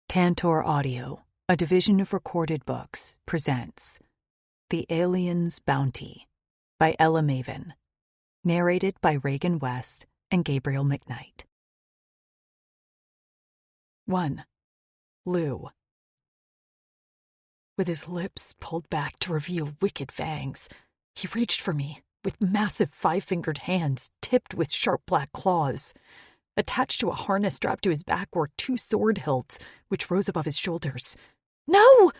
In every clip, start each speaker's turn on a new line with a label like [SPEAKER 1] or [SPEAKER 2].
[SPEAKER 1] Tantor Audio, a division of Recorded Books, presents The Alien's Bounty by Ella Maven, narrated by Reagan West and Gabriel McKnight. 1. Lou. With his lips pulled back to reveal wicked fangs, he reached for me with massive 5-fingered hands tipped with sharp black claws. Attached to a harness strapped to his back were 2 sword hilts, which rose above his shoulders. "No!"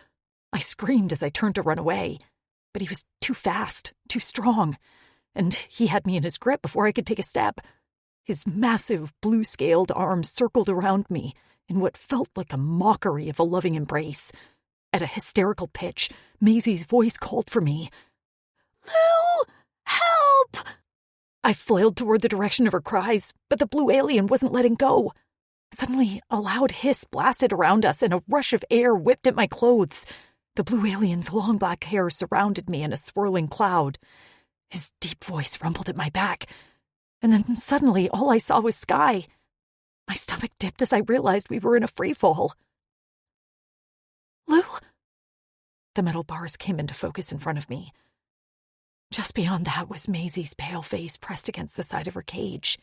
[SPEAKER 1] I screamed as I turned to run away. But he was too fast, too strong, and he had me in his grip before I could take a step. His massive, blue-scaled arms circled around me in what felt like a mockery of a loving embrace. At a hysterical pitch, Maisie's voice called for me. "Lou! Help!" I flailed toward the direction of her cries, but the blue alien wasn't letting go. Suddenly, a loud hiss blasted around us, and a rush of air whipped at my clothes. The blue alien's long black hair surrounded me in a swirling cloud. His deep voice rumbled at my back, and then suddenly all I saw was sky. My stomach dipped as I realized we were in a freefall. "Lou?" The metal bars came into focus in front of me. Just beyond that was Maisie's pale face pressed against the side of her cage.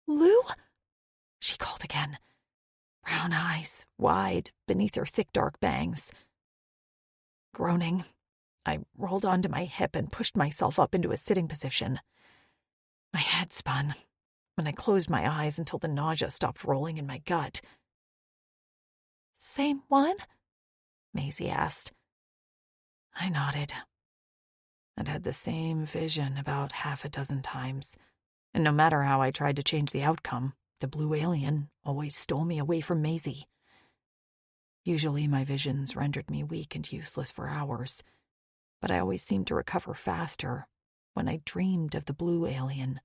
[SPEAKER 1] "Lou?" she called again, brown eyes wide beneath her thick dark bangs. Groaning, I rolled onto my hip and pushed myself up into a sitting position. My head spun, and I closed my eyes until the nausea stopped rolling in my gut. "Same one?" Maisie asked. I nodded. I'd had the same vision about 6 times, and no matter how I tried to change the outcome, the blue alien always stole me away from Maisie. Usually my visions rendered me weak and useless for hours, but I always seemed to recover faster when I dreamed of the blue alien.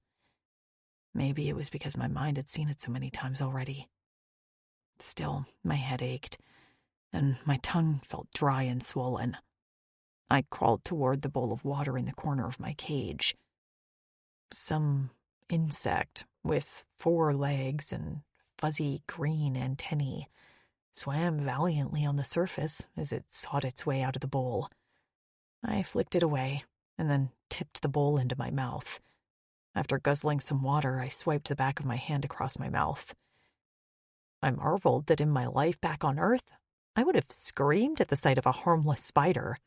[SPEAKER 1] Maybe it was because my mind had seen it so many times already. Still, my head ached, and my tongue felt dry and swollen. I crawled toward the bowl of water in the corner of my cage. Some insect with 4 legs and fuzzy green antennae swam valiantly on the surface as it sought its way out of the bowl. I flicked it away and then tipped the bowl into my mouth. After guzzling some water, I swiped the back of my hand across my mouth. I marveled that in my life back on Earth, I would have screamed at the sight of a harmless spider.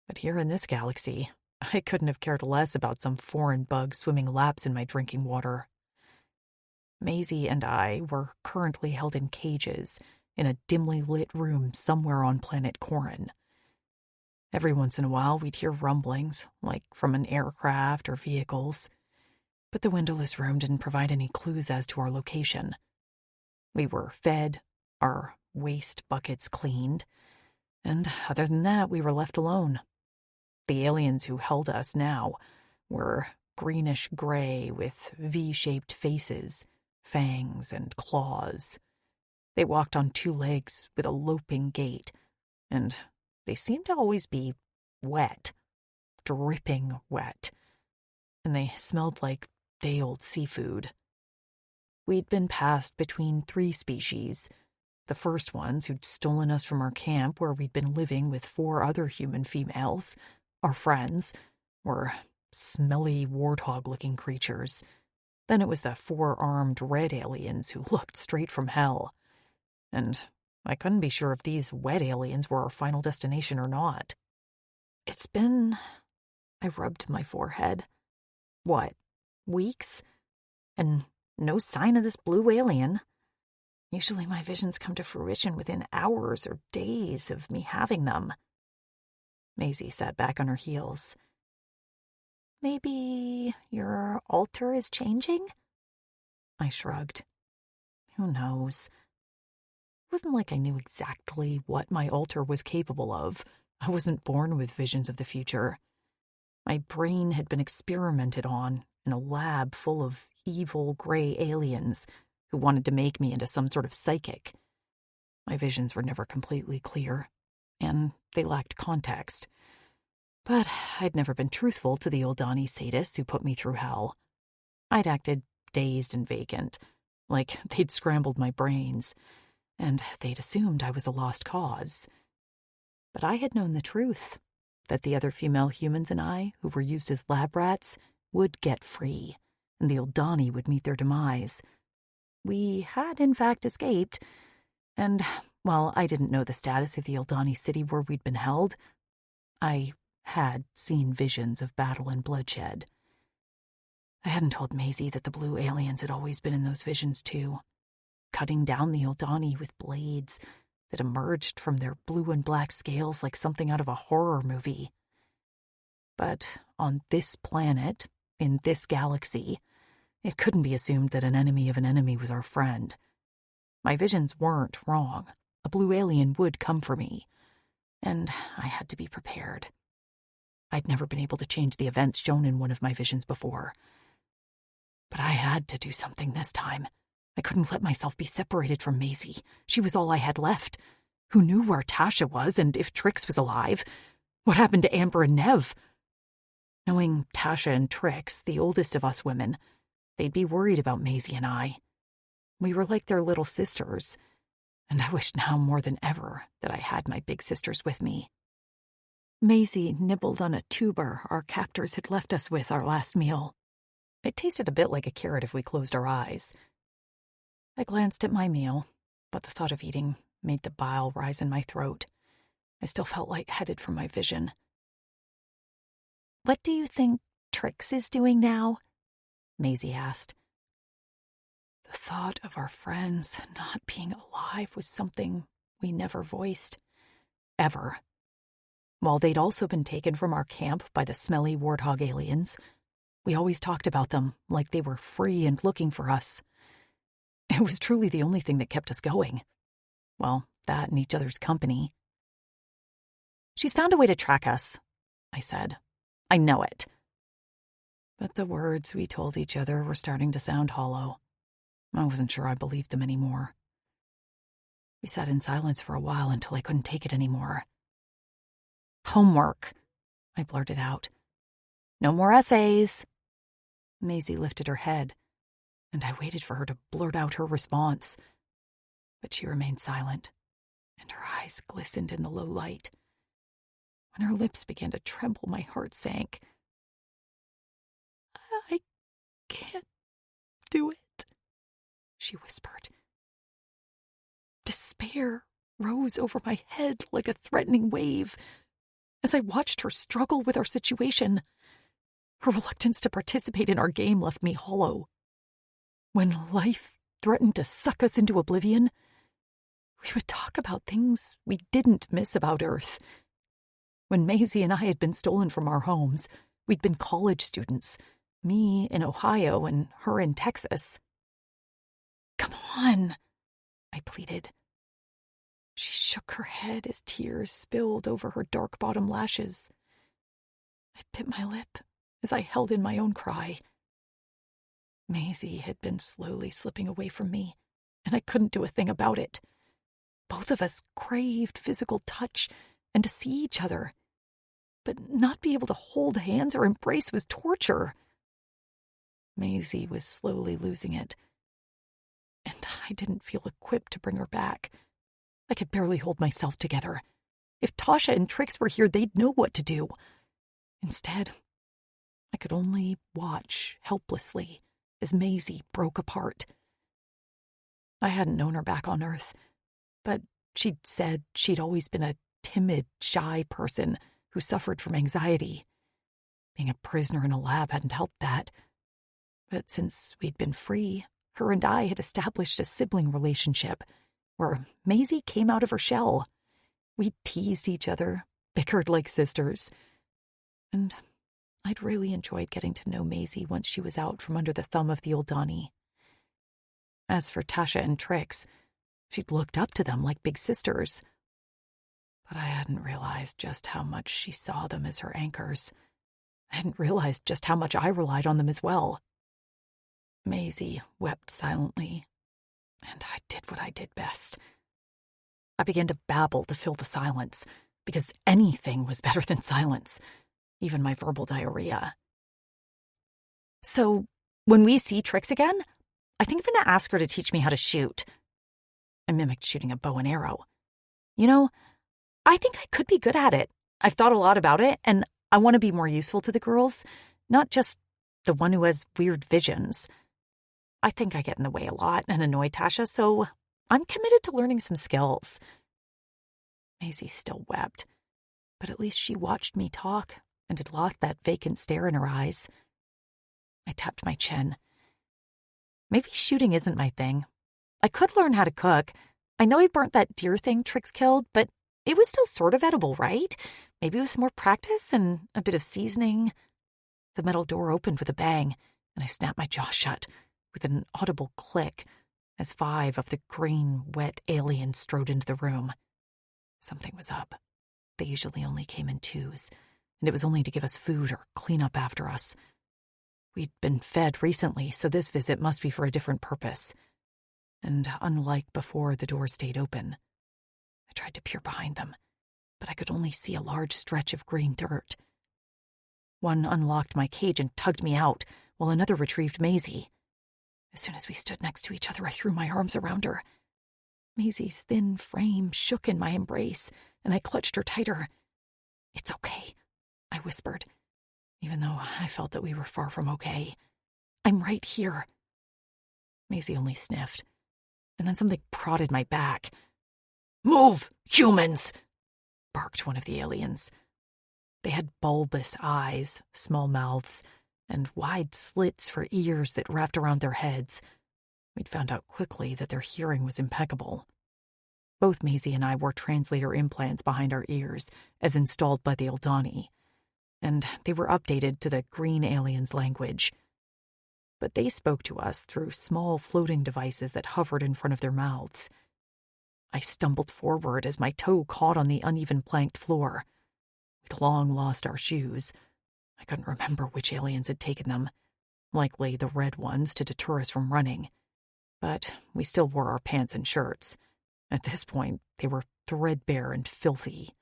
[SPEAKER 1] But here in this galaxy, I couldn't have cared less about some foreign bug swimming laps in my drinking water. Maisie and I were currently held in cages in a dimly lit room somewhere on planet Corin. Every once in a while, we'd hear rumblings, like from an aircraft or vehicles, but the windowless room didn't provide any clues as to our location. We were fed, our waste buckets cleaned, and other than that, we were left alone. The aliens who held us now were greenish-gray with V-shaped faces, fangs, and claws. They walked on 2 legs with a loping gait, and they seemed to always be wet, dripping wet, and they smelled like day-old seafood. We'd been passed between 3 species. The first ones who'd stolen us from our camp where we'd been living with 4 other human females. Our friends were smelly warthog-looking creatures. Then it was the 4-armed red aliens who looked straight from hell. And I couldn't be sure if these wet aliens were our final destination or not. It's been... I rubbed my forehead. What, weeks? And no sign of this blue alien. Usually my visions come to fruition within hours or days of me having them. Maisie sat back on her heels. "Maybe your altar is changing?" I shrugged. Who knows? It wasn't like I knew exactly what my altar was capable of. I wasn't born with visions of the future. My brain had been experimented on in a lab full of evil gray aliens who wanted to make me into some sort of psychic. My visions were never completely clear, and they lacked context. But I'd never been truthful to the Oldani sadists who put me through hell. I'd acted dazed and vacant, like they'd scrambled my brains, and they'd assumed I was a lost cause. But I had known the truth, that the other female humans and I, who were used as lab rats, would get free, and the Oldani would meet their demise. We had, in fact, escaped, and, while I didn't know the status of the Oldani city where we'd been held, I had seen visions of battle and bloodshed. I hadn't told Maisie that the blue aliens had always been in those visions, too, cutting down the Oldani with blades that emerged from their blue and black scales like something out of a horror movie. But on this planet, in this galaxy, it couldn't be assumed that an enemy of an enemy was our friend. My visions weren't wrong. A blue alien would come for me, and I had to be prepared. I'd never been able to change the events shown in one of my visions before. But I had to do something this time. I couldn't let myself be separated from Maisie. She was all I had left. Who knew where Tasha was and if Trix was alive? What happened to Amber and Nev? Knowing Tasha and Trix, the oldest of us women, they'd be worried about Maisie and I. We were like their little sisters, and I wished now more than ever that I had my big sisters with me. Maisie nibbled on a tuber our captors had left us with our last meal. It tasted a bit like a carrot if we closed our eyes. I glanced at my meal, but the thought of eating made the bile rise in my throat. I still felt lightheaded from my vision. "What do you think Trix is doing now?" Maisie asked. The thought of our friends not being alive was something we never voiced. Ever. While they'd also been taken from our camp by the smelly warthog aliens, we always talked about them like they were free and looking for us. It was truly the only thing that kept us going. Well, that and each other's company. "She's found a way to track us," I said. "I know it." But the words we told each other were starting to sound hollow. I wasn't sure I believed them anymore. We sat in silence for a while until I couldn't take it anymore. "Homework," I blurted out. "No more essays." Maisie lifted her head, and I waited for her to blurt out her response. But she remained silent, and her eyes glistened in the low light. When her lips began to tremble, my heart sank. "I can't do it," she whispered. Despair rose over my head like a threatening wave as I watched her struggle with our situation. Her reluctance to participate in our game left me hollow. When life threatened to suck us into oblivion, we would talk about things we didn't miss about Earth. When Maisie and I had been stolen from our homes, we'd been college students, me in Ohio and her in Texas. "Come on," I pleaded. She shook her head as tears spilled over her dark bottom lashes. I bit my lip as I held in my own cry. Maisie had been slowly slipping away from me, and I couldn't do a thing about it. Both of us craved physical touch and to see each other, but not be able to hold hands or embrace was torture. Maisie was slowly losing it, and I didn't feel equipped to bring her back. I could barely hold myself together. If Tasha and Trix were here, they'd know what to do. Instead, I could only watch helplessly as Maisie broke apart. I hadn't known her back on Earth, but she'd said she'd always been a timid, shy person who suffered from anxiety. Being a prisoner in a lab hadn't helped that. But since we'd been free, her and I had established a sibling relationship where Maisie came out of her shell. We teased each other, bickered like sisters, and I'd really enjoyed getting to know Maisie once she was out from under the thumb of the Oldani. As for Tasha and Trix, she'd looked up to them like big sisters. But I hadn't realized just how much she saw them as her anchors. I hadn't realized just how much I relied on them as well. Maisie wept silently, and I did what I did best. I began to babble to fill the silence, because anything was better than silence, even my verbal diarrhea. "So, when we see Trix again, I think I'm going to ask her to teach me how to shoot." I mimicked shooting a bow and arrow. You know, I think I could be good at it. I've thought a lot about it, and I want to be more useful to the girls, not just the one who has weird visions. I think I get in the way a lot and annoy Tasha, so I'm committed to learning some skills. Maisie still wept, but at least she watched me talk and had lost that vacant stare in her eyes. I tapped my chin. Maybe shooting isn't my thing. I could learn how to cook. I know I burnt that deer thing Trix killed, but it was still sort of edible, right? Maybe with some more practice and a bit of seasoning. The metal door opened with a bang, and I snapped my jaw shut with an audible click as 5 of the green, wet aliens strode into the room. Something was up. They usually only came in 2s, and it was only to give us food or clean up after us. We'd been fed recently, so this visit must be for a different purpose. And unlike before, the door stayed open. I tried to peer behind them, but I could only see a large stretch of green dirt. One unlocked my cage and tugged me out, while another retrieved Maisie. As soon as we stood next to each other, I threw my arms around her. Maisie's thin frame shook in my embrace, and I clutched her tighter. "It's okay," I whispered, even though I felt that we were far from okay. "I'm right here." Maisie only sniffed, and then something prodded my back. "Move, humans!" barked one of the aliens. They had bulbous eyes, small mouths, and wide slits for ears that wrapped around their heads. We'd found out quickly that their hearing was impeccable. Both Maisie and I wore translator implants behind our ears, as installed by the Eldani, and they were updated to the green aliens' language. But they spoke to us through small floating devices that hovered in front of their mouths. I stumbled forward as my toe caught on the uneven planked floor. We'd long lost our shoes. I couldn't remember which aliens had taken them, likely the red ones to deter us from running. But we still wore our pants and shirts. At this point, they were threadbare and filthy.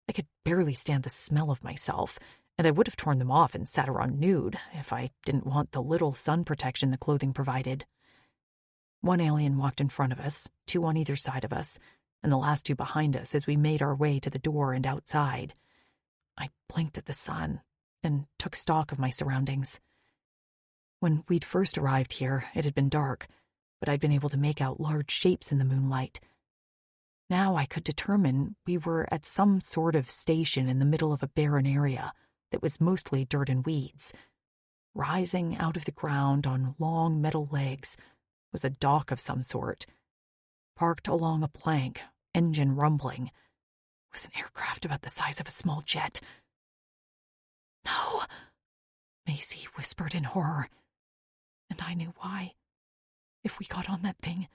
[SPEAKER 1] I could barely stand the smell of myself, and I would have torn them off and sat around nude if I didn't want the little sun protection the clothing provided. One alien walked in front of us, 2 on either side of us, and the last 2 behind us as we made our way to the door and outside. I blinked at the sun and took stock of my surroundings. When we'd first arrived here, it had been dark, but I'd been able to make out large shapes in the moonlight. Now I could determine we were at some sort of station in the middle of a barren area that was mostly dirt and weeds. Rising out of the ground on long metal legs was a dock of some sort. Parked along a plank, engine rumbling, was an aircraft about the size of a small jet. "No," Maisie whispered in horror, and I knew why. If we got on that thing,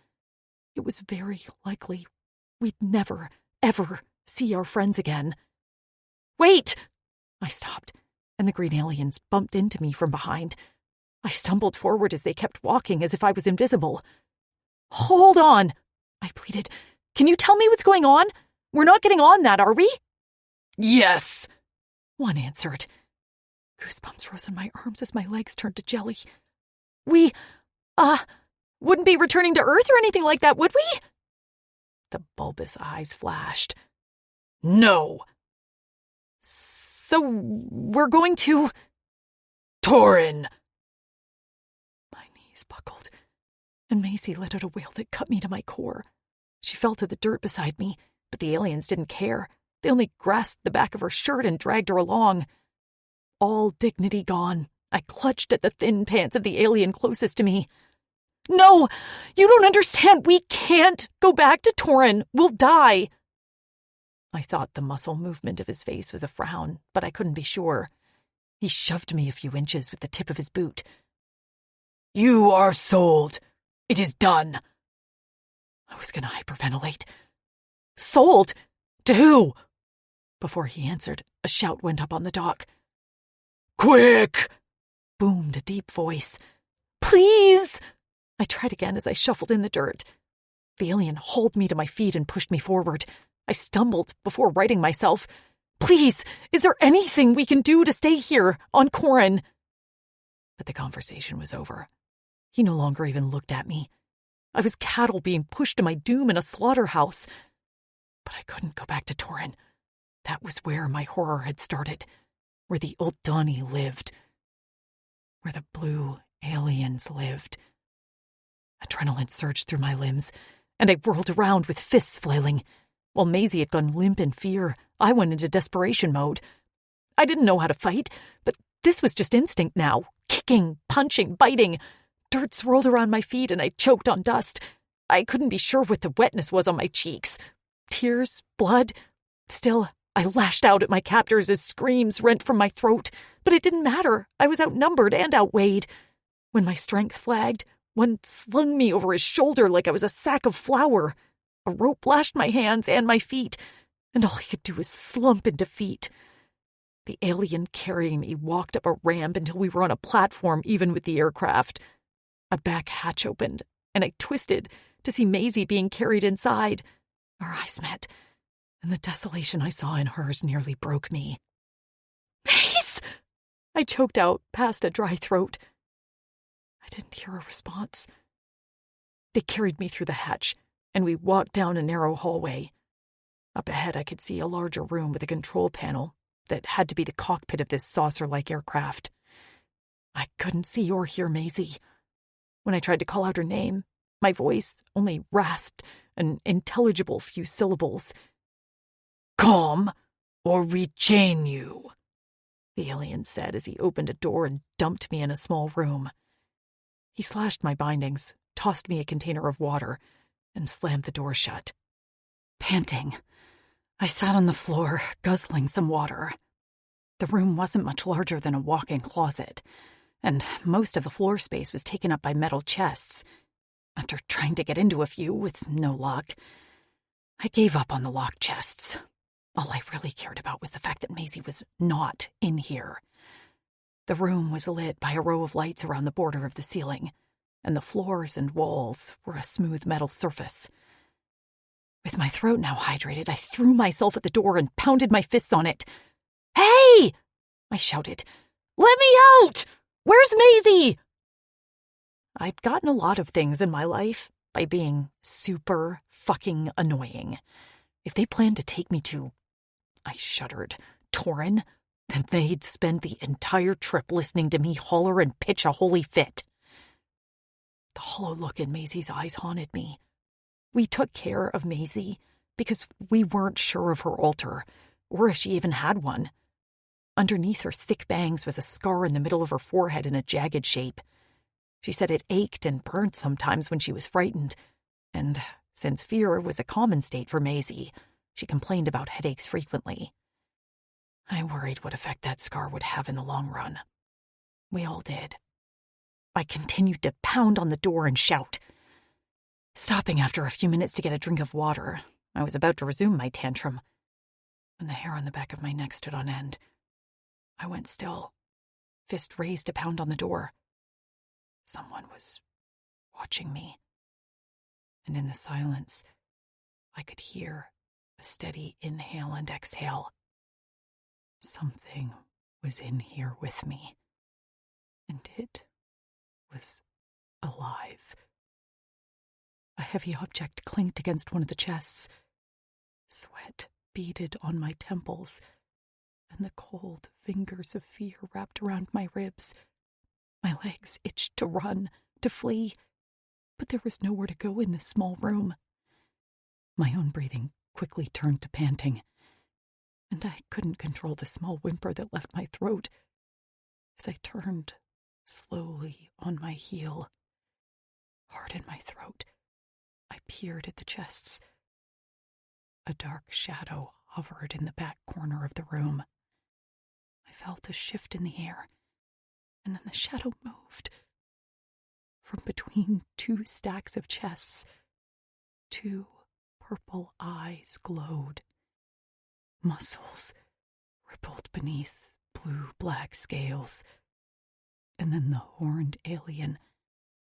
[SPEAKER 1] it was very likely we'd never, ever see our friends again. "Wait!" I stopped, and the green aliens bumped into me from behind. I stumbled forward as they kept walking as if I was invisible. "Hold on," I pleaded. "Can you tell me what's going on? We're not getting on that, are we?" "Yes," one answered. Goosebumps rose on my arms as my legs turned to jelly. "We, wouldn't be returning to Earth or anything like that, would we?" The bulbous eyes flashed. "No." "So we're going to—" "Torin." My knees buckled, and Maisie let out a wail that cut me to my core. She fell to the dirt beside me, but the aliens didn't care. They only grasped the back of her shirt and dragged her along. All dignity gone, I clutched at the thin pants of the alien closest to me. "No, you don't understand. We can't go back to Torin. We'll die." I thought the muscle movement of his face was a frown, but I couldn't be sure. He shoved me a few inches with the tip of his boot. "You are sold. It is done." I was going to hyperventilate. "Sold? To who?" Before he answered, a shout went up on the dock. "Quick!" boomed a deep voice. "Please!" I tried again as I shuffled in the dirt. The alien hauled me to my feet and pushed me forward. I stumbled before righting myself. "Please, is there anything we can do to stay here, on Corin?" But the conversation was over. He no longer even looked at me. I was cattle being pushed to my doom in a slaughterhouse. But I couldn't go back to Torin. That was where my horror had started, where the Uldani lived, where the blue aliens lived. Adrenaline surged through my limbs, and I whirled around with fists flailing. While Maisie had gone limp in fear, I went into desperation mode. I didn't know how to fight, but this was just instinct now. Kicking, punching, biting. Dirt swirled around my feet and I choked on dust. I couldn't be sure what the wetness was on my cheeks. Tears, blood. Still, I lashed out at my captors as screams rent from my throat. But it didn't matter. I was outnumbered and outweighed. When my strength flagged, one slung me over his shoulder like I was a sack of flour. A rope lashed my hands and my feet, and all I could do was slump in defeat. The alien carrying me walked up a ramp until we were on a platform even with the aircraft. A back hatch opened, and I twisted to see Maisie being carried inside. Our eyes met, and the desolation I saw in hers nearly broke me. "Mace!" I choked out past a dry throat. I didn't hear a response. They carried me through the hatch, and we walked down a narrow hallway. Up ahead I could see a larger room with a control panel that had to be the cockpit of this saucer-like aircraft. I couldn't see or hear Maisie. When I tried to call out her name, my voice only rasped an intelligible few syllables. "Come, or rechain you," the alien said as he opened a door and dumped me in a small room. He slashed my bindings, tossed me a container of water, and slammed the door shut. Panting, I sat on the floor, guzzling some water. The room wasn't much larger than a walk-in closet, and most of the floor space was taken up by metal chests. After trying to get into a few with no luck, I gave up on the locked chests. All I really cared about was the fact that Maisie was not in here. The room was lit by a row of lights around the border of the ceiling, and the floors and walls were a smooth metal surface. With my throat now hydrated, I threw myself at the door and pounded my fists on it. "Hey!" I shouted. "Let me out! Where's Maisie?" I'd gotten a lot of things in my life by being super fucking annoying. If they planned to take me to, I shuddered, Torin, then they'd spend the entire trip listening to me holler and pitch a holy fit. The hollow look in Maisie's eyes haunted me. We took care of Maisie because we weren't sure of her altar, or if she even had one. Underneath her thick bangs was a scar in the middle of her forehead in a jagged shape. She said it ached and burnt sometimes when she was frightened, and since fear was a common state for Maisie, she complained about headaches frequently. I worried what effect that scar would have in the long run. We all did. I continued to pound on the door and shout. Stopping after a few minutes to get a drink of water, I was about to resume my tantrum when the hair on the back of my neck stood on end. I went still, fist raised to pound on the door. Someone was watching me, and in the silence, I could hear a steady inhale and exhale. Something was in here with me, and it was alive. A heavy object clinked against one of the chests. Sweat beaded on my temples, and the cold fingers of fear wrapped around my ribs. My legs itched to run, to flee, but there was nowhere to go in this small room. My own breathing quickly turned to panting, and I couldn't control the small whimper that left my throat as I turned slowly on my heel. Hard in my throat, I peered at the chests. A dark shadow hovered in the back corner of the room. I felt a shift in the air, and then the shadow moved. From between two stacks of chests, two purple eyes glowed. Muscles rippled beneath blue-black scales. And then the horned alien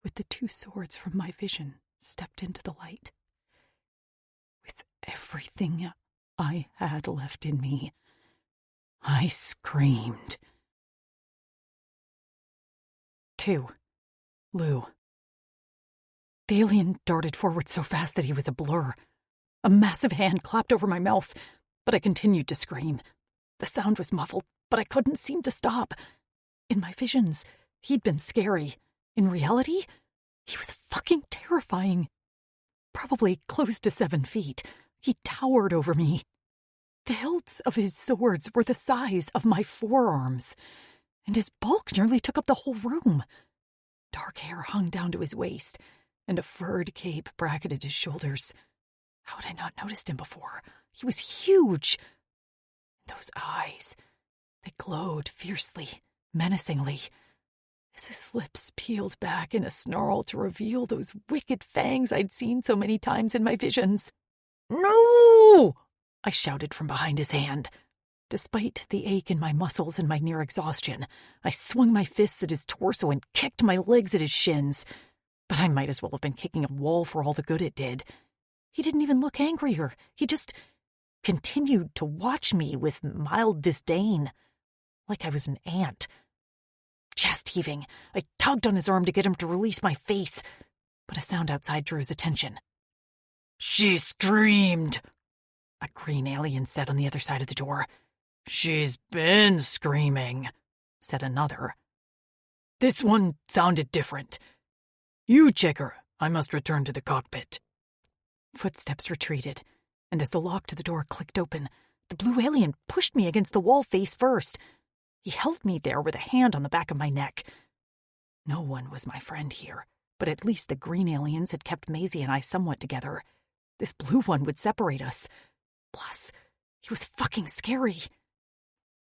[SPEAKER 1] with the two swords from my vision stepped into the light. With everything I had left in me, I screamed. 2. Lou. The alien darted forward so fast that he was a blur. A massive hand clapped over my mouth, but I continued to scream. The sound was muffled, but I couldn't seem to stop. In my visions, he'd been scary. In reality, he was fucking terrifying. Probably close to 7 feet, he towered over me. The hilts of his swords were the size of my forearms, and his bulk nearly took up the whole room. Dark hair hung down to his waist, and a furred cape bracketed his shoulders. How had I not noticed him before? He was huge. Those eyes, they glowed fiercely, menacingly, as his lips peeled back in a snarl to reveal those wicked fangs I'd seen so many times in my visions. "No!" I shouted from behind his hand. Despite the ache in my muscles and my near exhaustion, I swung my fists at his torso and kicked my legs at his shins. But I might as well have been kicking a wall for all the good it did. He didn't even look angrier. He just continued to watch me with mild disdain, like I was an ant. Chest heaving, I tugged on his arm to get him to release my face, but a sound outside drew his attention. "She screamed," a green alien said on the other side of the door. "She's been screaming," said another. "This one sounded different. You check her. I must return to the cockpit." Footsteps retreated, and as the lock to the door clicked open, the blue alien pushed me against the wall face first. He held me there with a hand on the back of my neck. No one was my friend here, but at least the green aliens had kept Maisie and I somewhat together. This blue one would separate us. Plus, he was fucking scary.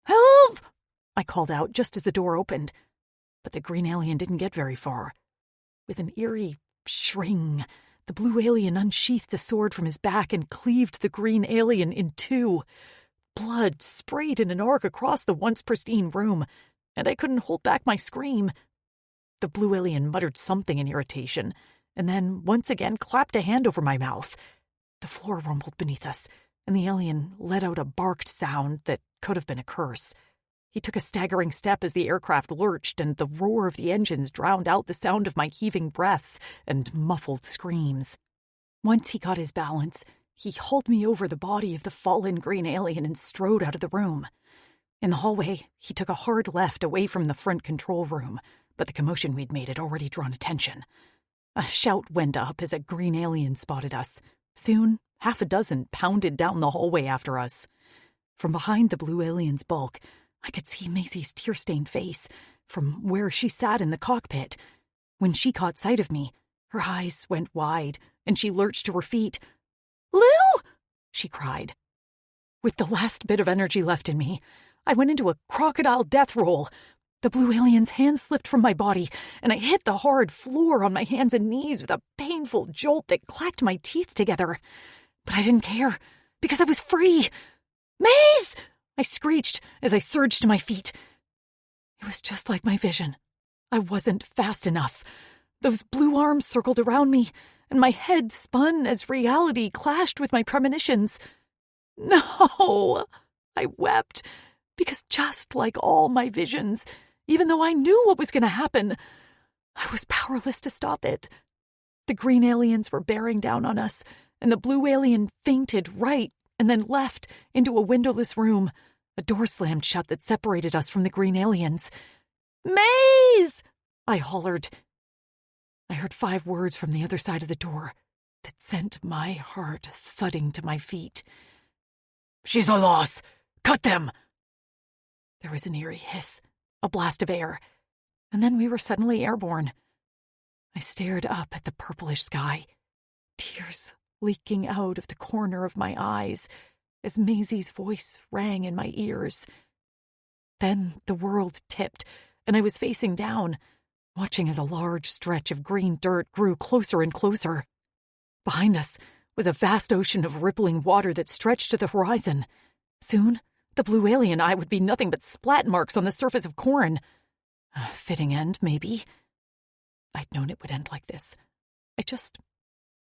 [SPEAKER 1] "Help!" I called out just as the door opened, but the green alien didn't get very far. With an eerie shring, the blue alien unsheathed a sword from his back and cleaved the green alien in two. Blood sprayed in an arc across the once pristine room, and I couldn't hold back my scream. The blue alien muttered something in irritation, and then once again clapped a hand over my mouth. The floor rumbled beneath us, and the alien let out a barked sound that could have been a curse. He took a staggering step as the aircraft lurched, and the roar of the engines drowned out the sound of my heaving breaths and muffled screams. Once he got his balance, he hauled me over the body of the fallen green alien and strode out of the room. In the hallway, he took a hard left away from the front control room, but the commotion we'd made had already drawn attention. A shout went up as a green alien spotted us. Soon, 6 pounded down the hallway after us. From behind the blue alien's bulk, I could see Maisie's tear-stained face from where she sat in the cockpit. When she caught sight of me, her eyes went wide, and she lurched to her feet. "Lou!" she cried. With the last bit of energy left in me, I went into a crocodile death roll. The blue alien's hand slipped from my body, and I hit the hard floor on my hands and knees with a painful jolt that clacked my teeth together. But I didn't care, because I was free. "Maze!" I screeched as I surged to my feet. It was just like my vision. I wasn't fast enough. Those blue arms circled around me, and my head spun as reality clashed with my premonitions. No! I wept, because just like all my visions, even though I knew what was going to happen, I was powerless to stop it. The green aliens were bearing down on us, and the blue alien fainted right and then left into a windowless room. A door slammed shut that separated us from the green aliens. "Maze!" I hollered. I heard 5 words from the other side of the door that sent my heart thudding to my feet. "She's a loss! Cut them!" There was an eerie hiss, a blast of air, and then we were suddenly airborne. I stared up at the purplish sky, tears leaking out of the corner of my eyes as Maisie's voice rang in my ears. Then the world tipped, and I was facing down, watching as a large stretch of green dirt grew closer and closer. Behind us was a vast ocean of rippling water that stretched to the horizon. Soon, the blue alien eye would be nothing but splat marks on the surface of Corrin. A fitting end, maybe. I'd known it would end like this. I just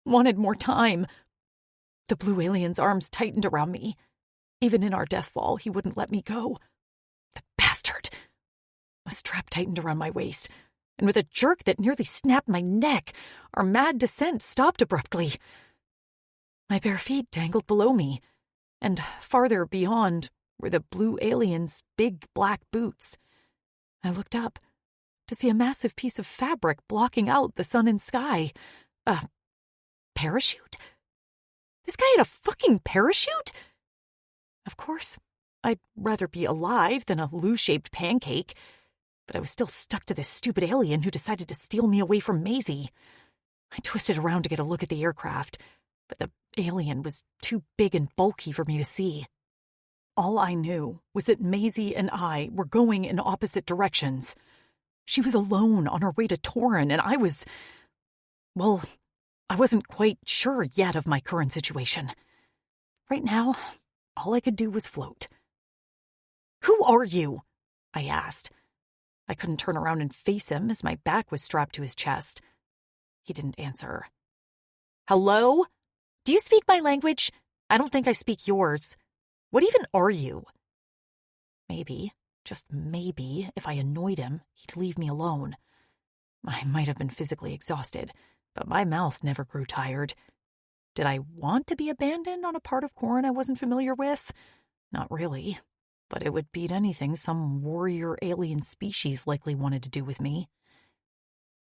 [SPEAKER 1] wanted more time. The blue alien's arms tightened around me. Even in our death fall, he wouldn't let me go. The bastard! A strap tightened around my waist, and with a jerk that nearly snapped my neck, our mad descent stopped abruptly. My bare feet dangled below me, and farther beyond were the blue alien's big black boots. I looked up to see a massive piece of fabric blocking out the sun and sky. A parachute? This guy had a fucking parachute? Of course, I'd rather be alive than a loo-shaped pancake, but I was still stuck to this stupid alien who decided to steal me away from Maisie. I twisted around to get a look at the aircraft, but the alien was too big and bulky for me to see. All I knew was that Maisie and I were going in opposite directions. She was alone on her way to Torin, and I wasn't quite sure yet of my current situation. Right now, all I could do was float. "Who are you?" I asked. I couldn't turn around and face him as my back was strapped to his chest. He didn't answer. "Hello? Do you speak my language? I don't think I speak yours. What even are you?" Maybe, just maybe, if I annoyed him, he'd leave me alone. I might have been physically exhausted, but my mouth never grew tired. Did I want to be abandoned on a part of Corin I wasn't familiar with? Not really, but it would beat anything some warrior alien species likely wanted to do with me.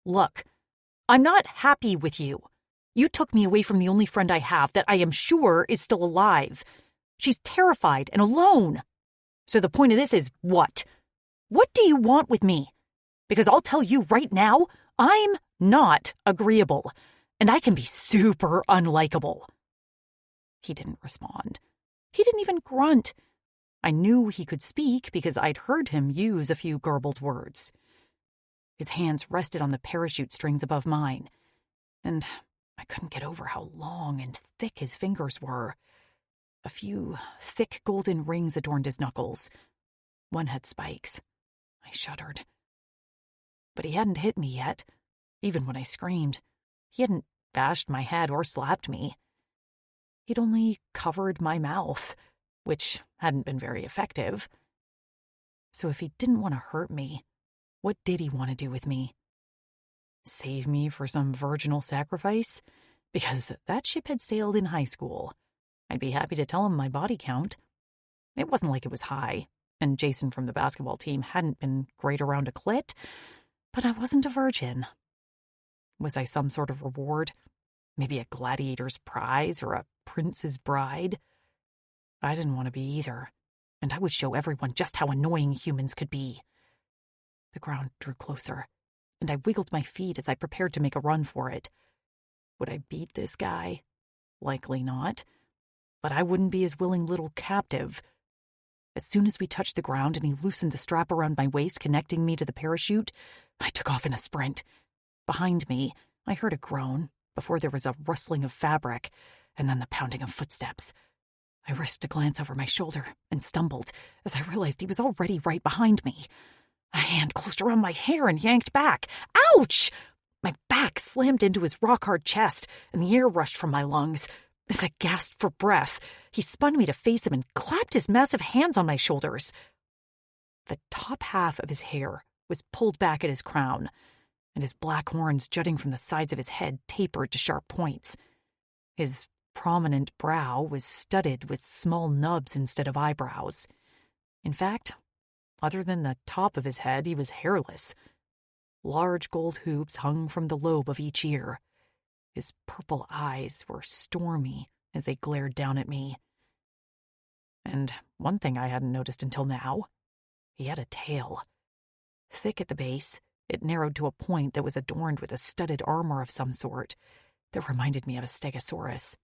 [SPEAKER 1] "Look, I'm not happy with you. You took me away from the only friend I have that I am sure is still alive. She's terrified and alone. So the point of this is what? What do you want with me? Because I'll tell you right now, I'm not agreeable, and I can be super unlikable." He didn't respond. He didn't even grunt. I knew he could speak because I'd heard him use a few garbled words. His hands rested on the parachute strings above mine, and I couldn't get over how long and thick his fingers were. A few thick golden rings adorned his knuckles. One had spikes. I shuddered. But he hadn't hit me yet, even when I screamed. He hadn't bashed my head or slapped me. He'd only covered my mouth, which hadn't been very effective. So if he didn't want to hurt me, what did he want to do with me? Save me for some virginal sacrifice? Because that ship had sailed in high school. I'd be happy to tell him my body count. It wasn't like it was high, and Jason from the basketball team hadn't been great around a clit, but I wasn't a virgin. Was I some sort of reward? Maybe a gladiator's prize or a prince's bride? I didn't want to be either, and I would show everyone just how annoying humans could be. The ground drew closer, and I wiggled my feet as I prepared to make a run for it. Would I beat this guy? Likely not. But I wouldn't be his willing little captive. As soon as we touched the ground and he loosened the strap around my waist connecting me to the parachute, I took off in a sprint. Behind me, I heard a groan before there was a rustling of fabric and then the pounding of footsteps. I risked a glance over my shoulder and stumbled as I realized he was already right behind me. A hand closed around my hair and yanked back. Ouch! My back slammed into his rock-hard chest and the air rushed from my lungs. As I gasped for breath, he spun me to face him and clapped his massive hands on my shoulders. The top half of his hair was pulled back at his crown, and his black horns jutting from the sides of his head tapered to sharp points. His prominent brow was studded with small nubs instead of eyebrows. In fact, other than the top of his head, he was hairless. Large gold hoops hung from the lobe of each ear. His purple eyes were stormy as they glared down at me. And one thing I hadn't noticed until now, he had a tail. Thick at the base, it narrowed to a point that was adorned with a studded armor of some sort that reminded me of a stegosaurus.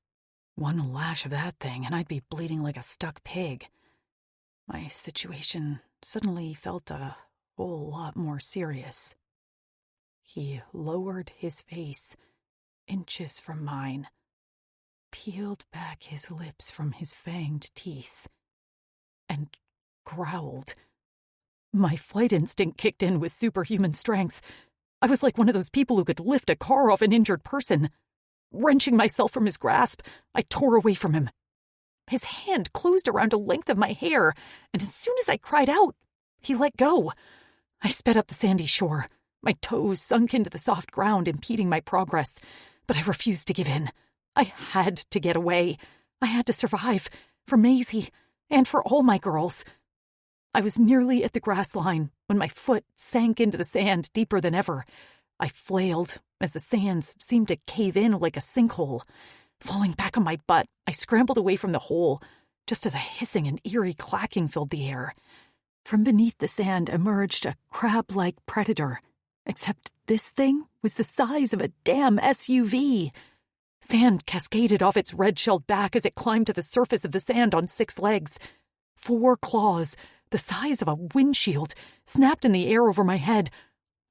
[SPEAKER 1] One lash of that thing and I'd be bleeding like a stuck pig. My situation suddenly felt a whole lot more serious. He lowered his face inches from mine, peeled back his lips from his fanged teeth, and growled. My flight instinct kicked in with superhuman strength. I was like one of those people who could lift a car off an injured person. Wrenching myself from his grasp, I tore away from him. His hand closed around a length of my hair, and as soon as I cried out, he let go. I sped up the sandy shore, My toes sunk into the soft ground, impeding my progress, but I refused to give in. I had to get away. I had to survive, for Maisie, and for all my girls. I was nearly at the grass line when my foot sank into the sand deeper than ever. I flailed as the sands seemed to cave in like a sinkhole. Falling back on my butt, I scrambled away from the hole, just as a hissing and eerie clacking filled the air. From beneath the sand emerged a crab-like predator, except this thing was the size of a damn SUV. Sand cascaded off its red-shelled back as it climbed to the surface of the sand on 6 legs. 4 claws, the size of a windshield, snapped in the air over my head.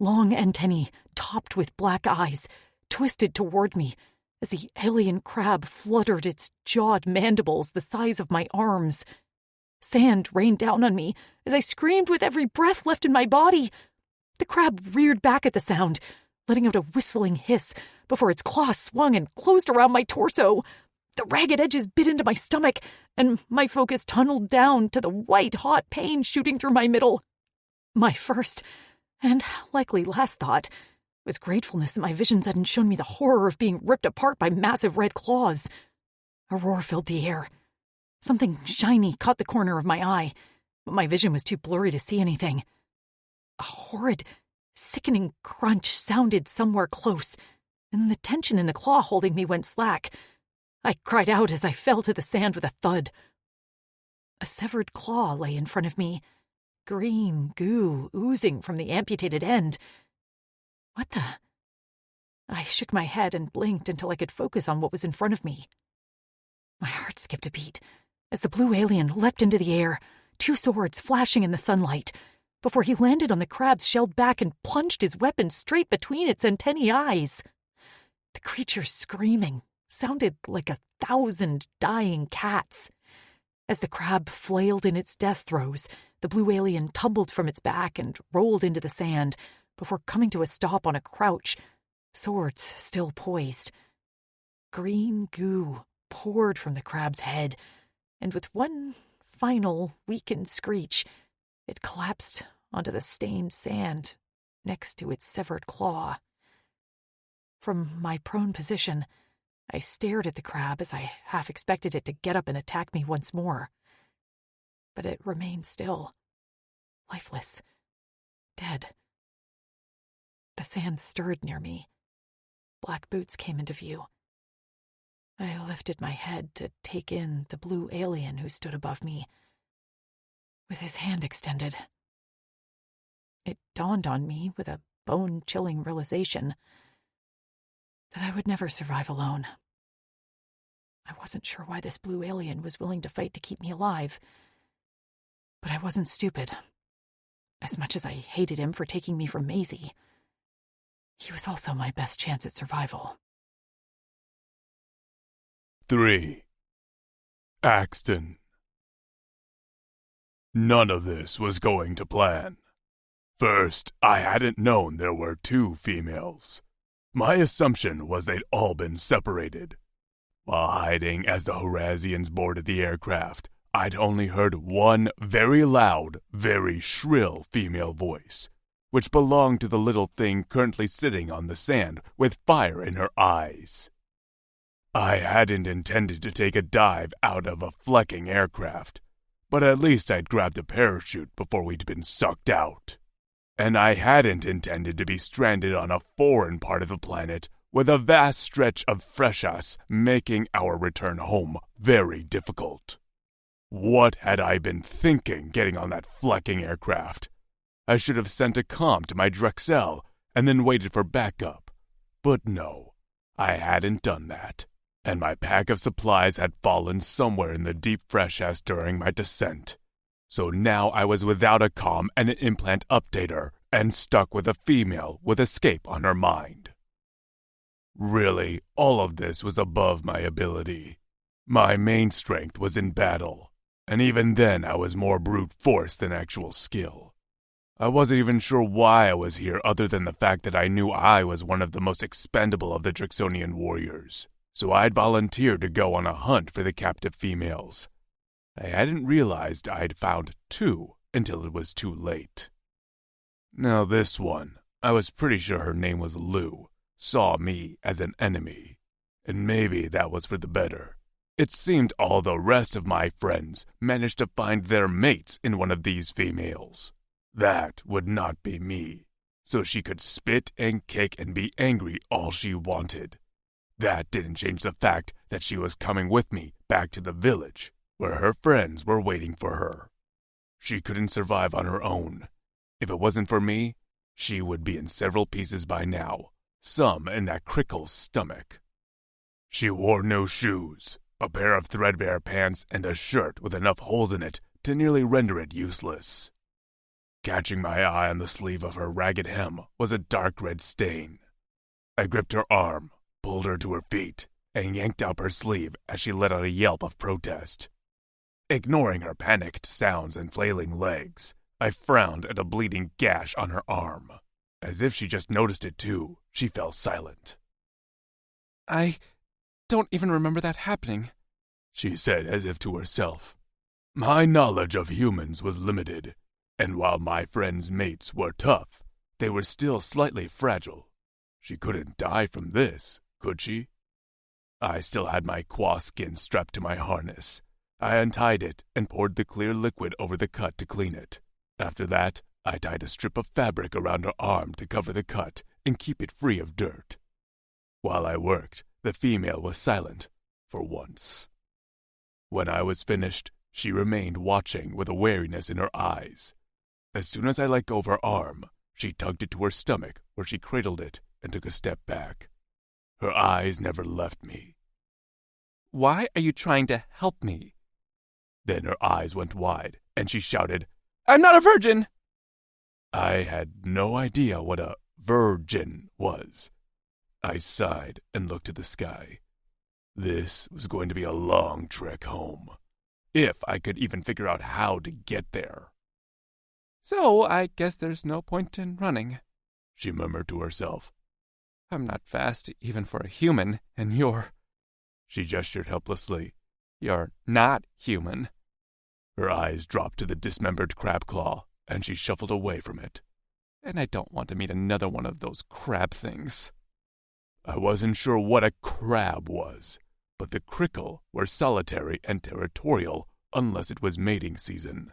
[SPEAKER 1] Long antennae, topped with black eyes, twisted toward me as the alien crab fluttered its jawed mandibles the size of my arms. Sand rained down on me as I screamed with every breath left in my body. The crab reared back at the sound, letting out a whistling hiss before its claws swung and closed around my torso. The ragged edges bit into my stomach, and my focus tunneled down to the white-hot pain shooting through my middle. My first, and likely last thought, was gratefulness that my visions hadn't shown me the horror of being ripped apart by massive red claws. A roar filled the air. Something shiny caught the corner of my eye, but my vision was too blurry to see anything. A horrid, sickening crunch sounded somewhere close, and the tension in the claw holding me went slack. I cried out as I fell to the sand with a thud. A severed claw lay in front of me, green goo oozing from the amputated end. What the? I shook my head and blinked until I could focus on what was in front of me. My heart skipped a beat as the blue alien leapt into the air, 2 swords flashing in the sunlight, before he landed on the crab's shelled back and plunged his weapon straight between its antennae eyes. The creature's screaming sounded like 1,000 dying cats. As the crab flailed in its death throes, the blue alien tumbled from its back and rolled into the sand before coming to a stop on a crouch, swords still poised. Green goo poured from the crab's head, and with one final weakened screech, it collapsed onto the stained sand next to its severed claw. From my prone position, I stared at the crab as I half expected it to get up and attack me once more. But it remained still, lifeless, dead. The sand stirred near me. Black boots came into view. I lifted my head to take in the blue alien who stood above me, with his hand extended. It dawned on me with a bone-chilling realization that I would never survive alone. I wasn't sure why this blue alien was willing to fight to keep me alive, but I wasn't stupid. As much as I hated him for taking me from Maisie, he was also my best chance at survival.
[SPEAKER 2] 3. Axton. None of this was going to plan. First, I hadn't known there were 2 females. My assumption was they'd all been separated. While hiding as the Horazians boarded the aircraft, I'd only heard one very loud, very shrill female voice, which belonged to the little thing currently sitting on the sand with fire in her eyes. I hadn't intended to take a dive out of a flecking aircraft, but at least I'd grabbed a parachute before we'd been sucked out. And I hadn't intended to be stranded on a foreign part of the planet with a vast stretch of fresh ice making our return home very difficult. What had I been thinking getting on that flecking aircraft? I should have sent a comm to my Drexel and then waited for backup. But no, I hadn't done that, and my pack of supplies had fallen somewhere in the deep fresh ice during my descent. So now I was without a comm and an implant updater, and stuck with a female with escape on her mind. Really, all of this was above my ability. My main strength was in battle, and even then I was more brute force than actual skill. I wasn't even sure why I was here other than the fact that I knew I was one of the most expendable of the Drixonian warriors, so I'd volunteered to go on a hunt for the captive females. I hadn't realized I'd found 2 until it was too late. Now this one, I was pretty sure her name was Lou, saw me as an enemy. And maybe that was for the better. It seemed all the rest of my friends managed to find their mates in one of these females. That would not be me, so she could spit and kick and be angry all she wanted. That didn't change the fact that she was coming with me back to the village, where her friends were waiting for her. She couldn't survive on her own. If it wasn't for me, she would be in several pieces by now, some in that crickle's stomach. She wore no shoes, a pair of threadbare pants, and a shirt with enough holes in it to nearly render it useless. Catching my eye on the sleeve of her ragged hem was a dark red stain. I gripped her arm, pulled her to her feet, and yanked up her sleeve as she let out a yelp of protest. Ignoring her panicked sounds and flailing legs, I frowned at a bleeding gash on her arm. As if she just noticed it too, she fell silent.
[SPEAKER 3] I don't even remember that happening,
[SPEAKER 2] she said as if to herself. My knowledge of humans was limited, and while my friends' mates were tough, they were still slightly fragile. She couldn't die from this, could she? I still had my quaw skin strapped to my harness. I untied it and poured the clear liquid over the cut to clean it. After that, I tied a strip of fabric around her arm to cover the cut and keep it free of dirt. While I worked, the female was silent, for once. When I was finished, she remained watching with a wariness in her eyes. As soon as I let go of her arm, she tugged it to her stomach, where she cradled it and took a step back. Her eyes never left me.
[SPEAKER 3] Why are you trying to help me?
[SPEAKER 2] Then her eyes went wide, and she shouted,
[SPEAKER 3] I'm not a virgin!
[SPEAKER 2] I had no idea what a virgin was. I sighed and looked at the sky. This was going to be a long trek home, if I could even figure out how to get there.
[SPEAKER 3] So I guess there's no point in running,
[SPEAKER 2] she murmured to herself.
[SPEAKER 3] I'm not fast even for a human, and you're...
[SPEAKER 2] She gestured helplessly.
[SPEAKER 3] You're not human.
[SPEAKER 2] Her eyes dropped to the dismembered crab claw, and she shuffled away from it.
[SPEAKER 3] And I don't want to meet another one of those crab things.
[SPEAKER 2] I wasn't sure what a crab was, but the crickle were solitary and territorial unless it was mating season.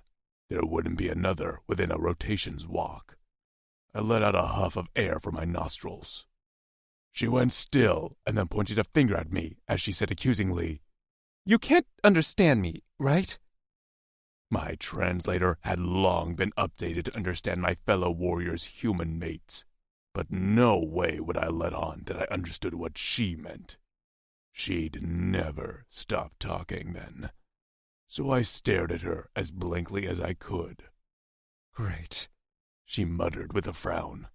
[SPEAKER 2] There wouldn't be another within a rotation's walk. I let out a huff of air from my nostrils. She went still and then pointed a finger at me as she said accusingly,
[SPEAKER 3] You can't understand me, right?
[SPEAKER 2] My translator had long been updated to understand my fellow warriors' human mates, but no way would I let on that I understood what she meant. She'd never stop talking then, so I stared at her as blankly as I could.
[SPEAKER 3] Great,
[SPEAKER 2] she muttered with a frown.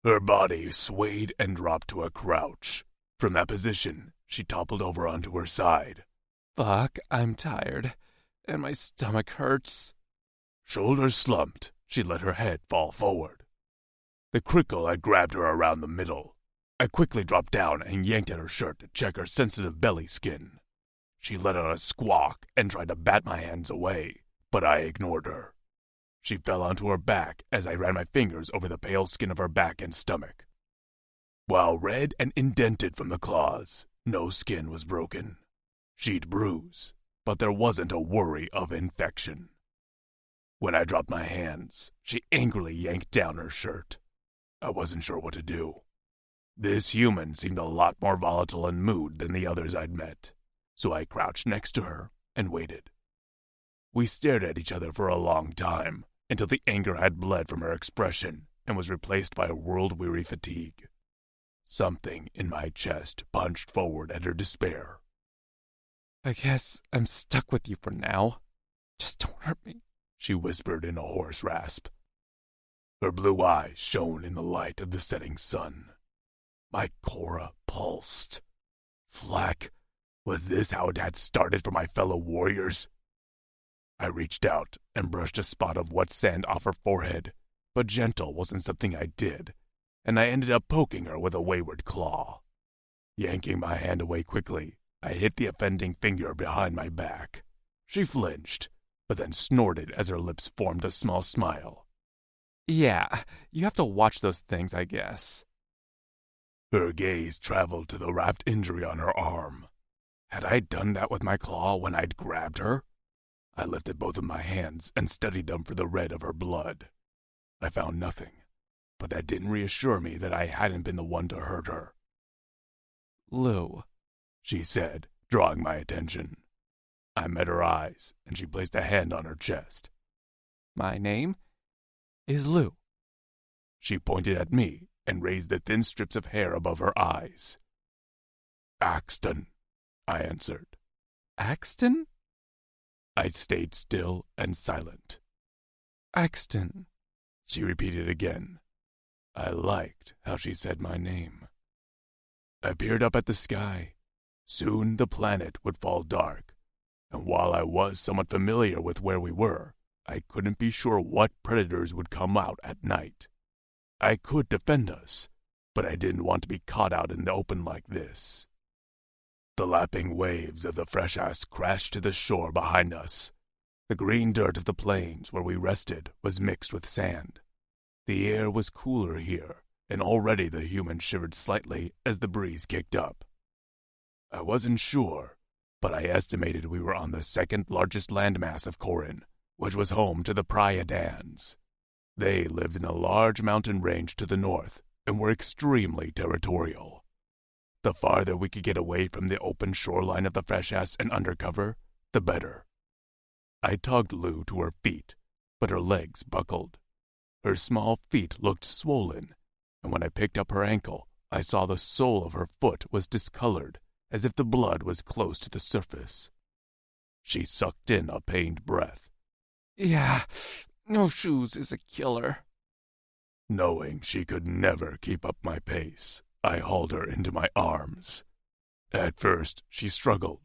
[SPEAKER 2] Her body swayed and dropped to a crouch. From that position, she toppled over onto her side.
[SPEAKER 3] Fuck, I'm tired, and my stomach hurts.
[SPEAKER 2] Shoulders slumped, she let her head fall forward. The crickle had grabbed her around the middle. I quickly dropped down and yanked at her shirt to check her sensitive belly skin. She let out a squawk and tried to bat my hands away, but I ignored her. She fell onto her back as I ran my fingers over the pale skin of her back and stomach. While red and indented from the claws, no skin was broken. She'd bruise, but there wasn't a worry of infection. When I dropped my hands, she angrily yanked down her shirt. I wasn't sure what to do. This human seemed a lot more volatile in mood than the others I'd met, so I crouched next to her and waited. We stared at each other for a long time, until the anger had bled from her expression and was replaced by a world-weary fatigue. Something in my chest punched forward at her despair.
[SPEAKER 3] I guess I'm stuck with you for now. Just don't hurt me,
[SPEAKER 2] she whispered in a hoarse rasp. Her blue eyes shone in the light of the setting sun. My Cora pulsed. Flack, was this how it had started for my fellow warriors? I reached out and brushed a spot of wet sand off her forehead, but gentle wasn't something I did, and I ended up poking her with a wayward claw. Yanking my hand away quickly, I hit the offending finger behind my back. She flinched, but then snorted as her lips formed a small smile.
[SPEAKER 3] Yeah, you have to watch those things, I guess.
[SPEAKER 2] Her gaze traveled to the wrapped injury on her arm. Had I done that with my claw when I'd grabbed her? I lifted both of my hands and studied them for the red of her blood. I found nothing, but that didn't reassure me that I hadn't been the one to hurt her.
[SPEAKER 3] Lou,
[SPEAKER 2] She said, drawing my attention. I met her eyes, and she placed a hand on her chest.
[SPEAKER 3] my name is Lou.
[SPEAKER 2] She pointed at me and raised the thin strips of hair above her eyes. Axton, I answered.
[SPEAKER 3] Axton?
[SPEAKER 2] I stayed still and silent.
[SPEAKER 3] Axton.
[SPEAKER 2] She repeated again. I liked how she said my name. I peered up at the sky. Soon the planet would fall dark, and while I was somewhat familiar with where we were, I couldn't be sure what predators would come out at night. I could defend us, but I didn't want to be caught out in the open like this. The lapping waves of the fresh ice crashed to the shore behind us. The green dirt of the plains where we rested was mixed with sand. The air was cooler here, and already the humans shivered slightly as the breeze kicked up. I wasn't sure, but I estimated we were on the second largest landmass of Corin, which was home to the Pleiadians. They lived in a large mountain range to the north and were extremely territorial. The farther we could get away from the open shoreline of the Freshas and undercover, the better. I tugged Lou to her feet, but her legs buckled. Her small feet looked swollen, and when I picked up her ankle, I saw the sole of her foot was discolored, as if the blood was close to the surface. She sucked in a pained breath.
[SPEAKER 3] Yeah, no shoes is a killer.
[SPEAKER 2] Knowing she could never keep up my pace, I hauled her into my arms. At first, she struggled,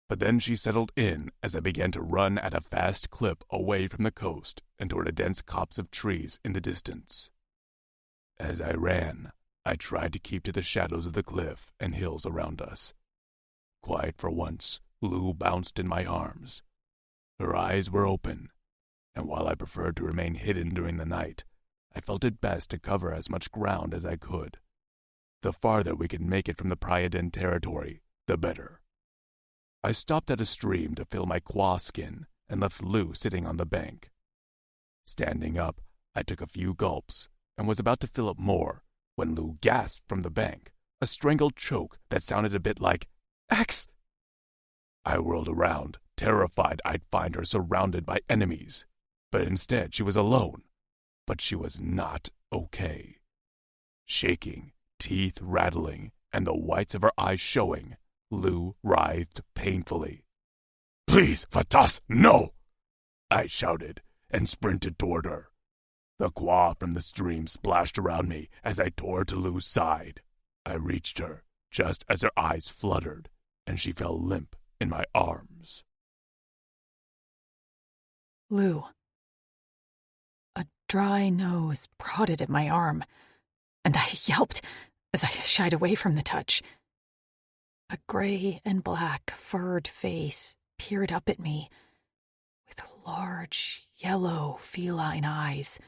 [SPEAKER 2] but then she settled in as I began to run at a fast clip away from the coast and toward a dense copse of trees in the distance. As I ran, I tried to keep to the shadows of the cliff and hills around us. Quiet for once, Lou bounced in my arms. Her eyes were open, and while I preferred to remain hidden during the night, I felt it best to cover as much ground as I could. The farther we could make it from the Pleiadian territory, the better. I stopped at a stream to fill my quaw skin and left Lou sitting on the bank. Standing up, I took a few gulps and was about to fill up more when Lou gasped from the bank, a strangled choke that sounded a bit like, "Axe!" I whirled around, terrified I'd find her surrounded by enemies, but instead she was alone. But she was not okay. Shaking, teeth rattling, and the whites of her eyes showing, Lou writhed painfully. "Please, Fatas, no!" I shouted and sprinted toward her. The quaw from the stream splashed around me as I tore to Lou's side. I reached her just as her eyes fluttered, and she fell limp in my arms.
[SPEAKER 1] Lou. A dry nose prodded at my arm, and I yelped as I shied away from the touch. A gray and black furred face peered up at me with large, yellow, feline eyes,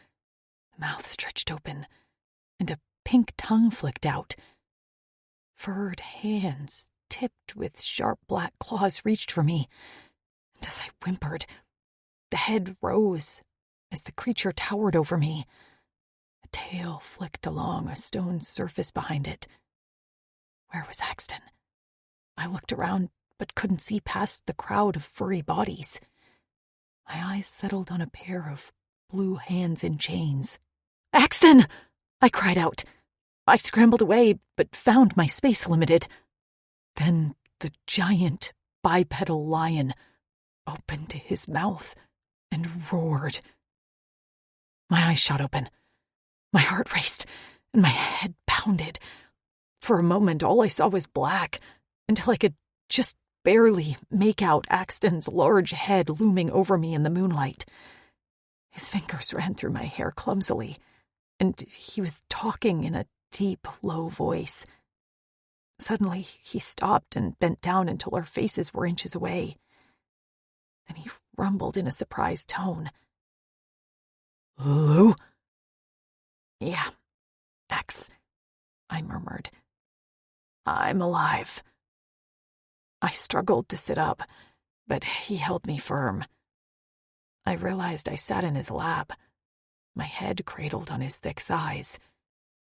[SPEAKER 1] the mouth stretched open, and a pink tongue flicked out. Furred hands, tipped with sharp black claws, reached for me, and as I whimpered, the head rose as the creature towered over me. A tail flicked along a stone surface behind it. Where was Axton? I looked around, but couldn't see past the crowd of furry bodies. My eyes settled on a pair of blue hands in chains. "Axton!" I cried out. I scrambled away, but found my space limited. Then the giant bipedal lion opened his mouth and roared. My eyes shot open. My heart raced, and my head pounded. For a moment, all I saw was black, until I could just barely make out Axton's large head looming over me in the moonlight. His fingers ran through my hair clumsily, and he was talking in a deep, low voice. Suddenly, he stopped and bent down until our faces were inches away. Then he rumbled in a surprised tone. "Lou?" Yeah, X, I murmured. I'm alive. I struggled to sit up, but he held me firm. I realized I sat in his lap, my head cradled on his thick thighs,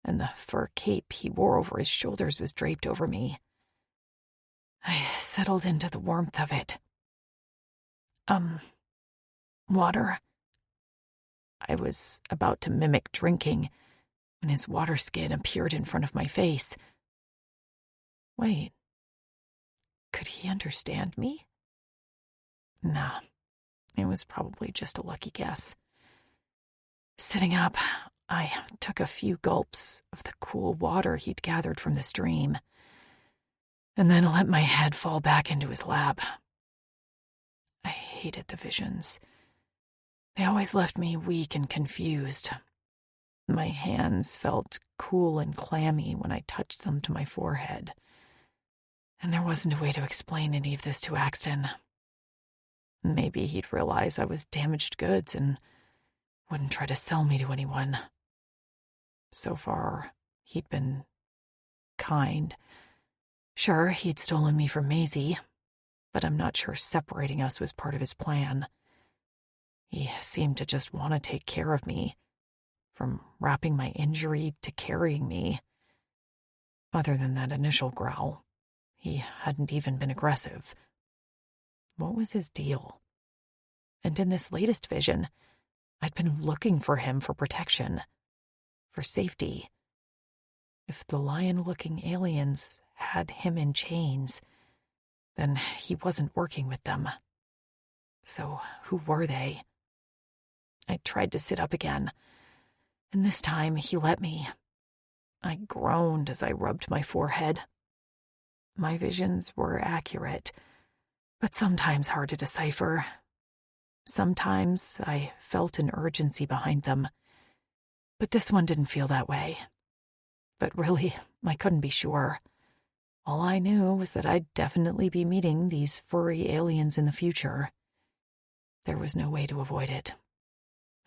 [SPEAKER 1] and the fur cape he wore over his shoulders was draped over me. I settled into the warmth of it. Water? I was about to mimic drinking when his water skin appeared in front of my face. Wait, could he understand me? Nah, it was probably just a lucky guess. Sitting up, I took a few gulps of the cool water he'd gathered from the stream, and then let my head fall back into his lap. I hated the visions. They always left me weak and confused. My hands felt cool and clammy when I touched them to my forehead, and there wasn't a way to explain any of this to Axton. Maybe he'd realize I was damaged goods and wouldn't try to sell me to anyone. So far, he'd been kind. Sure, he'd stolen me from Maisie, but I'm not sure separating us was part of his plan. He seemed to just want to take care of me, from wrapping my injury to carrying me. Other than that initial growl, he hadn't even been aggressive. What was his deal? And in this latest vision, I'd been looking for him for protection, for safety. If the lion-looking aliens had him in chains, then he wasn't working with them. So who were they? I tried to sit up again, and this time he let me. I groaned as I rubbed my forehead. My visions were accurate, but sometimes hard to decipher. Sometimes I felt an urgency behind them, but this one didn't feel that way. But really, I couldn't be sure. All I knew was that I'd definitely be meeting these furry aliens in the future. There was no way to avoid it.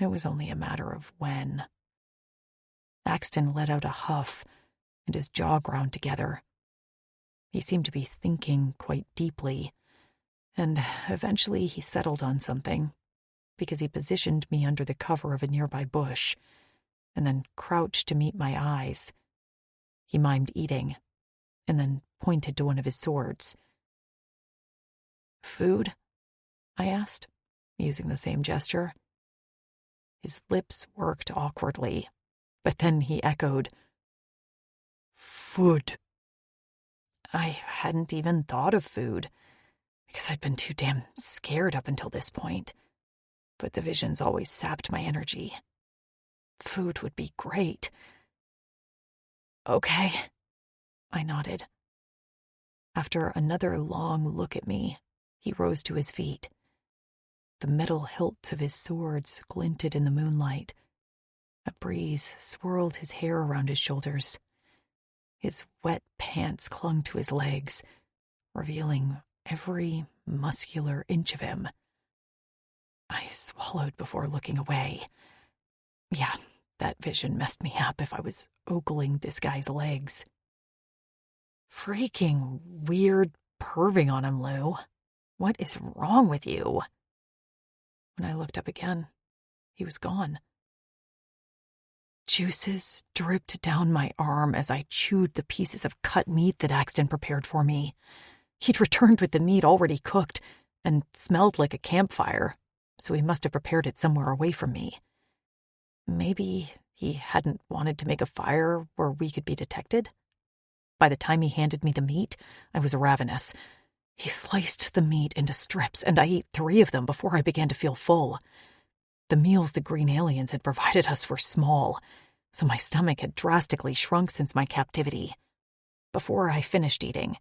[SPEAKER 1] It was only a matter of when. Axton let out a huff, and his jaw ground together. He seemed to be thinking quite deeply, and eventually he settled on something, because he positioned me under the cover of a nearby bush, and then crouched to meet my eyes. He mimed eating, and then pointed to one of his swords. "Food?" I asked, using the same gesture. His lips worked awkwardly, but then he echoed, "Food." I hadn't even thought of food, because I'd been too damn scared up until this point. But the visions always sapped my energy. Food would be great. Okay, I nodded. After another long look at me, he rose to his feet. The metal hilts of his swords glinted in the moonlight. A breeze swirled his hair around his shoulders. His wet pants clung to his legs, revealing every muscular inch of him. I swallowed before looking away. Yeah, that vision messed me up if I was ogling this guy's legs. Freaking weird perving on him, Lou. What is wrong with you? When I looked up again, he was gone. Juices dripped down my arm as I chewed the pieces of cut meat that Axton prepared for me. He'd returned with the meat already cooked and smelled like a campfire, so he must have prepared it somewhere away from me. Maybe he hadn't wanted to make a fire where we could be detected? By the time he handed me the meat, I was ravenous. He sliced the meat into strips, and I ate 3 of them before I began to feel full. The meals the green aliens had provided us were small, so my stomach had drastically shrunk since my captivity. Before I finished eating,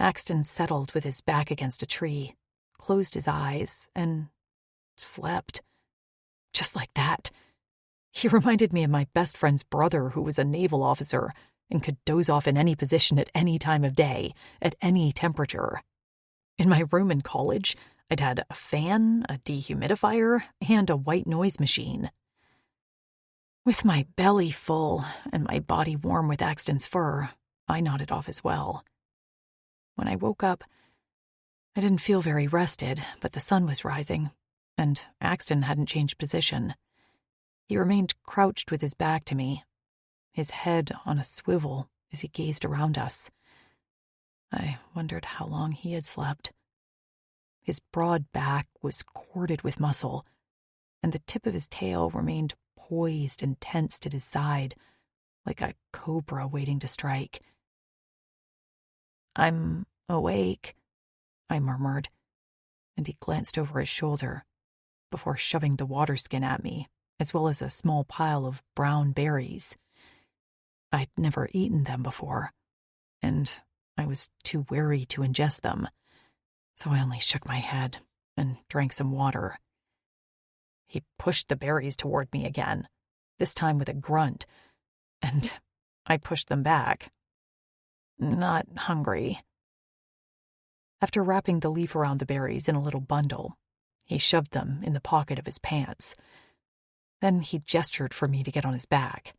[SPEAKER 1] Axton settled with his back against a tree, closed his eyes, and slept. Just like that. He reminded me of my best friend's brother, who was a naval officer and could doze off in any position at any time of day, at any temperature. In my room in college, I'd had a fan, a dehumidifier, and a white noise machine. With my belly full and my body warm with Axton's fur, I nodded off as well. When I woke up, I didn't feel very rested, but the sun was rising, and Axton hadn't changed position. He remained crouched with his back to me, his head on a swivel as he gazed around us. I wondered how long he had slept. His broad back was corded with muscle, and the tip of his tail remained poised and tensed at his side, like a cobra waiting to strike. "I'm awake," I murmured, and he glanced over his shoulder before shoving the water skin at me, as well as a small pile of brown berries. I'd never eaten them before, and I was too wary to ingest them, so I only shook my head and drank some water. He pushed the berries toward me again, this time with a grunt, and I pushed them back. "Not hungry." After wrapping the leaf around the berries in a little bundle, he shoved them in the pocket of his pants. Then he gestured for me to get on his back.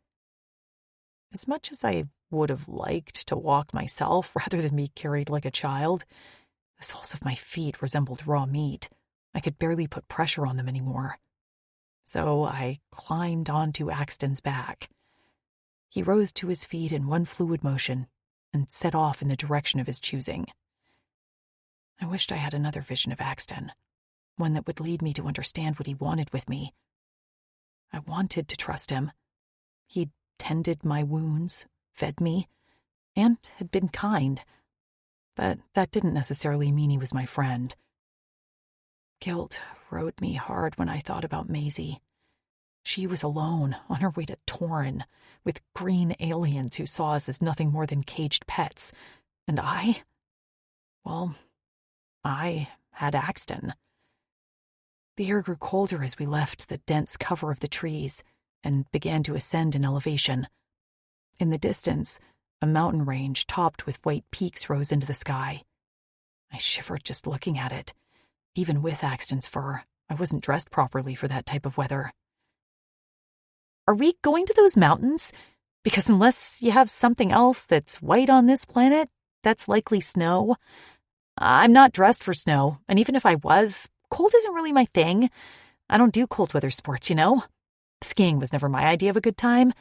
[SPEAKER 1] As much as I would have liked to walk myself rather than be carried like a child, the soles of my feet resembled raw meat. I could barely put pressure on them anymore. So I climbed onto Axton's back. He rose to his feet in one fluid motion and set off in the direction of his choosing. I wished I had another vision of Axton, one that would lead me to understand what he wanted with me. I wanted to trust him. He'd tended my wounds, fed me, and had been kind. But that didn't necessarily mean he was my friend. Guilt rode me hard when I thought about Maisie. She was alone, on her way to Torrin, with green aliens who saw us as nothing more than caged pets. And I had Axton. The air grew colder as we left the dense cover of the trees and began to ascend in elevation. In the distance, a mountain range topped with white peaks rose into the sky. I shivered just looking at it. Even with Axton's fur, I wasn't dressed properly for that type of weather. "Are we going to those mountains? Because unless you have something else that's white on this planet, that's likely snow. I'm not dressed for snow, and even if I was, cold isn't really my thing. I don't do cold weather sports, you know? Skiing was never my idea of a good time.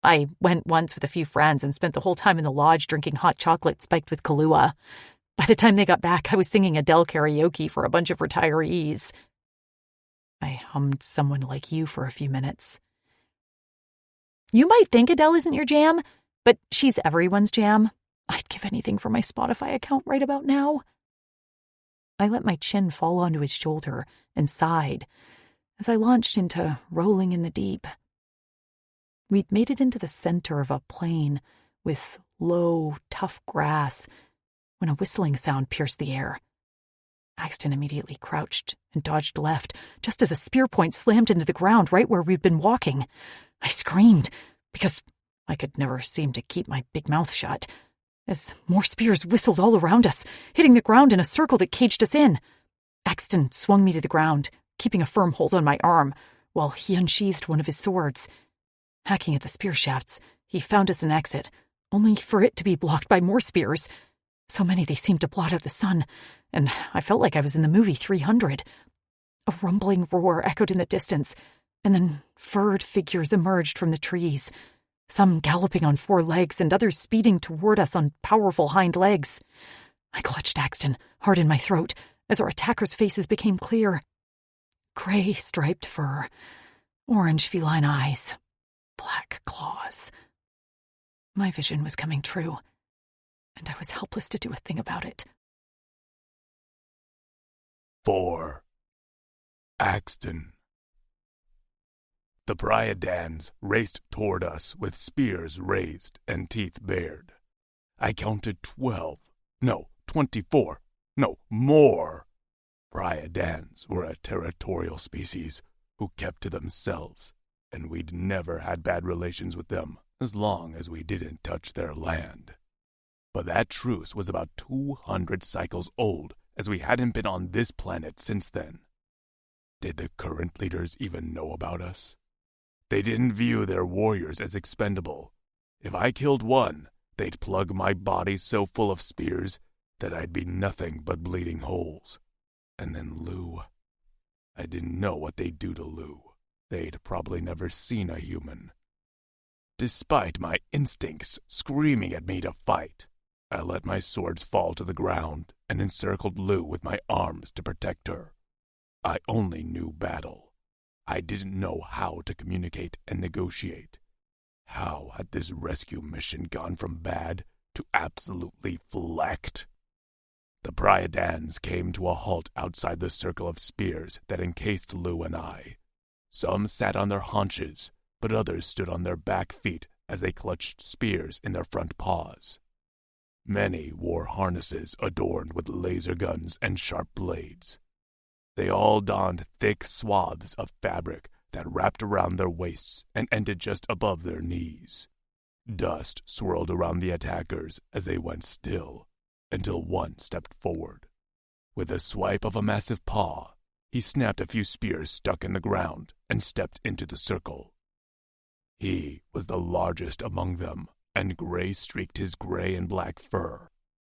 [SPEAKER 1] I went once with a few friends and spent the whole time in the lodge drinking hot chocolate spiked with Kahlua. By the time they got back, I was singing Adele karaoke for a bunch of retirees." I hummed Someone Like You for a few minutes. "You might think Adele isn't your jam, but she's everyone's jam. I'd give anything for my Spotify account right about now." I let my chin fall onto his shoulder and sighed as I launched into Rolling in the Deep. We'd made it into the center of a plain with low, tough grass when a whistling sound pierced the air. Axton immediately crouched and dodged left, just as a spear point slammed into the ground right where we'd been walking. I screamed, because I could never seem to keep my big mouth shut, as more spears whistled all around us, hitting the ground in a circle that caged us in. Axton swung me to the ground, keeping a firm hold on my arm, while he unsheathed one of his swords. Hacking at the spear shafts, he found us an exit, only for it to be blocked by more spears. So many they seemed to blot out the sun, and I felt like I was in the movie 300. A rumbling roar echoed in the distance, and then furred figures emerged from the trees, some galloping on 4 legs and others speeding toward us on powerful hind legs. I clutched Axton hard in my throat as our attackers' faces became clear. Gray striped fur, orange feline eyes, black claws. My vision was coming true, and I was helpless to do a thing about it.
[SPEAKER 2] 4. Axton. The Pryadans raced toward us with spears raised and teeth bared. I counted 12. No, 24. No, more. Pryadans were a territorial species who kept to themselves, and we'd never had bad relations with them as long as we didn't touch their land. But that truce was about 200 cycles old, as we hadn't been on this planet since then. Did the current leaders even know about us? They didn't view their warriors as expendable. If I killed one, they'd plug my body so full of spears that I'd be nothing but bleeding holes. And then Lou. I didn't know what they'd do to Lou. They'd probably never seen a human. Despite my instincts screaming at me to fight, I let my swords fall to the ground and encircled Lou with my arms to protect her. I only knew battle. I didn't know how to communicate and negotiate. How had this rescue mission gone from bad to absolutely flecked? The Pryadans came to a halt outside the circle of spears that encased Lou and I. Some sat on their haunches, but others stood on their back feet as they clutched spears in their front paws. Many wore harnesses adorned with laser guns and sharp blades. They all donned thick swaths of fabric that wrapped around their waists and ended just above their knees. Dust swirled around the attackers as they went still, until one stepped forward. With a swipe of a massive paw, he snapped a few spears stuck in the ground and stepped into the circle. He was the largest among them, and gray streaked his gray and black fur.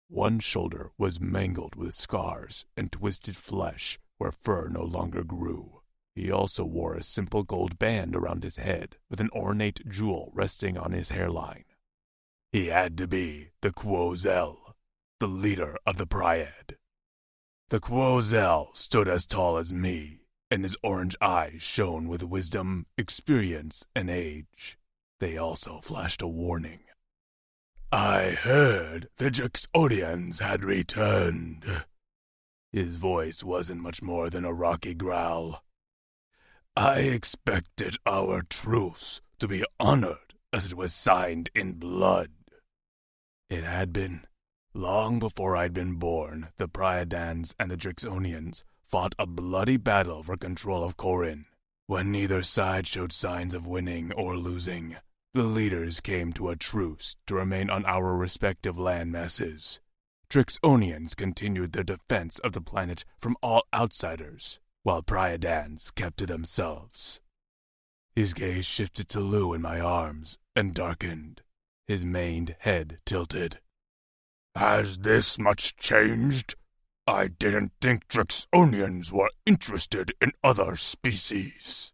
[SPEAKER 2] One shoulder was mangled with scars and twisted flesh where fur no longer grew. He also wore a simple gold band around his head with an ornate jewel resting on his hairline. He had to be the Quozel, the leader of the Pryad. The Quozel stood as tall as me, and his orange eyes shone with wisdom, experience, and age. They also flashed a warning. I heard the Juxodians had returned. His voice wasn't much more than a rocky growl. I expected our truce to be honored as it was signed in blood. It had been. Long before I'd been born, the Pryadans and the Drixonians fought a bloody battle for control of Corin. When neither side showed signs of winning or losing, the leaders came to a truce to remain on our respective land masses. Drixonians continued their defense of the planet from all outsiders, while Pryadans kept to themselves. His gaze shifted to Lou in my arms and darkened. His maned head tilted. Has this much changed? I didn't think Drixonians were interested in other species.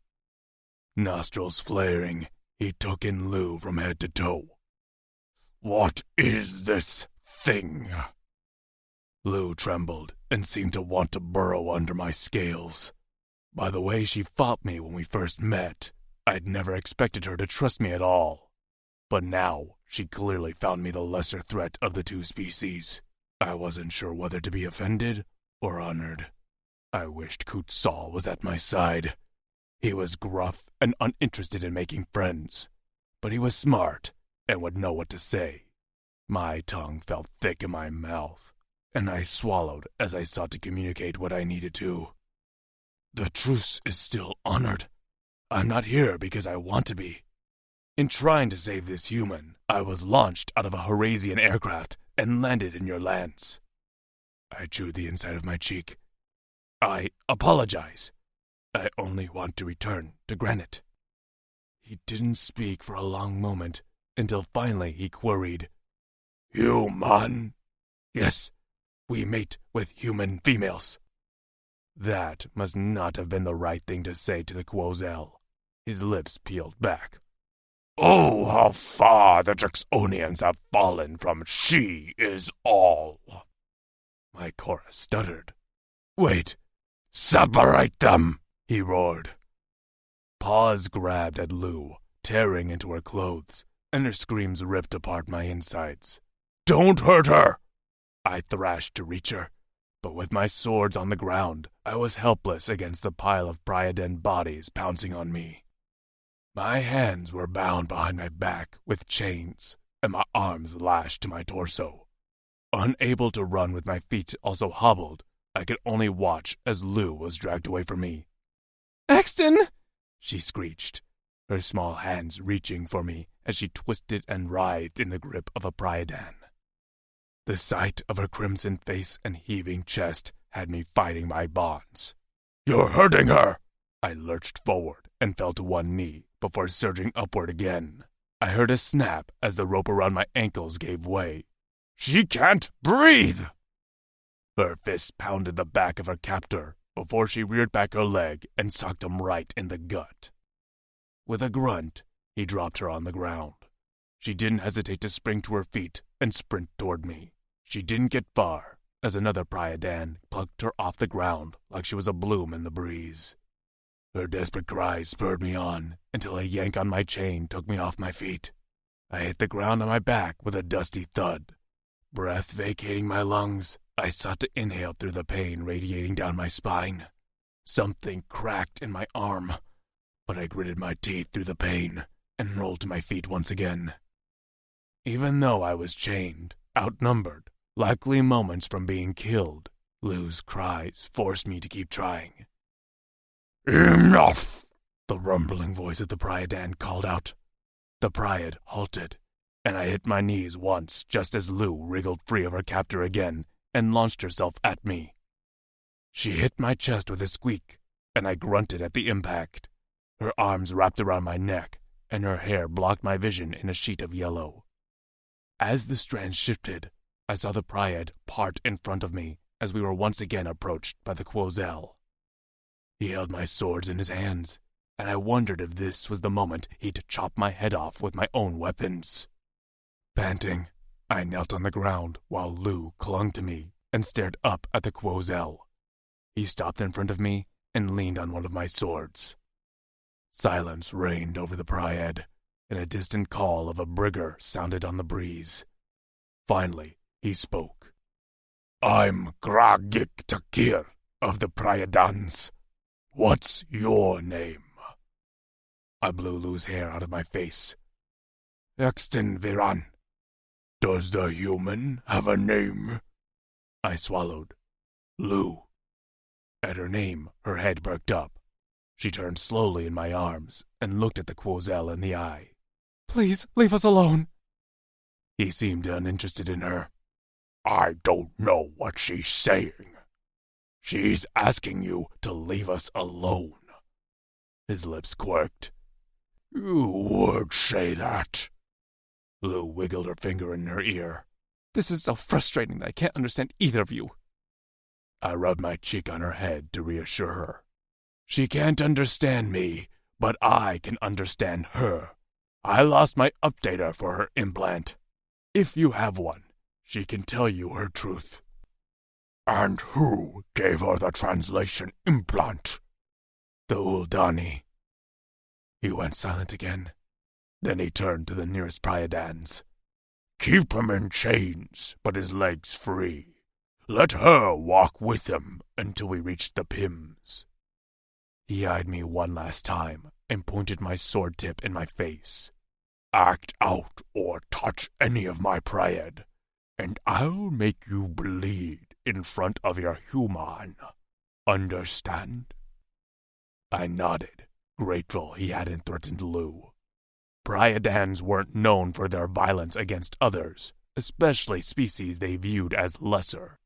[SPEAKER 2] Nostrils flaring, he took in Lou from head to toe. What is this thing? Lou trembled and seemed to want to burrow under my scales. By the way she fought me when we first met, I'd never expected her to trust me at all. But now, she clearly found me the lesser threat of the two species. I wasn't sure whether to be offended or honored. I wished Kutzal was at my side. He was gruff and uninterested in making friends, but he was smart and would know what to say. My tongue felt thick in my mouth, and I swallowed as I sought to communicate what I needed to. The truce is still honored. I'm not here because I want to be. In trying to save this human, I was launched out of a Horasian aircraft and landed in your lands. I chewed the inside of my cheek. I apologize. I only want to return to Granite. He didn't speak for a long moment, until finally he queried, Human? Yes, we mate with human females. That must not have been the right thing to say to the Quozel. His lips peeled back. Oh, how far the Drixonians have fallen from she is all. My chorus stuttered. Wait, separate them, he roared. Paws grabbed at Lou, tearing into her clothes, and her screams ripped apart my insides. Don't hurt her! I thrashed to reach her, but with my swords on the ground, I was helpless against the pile of Pryaden bodies pouncing on me. My hands were bound behind my back with chains, and my arms lashed to my torso. Unable to run with my feet also hobbled, I could only watch as Lou was dragged away from me. Axton! She screeched, her small hands reaching for me as she twisted and writhed in the grip of a Pryadan. The sight of her crimson face and heaving chest had me fighting my bonds. You're hurting her! I lurched forward and fell to one knee, before surging upward again. I heard a snap as the rope around my ankles gave way. She can't breathe! Her fist pounded the back of her captor before she reared back her leg and socked him right in the gut. With a grunt, he dropped her on the ground. She didn't hesitate to spring to her feet and sprint toward me. She didn't get far, as another Pryadan plucked her off the ground like she was a bloom in the breeze. Her desperate cries spurred me on until a yank on my chain took me off my feet. I hit the ground on my back with a dusty thud. Breath vacating my lungs, I sought to inhale through the pain radiating down my spine. Something cracked in my arm, but I gritted my teeth through the pain and rolled to my feet once again. Even though I was chained, outnumbered, likely moments from being killed, Lou's cries forced me to keep trying. "Enough!" the rumbling voice of the Pryadan called out. The Pryad halted, and I hit my knees once just as Lou wriggled free of her captor again and launched herself at me. She hit my chest with a squeak, and I grunted at the impact. Her arms wrapped around my neck, and her hair blocked my vision in a sheet of yellow. As the strands shifted, I saw the Pryad part in front of me as we were once again approached by the Quozel. He held my swords in his hands, and I wondered if this was the moment he'd chop my head off with my own weapons. Panting, I knelt on the ground while Lou clung to me and stared up at the Quozel. He stopped in front of me and leaned on one of my swords. Silence reigned over the Pryad, and a distant call of a brigger sounded on the breeze. Finally, he spoke. "I'm Gragik Takir of the Pryadans. What's your name?" I blew Lou's hair out of my face. "Exton Viran." "Does the human have a name?" I swallowed. "Lou." At her name, her head perked up. She turned slowly in my arms and looked at the Quozel in the eye.
[SPEAKER 3] Please, leave us alone.
[SPEAKER 2] He seemed uninterested in her. "I don't know what she's saying. She's asking you to leave us alone." His lips quirked. "You would say that." Lou wiggled her finger in her ear.
[SPEAKER 3] This is so frustrating that I can't understand either of you.
[SPEAKER 2] I rubbed my cheek on her head to reassure her. "She can't understand me, but I can understand her. I lost my updater for her implant. If you have one, she can tell you her truth." "And who gave her the translation implant?" "The Uldani." He went silent again. Then he turned to the nearest Pryadans. "Keep him in chains, but his legs free. Let her walk with him until we reach the Pims." He eyed me one last time and pointed my sword tip in my face. "Act out or touch any of my Pryad, and I'll make you bleed in front of your human. Understand?" I nodded, grateful he hadn't threatened Lou. Pryadans weren't known for their violence against others, especially species they viewed as lesser.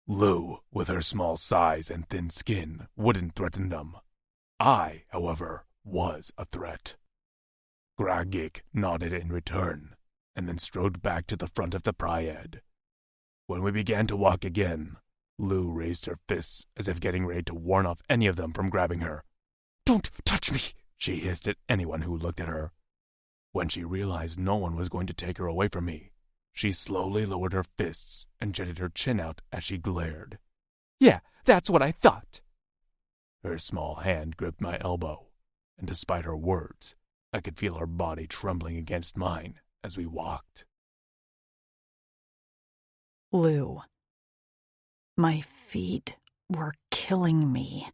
[SPEAKER 2] Lou, with her small size and thin skin, wouldn't threaten them. I, however, was a threat. Gragik nodded in return, and then strode back to the front of the Pryad. When we began to walk again, Lou raised her fists as if getting ready to warn off any of them from grabbing her. "Don't touch me!" she hissed at anyone who looked at her. When she realized no one was going to take her away from me, she slowly lowered her fists and jetted her chin out as she glared.
[SPEAKER 3] "Yeah, that's what I thought."
[SPEAKER 2] Her small hand gripped my elbow, and despite her words, I could feel her body trembling against mine as we walked.
[SPEAKER 1] Lou. My feet were killing me.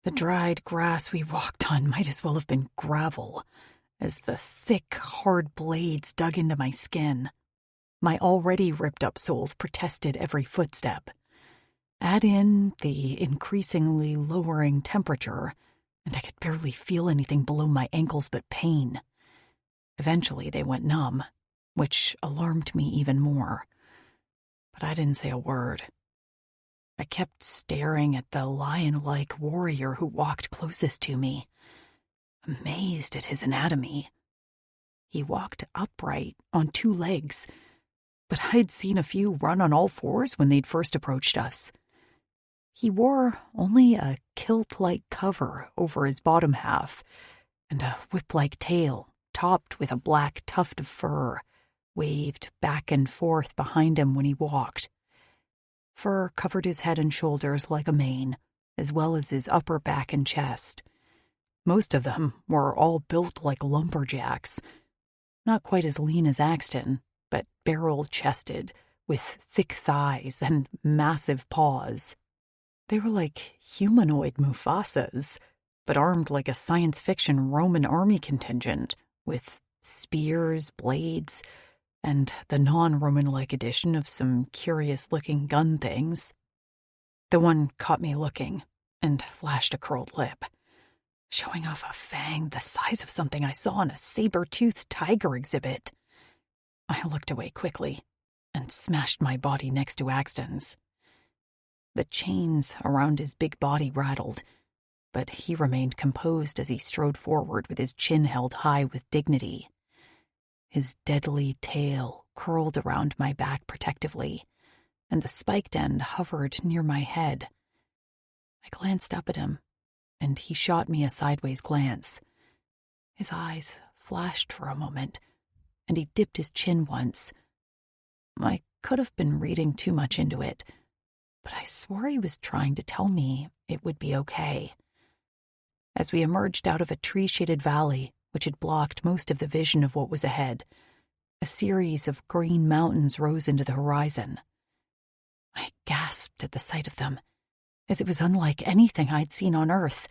[SPEAKER 1] The dried grass we walked on might as well have been gravel, as the thick, hard blades dug into my skin. My already ripped-up soles protested every footstep. Add in the increasingly lowering temperature, and I could barely feel anything below my ankles but pain. Eventually they went numb, which alarmed me even more. But I didn't say a word. I kept staring at the lion-like warrior who walked closest to me. amazed at his anatomy. He walked upright on 2 legs, but I'd seen a few run on all 4s when they'd first approached us. He wore only a kilt-like cover over his bottom half, and a whip-like tail topped with a black tuft of fur waved back and forth behind him when he walked. Fur covered his head and shoulders like a mane, as well as his upper back and chest. Most of them were all built like lumberjacks, not quite as lean as Axton, but barrel-chested, with thick thighs and massive paws. They were like humanoid Mufasas, but armed like a science fiction Roman army contingent, with spears, blades, and the non-Roman-like addition of some curious-looking gun things. The one caught me looking and flashed a curled lip, showing off a fang the size of something I saw in a saber-toothed tiger exhibit. I looked away quickly and smashed my body next to Axton's. The chains around his big body rattled, but he remained composed as he strode forward with his chin held high with dignity. His deadly tail curled around my back protectively, and the spiked end hovered near my head. I glanced up at him, and he shot me a sideways glance. His eyes flashed for a moment, and he dipped his chin once. I could have been reading too much into it, but I swore he was trying to tell me it would be okay. As we emerged out of a tree-shaded valley, which had blocked most of the vision of what was ahead, a series of green mountains rose into the horizon. I gasped at the sight of them, as it was unlike anything I'd seen on Earth.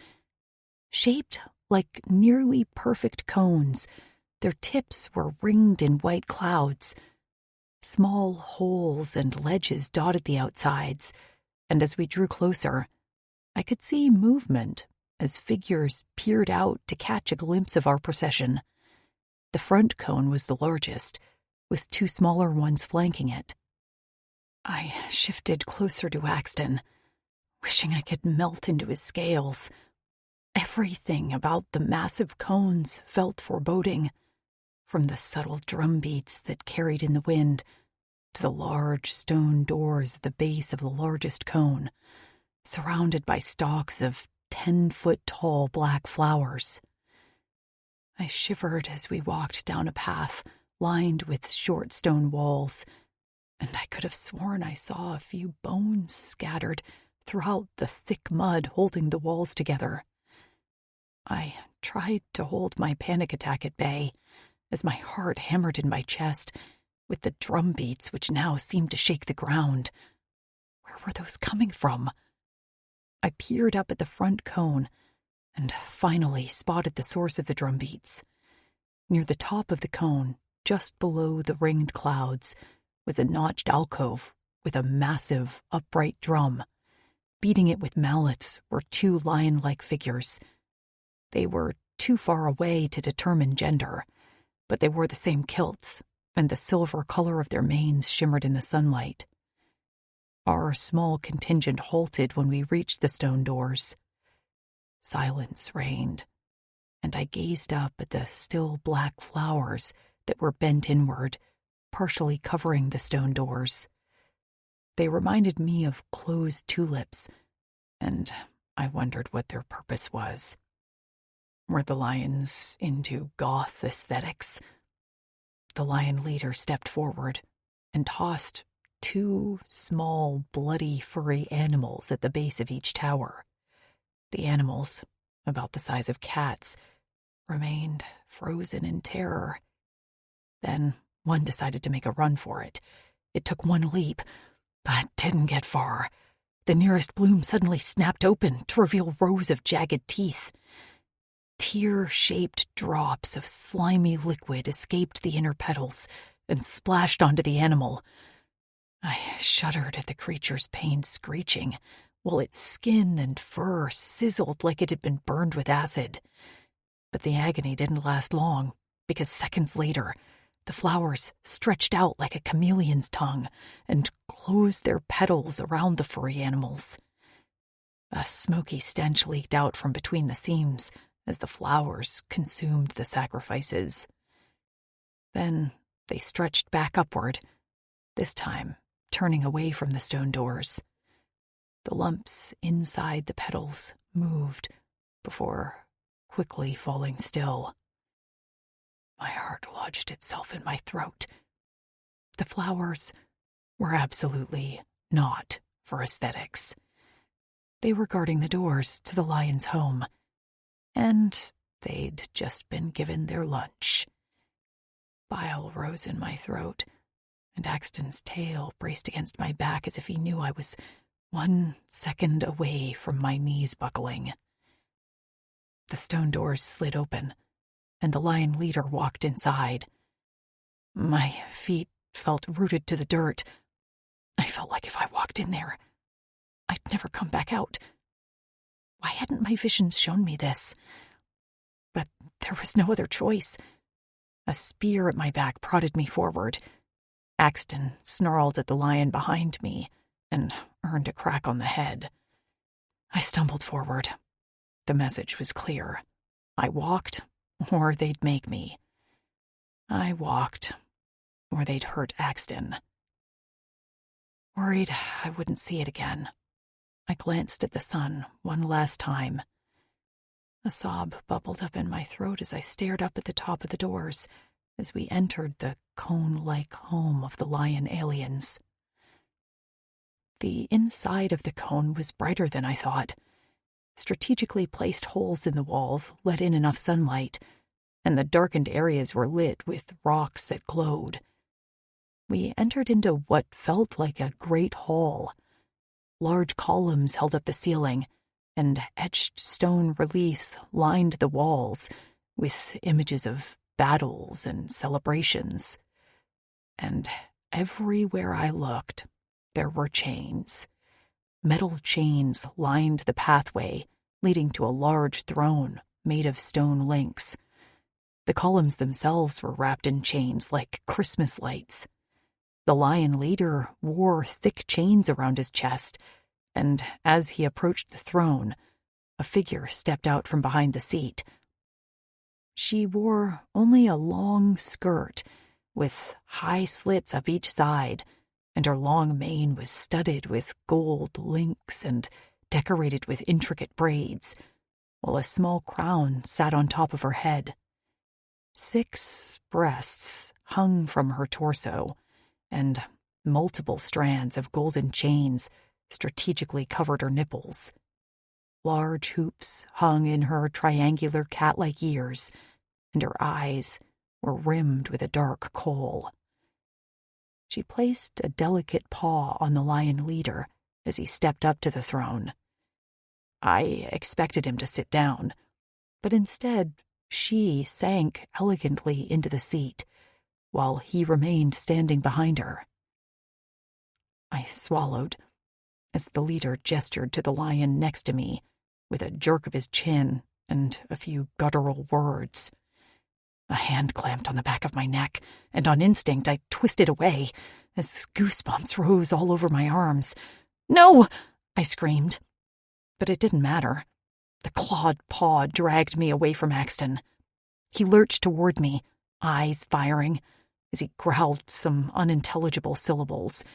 [SPEAKER 1] Shaped like nearly perfect cones, their tips were ringed in white clouds. Small holes and ledges dotted the outsides, and as we drew closer, I could see movement as figures peered out to catch a glimpse of our procession. The front cone was the largest, with 2 smaller ones flanking it. I shifted closer to Axton, wishing I could melt into his scales. Everything about the massive cones felt foreboding, from the subtle drum beats that carried in the wind to the large stone doors at the base of the largest cone, surrounded by stalks of 10-foot-tall black flowers. I shivered as we walked down a path lined with short stone walls, and I could have sworn I saw a few bones scattered throughout the thick mud holding the walls together. I tried to hold my panic attack at bay as my heart hammered in my chest with the drum beats which now seemed to shake the ground. Where were those coming from? I peered up at the front cone and finally spotted the source of the drum beats. Near the top of the cone, just below the ringed clouds, was a notched alcove with a massive, upright drum. Beating it with mallets were 2 lion-like figures. They were too far away to determine gender, but they wore the same kilts, and the silver color of their manes shimmered in the sunlight. Our small contingent halted when we reached the stone doors. Silence reigned, and I gazed up at the still black flowers that were bent inward, partially covering the stone doors. They reminded me of closed tulips, and I wondered what their purpose was. Were the lions into goth aesthetics? The lion leader stepped forward and tossed 2 small, bloody, furry animals at the base of each tower. The animals, about the size of cats, remained frozen in terror. Then one decided to make a run for it. It took 1 leap, but didn't get far. The nearest bloom suddenly snapped open to reveal rows of jagged teeth. Tear-shaped drops of slimy liquid escaped the inner petals and splashed onto the animal. I shuddered at the creature's pained screeching, while its skin and fur sizzled like it had been burned with acid. But the agony didn't last long, because seconds later, the flowers stretched out like a chameleon's tongue and closed their petals around the furry animals. A smoky stench leaked out from between the seams as the flowers consumed the sacrifices. Then they stretched back upward, this time turning away from the stone doors. The lumps inside the petals moved before quickly falling still. My heart lodged itself in my throat. The flowers were absolutely not for aesthetics. They were guarding the doors to the lion's home, and they'd just been given their lunch. Bile rose in my throat, and Axton's tail braced against my back as if he knew I was 1 second away from my knees buckling. The stone doors slid open, and the lion leader walked inside. My feet felt rooted to the dirt. I felt like if I walked in there, I'd never come back out. Why hadn't my visions shown me this? But there was no other choice. A spear at my back prodded me forward. Axton snarled at the lion behind me and earned a crack on the head. I stumbled forward. The message was clear. I walked, or they'd make me. I walked, or they'd hurt Axton. Worried I wouldn't see it again, I glanced at the sun one last time. A sob bubbled up in my throat as I stared up at the top of the doors as we entered the cone-like home of the lion aliens. The inside of the cone was brighter than I thought. Strategically placed holes in the walls let in enough sunlight, and the darkened areas were lit with rocks that glowed. We entered into what felt like a great hall. Large columns held up the ceiling, and etched stone reliefs lined the walls with images of battles and celebrations. And everywhere I looked, there were chains. Metal chains lined the pathway, leading to a large throne made of stone links. The columns themselves were wrapped in chains like Christmas lights. The lion leader wore thick chains around his chest, and as he approached the throne, a figure stepped out from behind the seat. She wore only a long skirt, with high slits up each side, and her long mane was studded with gold links and decorated with intricate braids, while a small crown sat on top of her head. 6 breasts hung from her torso, and multiple strands of golden chains strategically covered her nipples. Large hoops hung in her triangular cat-like ears, and her eyes were rimmed with a dark kohl. She placed a delicate paw on the lion leader as he stepped up to the throne. I expected him to sit down, but instead she sank elegantly into the seat, while he remained standing behind her. I swallowed as the leader gestured to the lion next to me with a jerk of his chin and a few guttural words. A hand clamped on the back of my neck, and on instinct I twisted away as goosebumps rose all over my arms. "No!" I screamed. But it didn't matter. The clawed paw dragged me away from Axton. He lurched toward me, eyes firing, as he growled some unintelligible syllables.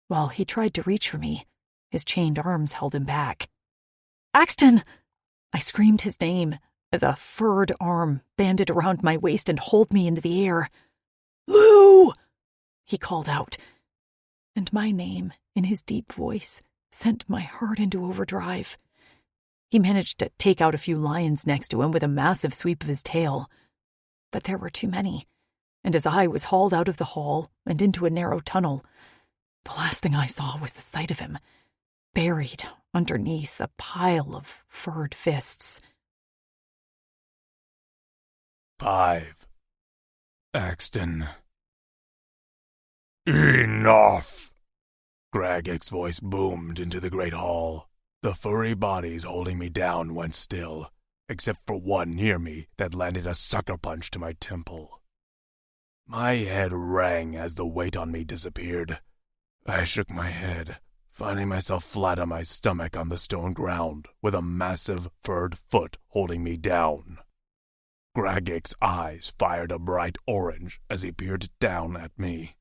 [SPEAKER 1] While he tried to reach for me, his chained arms held him back. "Axton!" I screamed his name as a furred arm banded around my waist and hauled me into the air. "Lou!" he called out, and my name in his deep voice sent my heart into overdrive. He managed to take out a few lions next to him with a massive sweep of his tail. But there were too many, and as I was hauled out of the hall and into a narrow tunnel, the last thing I saw was the sight of him, buried underneath a pile of furred fists.
[SPEAKER 2] 5. Axton. Enough! Gragic's voice boomed into the great hall. The furry bodies holding me down went still, except for one near me that landed a sucker punch to my temple. My head rang as the weight on me disappeared. I shook my head, finding myself flat on my stomach on the stone ground, with a massive furred foot holding me down. Gragik's eyes fired a bright orange as he peered down at me.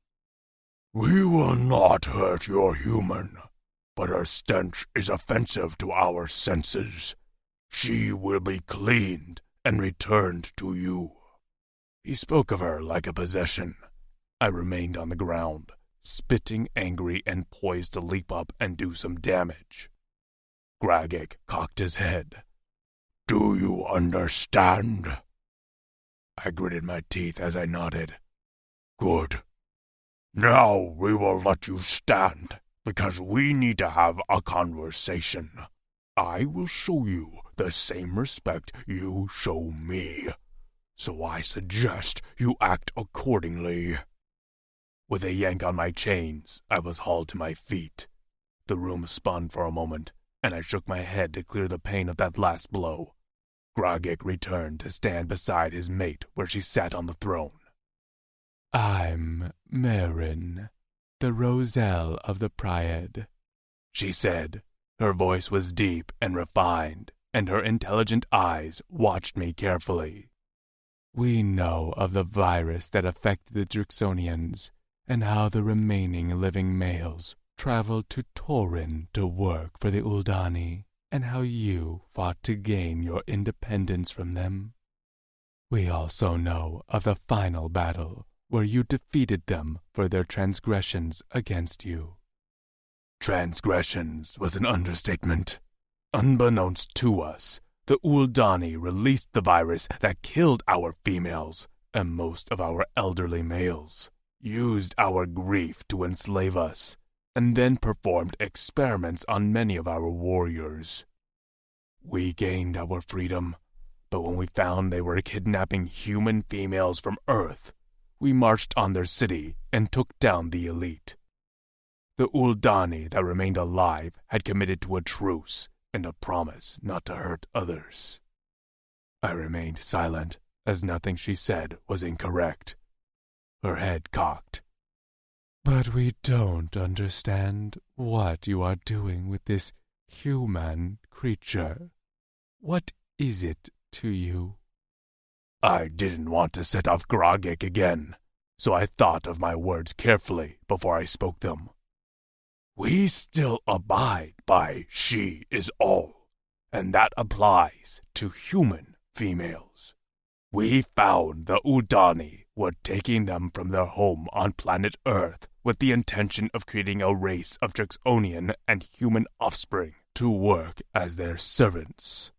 [SPEAKER 2] "We will not hurt your human, but her stench is offensive to our senses. She will be cleaned and returned to you." He spoke of her like a possession. I remained on the ground, spitting angry and poised to leap up and do some damage. Gragik cocked his head. "Do you understand?" I gritted my teeth as I nodded. "Good. Now we will let you stand, because we need to have a conversation. I will show you the same respect you show me, so I suggest you act accordingly." With a yank on my chains, I was hauled to my feet. The room spun for a moment, and I shook my head to clear the pain of that last blow. Gragik returned to stand beside his mate where she sat on the throne.
[SPEAKER 3] "I'm Maven, the Roselle of the Pryad,"
[SPEAKER 2] she said. Her voice was deep and refined, and her intelligent eyes watched me carefully.
[SPEAKER 3] "We know of the virus that affected the Drixonians, and how the remaining living males traveled to Torin to work for the Uldani, and how you fought to gain your independence from them. We also know of the final battle, where you defeated them for their transgressions against you."
[SPEAKER 2] Transgressions was an understatement. Unbeknownst to us, the Uldani released the virus that killed our females and most of our elderly males, used our grief to enslave us, and then performed experiments on many of our warriors. We gained our freedom, but when we found they were kidnapping human females from Earth, we marched on their city and took down the elite. The Uldani that remained alive had committed to a truce and a promise not to hurt others. I remained silent, as nothing she said was incorrect. Her head cocked.
[SPEAKER 3] "But we don't understand what you are doing with this human creature. What is it to you?"
[SPEAKER 2] I didn't want to set off Gragik again, so I thought of my words carefully before I spoke them. We still abide by she is all, and that applies to human females. We found the Uldani were taking them from their home on planet Earth with the intention of creating a race of Drixonian and human offspring to work as their servants.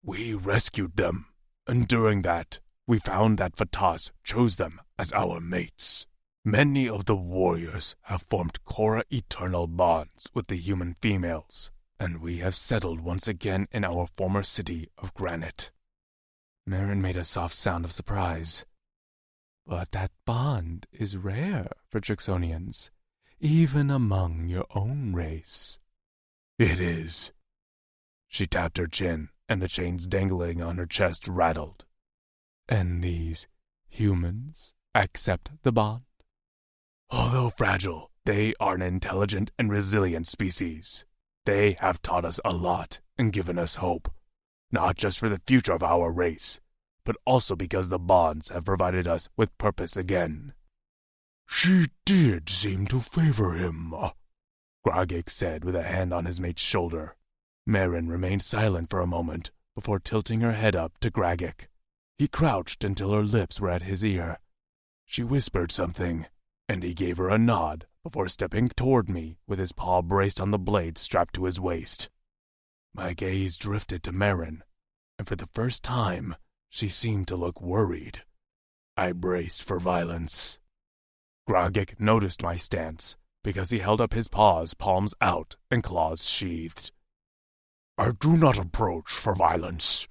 [SPEAKER 2] We rescued them, and during that, we found that Vatas chose them as our mates. Many of the warriors have formed Korra eternal bonds with the human females, and we have settled once again in our former city of Granite.
[SPEAKER 3] Marin made a soft sound of surprise. "But that bond is rare for Drixonians, even among your own race."
[SPEAKER 2] "It is." She tapped her chin, and the chains dangling on her chest rattled.
[SPEAKER 3] "And these humans accept the bond?"
[SPEAKER 2] "Although fragile, they are an intelligent and resilient species. They have taught us a lot and given us hope, not just for the future of our race, but also because the bonds have provided us with purpose again." "She did seem to favor him," Gragik said with a hand on his mate's shoulder. Marin remained silent for a moment before tilting her head up to Gragik. He crouched until her lips were at his ear. She whispered something, and he gave her a nod before stepping toward me with his paw braced on the blade strapped to his waist. My gaze drifted to Marin, and for the first time, she seemed to look worried. I braced for violence. Gragik noticed my stance because he held up his paws, palms out and claws sheathed. "I do not approach for violence."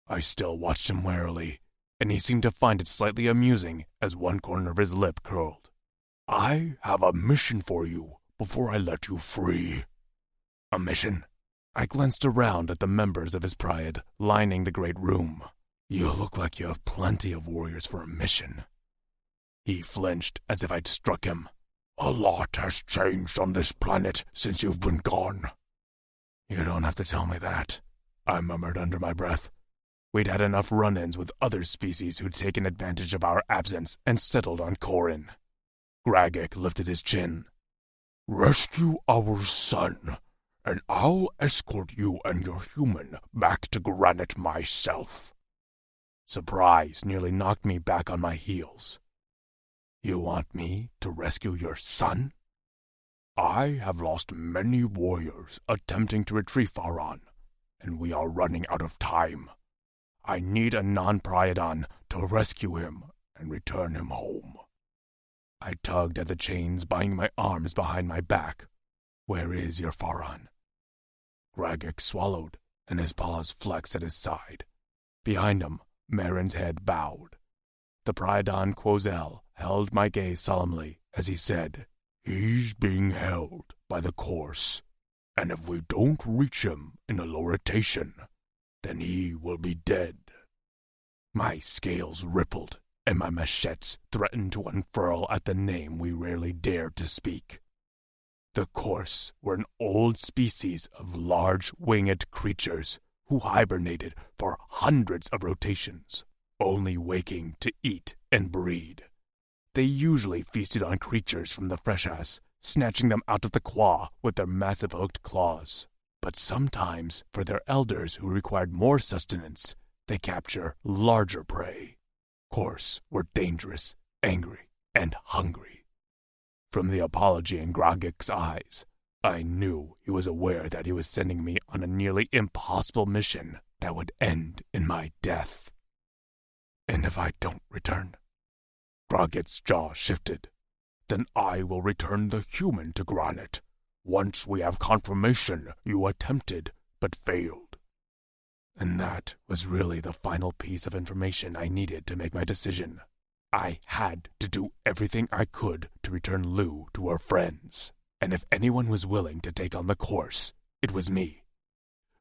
[SPEAKER 2] I still watched him warily, and he seemed to find it slightly amusing as one corner of his lip curled. "I have a mission for you before I let you free." "A mission?" I glanced around at the members of his Pryad lining the great room. "You look like you have plenty of warriors for a mission." He flinched as if I'd struck him. A lot has changed on this planet since you've been gone.
[SPEAKER 3] You don't have to tell me that, I murmured under my breath. We'd had enough run-ins with other species who'd taken advantage of our absence and settled on Corin. Gragek lifted his chin.
[SPEAKER 2] Rescue our son, and I'll escort you and your human back to Granite myself.
[SPEAKER 3] Surprise nearly knocked me back on my heels. You want me to rescue your son?
[SPEAKER 2] I have lost many warriors attempting to retrieve Faran, and we are running out of time. I need a non-Priadon to rescue him and return him home.
[SPEAKER 3] I tugged at the chains binding my arms behind my back. Where is your Faran? Gragek swallowed, and his paws flexed at his side. Behind him, Marin's head bowed. The Priadon Quozel held my gaze solemnly as he said,
[SPEAKER 2] He's being held by the course, and if we don't reach him in a low rotation, then he will be dead.
[SPEAKER 3] My scales rippled, and my machetes threatened to unfurl at the name we rarely dared to speak. The Course were an old species of large winged creatures who hibernated for hundreds of rotations, only waking to eat and breed. They usually feasted on creatures from the freshas, snatching them out of the Qua with their massive hooked claws. But sometimes, for their elders who required more sustenance, they capture larger prey. Course were dangerous, angry, and hungry. From the apology in Gragek's eyes, I knew he was aware that he was sending me on a nearly impossible mission that would end in my death. And if I don't return?
[SPEAKER 2] Gragek's jaw shifted. Then I will return the human to Granite, once we have confirmation you attempted but failed.
[SPEAKER 3] And that was really the final piece of information I needed to make my decision. I had to do everything I could to return Lou to her friends, and if anyone was willing to take on the Course, it was me.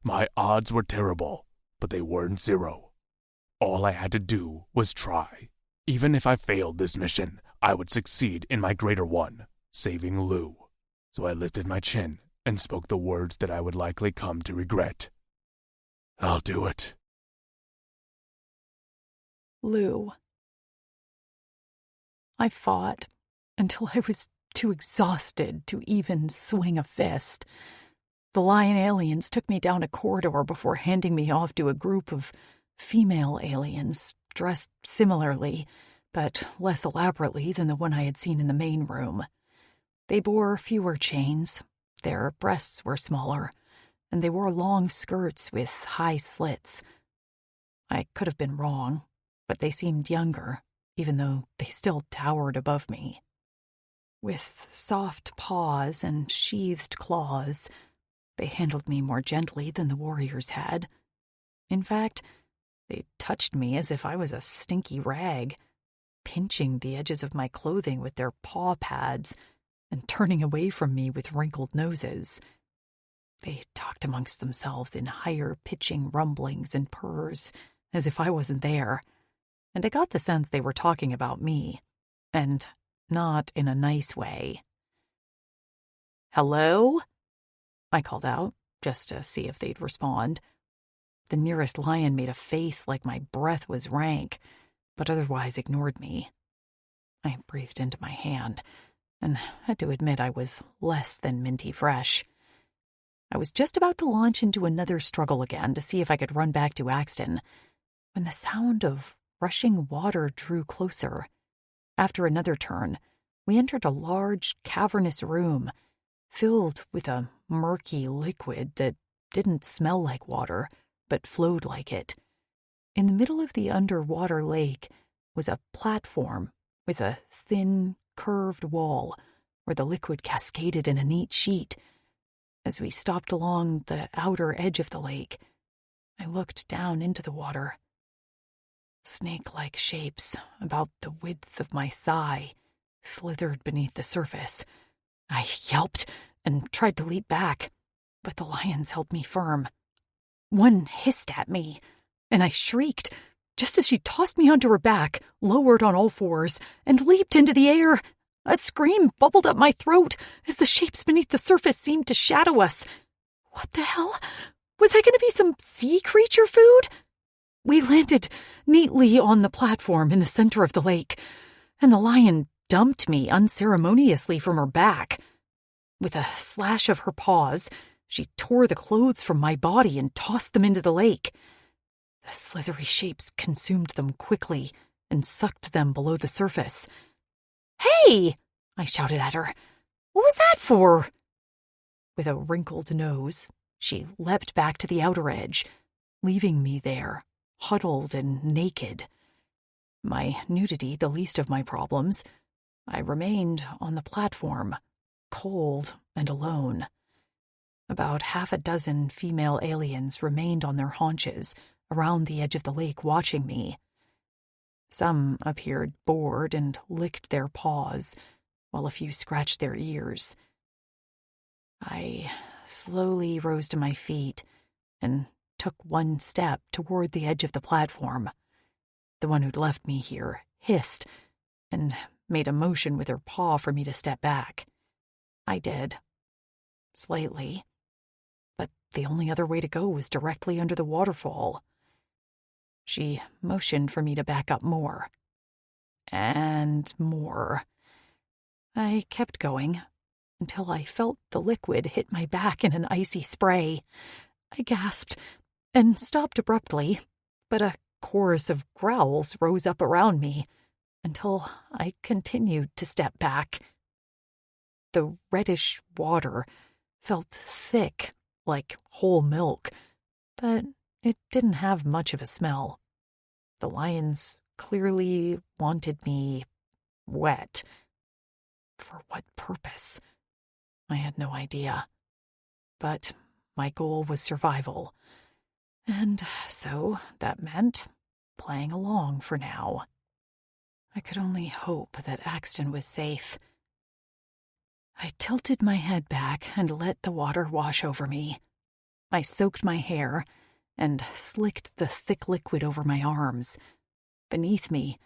[SPEAKER 3] My odds were terrible, but they weren't zero. All I had to do was try. Even if I failed this mission, I would succeed in my greater one, saving Lou. So I lifted my chin and spoke the words that I would likely come to regret. I'll do it.
[SPEAKER 1] Lou. I fought until I was too exhausted to even swing a fist. The lion aliens took me down a corridor before handing me off to a group of female aliens, dressed similarly, but less elaborately than the one I had seen in the main room. They bore fewer chains, their breasts were smaller, and they wore long skirts with high slits. I could have been wrong, but they seemed younger, even though they still towered above me. With soft paws and sheathed claws, they handled me more gently than the warriors had. In fact, they touched me as if I was a stinky rag, pinching the edges of my clothing with their paw pads and turning away from me with wrinkled noses. They talked amongst themselves in higher-pitching rumblings and purrs, as if I wasn't there, and I got the sense they were talking about me, and not in a nice way. "Hello?" I called out, just to see if they'd respond. The nearest lion made a face like my breath was rank, but otherwise ignored me. I breathed into my hand, and had to admit I was less than minty fresh. I was just about to launch into another struggle again to see if I could run back to Axton, when the sound of rushing water drew closer. After another turn, we entered a large, cavernous room, filled with a murky liquid that didn't smell like water, but flowed like it. In the middle of the underwater lake was a platform with a thin, curved wall where the liquid cascaded in a neat sheet. As we stopped along the outer edge of the lake, I looked down into the water. Snake-like shapes, about the width of my thigh, slithered beneath the surface. I yelped and tried to leap back, but the lions held me firm. One hissed at me, and I shrieked, just as she tossed me onto her back, lowered on all fours, and leaped into the air. A scream bubbled up my throat as the shapes beneath the surface seemed to shadow us. What the hell? Was I going to be some sea creature food? We landed neatly on the platform in the center of the lake, and the lion dumped me unceremoniously from her back. With a slash of her paws, she tore the clothes from my body and tossed them into the lake. The slithery shapes consumed them quickly and sucked them below the surface. "Hey!" I shouted at her. "What was that for?" With a wrinkled nose, she leapt back to the outer edge, leaving me there, huddled and naked. My nudity the least of my problems, I remained on the platform, cold and alone. About half a dozen female aliens remained on their haunches around the edge of the lake watching me. Some appeared bored and licked their paws, while a few scratched their ears. I slowly rose to my feet and took one step toward the edge of the platform. The one who'd left me here hissed and made a motion with her paw for me to step back. I did. Slightly. But the only other way to go was directly under the waterfall. She motioned for me to back up more. And more. I kept going until I felt the liquid hit my back in an icy spray. I gasped and stopped abruptly, but a chorus of growls rose up around me until I continued to step back. The reddish water felt thick, like whole milk, but it didn't have much of a smell. The lions clearly wanted me wet. For what purpose? I had no idea. But my goal was survival. And so that meant playing along for now. I could only hope that Axton was safe. I tilted my head back and let the water wash over me. I soaked my hair and slicked the thick liquid over my arms. Beneath me,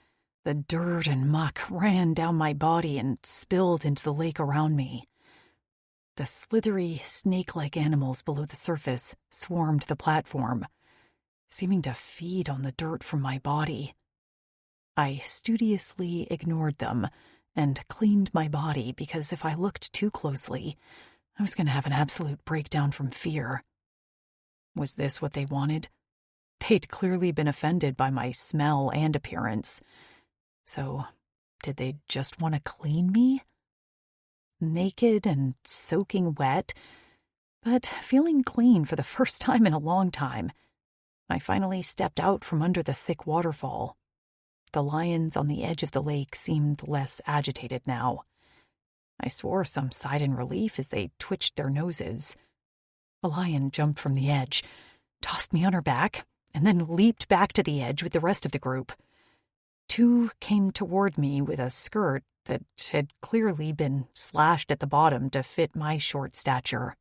[SPEAKER 1] the dirt and muck ran down my body and spilled into the lake around me. The slithery, snake-like animals below the surface swarmed the platform, seeming to feed on the dirt from my body. I studiously ignored them and cleaned my body because if I looked too closely, I was going to have an absolute breakdown from fear. Was this what they wanted? They'd clearly been offended by my smell and appearance. So, did they just want to clean me? Naked and soaking wet, but feeling clean for the first time in a long time, I finally stepped out from under the thick waterfall. The lions on the edge of the lake seemed less agitated now. I swore some sighed in relief as they twitched their noses. A lion jumped from the edge, tossed me on her back, and then leaped back to the edge with the rest of the group. Two came toward me with a skirt that had clearly been slashed at the bottom to fit my short stature.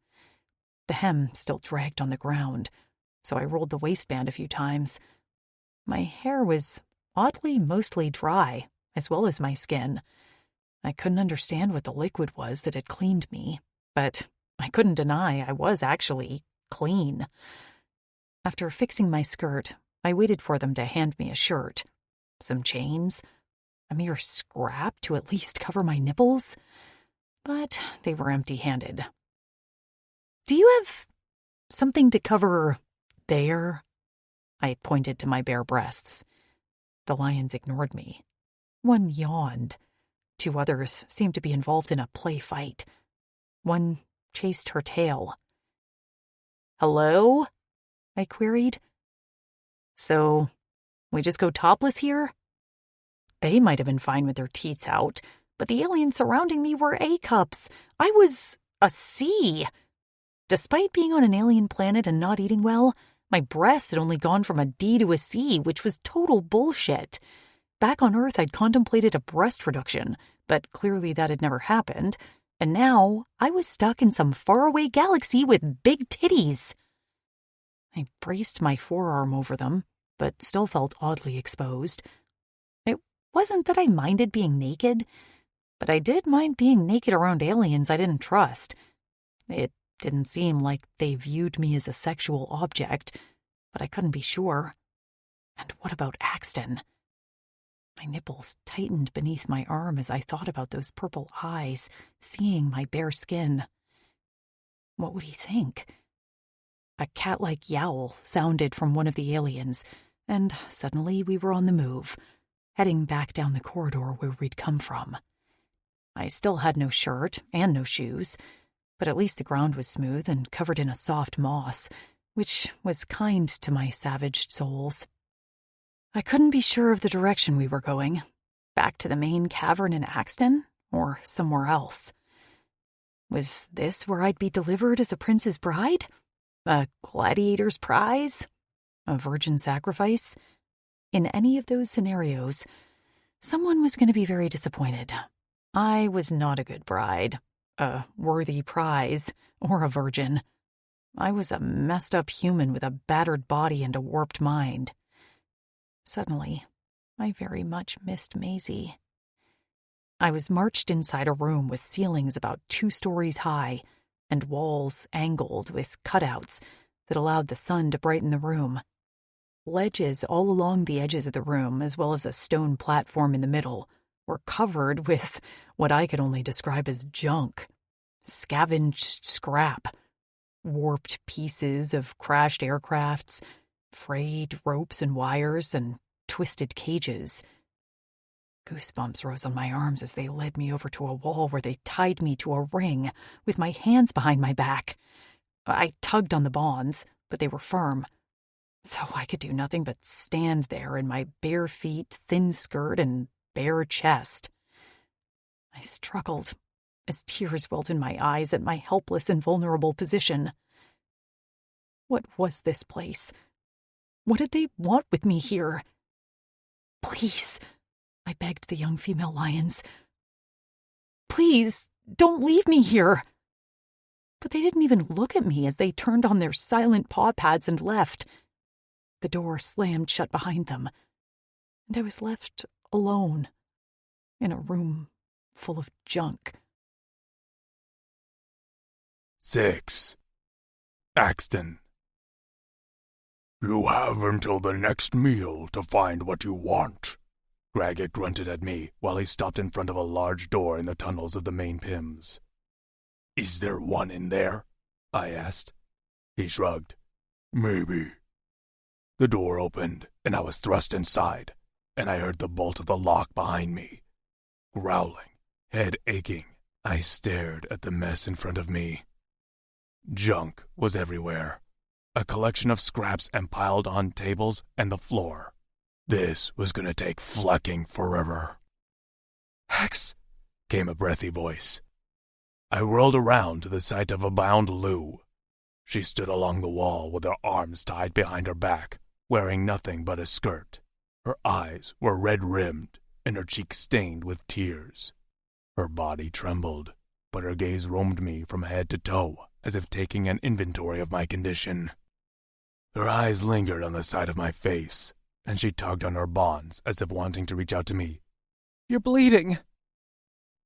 [SPEAKER 1] The hem still dragged on the ground, so I rolled the waistband a few times. My hair was oddly mostly dry, as well as my skin. I couldn't understand what the liquid was that had cleaned me, but I couldn't deny I was actually clean. After fixing my skirt, I waited for them to hand me a shirt. Some chains, a mere scrap to at least cover my nipples, but they were empty-handed. "Do you have something to cover there?" I pointed to my bare breasts. The lions ignored me. One yawned. Two others seemed to be involved in a play fight. One chased her tail. "Hello?" I queried. "So, we just go topless here?" They might have been fine with their teats out, but the aliens surrounding me were A-cups. I was a C. Despite being on an alien planet and not eating well, my breasts had only gone from a D to a C, which was total bullshit. Back on Earth, I'd contemplated a breast reduction, but clearly that had never happened, and now I was stuck in some faraway galaxy with big titties. I braced my forearm over them, but still felt oddly exposed. It wasn't that I minded being naked. but I did mind being naked around aliens I didn't trust. It didn't seem like they viewed me as a sexual object, but I couldn't be sure. And what about Axton? My nipples tightened beneath my arm as I thought about those purple eyes, seeing my bare skin. What would he think? A cat-like yowl sounded from one of the aliens, and suddenly we were on the move, heading back down the corridor where we'd come from. I still had no shirt and no shoes, but at least the ground was smooth and covered in a soft moss, which was kind to my savaged souls. I couldn't be sure of the direction we were going, back to the main cavern in Axton, or somewhere else. Was this where I'd be delivered as a prince's bride? A gladiator's prize? A virgin sacrifice? In any of those scenarios, someone was going to be very disappointed. I was not a good bride, a worthy prize, or a virgin. I was a messed-up human with a battered body and a warped mind. Suddenly, I very much missed Maisie. I was marched inside a room with ceilings about 2 stories high and walls angled with cutouts that allowed the sun to brighten the room. Ledges all along the edges of the room, as well as a stone platform in the middle, were covered with what I could only describe as junk. Scavenged scrap, warped pieces of crashed aircrafts, frayed ropes and wires, and twisted cages. Goosebumps rose on my arms as they led me over to a wall where they tied me to a ring with my hands behind my back. I tugged on the bonds, but they were firm, so I could do nothing but stand there in my bare feet, thin skirt, and bare chest. I struggled as tears welled in my eyes at my helpless and vulnerable position. What was this place? What did they want with me here? Please, I begged the young female lions. Please, don't leave me here. But they didn't even look at me as they turned on their silent paw pads and left. The door slammed shut behind them, and I was left alone in a room full of junk.
[SPEAKER 2] 6. Axton. You have until the next meal to find what you want. Graggett grunted at me while he stopped in front of a large door in the tunnels of the main PIMS. Is there one in there? I asked. He shrugged. Maybe. The door opened, and I was thrust inside, and I heard the bolt of the lock behind me. Growling, head aching, I stared at the mess in front of me. Junk was everywhere. A collection of scraps and piled on tables and the floor. This was going to take flecking forever. Hex! Came a breathy voice. I whirled around to the sight of a bound Lou. She stood along the wall with her arms tied behind her back, wearing nothing but a skirt. Her eyes were red-rimmed and her cheeks stained with tears. Her body trembled, but her gaze roamed me from head to toe, as if taking an inventory of my condition. Her eyes lingered on the side of my face, and she tugged on her bonds as if wanting to reach out to me. You're bleeding!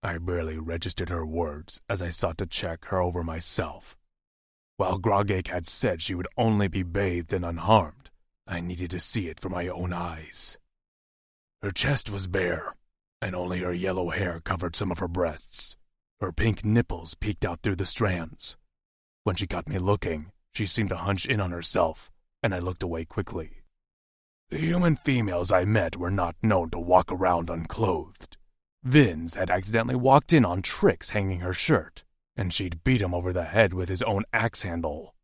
[SPEAKER 2] I barely registered her words as I sought to check her over myself. While Grogake had said she would only be bathed and unharmed, I needed to see it for my own eyes. Her chest was bare, and only her yellow hair covered some of her breasts. Her pink nipples peeked out through the strands. When she got me looking, she seemed to hunch in on herself, and I looked away quickly. The human females I met were not known to walk around unclothed. Vince had accidentally walked in on Trix hanging her shirt, and she'd beat him over the head with his own axe handle.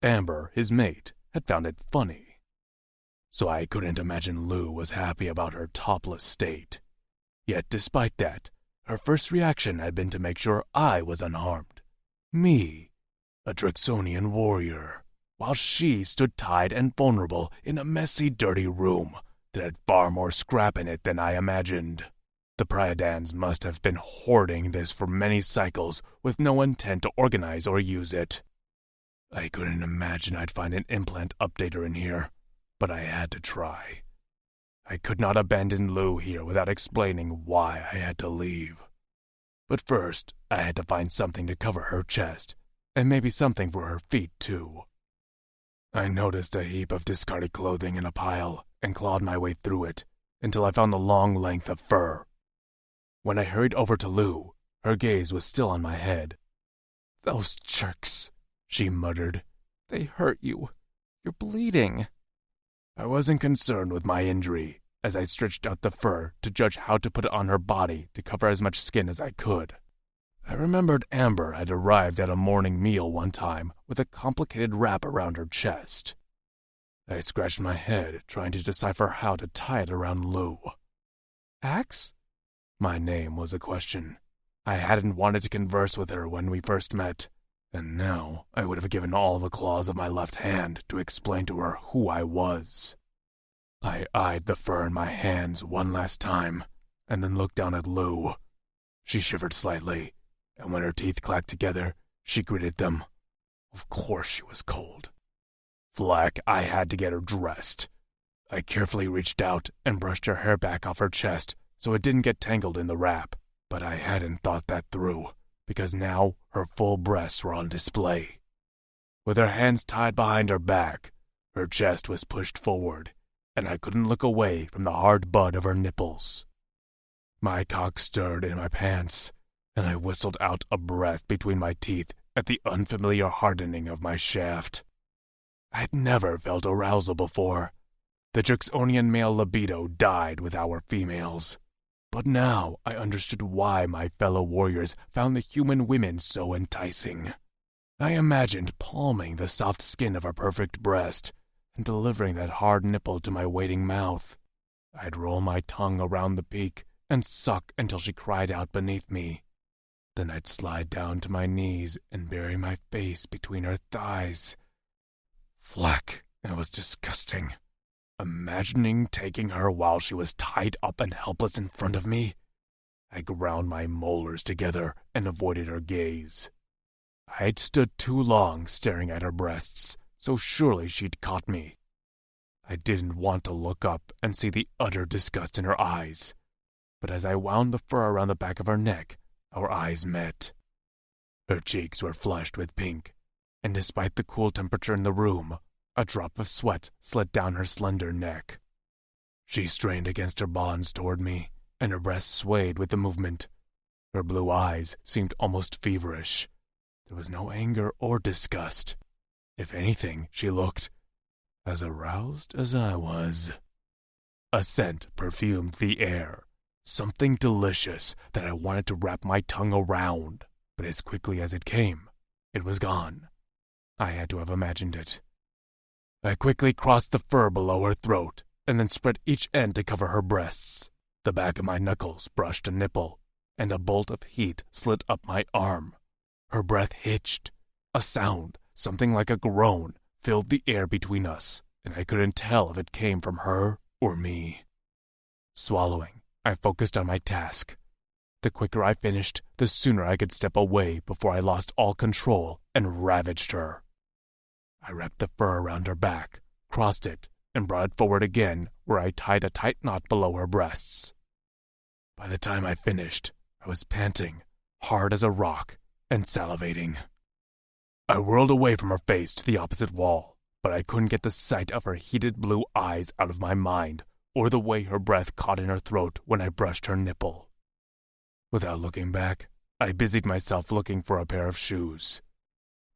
[SPEAKER 2] Amber, his mate, had found it funny. So I couldn't imagine Lou was happy about her topless state. Yet despite that, her first reaction had been to make sure I was unharmed. Me, a Trixonian warrior, while she stood tied and vulnerable in a messy, dirty room that had far more scrap in it than I imagined. The Pryadans must have been hoarding this for many cycles with no intent to organize or use it. I couldn't imagine I'd find an implant updater in here, but I had to try. I could not abandon Lou here without explaining why I had to leave.
[SPEAKER 3] But first, I had to find something to cover her chest, and maybe something for her feet, too. I noticed a heap of discarded clothing in a pile and clawed my way through it until I found a long length of fur. When I hurried over to Lou, her gaze was still on my head. "Those jerks," she muttered. "They hurt you. You're bleeding." I wasn't concerned with my injury as I stretched out the fur to judge how to put it on her body to cover as much skin as I could. I remembered Amber had arrived at a morning meal one time with a complicated wrap around her chest. I scratched my head, trying to decipher how to tie it around Lou. "Axe?" My name was a question. I hadn't wanted to converse with her when we first met, and now I would have given all the claws of my left hand to explain to her who I was. I eyed the fur in my hands one last time, and then looked down at Lou. She shivered slightly, and when her teeth clacked together, she gritted them. Of course she was cold. Flack, I had to get her dressed. I carefully reached out and brushed her hair back off her chest so it didn't get tangled in the wrap, but I hadn't thought that through, because now her full breasts were on display. With her hands tied behind her back, her chest was pushed forward, and I couldn't look away from the hard bud of her nipples. My cock stirred in my pants, and I whistled out a breath between my teeth at the unfamiliar hardening of my shaft. I'd never felt arousal before. The Drixonian male libido died with our females. But now I understood why my fellow warriors found the human women so enticing. I imagined palming the soft skin of her perfect breast and delivering that hard nipple to my waiting mouth. I'd roll my tongue around the peak and suck until she cried out beneath me. Then I'd slide down to my knees and bury my face between her thighs. Flack, it was disgusting. Imagining taking her while she was tied up and helpless in front of me. I ground my molars together and avoided her gaze. I'd stood too long staring at her breasts, so surely she'd caught me. I didn't want to look up and see the utter disgust in her eyes, but as I wound the fur around the back of her neck, our eyes met. Her cheeks were flushed with pink, and despite the cool temperature in the room, a drop of sweat slid down her slender neck. She strained against her bonds toward me, and her breast swayed with the movement. Her blue eyes seemed almost feverish. There was no anger or disgust. If anything, she looked as aroused as I was. A scent perfumed the air, something delicious that I wanted to wrap my tongue around, but as quickly as it came, it was gone. I had to have imagined it. I quickly crossed the fur below her throat and then spread each end to cover her breasts. The back of my knuckles brushed a nipple, and a bolt of heat slid up my arm. Her breath hitched. A sound, something like a groan, filled the air between us, and I couldn't tell if it came from her or me. Swallowing, I focused on my task. The quicker I finished, the sooner I could step away before I lost all control and ravaged her. I wrapped the fur around her back, crossed it, and brought it forward again where I tied a tight knot below her breasts. By the time I finished, I was panting, hard as a rock, and salivating. I whirled away from her face to the opposite wall, but I couldn't get the sight of her heated blue eyes out of my mind, or the way her breath caught in her throat when I brushed her nipple. Without looking back, I busied myself looking for a pair of shoes.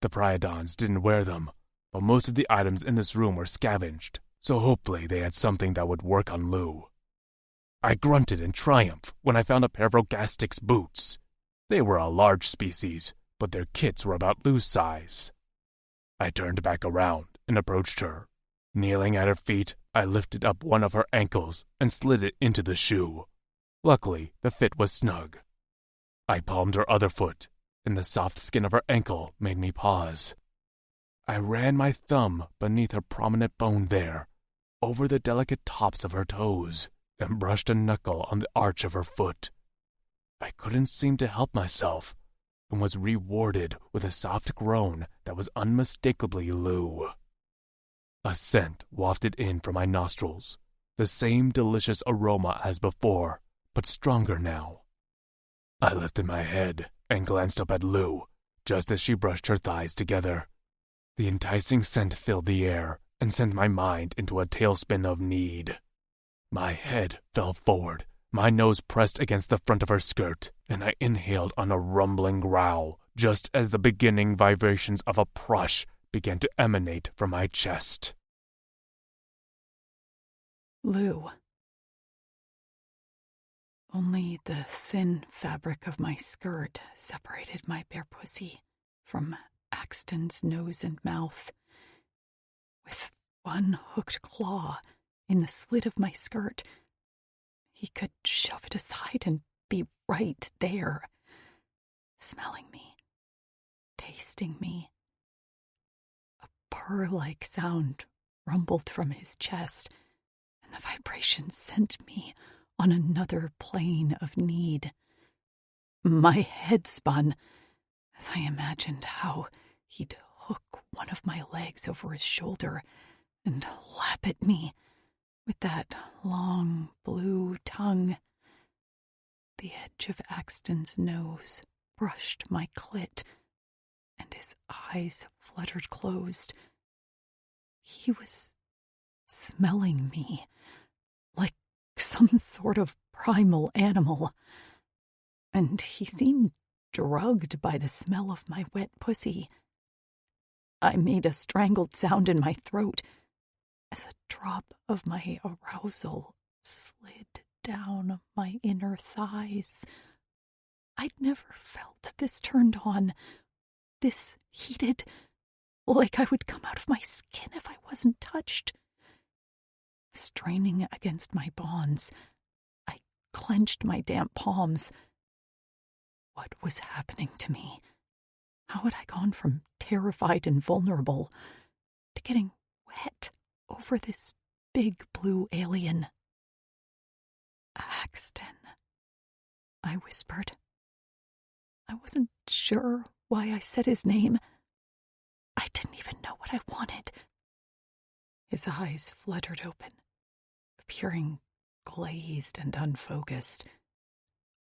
[SPEAKER 3] The Priadons didn't wear them, but most of the items in this room were scavenged, so hopefully they had something that would work on Lou. I grunted in triumph when I found a pair of Rogastic's boots. They were a large species, but their kits were about Lou's size. I turned back around and approached her. Kneeling at her feet, I lifted up one of her ankles and slid it into the shoe. Luckily, the fit was snug. I palmed her other foot, and the soft skin of her ankle made me pause. I ran my thumb beneath her prominent bone there, over the delicate tops of her toes, and brushed a knuckle on the arch of her foot. I couldn't seem to help myself, and was rewarded with a soft groan that was unmistakably Lou. A scent wafted in from my nostrils, the same delicious aroma as before, but stronger now. I lifted my head and glanced up at Lou, just as she brushed her thighs together. The enticing scent filled the air and sent my mind into a tailspin of need. My head fell forward, my nose pressed against the front of her skirt, and I inhaled on a rumbling growl, just as the beginning vibrations of a brush began to emanate from my chest.
[SPEAKER 1] Lou. Only the thin fabric of my skirt separated my bare pussy from Axton's nose and mouth. With one hooked claw in the slit of my skirt, he could shove it aside and be right there, smelling me, tasting me. A purr-like sound rumbled from his chest, and the vibration sent me on another plane of need. My head spun as I imagined how he'd hook one of my legs over his shoulder and lap at me with that long blue tongue. The edge of Axton's nose brushed my clit, and his eyes fluttered closed. He was smelling me like some sort of primal animal, and he seemed drugged by the smell of my wet pussy. I made a strangled sound in my throat as a drop of my arousal slid down my inner thighs. I'd never felt this turned on, this heated, like I would come out of my skin if I wasn't touched. Straining against my bonds, I clenched my damp palms. What was happening to me? How had I gone from terrified and vulnerable to getting wet over this big blue alien? Axton, I whispered. I wasn't sure why I said his name. I didn't even know what I wanted. His eyes fluttered open, appearing glazed and unfocused.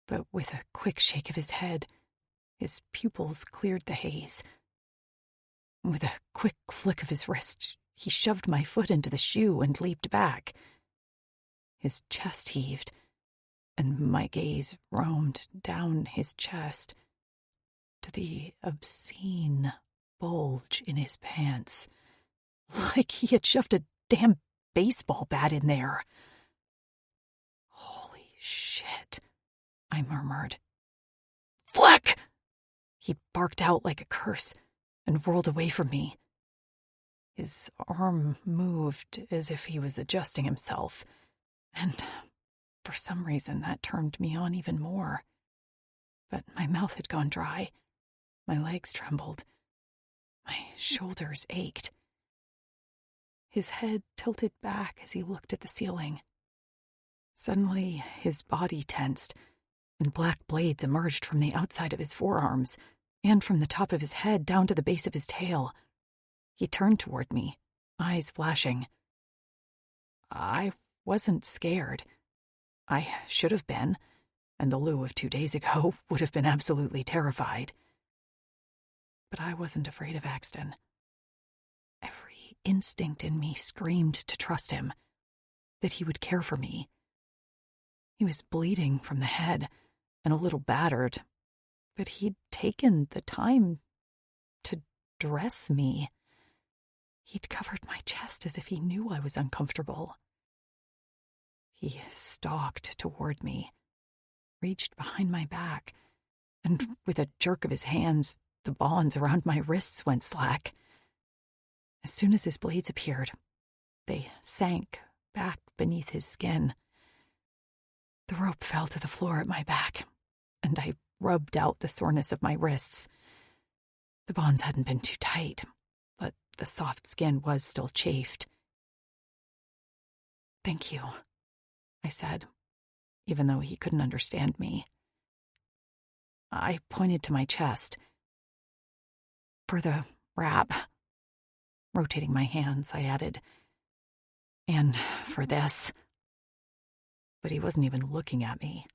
[SPEAKER 1] But with a quick shake of his head, his pupils cleared the haze. With a quick flick of his wrist, he shoved my foot into the shoe and leaped back. His chest heaved, and my gaze roamed down his chest to the obscene bulge in his pants, like he had shoved a damn baseball bat in there. Holy shit, I murmured. Fleck! He barked out like a curse and whirled away from me. His arm moved as if he was adjusting himself, and for some reason that turned me on even more. But my mouth had gone dry, my legs trembled, my shoulders ached. His head tilted back as he looked at the ceiling. Suddenly, his body tensed, and black blades emerged from the outside of his forearms and from the top of his head down to the base of his tail. He turned toward me, eyes flashing. I wasn't scared. I should have been, and the Lou of 2 days ago would have been absolutely terrified. But I wasn't afraid of Axton. Every instinct in me screamed to trust him, that he would care for me. He was bleeding from the head and a little battered, but he'd taken the time to dress me. He'd covered my chest as if he knew I was uncomfortable. He stalked toward me, reached behind my back, and with a jerk of his hands, the bonds around my wrists went slack. As soon as his blades appeared, they sank back beneath his skin. The rope fell to the floor at my back, and I rubbed out the soreness of my wrists. The bonds hadn't been too tight, but the soft skin was still chafed. "Thank you," I said, even though he couldn't understand me. I pointed to my chest. "For the wrap." Rotating my hands, I added, "And for this." But he wasn't even looking at me.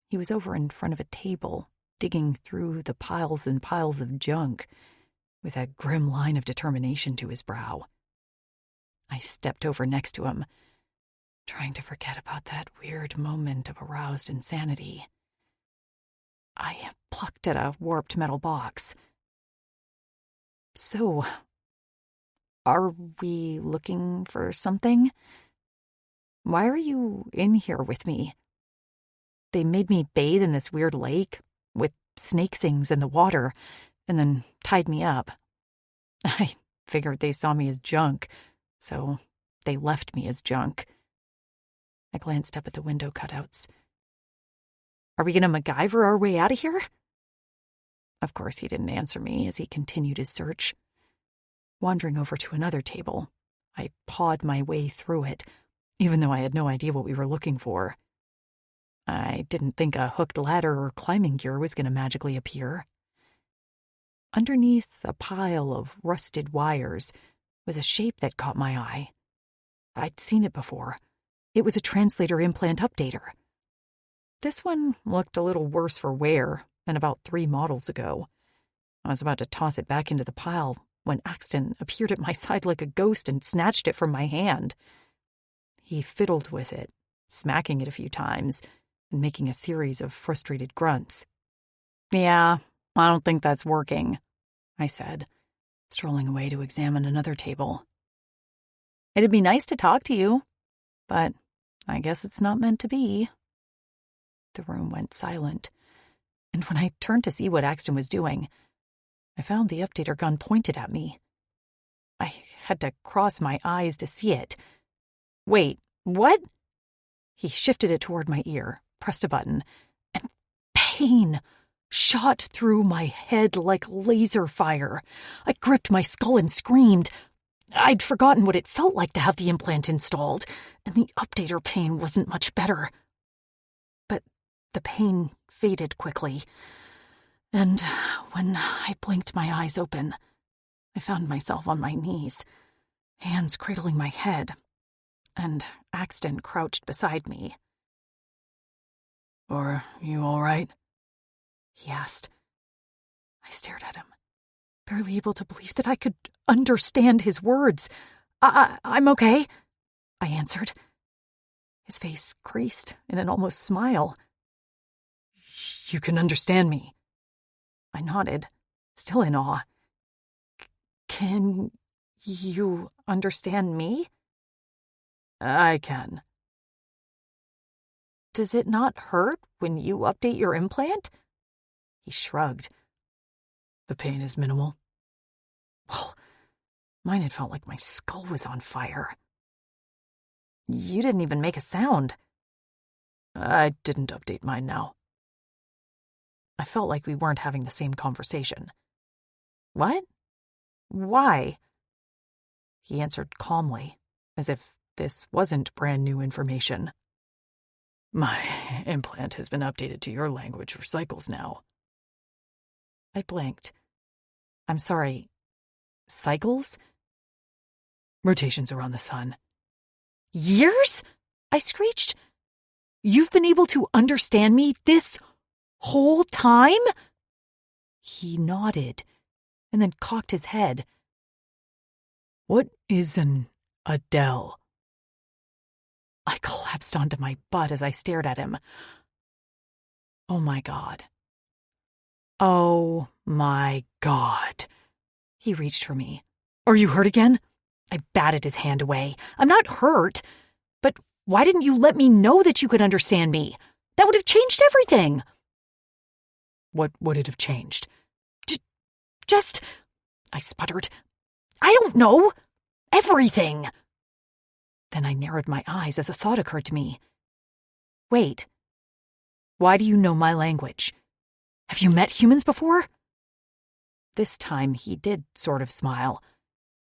[SPEAKER 1] He was over in front of a table, digging through the piles and piles of junk, with a grim line of determination to his brow. I stepped over next to him, trying to forget about that weird moment of aroused insanity. I plucked at a warped metal box. "So, are we looking for something? Why are you in here with me? They made me bathe in this weird lake with snake things in the water and then tied me up. I figured they saw me as junk, so they left me as junk." I glanced up at the window cutouts. "Are we going to MacGyver our way out of here?" Of course, he didn't answer me as he continued his search. Wandering over to another table, I pawed my way through it, even though I had no idea what we were looking for. I didn't think a hooked ladder or climbing gear was going to magically appear. Underneath a pile of rusted wires was a shape that caught my eye. I'd seen it before. It was a translator implant updater. This one looked a little worse for wear than about 3 models ago. I was about to toss it back into the pile when Axton appeared at my side like a ghost and snatched it from my hand. He fiddled with it, smacking it a few times and making a series of frustrated grunts. "Yeah, I don't think that's working," I said, strolling away to examine another table. "It'd be nice to talk to you, but I guess it's not meant to be." The room went silent, and when I turned to see what Axton was doing, I found the updater gun pointed at me. I had to cross my eyes to see it. "Wait, what?" He shifted it toward my ear, pressed a button, and pain shot through my head like laser fire. I gripped my skull and screamed. I'd forgotten what it felt like to have the implant installed, and the updater pain wasn't much better. But the pain faded quickly, and when I blinked my eyes open, I found myself on my knees, hands cradling my head, and Axton crouched beside me. "Are you all right?" he asked. I stared at him, barely able to believe that I could understand his words. I'm okay," I answered. His face creased in an almost smile. "You can understand me?" I nodded, still in awe. "Can you understand me?" "I can." "Does it not hurt when you update your implant?" He shrugged. "The pain is minimal." Well, mine had felt like my skull was on fire. "You didn't even make a sound." "I didn't update mine now." I felt like we weren't having the same conversation. "What? Why?" He answered calmly, as if this wasn't brand new information. "My implant has been updated to your language for cycles now." I blinked. "I'm sorry, cycles?" "Rotations around the sun." "Years?" I screeched. "You've been able to understand me this whole time?" He nodded, and then cocked his head. "What is an Adele?" I collapsed onto my butt as I stared at him. Oh my God. Oh my God. He reached for me. "Are you hurt again?" I batted his hand away. "I'm not hurt. But why didn't you let me know that you could understand me? That would have changed everything." "What would it have changed?" Just, I sputtered. "I don't know. Everything." Then I narrowed my eyes as a thought occurred to me. "Wait. Why do you know my language? Have you met humans before?" This time he did sort of smile,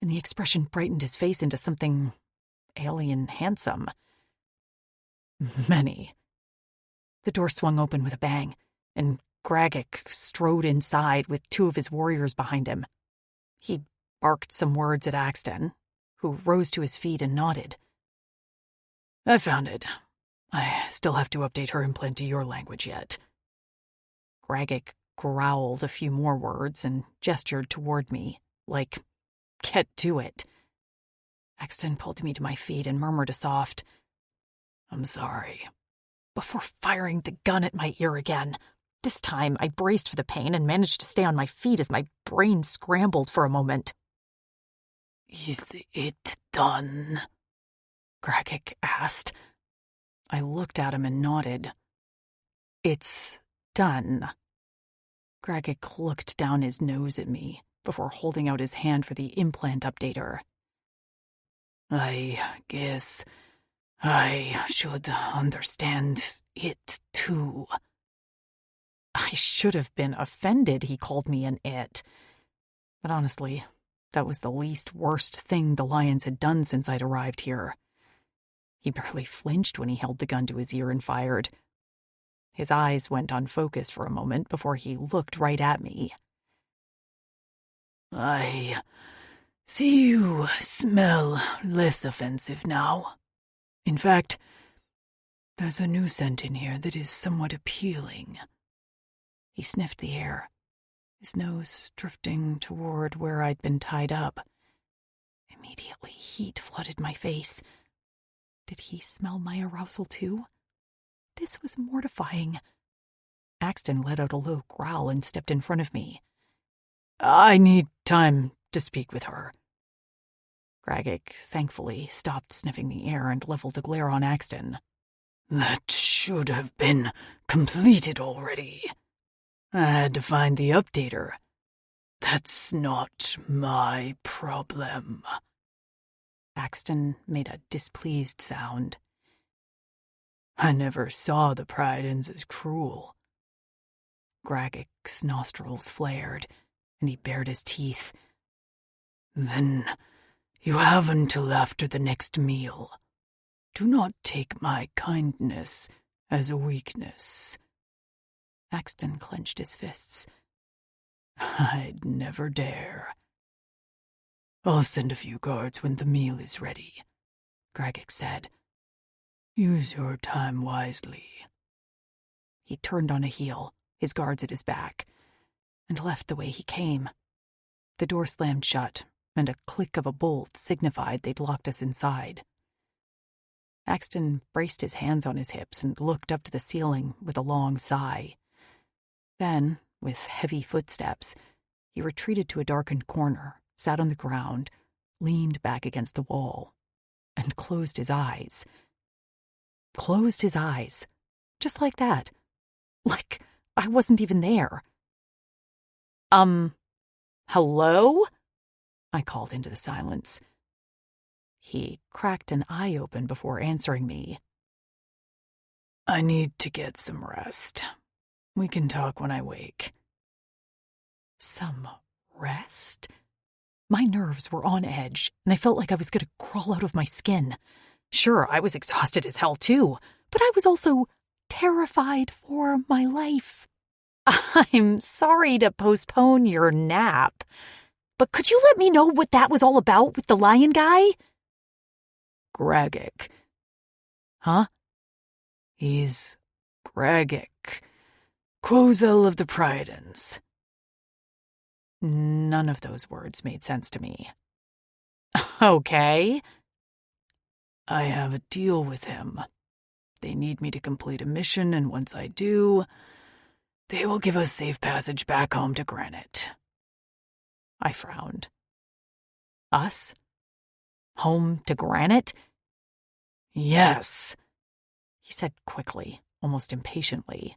[SPEAKER 1] and the expression brightened his face into something alien handsome. "Many." The door swung open with a bang, and Gragic strode inside with 2 of his warriors behind him. He barked some words at Axton, who rose to his feet and nodded. "I found it. I still have to update her implant to your language yet. Gragic growled a few more words and gestured toward me, like, get to it. Axton pulled me to my feet and murmured a soft, "I'm sorry," before firing the gun at my ear again. This time, I braced for the pain and managed to stay on my feet as my brain scrambled for a moment. "Is it done?" Gragic asked. I looked at him and nodded. "It's done." Gragic looked down his nose at me before holding out his hand for the implant updater. "I guess I should understand it too." I should have been offended he called me an it. But honestly, that was the least worst thing the Lions had done since I'd arrived here. He barely flinched when he held the gun to his ear and fired. His eyes went unfocused for a moment before he looked right at me. "I see you smell less offensive now. In fact, there's a new scent in here that is somewhat appealing." He sniffed the air, his nose drifting toward where I'd been tied up. Immediately, heat flooded my face. Did he smell my arousal too? This was mortifying. Axton let out a low growl and stepped in front of me. "I need time to speak with her." Gragic, thankfully, stopped sniffing the air and leveled a glare on Axton. "That should have been completed already. I had to find the updater. That's not my problem." Axton made a displeased sound. "I never saw the Pryden's as cruel." Gragic's nostrils flared, and he bared his teeth. "Then you have until after the next meal. Do not take my kindness as a weakness." Axton clenched his fists. "I'd never dare." "I'll send a few guards when the meal is ready," Gragic said. "Use your time wisely." He turned on a heel, his guards at his back, and left the way he came. The door slammed shut, and a click of a bolt signified they'd locked us inside. Axton braced his hands on his hips and looked up to the ceiling with a long sigh. Then, with heavy footsteps, he retreated to a darkened corner, sat on the ground, leaned back against the wall, and closed his eyes. Closed his eyes. Just like that. Like I wasn't even there. Hello?" I called into the silence. He cracked an eye open before answering me. "I need to get some rest. We can talk when I wake." Some rest? My nerves were on edge, and I felt like I was going to crawl out of my skin. Sure, I was exhausted as hell too, but I was also terrified for my life. "I'm sorry to postpone your nap, but could you let me know what that was all about with the lion guy?" "Gragic." "Huh?" "He's Gragic, Quozel of the Pryden's." None of those words made sense to me. "Okay." "I have a deal with him. They need me to complete a mission, and once I do, they will give us safe passage back home to Granite." I frowned. "Us? Home to Granite?" "Yes," he said quickly, almost impatiently.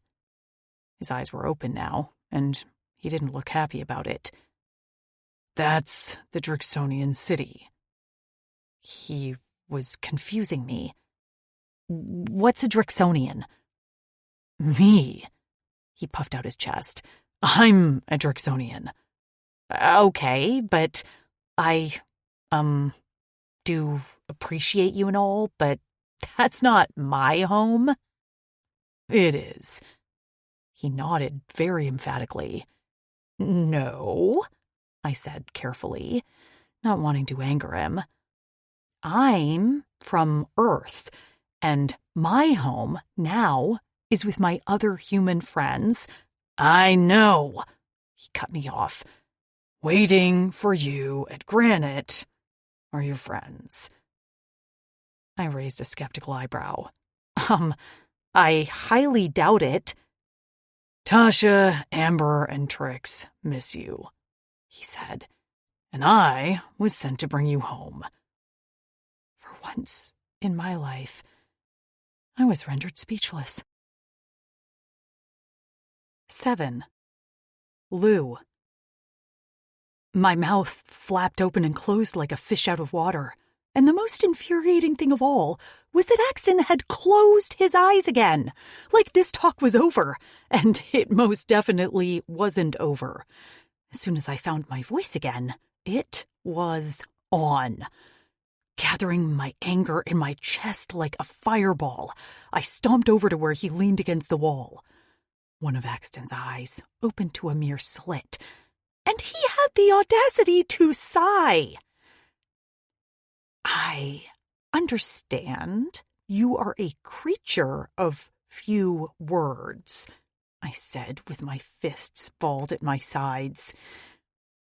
[SPEAKER 1] His eyes were open now, and he didn't look happy about it. "That's the Drixonian city." He was confusing me. "What's a Drixonian?" "Me." He puffed out his chest. "I'm a Drixonian." "Okay, but I, do appreciate you and all, but that's not my home." "It is." He nodded very emphatically. "No," I said carefully, not wanting to anger him. "I'm from Earth, And my home now is with my other human friends. I know, he cut me off. Waiting for you at Granite are your friends. I raised a skeptical eyebrow. I highly doubt it. Tasha, Amber, and Trix miss you, he said, and I was sent to bring you home. For once in my life, I was rendered speechless. 7. Lou. My mouth flapped open and closed like a fish out of water, and the most infuriating thing of all was that Axton had closed his eyes again, like this talk was over, and it most definitely wasn't over. As soon as I found my voice again, it was on. Gathering my anger in my chest like a fireball, I stomped over to where he leaned against the wall. One of Axton's eyes opened to a mere slit, and he had the audacity to sigh. I understand you are a creature of few words, I said with my fists balled at my sides.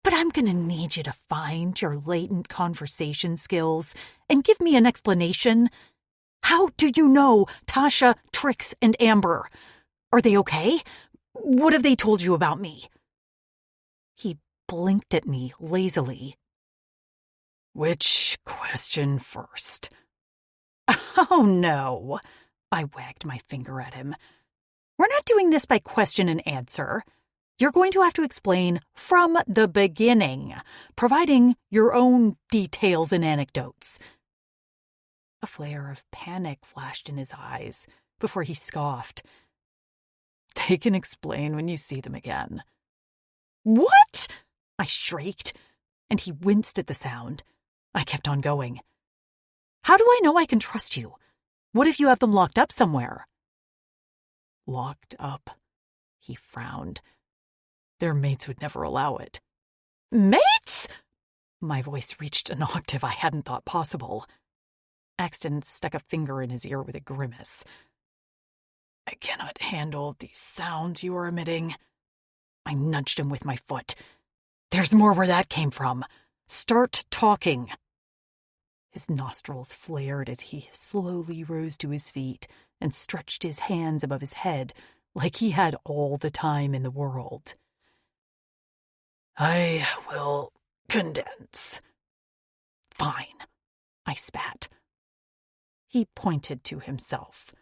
[SPEAKER 1] But I'm going to need you to find your latent conversation skills and give me an explanation. How do you know Tasha, Trix, and Amber? Are they okay? What have they told you about me? He blinked at me lazily. Which question first? Oh, no. I wagged my finger at him. We're not doing this by question and answer. You're going to have to explain from the beginning, providing your own details and anecdotes. A flare of panic flashed in his eyes before he scoffed. They can explain when you see them again. What? I shrieked, and he winced at the sound. I kept on going. How do I know I can trust you? What if you have them locked up somewhere? Locked up? He frowned. Their mates would never allow it. Mates? My voice reached an octave I hadn't thought possible. Axton stuck a finger in his ear with a grimace. I cannot handle these sounds you are emitting. I nudged him with my foot. There's more where that came from. Start talking. His nostrils flared as he slowly rose to his feet and stretched his hands above his head like he had all the time in the world. I will condense. Fine, I spat. He pointed to himself.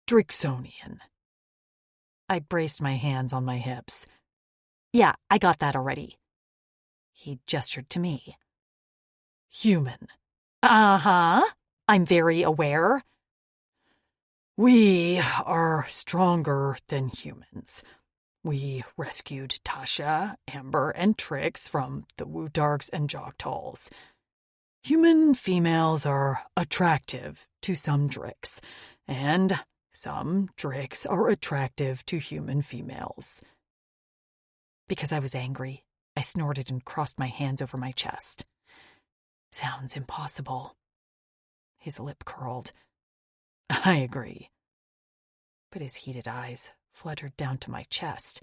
[SPEAKER 1] Drixonian. I braced my hands on my hips. Yeah, I got that already. He gestured to me. Human. Uh-huh. I'm very aware. We are stronger than humans. We rescued Tasha, Amber, and Trix from the Wutarks and Joktals. Human females are attractive to some Drix, and some Drix are attractive to human females. Because I was angry, I snorted and crossed my hands over my chest. Sounds impossible. His lip curled. I agree. But his heated eyes fluttered down to my chest.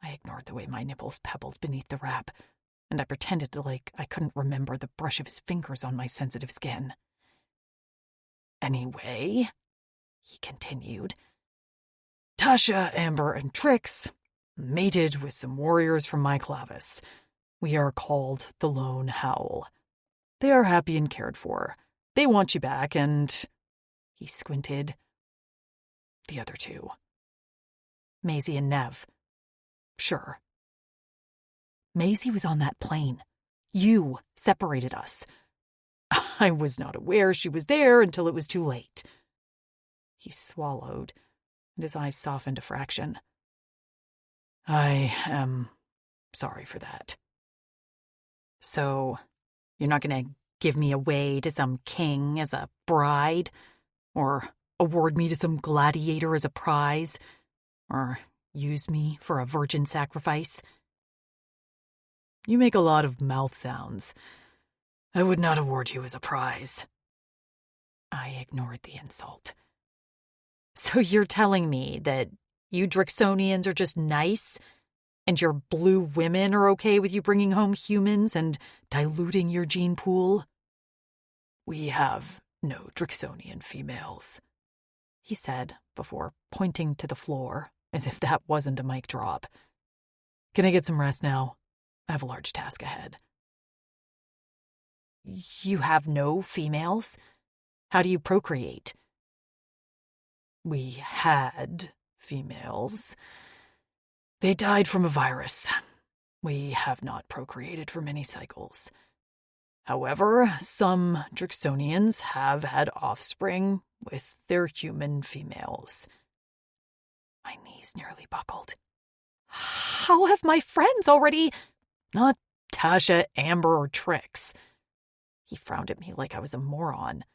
[SPEAKER 1] I ignored the way my nipples pebbled beneath the wrap, and I pretended like I couldn't remember the brush of his fingers on my sensitive skin. Anyway, he continued, Tasha, Amber, and Trix mated with some warriors from my clavis. We are called the Lone Howl. They are happy and cared for. They want you back, and... He squinted. The other two. Maisie and Nev. Sure. Maisie was on that plane. You separated us. I was not aware she was there until it was too late. He swallowed, and his eyes softened a fraction. I am sorry for that. So, you're not going to give me away to some king as a bride? Or award me to some gladiator as a prize? Or use me for a virgin sacrifice? You make a lot of mouth sounds. I would not award you as a prize. I ignored the insult. So you're telling me that you Drixonians are just nice, and your blue women are okay with you bringing home humans and diluting your gene pool? We have no Drixonian females, he said before pointing to the floor, as if that wasn't a mic drop. Can I get some rest now? I have a large task ahead. You have no females? How do you procreate? We had females. They died from a virus. We have not procreated for many cycles. However, some Drixonians have had offspring with their human females. My knees nearly buckled. How have my friends already... Not Tasha, Amber, or Trix. He frowned at me like I was a moron.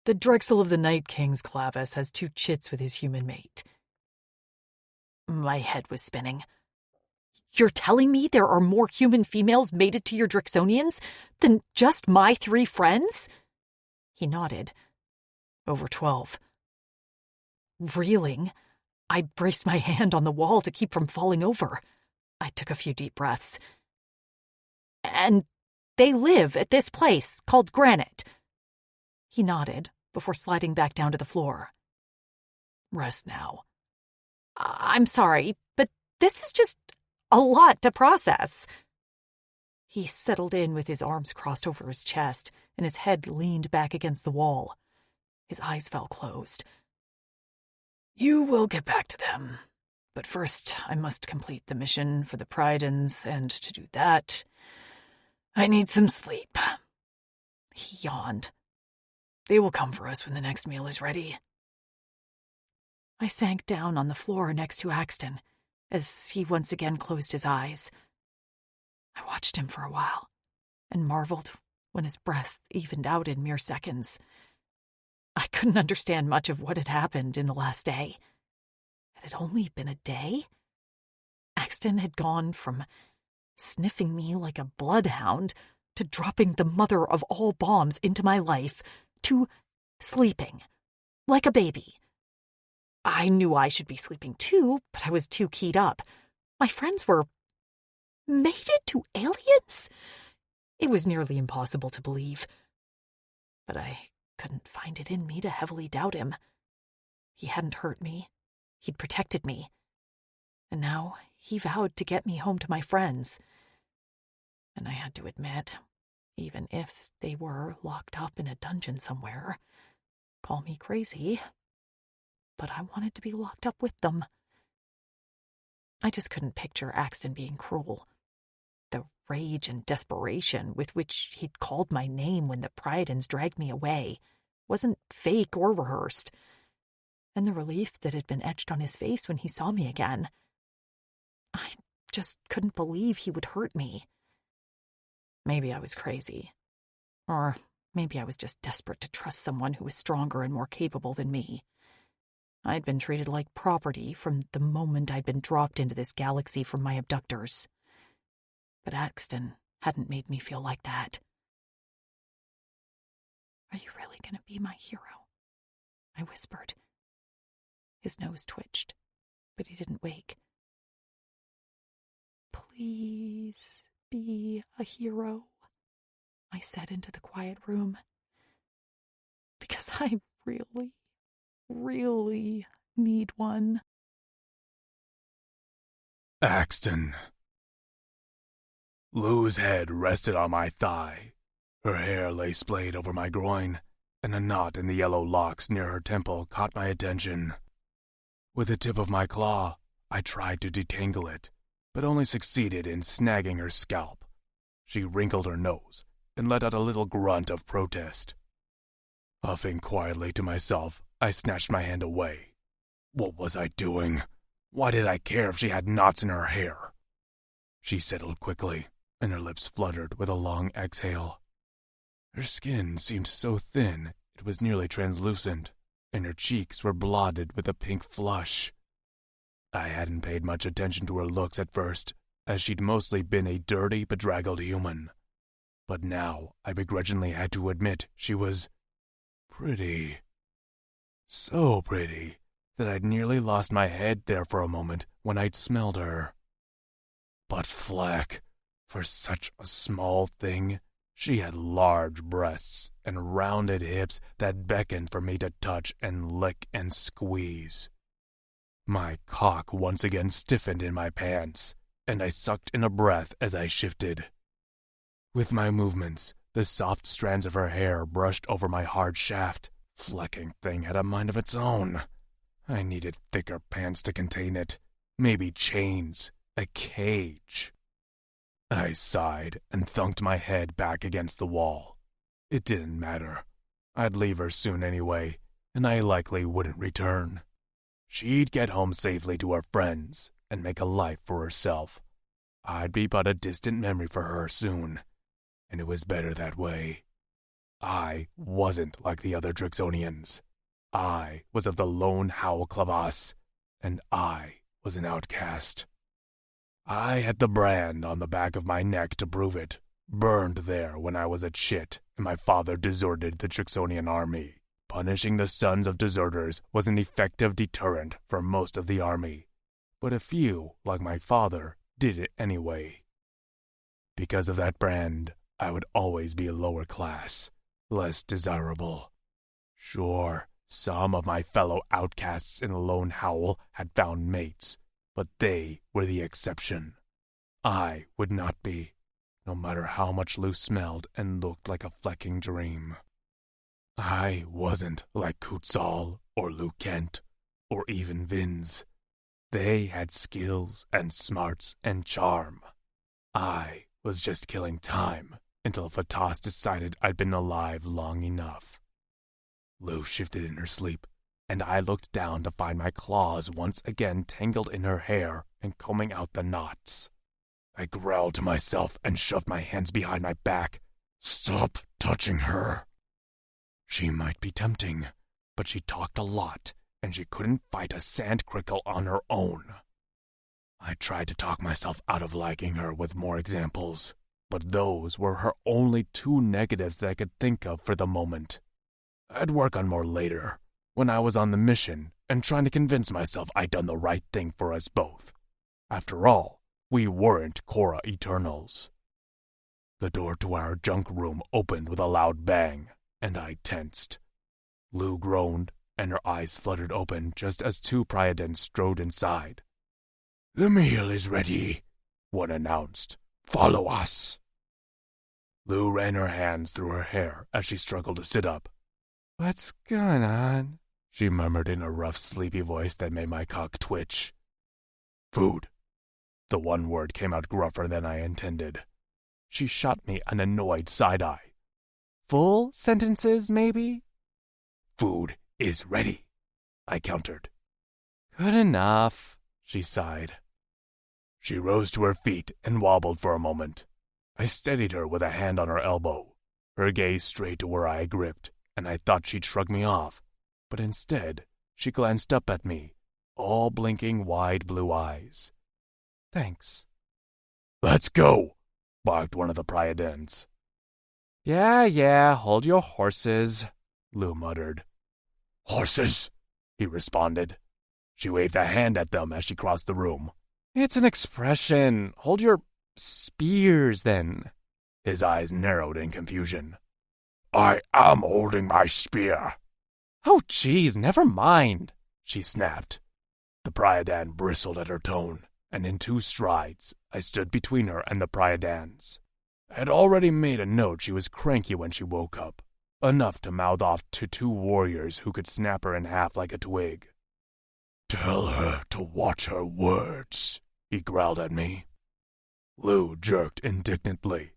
[SPEAKER 1] The Drexel of the Night King's Clavis has 2 chits with his human mate. My head was spinning. You're telling me there are more human females mated to your Drixonians than just my 3 friends? He nodded. Over 12. Reeling, I braced my hand on the wall to keep from falling over. I took a few deep breaths. And they live at this place called Granite. He nodded before sliding back down to the floor. Rest now. I'm sorry, but this is just a lot to process. He settled in with his arms crossed over his chest and his head leaned back against the wall. His eyes fell closed. You will get back to them, but first I must complete the mission for the Pridens, and to do that, I need some sleep. He yawned. They will come for us when the next meal is ready. I sank down on the floor next to Axton as he once again closed his eyes. I watched him for a while and marveled when his breath evened out in mere seconds. I couldn't understand much of what had happened in the last day. Had it only been a day? Axton had gone from sniffing me like a bloodhound to dropping the mother of all bombs into my life to sleeping like a baby. I knew I should be sleeping too, but I was too keyed up. My friends were mated to aliens? It was nearly impossible to believe. But I couldn't find it in me to heavily doubt him. He hadn't hurt me. He'd protected me. And now he vowed to get me home to my friends. And I had to admit, even if they were locked up in a dungeon somewhere, call me crazy, but I wanted to be locked up with them. I just couldn't picture Axton being cruel. The rage and desperation with which he'd called my name when the Pridens dragged me away wasn't fake or rehearsed. And the relief that had been etched on his face when he saw me again. I just couldn't believe he would hurt me. Maybe I was crazy. Or maybe I was just desperate to trust someone who was stronger and more capable than me. I'd been treated like property from the moment I'd been dropped into this galaxy from my abductors. But Axton hadn't made me feel like that. Are you really going to be my hero? I whispered. His nose twitched, but he didn't wake. Please be a hero, I said into the quiet room. Because I really need one.
[SPEAKER 2] Axton. Lou's head rested on my thigh. Her hair lay splayed over my groin, and a knot in the yellow locks near her temple caught my attention. With the tip of my claw, I tried to detangle it, but only succeeded in snagging her scalp. She wrinkled her nose and let out a little grunt of protest. Huffing quietly to myself, I snatched my hand away. What was I doing? Why did I care if she had knots in her hair? She settled quickly, and her lips fluttered with a long exhale. Her skin seemed so thin it was nearly translucent, and her cheeks were blotted with a pink flush. I hadn't paid much attention to her looks at first, as she'd mostly been a dirty, bedraggled human. But now I begrudgingly had to admit she was
[SPEAKER 3] pretty. So pretty that I'd nearly lost my head there for a moment when I'd smelled her. But Fleck, for such a small thing, she had large breasts and rounded hips that beckoned for me to touch and lick and squeeze. My cock once again stiffened in my pants, and I sucked in a breath as I shifted. With my movements, the soft strands of her hair brushed over my hard shaft. Flecking thing had a mind of its own. I needed thicker pants to contain it. Maybe chains. A cage. I sighed and thunked my head back against the wall. It didn't matter. I'd leave her soon anyway, and I likely wouldn't return. She'd get home safely to her friends and make a life for herself. I'd be but a distant memory for her soon, and it was better that way. I wasn't like the other Drixonians. I was of the Lone Howl Clavas, and I was an outcast. I had the brand on the back of my neck to prove it, burned there when I was a chit and my father deserted the Drixonian army. Punishing the sons of deserters was an effective deterrent for most of the army, but a few, like my father, did it anyway. Because of that brand, I would always be lower class, less desirable. Sure, some of my fellow outcasts in Lone Howl had found mates, but they were the exception. I would not be, no matter how much Lou smelled and looked like a flecking dream. I wasn't like Kutzal or Lou Kent, or even Vinz. They had skills and smarts and charm. I was just killing time until Fatas decided I'd been alive long enough. Lou shifted in her sleep, and I looked down to find my claws once again tangled in her hair and combing out the knots. I growled to myself and shoved my hands behind my back. Stop touching her. She might be tempting, but she talked a lot, and she couldn't fight a sand crickle on her own. I tried to talk myself out of liking her with more examples, but those were her only two negatives that I could think of for the moment. I'd work on more later, when I was on the mission and trying to convince myself I'd done the right thing for us both. After all, we weren't Korra Eternals. The door to our junk room opened with a loud bang, and I tensed. Lou groaned, and her eyes fluttered open just as two Priadens strode inside. "The meal is ready," one announced. "Follow us." Lou ran her hands through her hair as she struggled to sit up. "What's going on?" she murmured in a rough, sleepy voice that made my cock twitch. "Food." The one word came out gruffer than I intended. She shot me an annoyed side-eye. "Full sentences, maybe?" "Food is ready," I countered. "Good enough," she sighed. She rose to her feet and wobbled for a moment. I steadied her with a hand on her elbow. Her gaze strayed to where I gripped, and I thought she'd shrug me off, but instead she glanced up at me, all blinking wide blue eyes. "Thanks." "Let's go," barked one of the Priadens. Yeah, hold your horses," Lou muttered. "Horses," he responded. She waved a hand at them as she crossed the room. "It's an expression. Hold your spears, then." His eyes narrowed in confusion. "I am holding my spear." "Oh, geez, never mind," she snapped. The Priadan bristled at her tone, and in 2 strides, I stood between her and the Priadans. I had already made a note she was cranky when she woke up, enough to mouth off to 2 warriors who could snap her in half like a twig. "Tell her to watch her words," he growled at me. Lou jerked indignantly.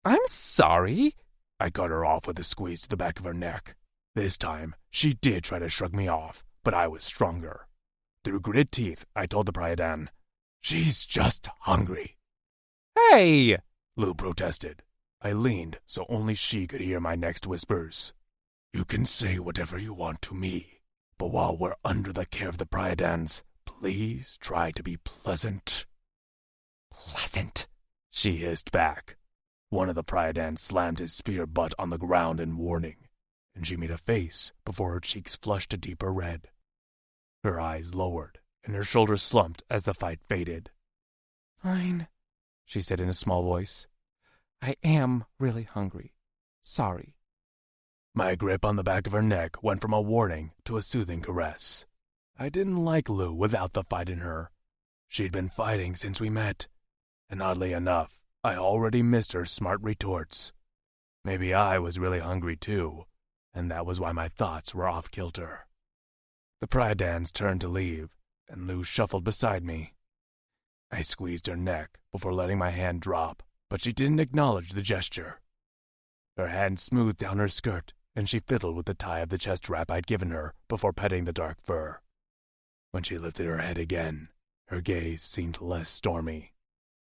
[SPEAKER 3] "I'm sorry." I cut her off with a squeeze to the back of her neck. This time, she did try to shrug me off, but I was stronger. Through gritted teeth, I told the Priadan, "She's just hungry." "Hey!" Lou protested. I leaned so only she could hear my next whispers. "You can say whatever you want to me, but while we're under the care of the Priadans, please try to be pleasant." "Pleasant?" she hissed back. One of the Priadans slammed his spear butt on the ground in warning.
[SPEAKER 2] and she made a face before her cheeks flushed a deeper red. Her eyes lowered, and her shoulders slumped as the fight faded.
[SPEAKER 3] "Fine," she said in a small voice. "I am really hungry. Sorry."
[SPEAKER 2] My grip on the back of her neck went from a warning to a soothing caress. I didn't like Lou without the fight in her. She'd been fighting since we met, and oddly enough, I already missed her smart retorts. Maybe I was really hungry too, and that was why my thoughts were off-kilter. The Pryadans turned to leave, and Lou shuffled beside me. I squeezed her neck before letting my hand drop, but she didn't acknowledge the gesture. Her hand smoothed down her skirt, and she fiddled with the tie of the chest wrap I'd given her before petting the dark fur. When she lifted her head again, her gaze seemed less stormy.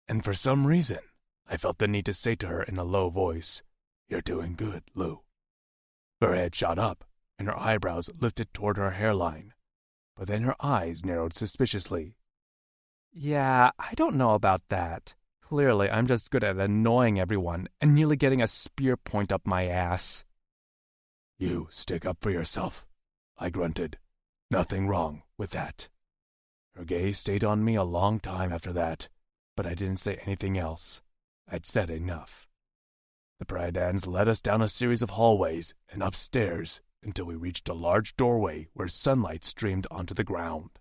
[SPEAKER 2] And for some reason, I felt the need to say to her in a low voice, "You're doing good, Lou." Her head shot up, and her eyebrows lifted toward her hairline, but then her eyes narrowed suspiciously.
[SPEAKER 3] "Yeah, I don't know about that. Clearly, I'm just good at annoying everyone and nearly getting a spear point up my ass."
[SPEAKER 2] "You stick up for yourself," I grunted. "Nothing wrong with that." Her gaze stayed on me a long time after that, but I didn't say anything else. I'd said enough. The Pryadans led us down a series of hallways and upstairs until we reached a large doorway where sunlight streamed onto the ground.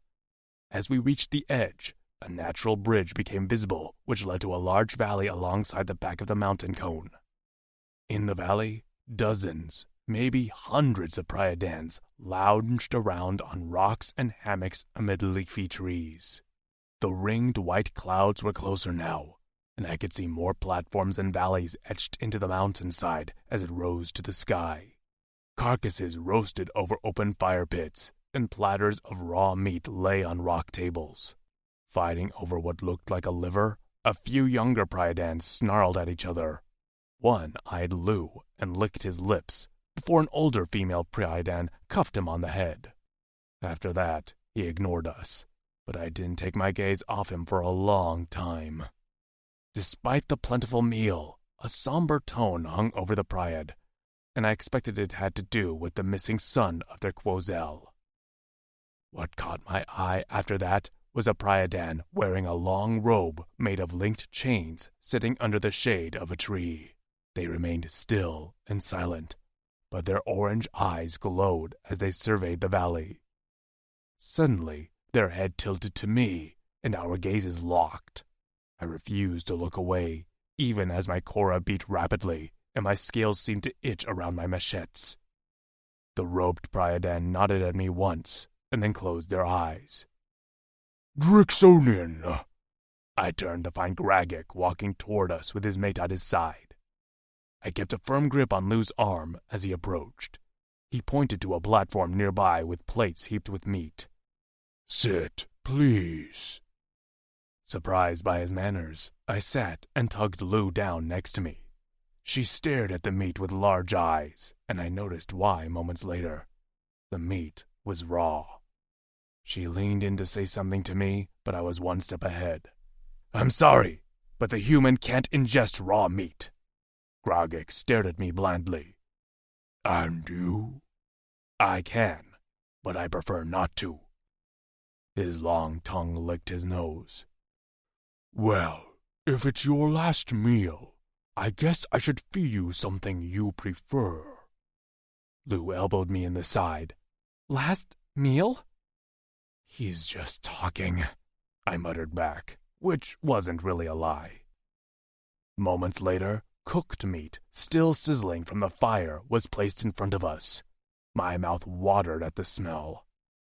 [SPEAKER 2] As we reached the edge, a natural bridge became visible, which led to a large valley alongside the back of the mountain cone. In the valley, dozens, maybe hundreds of Pryadans lounged around on rocks and hammocks amid leafy trees. The ringed white clouds were closer now, and I could see more platforms and valleys etched into the mountainside as it rose to the sky. Carcasses roasted over open fire pits, and platters of raw meat lay on rock tables. Fighting over what looked like a liver, a few younger Pryadans snarled at each other. One eyed Lou and licked his lips before an older female Pryadan cuffed him on the head. After that, he ignored us, but I didn't take my gaze off him for a long time. Despite the plentiful meal, a somber tone hung over the Pryad, and I expected it had to do with the missing son of their Quozel. What caught my eye after that was a Pryadan wearing a long robe made of linked chains sitting under the shade of a tree. They remained still and silent, but their orange eyes glowed as they surveyed the valley. Suddenly, their head tilted to me, and our gazes locked. I refused to look away, even as my Cora beat rapidly, and my scales seemed to itch around my machetes. The robed Pryadan nodded at me once, and then closed their eyes. "Drixonian!" I turned to find Gragik walking toward us with his mate at his side. I kept a firm grip on Lou's arm as he approached. He pointed to a platform nearby with plates heaped with meat. "Sit, please." Surprised by his manners, I sat and tugged Lou down next to me. She stared at the meat with large eyes, and I noticed why moments later. The meat was raw. She leaned in to say something to me, but I was one step ahead. "I'm sorry, but the human can't ingest raw meat." Grogik stared at me blandly. "And you?" "I can, but I prefer not to." His long tongue licked his nose. "Well, if it's your last meal, I guess I should feed you something you prefer." Lou elbowed me in the side. "Last meal?" "He's just talking," I muttered back, which wasn't really a lie. Moments later, cooked meat, still sizzling from the fire, was placed in front of us. My mouth watered at the smell.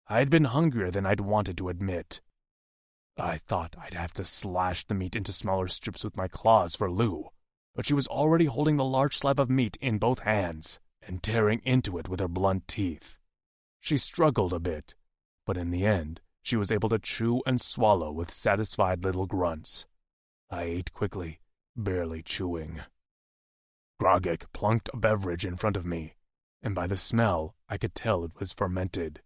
[SPEAKER 2] I'd been hungrier than I'd wanted to admit. I thought I'd have to slash the meat into smaller strips with my claws for Lou, but she was already holding the large slab of meat in both hands and tearing into it with her blunt teeth. She struggled a bit, but in the end, she was able to chew and swallow with satisfied little grunts. I ate quickly, barely chewing. Grogik plunked a beverage in front of me, and by the smell, I could tell it was fermented.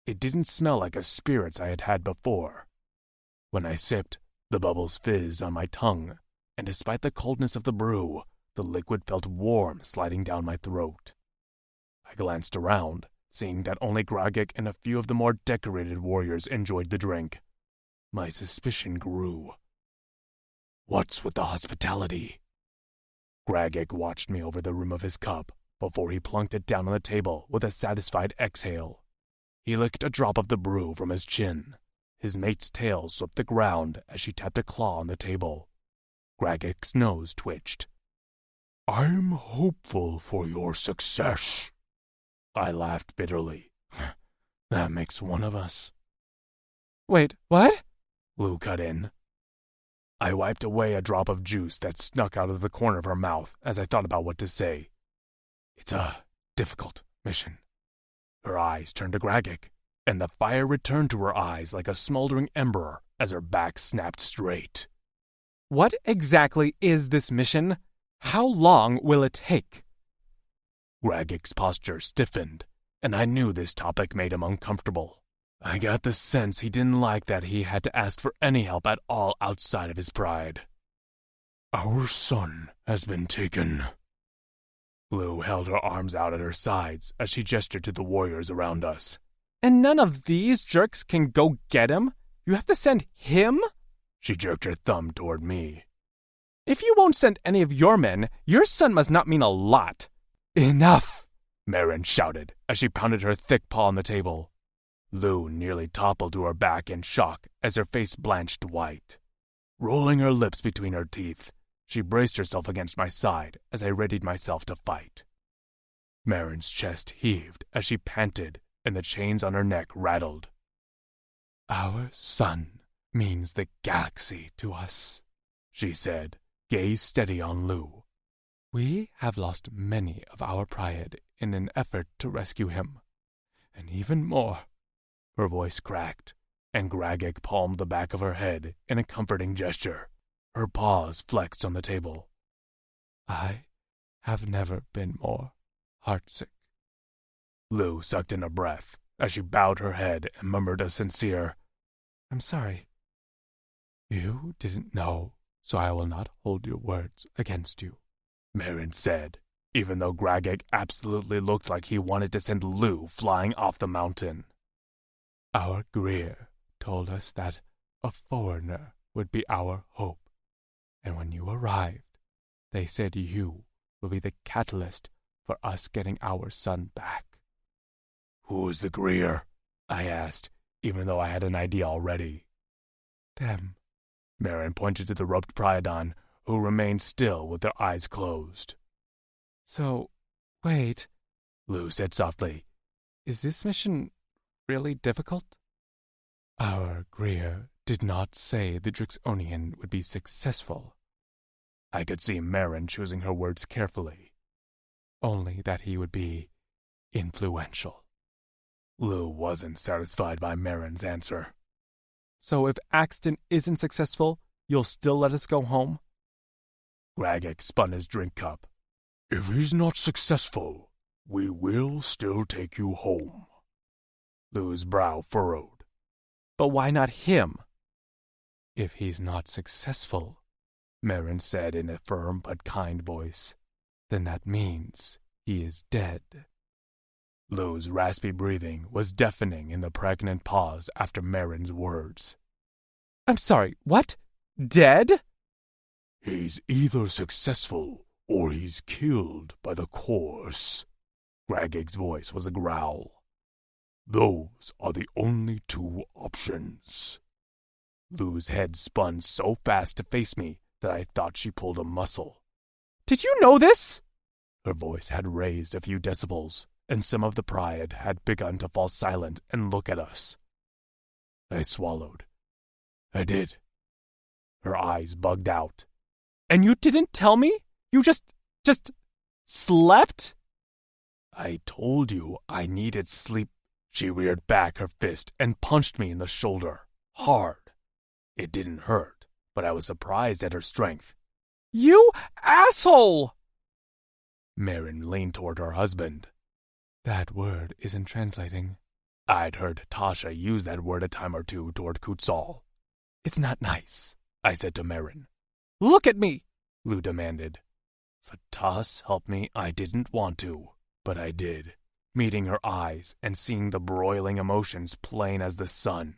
[SPEAKER 2] It didn't smell like a spirits I had had before. When I sipped, the bubbles fizzed on my tongue, and despite the coldness of the brew, the liquid felt warm sliding down my throat. I glanced around, seeing that only Gragik and a few of the more decorated warriors enjoyed the drink. My suspicion grew. What's with the hospitality? Gragik watched me over the rim of his cup before he plunked it down on the table with a satisfied exhale. He licked a drop of the brew from his chin. His mate's tail swept the ground as she tapped a claw on the table. Gragik's nose twitched. I'm hopeful for your success. I laughed bitterly. That makes one of us.
[SPEAKER 3] Wait, what?
[SPEAKER 2] Lou cut in. I wiped away a drop of juice that snuck out of the corner of her mouth as I thought about what to say. It's a difficult mission. Her eyes turned to Gragik, and the fire returned to her eyes like a smoldering ember as her back snapped straight.
[SPEAKER 3] What exactly is this mission? How long will it take?
[SPEAKER 2] Gragik's posture stiffened, and I knew this topic made him uncomfortable. I got the sense he didn't like that he had to ask for any help at all outside of his pride. Our son has been taken. Lou held her arms out at her sides as she gestured to the warriors around us.
[SPEAKER 3] And none of these jerks can go get him? You have to send him?
[SPEAKER 2] She jerked her thumb toward me.
[SPEAKER 3] If you won't send any of your men, your son must not mean a lot. Enough!
[SPEAKER 2] Maven shouted as she pounded her thick paw on the table. Lou nearly toppled to her back in shock as her face blanched white. Rolling her lips between her teeth, she braced herself against my side as I readied myself to fight. Maren's chest heaved as she panted, and the chains on her neck rattled. Our son means the galaxy to us, she said, gaze steady on Lou. We have lost many of our pride in an effort to rescue him, and even more. Her voice cracked, and Gragik palmed the back of her head in a comforting gesture. Her paws flexed on the table. I have never been more heartsick. Lou sucked in a breath as she bowed her head and murmured a sincere, I'm sorry. You didn't know, so I will not hold your words against you, Maven said, even though Gragik absolutely looked like he wanted to send Lou flying off the mountain. Our Greer told us that a foreigner would be our hope, and when you arrived, they said you will be the catalyst for us getting our son back. Who's the Greer? I asked, even though I had an idea already. Them. Maven pointed to the roped Priadon, who remained still with their eyes closed.
[SPEAKER 3] So, wait,
[SPEAKER 2] Lou said softly.
[SPEAKER 3] Is this mission really difficult?
[SPEAKER 2] Our Greer did not say the Drixonian would be successful. I could see Maven choosing her words carefully. Only that he would be influential. Lou wasn't satisfied by Maren's answer.
[SPEAKER 3] So if Axton isn't successful, you'll still let us go home?
[SPEAKER 2] Gragik spun his drink cup. If he's not successful, we will still take you home. Lou's brow furrowed.
[SPEAKER 3] But why not him?
[SPEAKER 2] If he's not successful, Maven said in a firm but kind voice, then that means he is dead. Lou's raspy breathing was deafening in the pregnant pause after Maren's words.
[SPEAKER 3] I'm sorry, what? Dead?
[SPEAKER 2] He's either successful or he's killed by the course. Gragik's voice was a growl. Those are the only two options. Lou's head spun so fast to face me that I thought she pulled a muscle.
[SPEAKER 3] Did you know this?
[SPEAKER 2] Her voice had raised a few decibels, and some of the pride had begun to fall silent and look at us. I swallowed. I did. Her eyes bugged out.
[SPEAKER 3] And you didn't tell me? You just slept?
[SPEAKER 2] I told you I needed sleep. She reared back her fist and punched me in the shoulder, hard. It didn't hurt, but I was surprised at her strength.
[SPEAKER 3] You asshole!
[SPEAKER 2] Maven leaned toward her husband. That word isn't translating. I'd heard Tasha use that word a time or two toward Kutzal. It's not nice, I said to Maven.
[SPEAKER 3] Look at me,
[SPEAKER 2] Lou demanded. Fatas helped me, I didn't want to, but I did.
[SPEAKER 3] meeting her eyes and seeing the broiling emotions plain as the sun: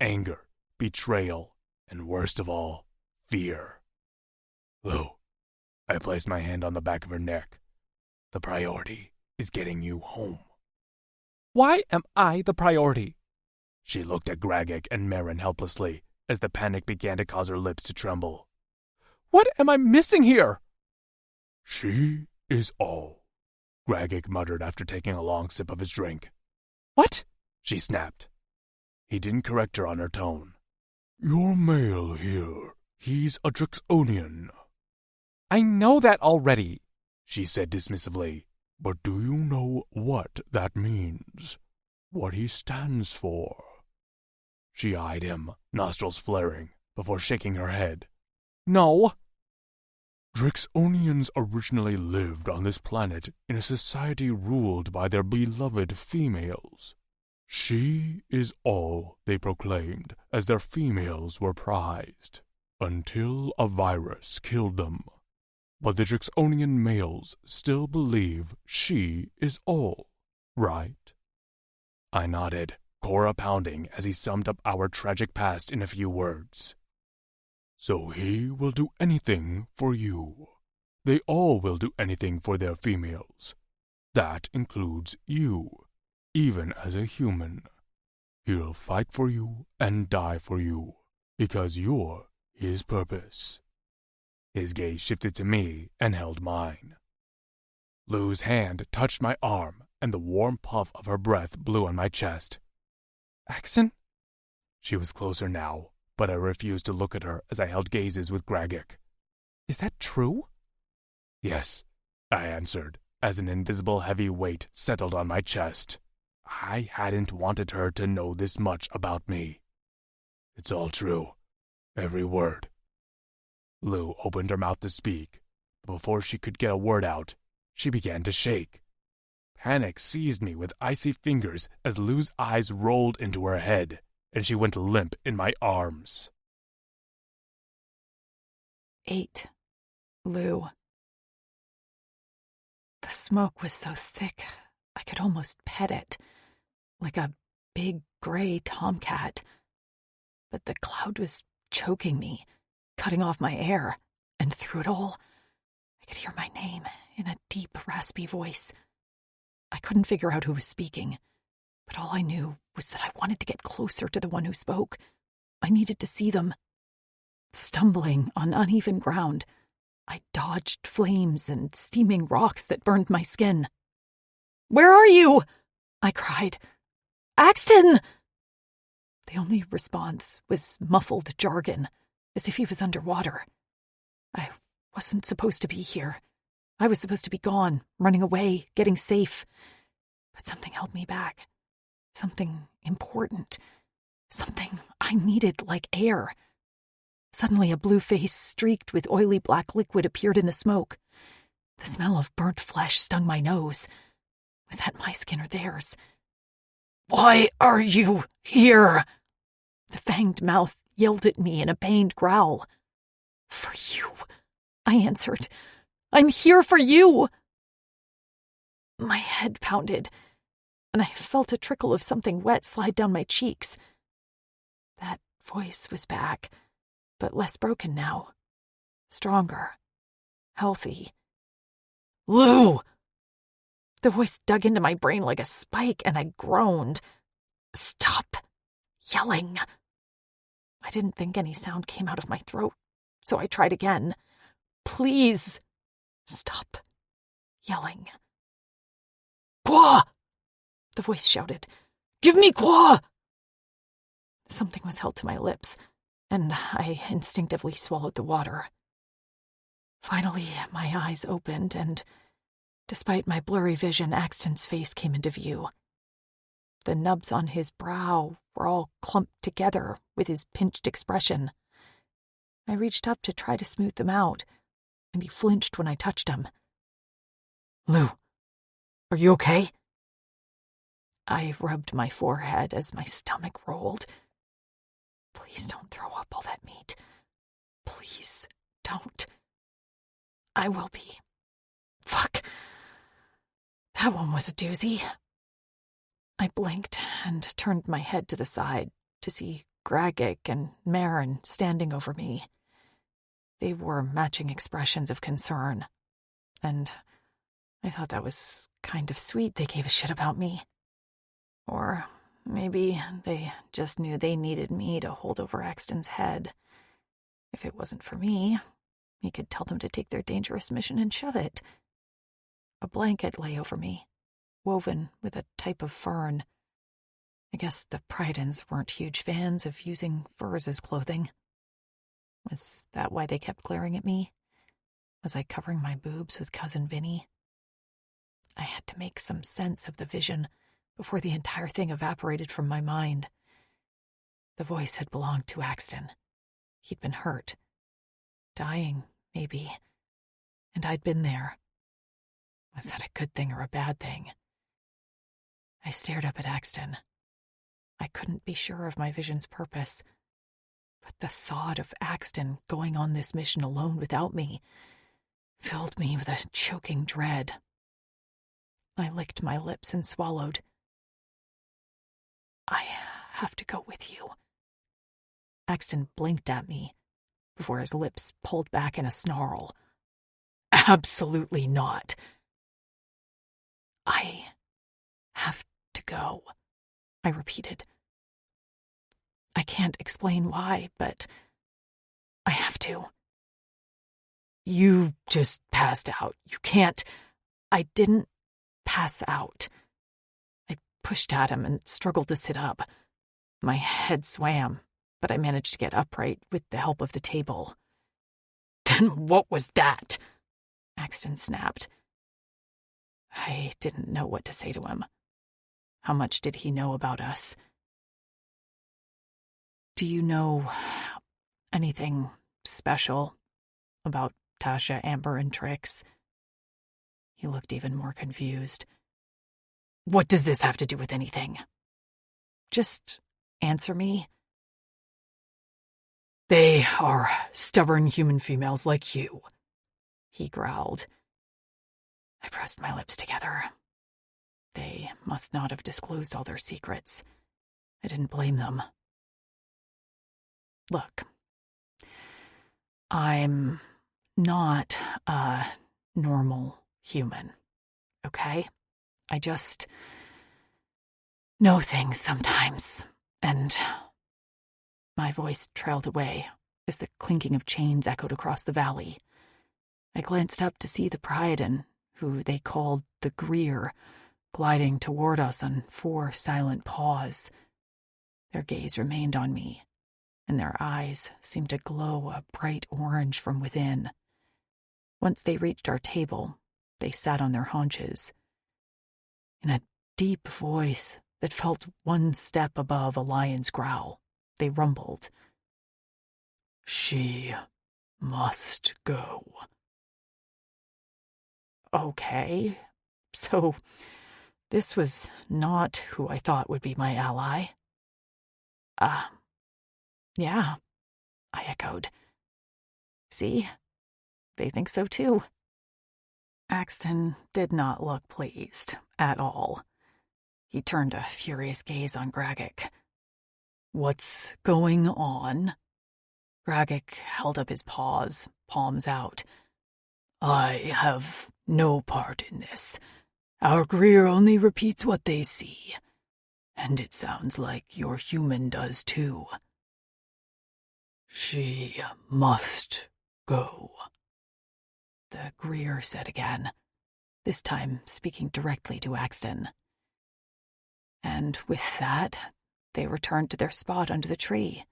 [SPEAKER 3] anger, betrayal, and worst of all, fear. Lou, I placed my hand on the back of her neck. The priority is getting you home. Why am I the priority? She looked at Gragik and Marin helplessly as the panic began to cause her lips to tremble. What am I missing here? She is all, Gragik muttered after taking a long sip of his drink. What? She snapped. He didn't correct her on her tone. Your male here. He's a Drixonian. I know that already, she said dismissively. But do you know what that means? What he stands for? She eyed him, nostrils flaring, before shaking her head. No. Drixonians originally lived on this planet in a society ruled by their beloved females. She is all, they proclaimed, as their females were prized, until a virus killed them. But the Drixonian males still believe she is all, right? I nodded, Cora pounding as he summed up our tragic past in a few words. So he will do anything for you. They all will do anything for their females. That includes you, even as a human. He'll fight for you and die for you, because you're his purpose. His gaze shifted to me and held mine. Lou's hand touched my arm, and the warm puff of her breath blew on my chest. Axton? She was closer now, but I refused to look at her as I held gazes with Gragik. Is that true? Yes, I answered, as an invisible heavy weight settled on my chest. I hadn't wanted her to know this much about me. It's all true, every word. Lou opened her mouth to speak, but before she could get a word out, she began to shake. Panic seized me with icy fingers as Lou's eyes rolled into her head, and she went limp in my arms.
[SPEAKER 1] 8. Lou. The smoke was so thick, I could almost pet it, like a big gray tomcat. But the cloud was choking me, cutting off my air, and through it all, I could hear my name in a deep, raspy voice. I couldn't figure out who was speaking, but all I knew was that I wanted to get closer to the one who spoke. I needed to see them. Stumbling on uneven ground, I dodged flames and steaming rocks that burned my skin. "Where are you?" I cried. "Axton!" The only response was muffled jargon, as if he was underwater. I wasn't supposed to be here. I was supposed to be gone, running away, getting safe. But something held me back. Something important. Something I needed like air. Suddenly a blue face streaked with oily black liquid appeared in the smoke. The smell of burnt flesh stung my nose. Was that my skin or theirs? "Why are you here?" The fanged mouth yelled at me in a pained growl. "For you," I answered. "I'm here for you." My head pounded, and I felt a trickle of something wet slide down my cheeks. That voice was back, but less broken now. Stronger. Healthy. "Lou!" The voice dug into my brain like a spike, and I groaned. "Stop yelling." I didn't think any sound came out of my throat, so I tried again. "Please, stop yelling." "Quoi?" the voice shouted. "Give me quoi?" Something was held to my lips, and I instinctively swallowed the water. Finally, my eyes opened, and despite my blurry vision, Axton's face came into view. The nubs on his brow were all clumped together with his pinched expression. I reached up to try to smooth them out, and he flinched when I touched him. "Lou, are you okay?" I rubbed my forehead as my stomach rolled. "Please don't throw up all that meat. Please don't." "I will be." Fuck. That one was a doozy. I blinked and turned my head to the side to see Gragik and Marin standing over me. They wore matching expressions of concern, and I thought that was kind of sweet they gave a shit about me. Or maybe they just knew they needed me to hold over Axton's head. If it wasn't for me, he could tell them to take their dangerous mission and shove it. A blanket lay over me, woven with a type of fern. I guess the Pridens weren't huge fans of using furs as clothing. Was that why they kept glaring at me? Was I covering my boobs with Cousin Vinny? I had to make some sense of the vision before the entire thing evaporated from my mind. The voice had belonged to Axton. He'd been hurt. Dying, maybe. And I'd been there. Was that a good thing or a bad thing? I stared up at Axton. I couldn't be sure of my vision's purpose, but the thought of Axton going on this mission alone without me filled me with a choking dread. I licked my lips and swallowed. I have to go with you. Axton blinked at me before his lips pulled back in a snarl. Absolutely not. I have to go, I repeated. I can't explain why, but I have to. You just passed out. You can't. I didn't pass out. I pushed at him and struggled to sit up. My head swam, but I managed to get upright with the help of the table. Then what was that? Axton snapped. I didn't know what to say to him. How much did he know about us? Do you know anything special about Tasha, Amber, and Trix? He looked even more confused. What does this have to do with anything? Just answer me. They are stubborn human females like you, he growled. I pressed my lips together. They must not have disclosed all their secrets. I didn't blame them. Look, I'm not a normal human, okay? I just know things sometimes, and my voice trailed away as the clinking of chains echoed across the valley. I glanced up to see the Pryden, who they called the Greer, gliding toward us on 4 silent paws. Their gaze remained on me, and their eyes seemed to glow a bright orange from within. Once they reached our table, they sat on their haunches. In a deep voice that felt 1 step above a lion's growl, they rumbled. She must go. Okay, so this was not who I thought would be my ally. Yeah, I echoed. See, they think so too. Axton did not look pleased at all. He turned a furious gaze on Gragik. What's going on? Gragik held up his paws, palms out. I have no part in this. Our Greer only repeats what they see. And it sounds like your human does too. She must go, the Greer said again, this time speaking directly to Axton. And with that, they returned to their spot under the tree.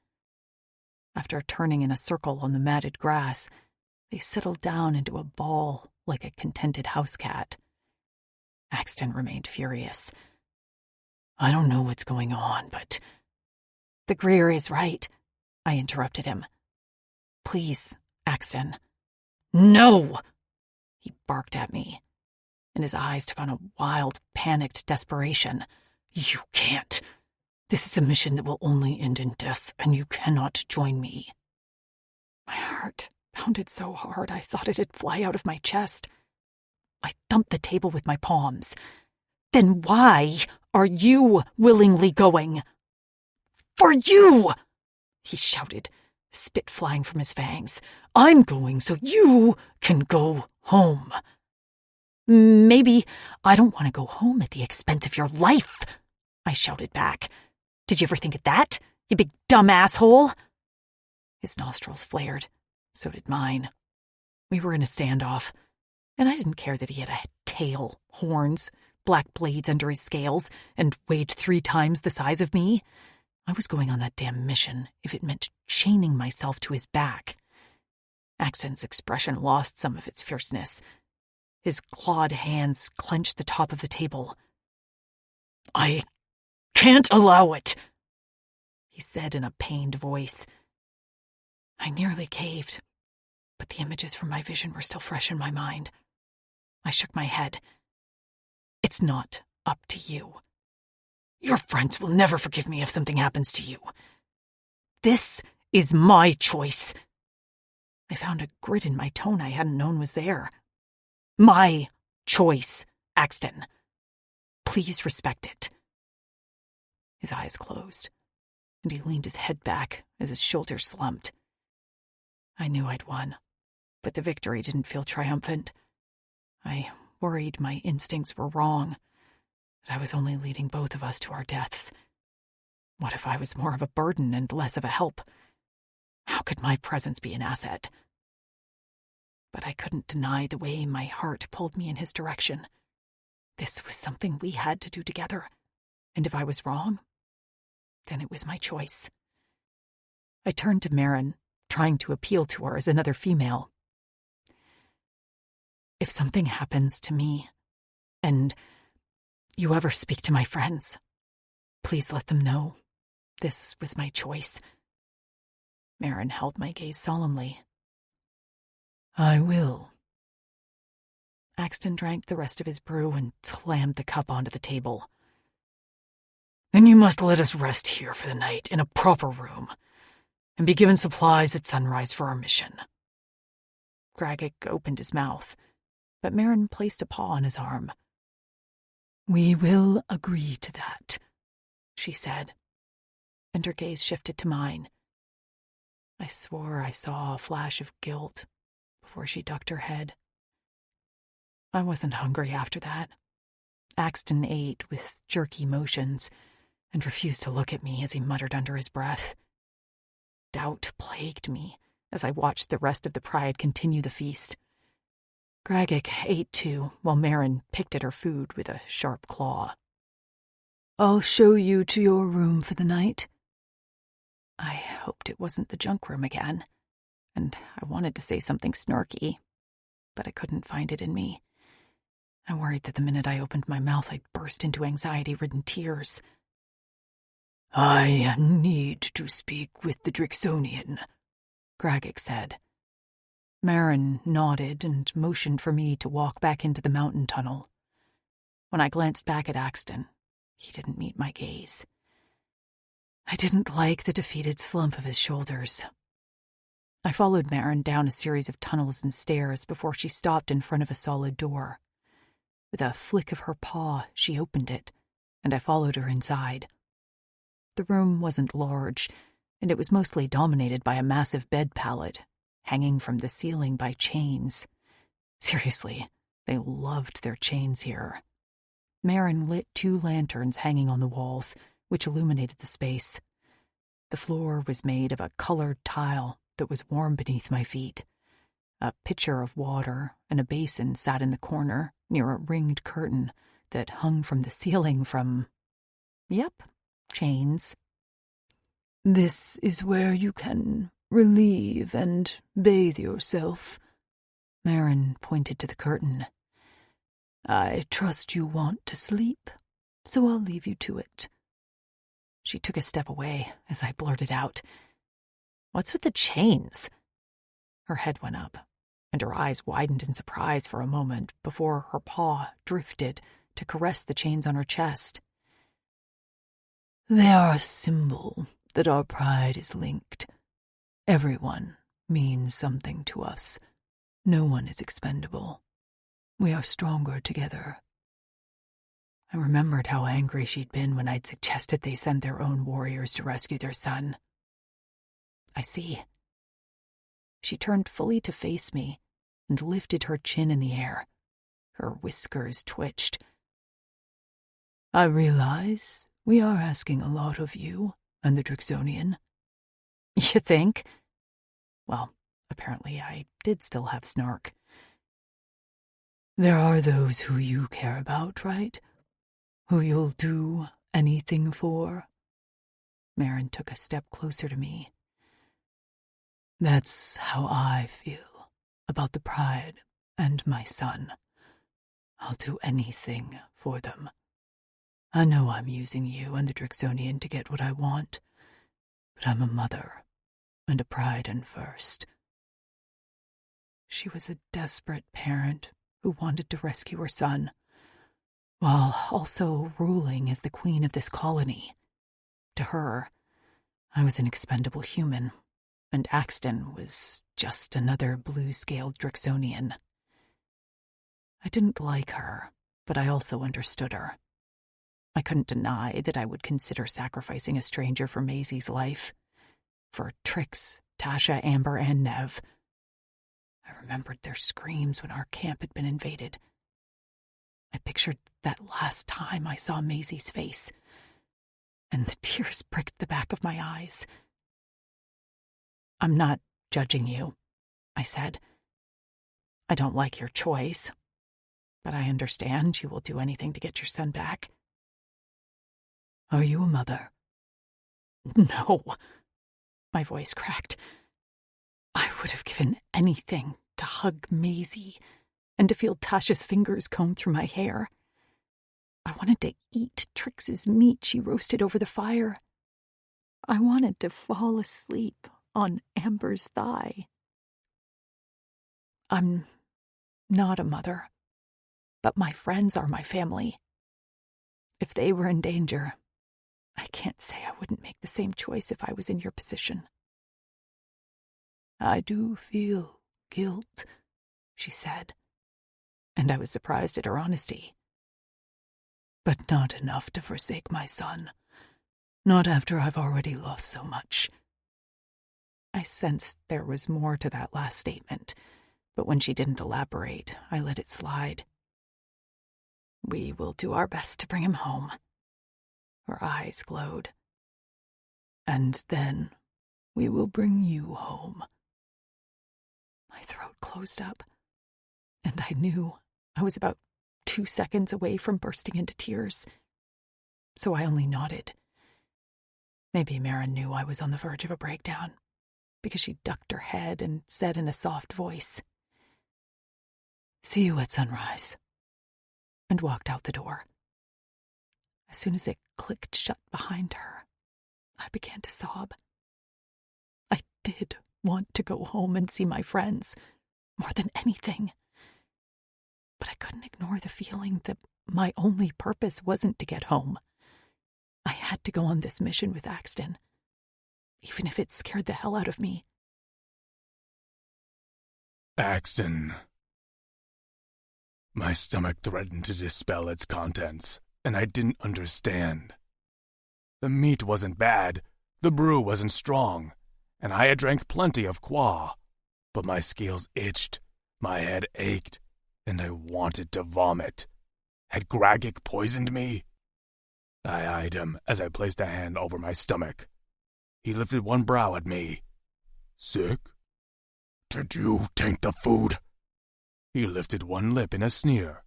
[SPEAKER 1] After turning in a circle on the matted grass, they settled down into a ball like a contented house cat. Axton remained furious. I don't know what's going on, but... The Greer is right, I interrupted him. Please, Axton. No! He barked at me, and his eyes took on a wild, panicked desperation. You can't. This is a mission that will only end in death, and you cannot join me. My heart pounded so hard I thought it'd fly out of my chest. I thumped the table with my palms. Then why are you willingly going? For you! He shouted, spit flying from his fangs. I'm going so you can go home. Maybe I don't want to go home at the expense of your life, I shouted back. Did you ever think of that, you big dumb asshole? His nostrils flared. So did mine. We were in a standoff, and I didn't care that he had a tail, horns, black blades under his scales, and weighed 3 times the size of me. I was going on that damn mission if it meant chaining myself to his back. Axton's expression lost some of its fierceness. His clawed hands clenched the top of the table. I can't allow it, he said in a pained voice. I nearly caved, but the images from my vision were still fresh in my mind. I shook my head. It's not up to you. Your friends will never forgive me if something happens to you. This is my choice. I found a grit in my tone I hadn't known was there. My choice, Axton. Please respect it. His eyes closed, and he leaned his head back as his shoulders slumped. I knew I'd won, but the victory didn't feel triumphant. I worried my instincts were wrong, that I was only leading both of us to our deaths. What if I was more of a burden and less of a help? How could my presence be an asset? But I couldn't deny the way my heart pulled me in his direction. This was something we had to do together, and if I was wrong, then it was my choice. I turned to Marin, trying to appeal to her as another female. If something happens to me, and you ever speak to my friends, please let them know this was my choice. Marin held my gaze solemnly. I will. Axton drank the rest of his brew and slammed the cup onto the table. Then you must let us rest here for the night in a proper room, and be given supplies at sunrise for our mission. Gragic opened his mouth, but Marin placed a paw on his arm. We will agree to that, she said, and her gaze shifted to mine. I swore I saw a flash of guilt before she ducked her head. I wasn't hungry after that. Axton ate with jerky motions and refused to look at me as he muttered under his breath. Doubt plagued me as I watched the rest of the pride continue the feast. Gragic ate too, while Marin picked at her food with a sharp claw. I'll show you to your room for the night. I hoped it wasn't the junk room again, and I wanted to say something snarky, but I couldn't find it in me. I worried that the minute I opened my mouth, I'd burst into anxiety-ridden tears. I need to speak with the Drixonian, Gragic said. Marin nodded and motioned for me to walk back into the mountain tunnel. When I glanced back at Axton, he didn't meet my gaze. I didn't like the defeated slump of his shoulders. I followed Marin down a series of tunnels and stairs before she stopped in front of a solid door. With a flick of her paw, she opened it, and I followed her inside. The room wasn't large, and it was mostly dominated by a massive bed pallet, hanging from the ceiling by chains. Seriously, they loved their chains here. Marin lit 2 lanterns hanging on the walls, which illuminated the space. The floor was made of a colored tile that was warm beneath my feet. A pitcher of water and a basin sat in the corner near a ringed curtain that hung from the ceiling from, chains. This is where you can relieve and bathe yourself. Marin pointed to the curtain. I trust you want to sleep, so I'll leave you to it. She took a step away as I blurted out, What's with the chains? Her head went up, and her eyes widened in surprise for a moment before her paw drifted to caress the chains on her chest. They are a symbol that our pride is linked. Everyone means something to us. No one is expendable. We are stronger together. I remembered how angry she'd been when I'd suggested they send their own warriors to rescue their son. I see. She turned fully to face me and lifted her chin in the air. Her whiskers twitched. I realize we are asking a lot of you and the Drixonian. You think? Well, apparently I did still have snark. There are those who you care about, right? Who you'll do anything for? Marin took a step closer to me. That's how I feel about the Pride and my son. I'll do anything for them. I know I'm using you and the Drixonian to get what I want, but I'm a mother and a Priden first. She was a desperate parent who wanted to rescue her son, while also ruling as the queen of this colony. To her, I was an expendable human, and Axton was just another blue-scaled Drixonian. I didn't like her, but I also understood her. I couldn't deny that I would consider sacrificing a stranger for Maisie's life. For Trix, Tasha, Amber, and Nev. I remembered their screams when our camp had been invaded. I pictured that last time I saw Maisie's face, and the tears pricked the back of my eyes. I'm not judging you, I said. I don't like your choice, but I understand you will do anything to get your son back. Are you a mother? No. My voice cracked. I would have given anything to hug Maisie and to feel Tasha's fingers comb through my hair. I wanted to eat Trix's meat she roasted over the fire. I wanted to fall asleep on Amber's thigh. I'm not a mother, but my friends are my family. If they were in danger, I can't say I wouldn't make the same choice if I was in your position. I do feel guilt, she said, and I was surprised at her honesty. But not enough to forsake my son. Not after I've already lost so much. I sensed there was more to that last statement, but when she didn't elaborate, I let it slide. We will do our best to bring him home. Her eyes glowed. And then we will bring you home. My throat closed up, and I knew I was about 2 seconds away from bursting into tears. So I only nodded. Maybe Marin knew I was on the verge of a breakdown, because she ducked her head and said in a soft voice, "See you at sunrise," and walked out the door. As soon as it clicked shut behind her, I began to sob. I did want to go home and see my friends, more than anything. But I couldn't ignore the feeling that my only purpose wasn't to get home. I had to go on this mission with Axton, even if it scared the hell out of me.
[SPEAKER 2] Axton. My stomach threatened to dispel its contents, and I didn't understand. The meat wasn't bad, the brew wasn't strong, and I had drank plenty of qua, but my scales itched, my head ached, and I wanted to vomit. Had Gragik poisoned me? I eyed him as I placed a hand over my stomach. He lifted one brow at me. Sick? Did you taint the food? He lifted one lip in a sneer.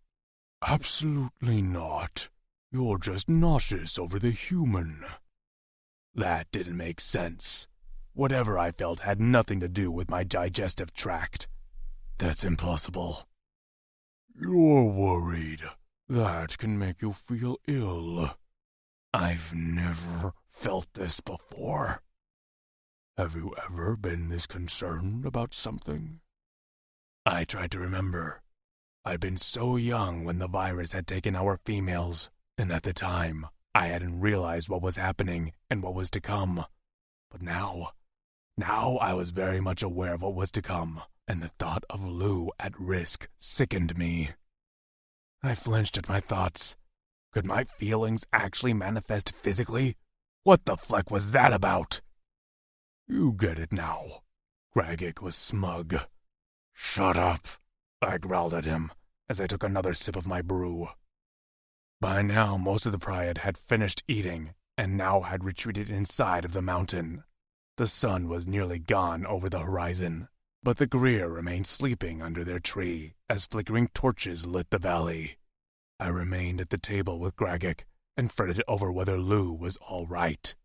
[SPEAKER 2] Absolutely not. You're just nauseous over the human. That didn't make sense. Whatever I felt had nothing to do with my digestive tract. That's impossible. You're worried. That can make you feel ill. I've never felt this before. Have you ever been this concerned about something? I tried to remember. I'd been so young when the virus had taken our females, and at the time, I hadn't realized what was happening and what was to come. But now I was very much aware of what was to come, and the thought of Lou at risk sickened me. I flinched at my thoughts. Could my feelings actually manifest physically? What the fleck was that about? You get it now. Gragic was smug. Shut up, I growled at him as I took another sip of my brew. By now, most of the Pryad had finished eating and now had retreated inside of the mountain. The sun was nearly gone over the horizon, but the Greer remained sleeping under their tree as flickering torches lit the valley. I remained at the table with Gragic and fretted over whether Lou was all right.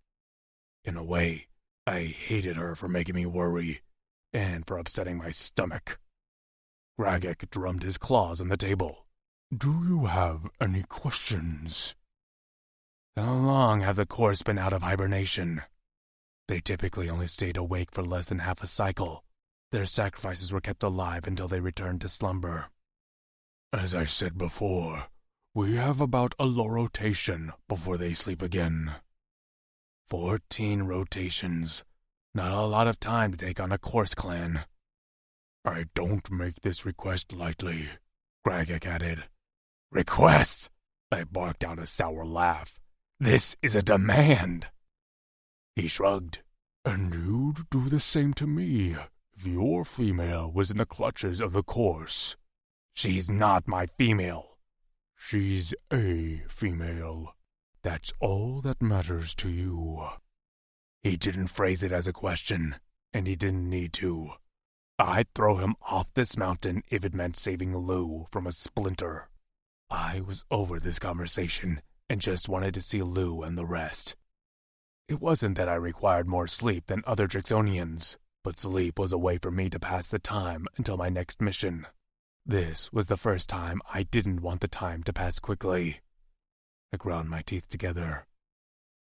[SPEAKER 2] In a way, I hated her for making me worry and for upsetting my stomach. Gragic drummed his claws on the table. Do you have any questions? How long have the Course been out of hibernation? They typically only stayed awake for less than half a cycle. Their sacrifices were kept alive until they returned to slumber. As I said before, we have about a low rotation before they sleep again. 14 rotations. Not a lot of time to take on a Course clan. I don't make this request lightly, Gragic added. Request? I barked out a sour laugh. This is a demand. He shrugged. And you'd do the same to me if your female was in the clutches of the Course. She's not my female. She's a female. That's all that matters to you. He didn't phrase it as a question, and he didn't need to. I'd throw him off this mountain if it meant saving Lou from a splinter. I was over this conversation and just wanted to see Lou and the rest. It wasn't that I required more sleep than other Drixonians, but sleep was a way for me to pass the time until my next mission. This was the first time I didn't want the time to pass quickly. I ground my teeth together.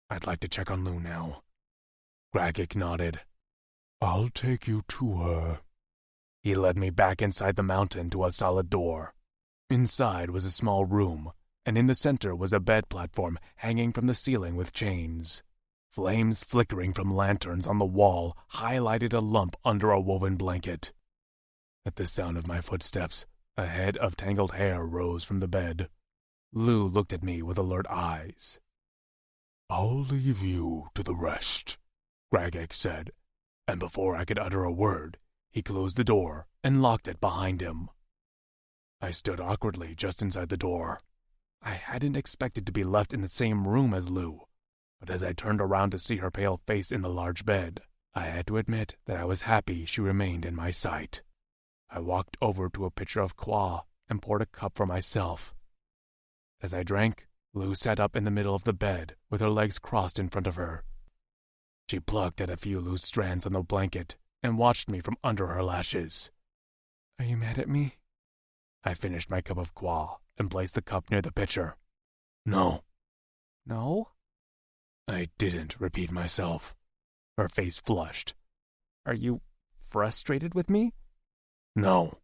[SPEAKER 2] I'd like to check on Lou now. Gragic nodded. I'll take you to her. He led me back inside the mountain to a solid door. Inside was a small room, and in the center was a bed platform hanging from the ceiling with chains. Flames flickering from lanterns on the wall highlighted a lump under a woven blanket. At the sound of my footsteps, a head of tangled hair rose from the bed. Lou looked at me with alert eyes. I'll leave you to the rest, Gragic said, and before I could utter a word, he closed the door and locked it behind him. I stood awkwardly just inside the door. I hadn't expected to be left in the same room as Lou, but as I turned around to see her pale face in the large bed, I had to admit that I was happy she remained in my sight. I walked over to a pitcher of qua and poured a cup for myself. As I drank, Lou sat up in the middle of the bed with her legs crossed in front of her. She plucked at a few loose strands on the blanket and watched me from under her lashes. Are you mad at me? I finished my cup of qua and placed the cup near the pitcher. No. No? I didn't repeat myself. Her face flushed. Are you frustrated with me? No.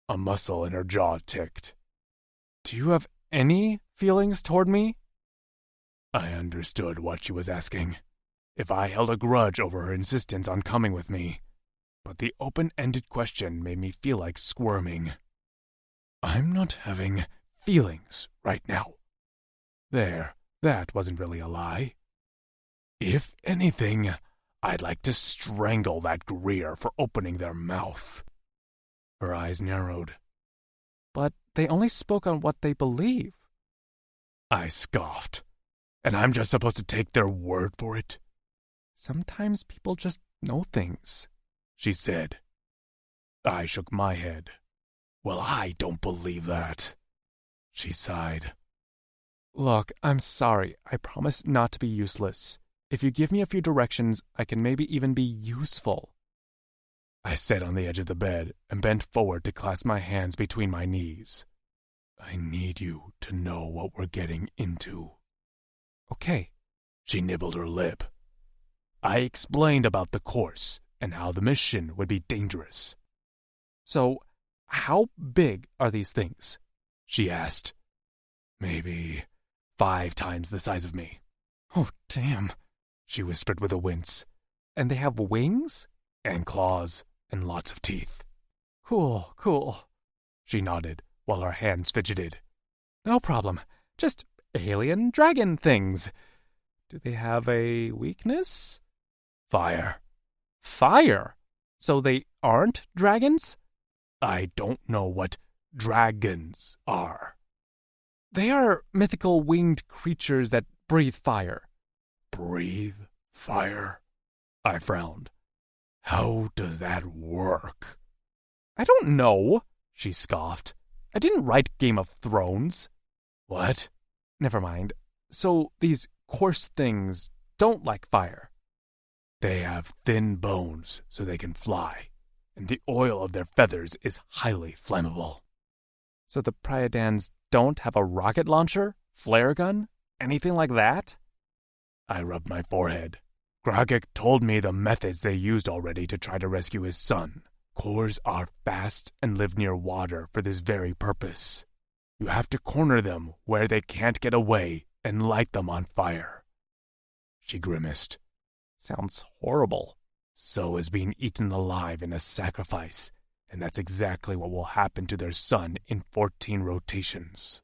[SPEAKER 2] A muscle in her jaw ticked. Do you have any feelings toward me? I understood what she was asking. If I held a grudge over her insistence on coming with me. But the open-ended question made me feel like squirming. I'm not having feelings right now. There, that wasn't really a lie. If anything, I'd like to strangle that Greer for opening their mouth. Her eyes narrowed. But they only spoke on what they believe. I scoffed. And I'm just supposed to take their word for it? Sometimes people just know things, she said. I shook my head. Well, I don't believe that. She sighed. Look, I'm sorry. I promise not to be useless. If you give me a few directions, I can maybe even be useful. I sat on the edge of the bed and bent forward to clasp my hands between my knees. I need you to know what we're getting into. Okay. She nibbled her lip. I explained about the Course and how the mission would be dangerous. So, how big are these things? She asked. Maybe 5 times the size of me. Oh, damn, she whispered with a wince. And they have wings? And claws, and lots of teeth. Cool. She nodded, while her hands fidgeted. No problem. Just
[SPEAKER 3] alien dragon things. Do they have a weakness?
[SPEAKER 2] Fire.
[SPEAKER 3] Fire? So they aren't dragons?
[SPEAKER 2] I don't know what dragons are.
[SPEAKER 3] They are mythical winged creatures that breathe fire.
[SPEAKER 2] Breathe fire? I frowned. How does that work?
[SPEAKER 3] I don't know, she scoffed. I didn't write Game of Thrones.
[SPEAKER 2] What?
[SPEAKER 3] Never mind. So these coarse things don't like fire.
[SPEAKER 2] They have thin bones so they can fly, and the oil of their feathers is highly flammable.
[SPEAKER 3] So the Priadans don't have a rocket launcher, flare gun, anything like that?
[SPEAKER 2] I rubbed my forehead. Grogek told me the methods they used already to try to rescue his son. Cores are fast and live near water for this very purpose. You have to corner them where they can't get away and light them on fire. She grimaced.
[SPEAKER 3] Sounds horrible.
[SPEAKER 2] So is being eaten alive in a sacrifice, and that's exactly what will happen to their son in 14 rotations.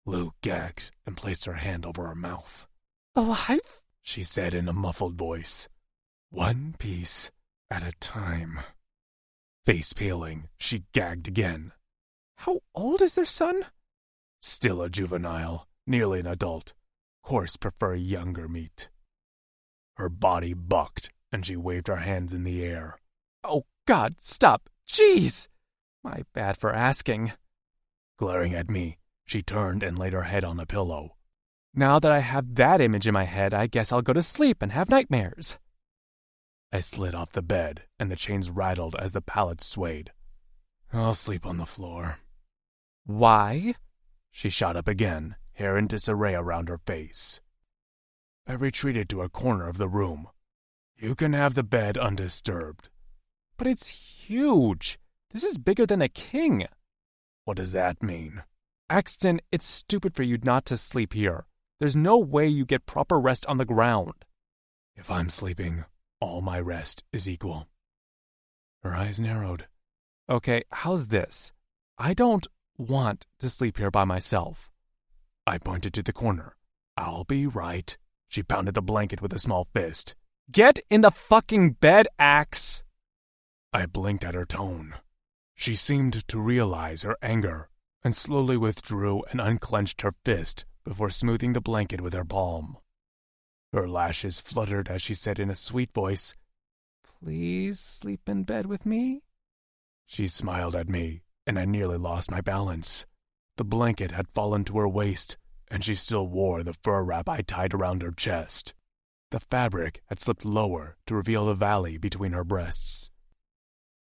[SPEAKER 2] Lou gagged and placed her hand over her mouth.
[SPEAKER 3] Alive?
[SPEAKER 2] She said in a muffled voice. One piece at a time. Face paling, she gagged again.
[SPEAKER 3] How old is their son?
[SPEAKER 2] Still a juvenile, nearly an adult. Course prefer younger meat. Her body bucked, and she waved her hands in the air.
[SPEAKER 3] Oh, God, stop. Jeez! My bad for asking.
[SPEAKER 2] Glaring at me, she turned and laid her head on the pillow.
[SPEAKER 3] Now that I have that image in my head, I guess I'll go to sleep and have nightmares.
[SPEAKER 2] I slid off the bed, and the chains rattled as the pallets swayed. I'll sleep on the floor.
[SPEAKER 3] Why?
[SPEAKER 2] She shot up again, hair in disarray around her face. I retreated to a corner of the room. You can have the bed undisturbed.
[SPEAKER 3] But it's huge. This is bigger than a king.
[SPEAKER 2] What does that mean?
[SPEAKER 3] Axton, it's stupid for you not to sleep here. There's no way you get proper rest on the ground.
[SPEAKER 2] If I'm sleeping, all my rest is equal. Her eyes narrowed.
[SPEAKER 3] Okay, how's this? I don't want to sleep here by myself.
[SPEAKER 2] I pointed to the corner. I'll be right. She pounded the blanket with a small fist.
[SPEAKER 3] Get in the fucking bed, Axe!
[SPEAKER 2] I blinked at her tone. She seemed to realize her anger and slowly withdrew and unclenched her fist before smoothing the blanket with her palm. Her lashes fluttered as she said in a sweet voice,
[SPEAKER 3] Please sleep in bed with me?
[SPEAKER 2] She smiled at me, and I nearly lost my balance. The blanket had fallen to her waist, and she still wore the fur wrap I tied around her chest. The fabric had slipped lower to reveal the valley between her breasts.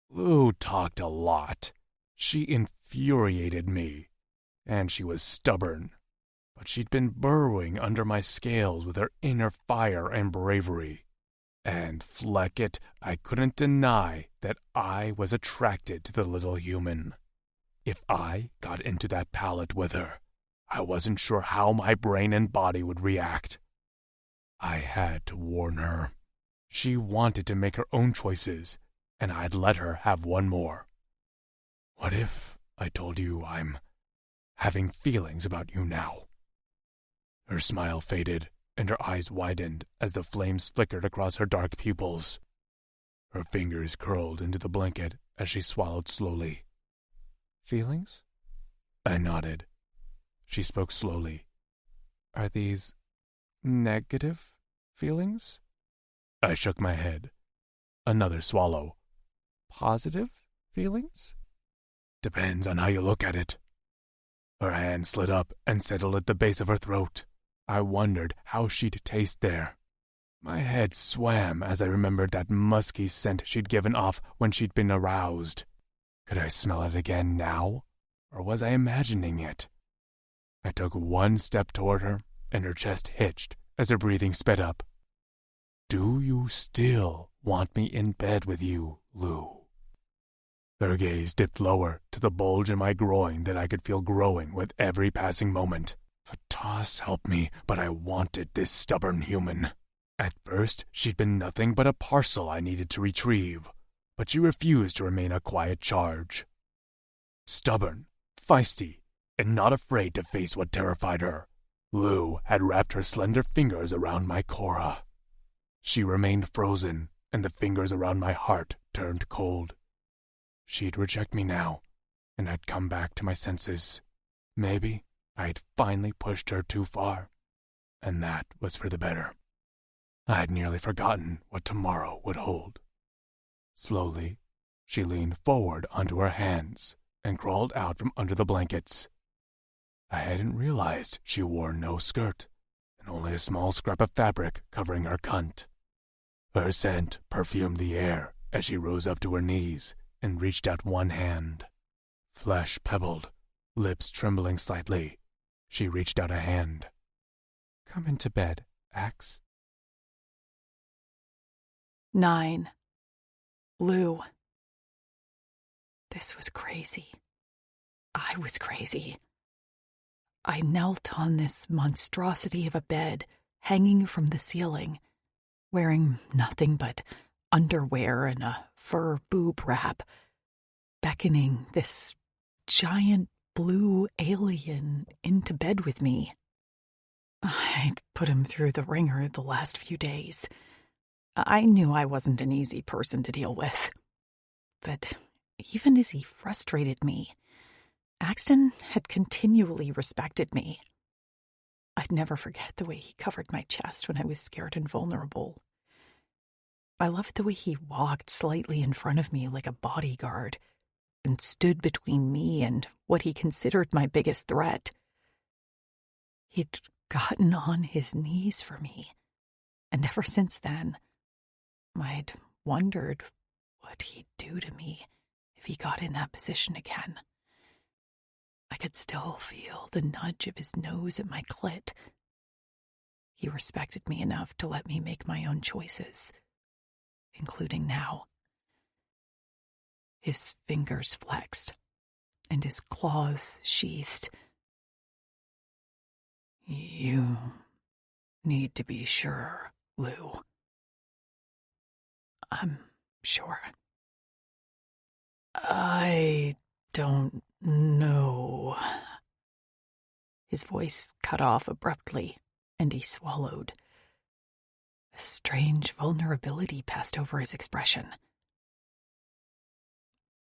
[SPEAKER 2] Lou talked a lot. She infuriated me, and she was stubborn. But she'd been burrowing under my scales with her inner fire and bravery. And fleck it, I couldn't deny that I was attracted to the little human. If I got into that pallet with her, I wasn't sure how my brain and body would react. I had to warn her. She wanted to make her own choices, and I'd let her have one more. What if I told you I'm having feelings about you now? Her smile faded, and her eyes widened as the flames flickered across her dark pupils. Her fingers curled into the blanket as she swallowed slowly.
[SPEAKER 3] Feelings?
[SPEAKER 2] I nodded. She spoke slowly.
[SPEAKER 3] Are these negative feelings?
[SPEAKER 2] I shook my head. Another swallow.
[SPEAKER 3] Positive feelings?
[SPEAKER 2] Depends on how you look at it. Her hand slid up and settled at the base of her throat. I wondered how she'd taste there. My head swam as I remembered that musky scent she'd given off when she'd been aroused. Could I smell it again now, or was I imagining it? I took one step toward her, and her chest hitched as her breathing sped up. Do you still want me in bed with you, Lou? Her gaze dipped lower to the bulge in my groin that I could feel growing with every passing moment. Fatas help me, but I wanted this stubborn human. At first, she'd been nothing but a parcel I needed to retrieve, but she refused to remain a quiet charge. Stubborn, feisty, and not afraid to face what terrified her.
[SPEAKER 3] Lou had wrapped her slender fingers around my Cora. She remained frozen, and the fingers around my heart turned cold. She'd reject me now, and I'd come back to my senses. Maybe I'd finally pushed her too far, and that was for the better. I'd nearly forgotten what tomorrow would hold. Slowly, she leaned forward onto her hands and crawled out from under the blankets. I hadn't realized she wore no skirt, and only a small scrap of fabric covering her cunt. Her scent perfumed the air as she rose up to her knees and reached out one hand. Flesh pebbled, lips trembling slightly, she reached out a hand. "Come into bed, Axe."
[SPEAKER 1] 9. Lou. This was crazy. I was crazy. I knelt on this monstrosity of a bed hanging from the ceiling, wearing nothing but underwear and a fur boob wrap, beckoning this giant blue alien into bed with me. I'd put him through the ringer the last few days. I knew I wasn't an easy person to deal with. But even as he frustrated me, Axton had continually respected me. I'd never forget the way he covered my chest when I was scared and vulnerable. I loved the way he walked slightly in front of me like a bodyguard and stood between me and what he considered my biggest threat. He'd gotten on his knees for me, and ever since then, I'd wondered what he'd do to me if he got in that position again. I could still feel the nudge of his nose at my clit. He respected me enough to let me make my own choices, including now. His fingers flexed, and his claws sheathed. "You need to be sure, Lou." "I'm sure." "I don't know." His voice cut off abruptly, and he swallowed. A strange vulnerability passed over his expression.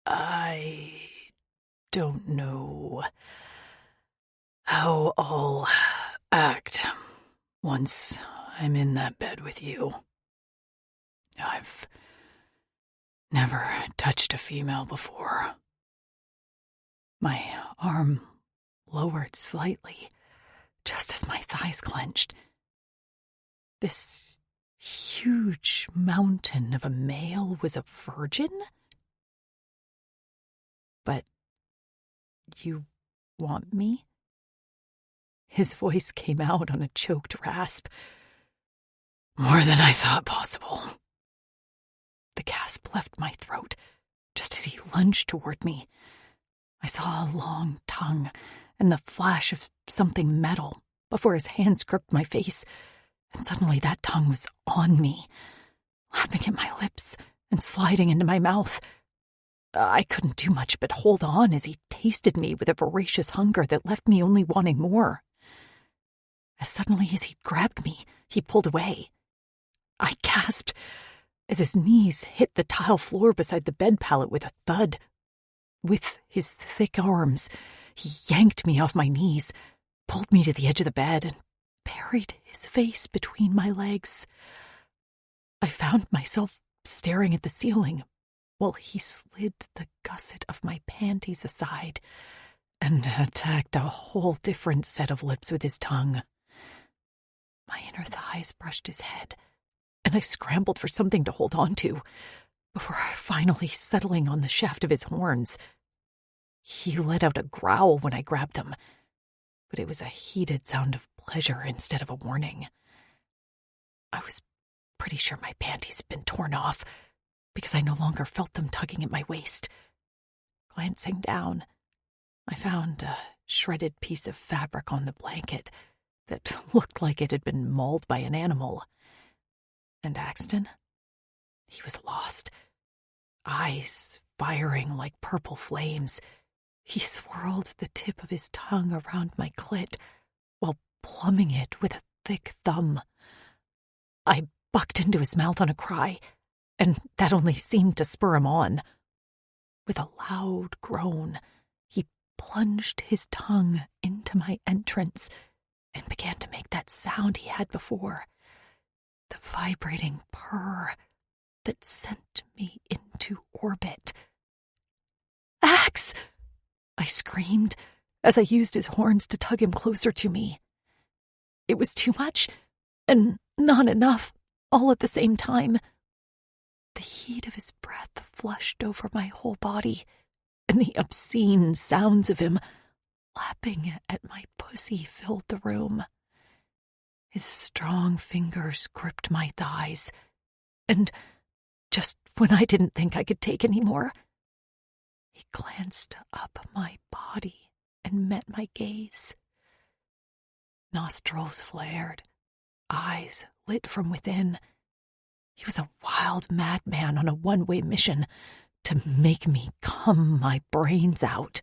[SPEAKER 1] "I don't know how I'll act once I'm in that bed with you. I've never touched a female before." My arm lowered slightly, just as my thighs clenched. This huge mountain of a male was a virgin? "But you want me?" His voice came out on a choked rasp. "More than I thought possible." The gasp left my throat just as he lunged toward me. I saw a long tongue and the flash of something metal before his hands gripped my face, and suddenly that tongue was on me, lapping at my lips and sliding into my mouth. I couldn't do much but hold on as he tasted me with a voracious hunger that left me only wanting more. As suddenly as he grabbed me, he pulled away. I gasped as his knees hit the tile floor beside the bed pallet with a thud. With his thick arms, he yanked me off my knees, pulled me to the edge of the bed, and buried his face between my legs. I found myself staring at the ceiling while he slid the gusset of my panties aside and attacked a whole different set of lips with his tongue. My inner thighs brushed his head, and I scrambled for something to hold on to before finally settling on the shaft of his horns. He let out a growl when I grabbed them, but it was a heated sound of pleasure instead of a warning. I was pretty sure my panties had been torn off because I no longer felt them tugging at my waist. Glancing down, I found a shredded piece of fabric on the blanket that looked like it had been mauled by an animal. And Axton? He was lost. Eyes firing like purple flames. He swirled the tip of his tongue around my clit while plumbing it with a thick thumb. I bucked into his mouth on a cry, and that only seemed to spur him on. With a loud groan, he plunged his tongue into my entrance and began to make that sound he had before, the vibrating purr that sent me into orbit. "Axe!" I screamed as I used his horns to tug him closer to me. It was too much and not enough, all at the same time. The heat of his breath flushed over my whole body, and the obscene sounds of him lapping at my pussy filled the room. His strong fingers gripped my thighs, and just when I didn't think I could take any more, he glanced up my body and met my gaze. Nostrils flared, eyes lit from within. He was a wild madman on a one-way mission to make me cum my brains out.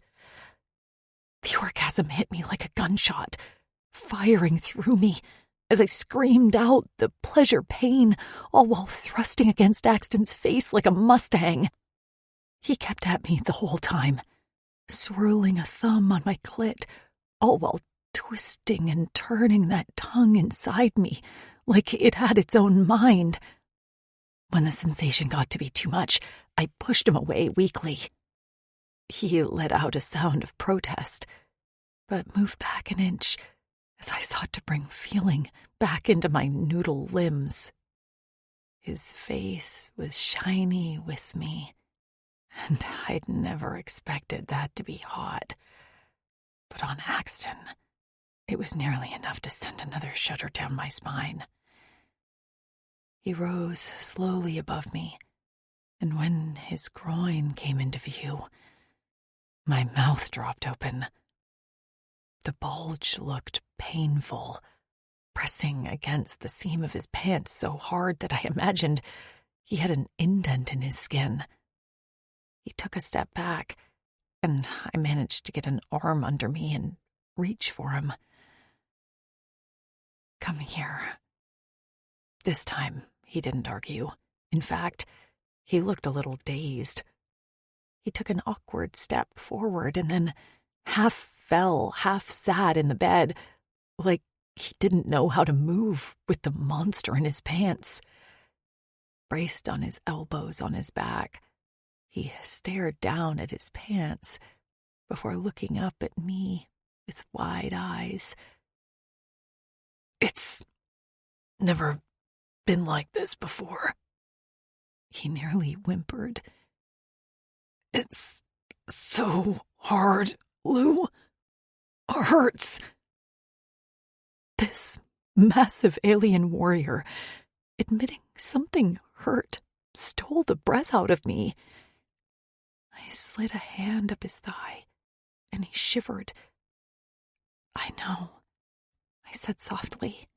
[SPEAKER 1] The orgasm hit me like a gunshot, firing through me as I screamed out the pleasure pain, all while thrusting against Axton's face like a Mustang. He kept at me the whole time, swirling a thumb on my clit, all while twisting and turning that tongue inside me like it had its own mind. When the sensation got to be too much, I pushed him away weakly. He let out a sound of protest, but moved back an inch as I sought to bring feeling back into my noodle limbs. His face was shiny with me, and I'd never expected that to be hot. But on Axton, it was nearly enough to send another shudder down my spine. He rose slowly above me, and when his groin came into view, my mouth dropped open. The bulge looked painful, pressing against the seam of his pants so hard that I imagined he had an indent in his skin. He took a step back, and I managed to get an arm under me and reach for him. "Come here." This time, he didn't argue. In fact, he looked a little dazed. He took an awkward step forward and then half fell, half sat in the bed, like he didn't know how to move with the monster in his pants. Braced on his elbows on his back, he stared down at his pants before looking up at me with wide eyes. "It's never been like this before," he nearly whimpered. "It's so hard, Lou. Hurts." This massive alien warrior, admitting something hurt, stole the breath out of me. I slid a hand up his thigh, and he shivered. "I know," I said softly.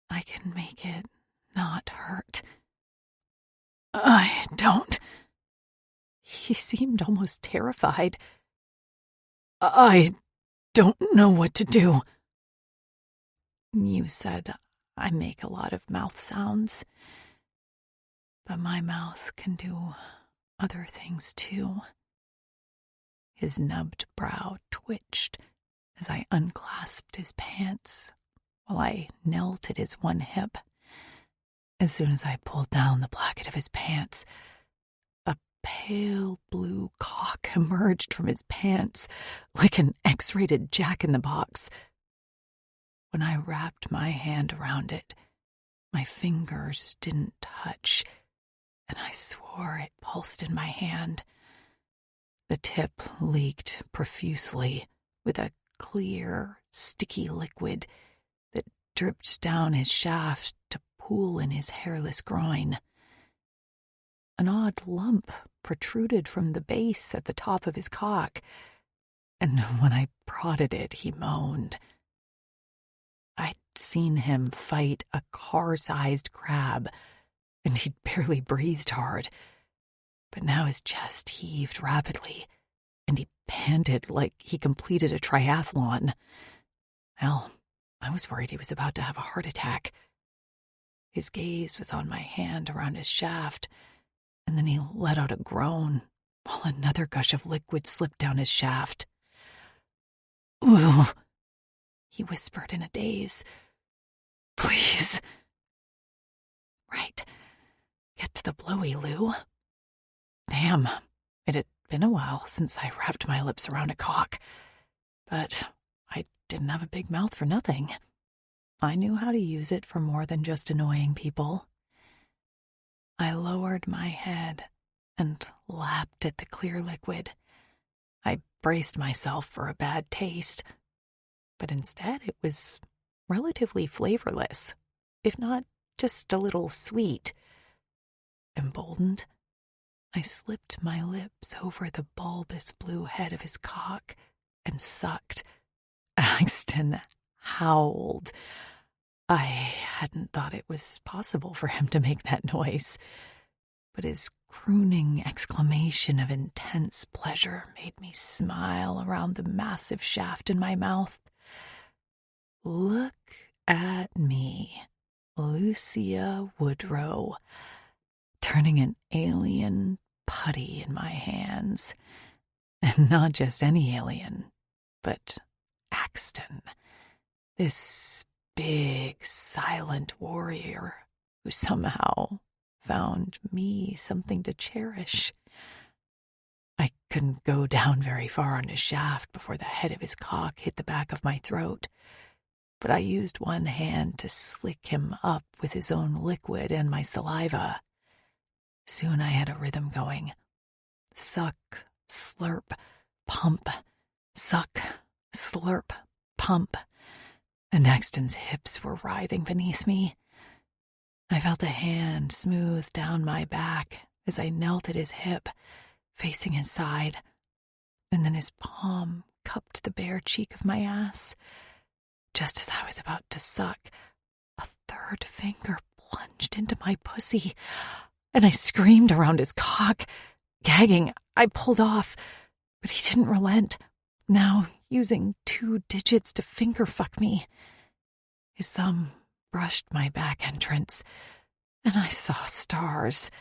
[SPEAKER 1] "I can make it not hurt." "I don't." He seemed almost terrified. "I don't know what to do." "You said I make a lot of mouth sounds, but my mouth can do other things too." His nubbed brow twitched as I unclasped his pants while I knelt at his one hip. As soon as I pulled down the placket of his pants, a pale blue cock emerged from his pants like an X-rated Jack-in-the-Box. When I wrapped my hand around it, my fingers didn't touch, and I swore it pulsed in my hand. The tip leaked profusely with a clear, sticky liquid that dripped down his shaft to pool in his hairless groin. An odd lump protruded from the base at the top of his cock, and when I prodded it, he moaned. I'd seen him fight a car-sized crab, and he'd barely breathed hard. But now his chest heaved rapidly, and he panted like he completed a triathlon. Hell, I was worried he was about to have a heart attack. His gaze was on my hand around his shaft, and then he let out a groan while another gush of liquid slipped down his shaft. "Lou," he whispered in a daze. "Please." Right. Get to the blowy, Lou. Damn, it had been a while since I wrapped my lips around a cock. But I didn't have a big mouth for nothing. I knew how to use it for more than just annoying people. I lowered my head and lapped at the clear liquid. I braced myself for a bad taste, but instead it was relatively flavorless, if not just a little sweet. Emboldened, I slipped my lips over the bulbous blue head of his cock and sucked. Axton howled. I hadn't thought it was possible for him to make that noise, but his crooning exclamation of intense pleasure made me smile around the massive shaft in my mouth. Look at me, Lucia Woodrow, turning an alien putty in my hands. And not just any alien, but Axton, this big, silent warrior who somehow found me something to cherish. I couldn't go down very far on his shaft before the head of his cock hit the back of my throat, but I used one hand to slick him up with his own liquid and my saliva. Soon I had a rhythm going. Suck, slurp, pump. Suck, slurp, pump. And Axton's hips were writhing beneath me. I felt a hand smooth down my back as I knelt at his hip, facing his side, and then his palm cupped the bare cheek of my ass. Just as I was about to suck, a third finger plunged into my pussy, and I screamed around his cock. Gagging, I pulled off, but he didn't relent, now using 2 digits to finger fuck me. His thumb brushed my back entrance, and I saw stars.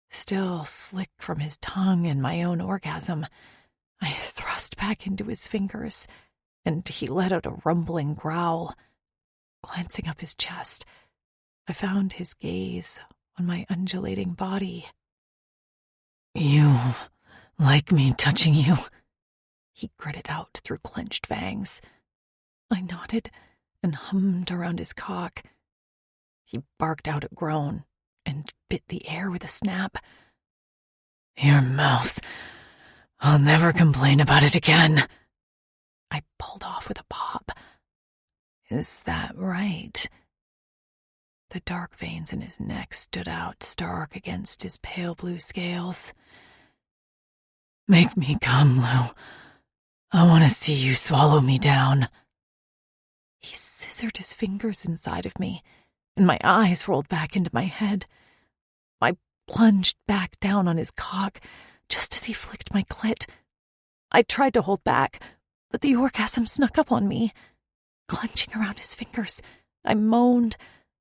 [SPEAKER 1] Still slick from his tongue and my own orgasm, I thrust back into his fingers, and he let out a rumbling growl. Glancing up his chest, I found his gaze on my undulating body. "You like me touching you?" he gritted out through clenched fangs. I nodded and hummed around his cock. He barked out a groan and bit the air with a snap. "Your mouth. I'll never complain about it again." I pulled off with a pop. "Is that right?" The dark veins in his neck stood out stark against his pale blue scales. "Make me come, Lou. I want to see you swallow me down." He scissored his fingers inside of me, and my eyes rolled back into my head. I plunged back down on his cock just as he flicked my clit. I tried to hold back, but the orgasm snuck up on me. Clenching around his fingers, I moaned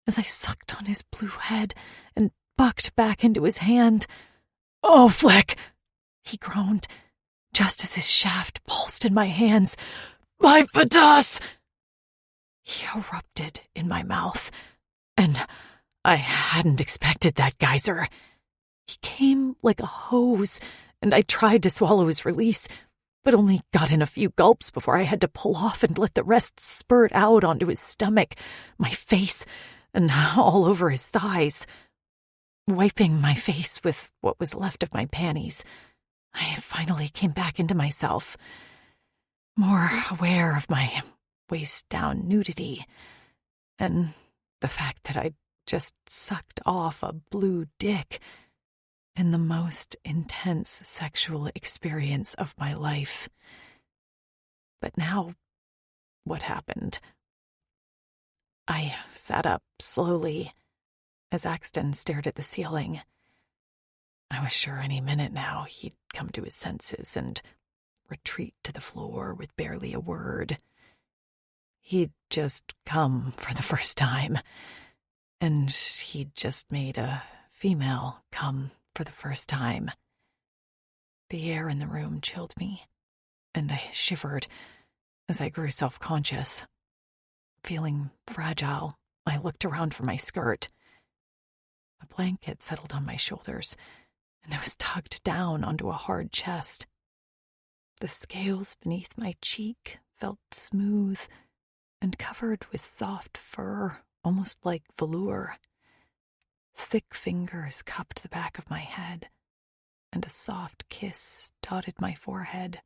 [SPEAKER 1] as I sucked on his blue head and bucked back into his hand. "Oh, Fleck!" he groaned, just as his shaft pulsed in my hands. "My fadas!" He erupted in my mouth, and I hadn't expected that geyser. He came like a hose, and I tried to swallow his release, but only got in a few gulps before I had to pull off and let the rest spurt out onto his stomach, my face, and all over his thighs. Wiping my face with what was left of my panties, I finally came back into myself, more aware of my waist-down nudity, and the fact that I'd just sucked off a blue dick in the most intense sexual experience of my life. But now, what happened? I sat up slowly as Axton stared at the ceiling. I was sure any minute now he'd come to his senses and retreat to the floor with barely a word. He'd just come for the first time, and he'd just made a female come for the first time. The air in the room chilled me, and I shivered as I grew self-conscious. Feeling fragile, I looked around for my skirt. A blanket settled on my shoulders, and I was tugged down onto a hard chest. The scales beneath my cheek felt smooth and covered with soft fur, almost like velour. Thick fingers cupped the back of my head, and a soft kiss dotted my forehead.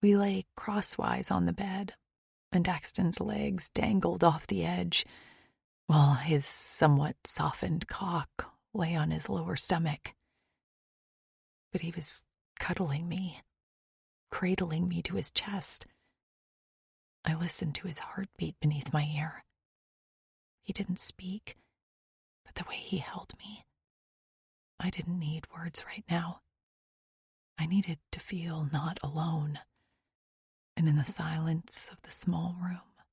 [SPEAKER 1] We lay crosswise on the bed, and Axton's legs dangled off the edge, while his somewhat softened cock lay on his lower stomach. But he was cuddling me, cradling me to his chest. I listened to his heartbeat beneath my ear. He didn't speak, but the way he held me, I didn't need words right now. I needed to feel not alone. And in the silence of the small room,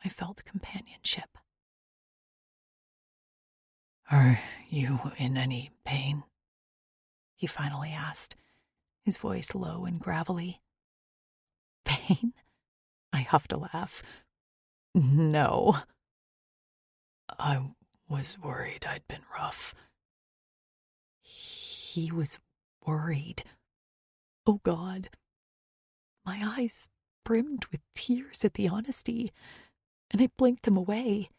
[SPEAKER 1] I felt companionship. "Are you in any pain?" he finally asked, his voice low and gravelly. "Pain?" I huffed a laugh. "No." "I was worried I'd been rough." He was worried. Oh, God. My eyes brimmed with tears at the honesty, and I blinked them away.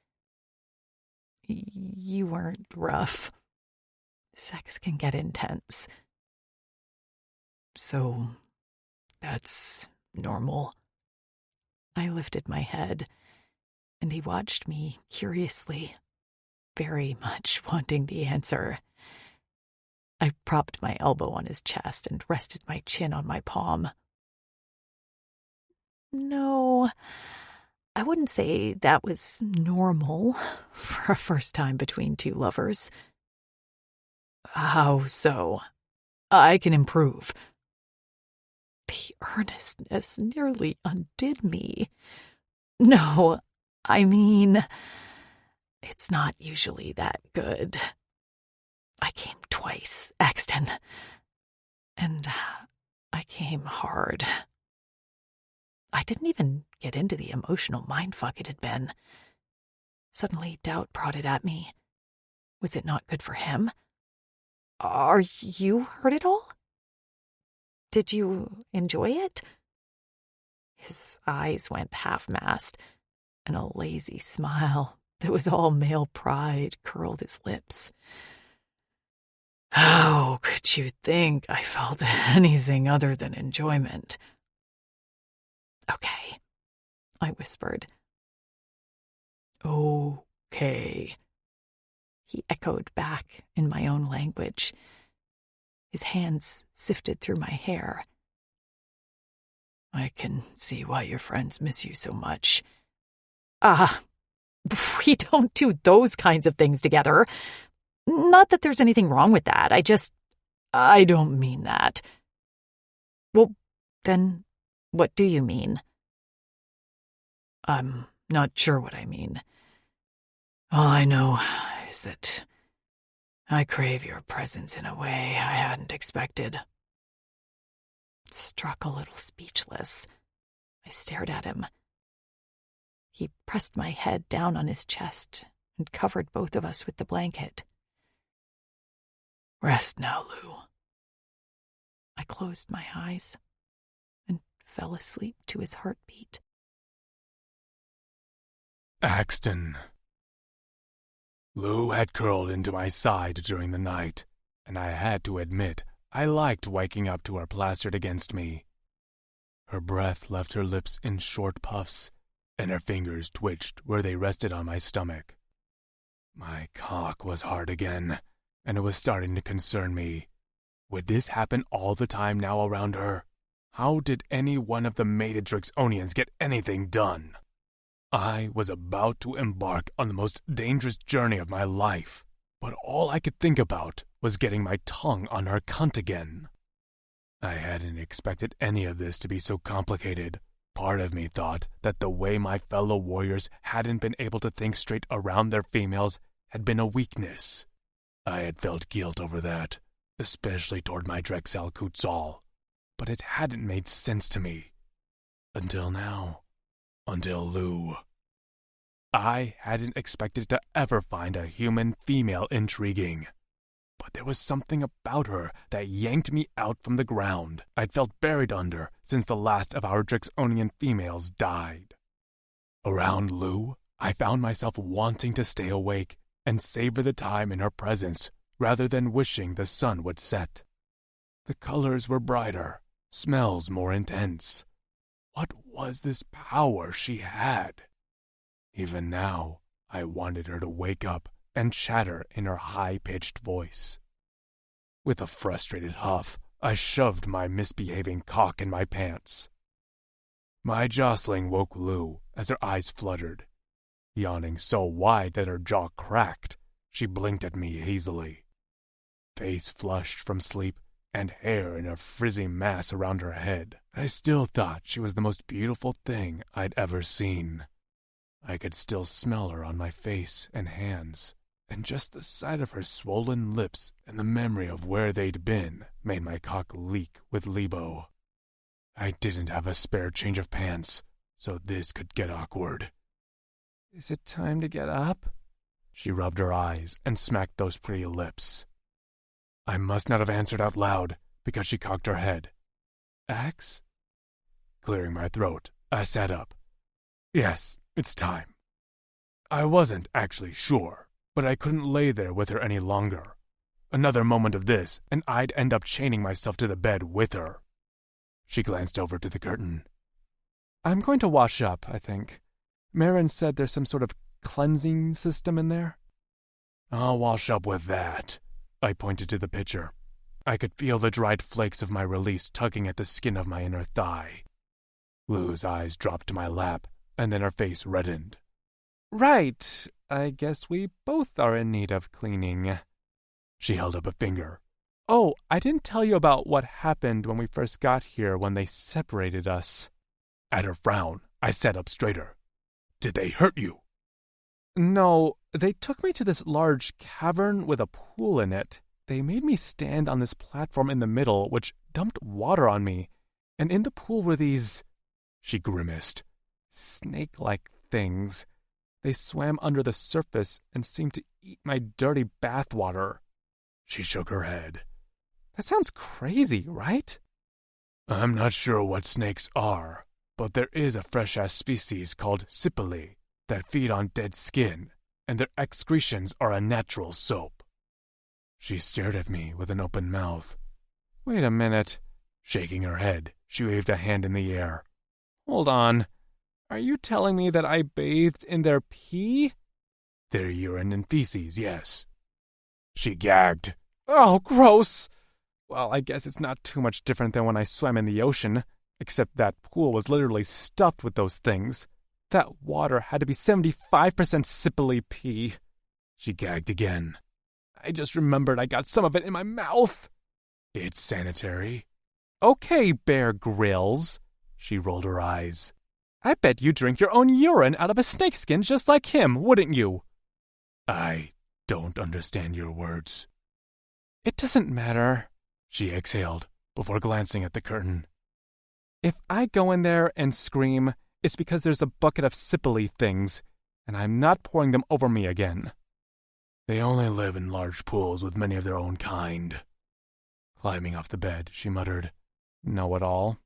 [SPEAKER 1] "You weren't rough. Sex can get intense." "So, that's normal." I lifted my head, and he watched me curiously, very much wanting the answer. I propped my elbow on his chest and rested my chin on my palm. "No, I wouldn't say that was normal for a first time between two lovers." "How so? I can improve." The earnestness nearly undid me. "No, I mean, it's not usually that good. I came twice, Axton, and I came hard. I didn't even get into the emotional mindfuck it had been. Suddenly, doubt prodded at me. Was it not good for him? Are you hurt at all? Did you enjoy it?" His eyes went half-mast, and a lazy smile that was all male pride curled his lips. "How could you think I felt anything other than enjoyment?" "Okay," I whispered. "Okay," he echoed back in my own language. His hands sifted through my hair. "I can see why your friends miss you so much." We don't do those kinds of things together. Not that there's anything wrong with that. I don't mean that." "Well, then what do you mean?" "I'm not sure what I mean. All I know is that I crave your presence in a way I hadn't expected." Struck a little speechless, I stared at him. He pressed my head down on his chest and covered both of us with the blanket. "Rest now, Lou." I closed my eyes and fell asleep to his heartbeat.
[SPEAKER 3] Axton. Lou had curled into my side during the night, and I had to admit I liked waking up to her plastered against me. Her breath left her lips in short puffs, and her fingers twitched where they rested on my stomach. My cock was hard again, and it was starting to concern me. Would this happen all the time now around her? How did any one of the mated Drixonians get anything done? I was about to embark on the most dangerous journey of my life, but all I could think about was getting my tongue on her cunt again. I hadn't expected any of this to be so complicated, Part of me thought that the way my fellow warriors hadn't been able to think straight around their females had been a weakness. I had felt guilt over that, especially toward my Drexel Kutzal, but it hadn't made sense to me. Until now. Until Lou. I hadn't expected to ever find a human female intriguing. But there was something about her that yanked me out from the ground I'd felt buried under since the last of our Drixonian females died. Around Lou, I found myself wanting to stay awake and savor the time in her presence rather than wishing the sun would set. The colors were brighter, smells more intense. What was this power she had? Even now, I wanted her to wake up and chatter in her high-pitched voice. With a frustrated huff, I shoved my misbehaving cock in my pants. My jostling woke Lou as her eyes fluttered. Yawning so wide that her jaw cracked, she blinked at me hazily. Face flushed from sleep and hair in a frizzy mass around her head, I still thought she was the most beautiful thing I'd ever seen. I could still smell her on my face and hands, and just the sight of her swollen lips and the memory of where they'd been made my cock leak with libo. I didn't have a spare change of pants, so this could get awkward. "Is it time to get up?" She rubbed her eyes and smacked those pretty lips. I must not have answered out loud because she cocked her head. "Axe?" Clearing my throat, I sat up. Yes, it's time. I wasn't actually sure, but I couldn't lay there with her any longer. Another moment of this, and I'd end up chaining myself to the bed with her. She glanced over to the curtain. "I'm going to wash up, I think. Marin said there's some sort of cleansing system in there." "I'll wash up with that." I pointed to the pitcher. I could feel the dried flakes of my release tugging at the skin of my inner thigh. Lou's eyes dropped to my lap, and then her face reddened. "Right, I guess we both are in need of cleaning." She held up a finger. "Oh, I didn't tell you about what happened when we first got here when they separated us." At her frown, I sat up straighter. "Did they hurt you?" "No, they took me to this large cavern with a pool in it. They made me stand on this platform in the middle, which dumped water on me, and in the pool were these," she grimaced, "snake-like things. They swam under the surface and seemed to eat my dirty bathwater." She shook her head. "That sounds crazy, right?" "I'm not sure what snakes are, but there is a fresh-ass species called Sipili that feed on dead skin, and their excretions are a natural soap." She stared at me with an open mouth. "Wait a minute." Shaking her head, she waved a hand in the air. "Hold on. Are you telling me that I bathed in their pee?" "Their urine and feces, yes." She gagged. "Oh, gross! Well, I guess it's not too much different than when I swam in the ocean, except that pool was literally stuffed with those things. That water had to be 75% Sipili pee." She gagged again. "I just remembered I got some of it in my mouth." "It's sanitary." "Okay, Bear Grylls." She rolled her eyes. "I bet you drink your own urine out of a snakeskin just like him, wouldn't you?" "I don't understand your words." "It doesn't matter," she exhaled before glancing at the curtain. "If I go in there and scream, it's because there's a bucket of Sipili things, and I'm not pouring them over me again." "They only live in large pools with many of their own kind." Climbing off the bed, she muttered, "Know-it-all."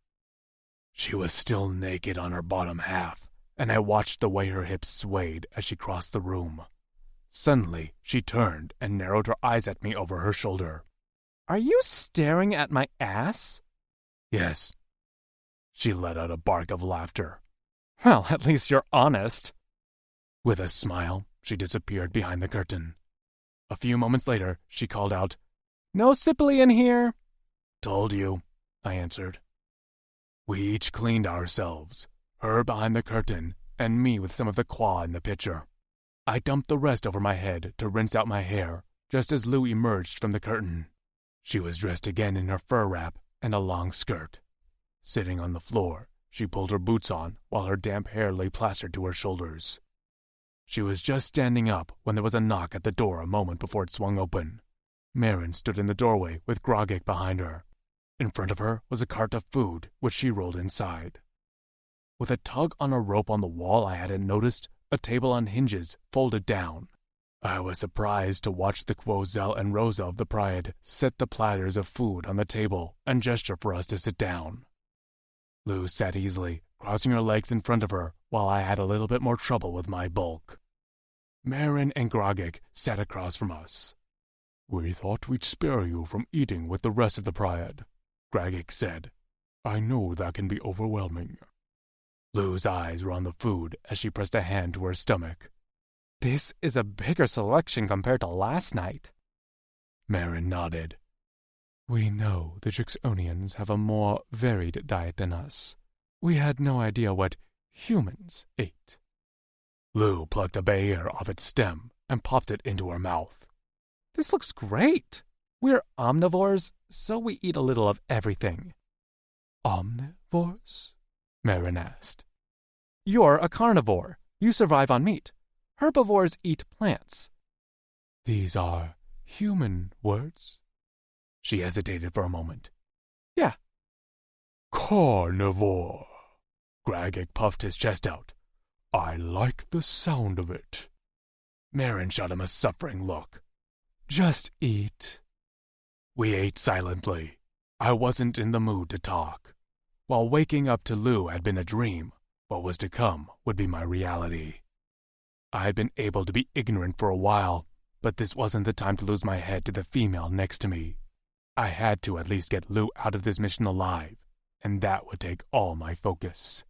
[SPEAKER 3] She was still naked on her bottom half, and I watched the way her hips swayed as she crossed the room. Suddenly, she turned and narrowed her eyes at me over her shoulder. "Are you staring at my ass?" "Yes." She let out a bark of laughter. "Well, at least you're honest." With a smile, she disappeared behind the curtain. A few moments later, she called out, "No Sipili in here." "Told you," I answered. We each cleaned ourselves, her behind the curtain, and me with some of the qua in the pitcher. I dumped the rest over my head to rinse out my hair, just as Lou emerged from the curtain. She was dressed again in her fur wrap and a long skirt. Sitting on the floor, She pulled her boots on while her damp hair lay plastered to her shoulders. She was just standing up when there was a knock at the door a moment before it swung open. Marin stood in the doorway with Grogik behind her. In front of her was a cart of food, which she rolled inside. With a tug on a rope on the wall I hadn't noticed, a table on hinges folded down. I was surprised to watch the Quozel and Rosa of the Pryad set the platters of food on the table and gesture for us to sit down. Lou sat easily, crossing her legs in front of her, while I had a little bit more trouble with my bulk. Marin and Grogik sat across from us. "We thought we'd spare you from eating with the rest of the Pryad," Grogik said. "I know that can be overwhelming." Lou's eyes were on the food as she pressed a hand to her stomach.
[SPEAKER 4] "This is a bigger selection compared to last night."
[SPEAKER 3] Marin nodded.
[SPEAKER 4] "We know the Drixonians have a more varied diet than us. We had no idea what humans ate."
[SPEAKER 3] Lou plucked a Bayer off its stem and popped it into her mouth.
[SPEAKER 4] "This looks great. We're omnivores, so we eat a little of everything."
[SPEAKER 3] "Omnivores?" Marin asked.
[SPEAKER 4] "You're a carnivore. You survive on meat. Herbivores eat plants."
[SPEAKER 3] "These are human words?" She hesitated for a moment.
[SPEAKER 4] "Yeah."
[SPEAKER 3] "Carnivore." Grogik puffed his chest out. "I like the sound of it." Marin shot him a suffering look. "Just eat." We ate silently. I wasn't in the mood to talk. While waking up to Lou had been a dream, what was to come would be my reality. I had been able to be ignorant for a while, but this wasn't the time to lose my head to the female next to me. I had to at least get Lou out of this mission alive, and that would take all my focus.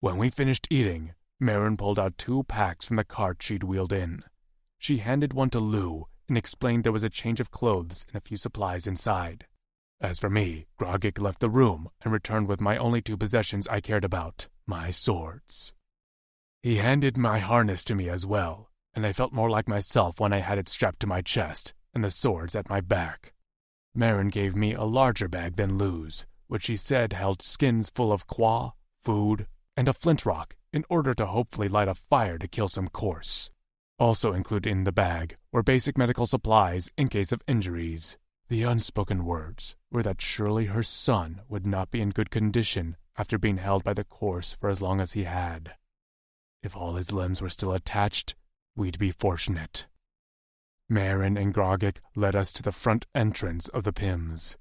[SPEAKER 3] When we finished eating, Marin pulled out 2 packs from the cart she'd wheeled in. She handed one to Lou and explained there was a change of clothes and a few supplies inside. As for me, Grogik left the room and returned with my only 2 possessions I cared about, my swords. He handed my harness to me as well, and I felt more like myself when I had it strapped to my chest and the swords at my back. Marin gave me a larger bag than Lou's, which she said held skins full of quaw, food, and a flint rock in order to hopefully light a fire to kill some corse. Also included in the bag were basic medical supplies in case of injuries. The unspoken words were that surely her son would not be in good condition after being held by the corse for as long as he had. If all his limbs were still attached, we'd be fortunate. Marin and Grogik led us to the front entrance of the Pims.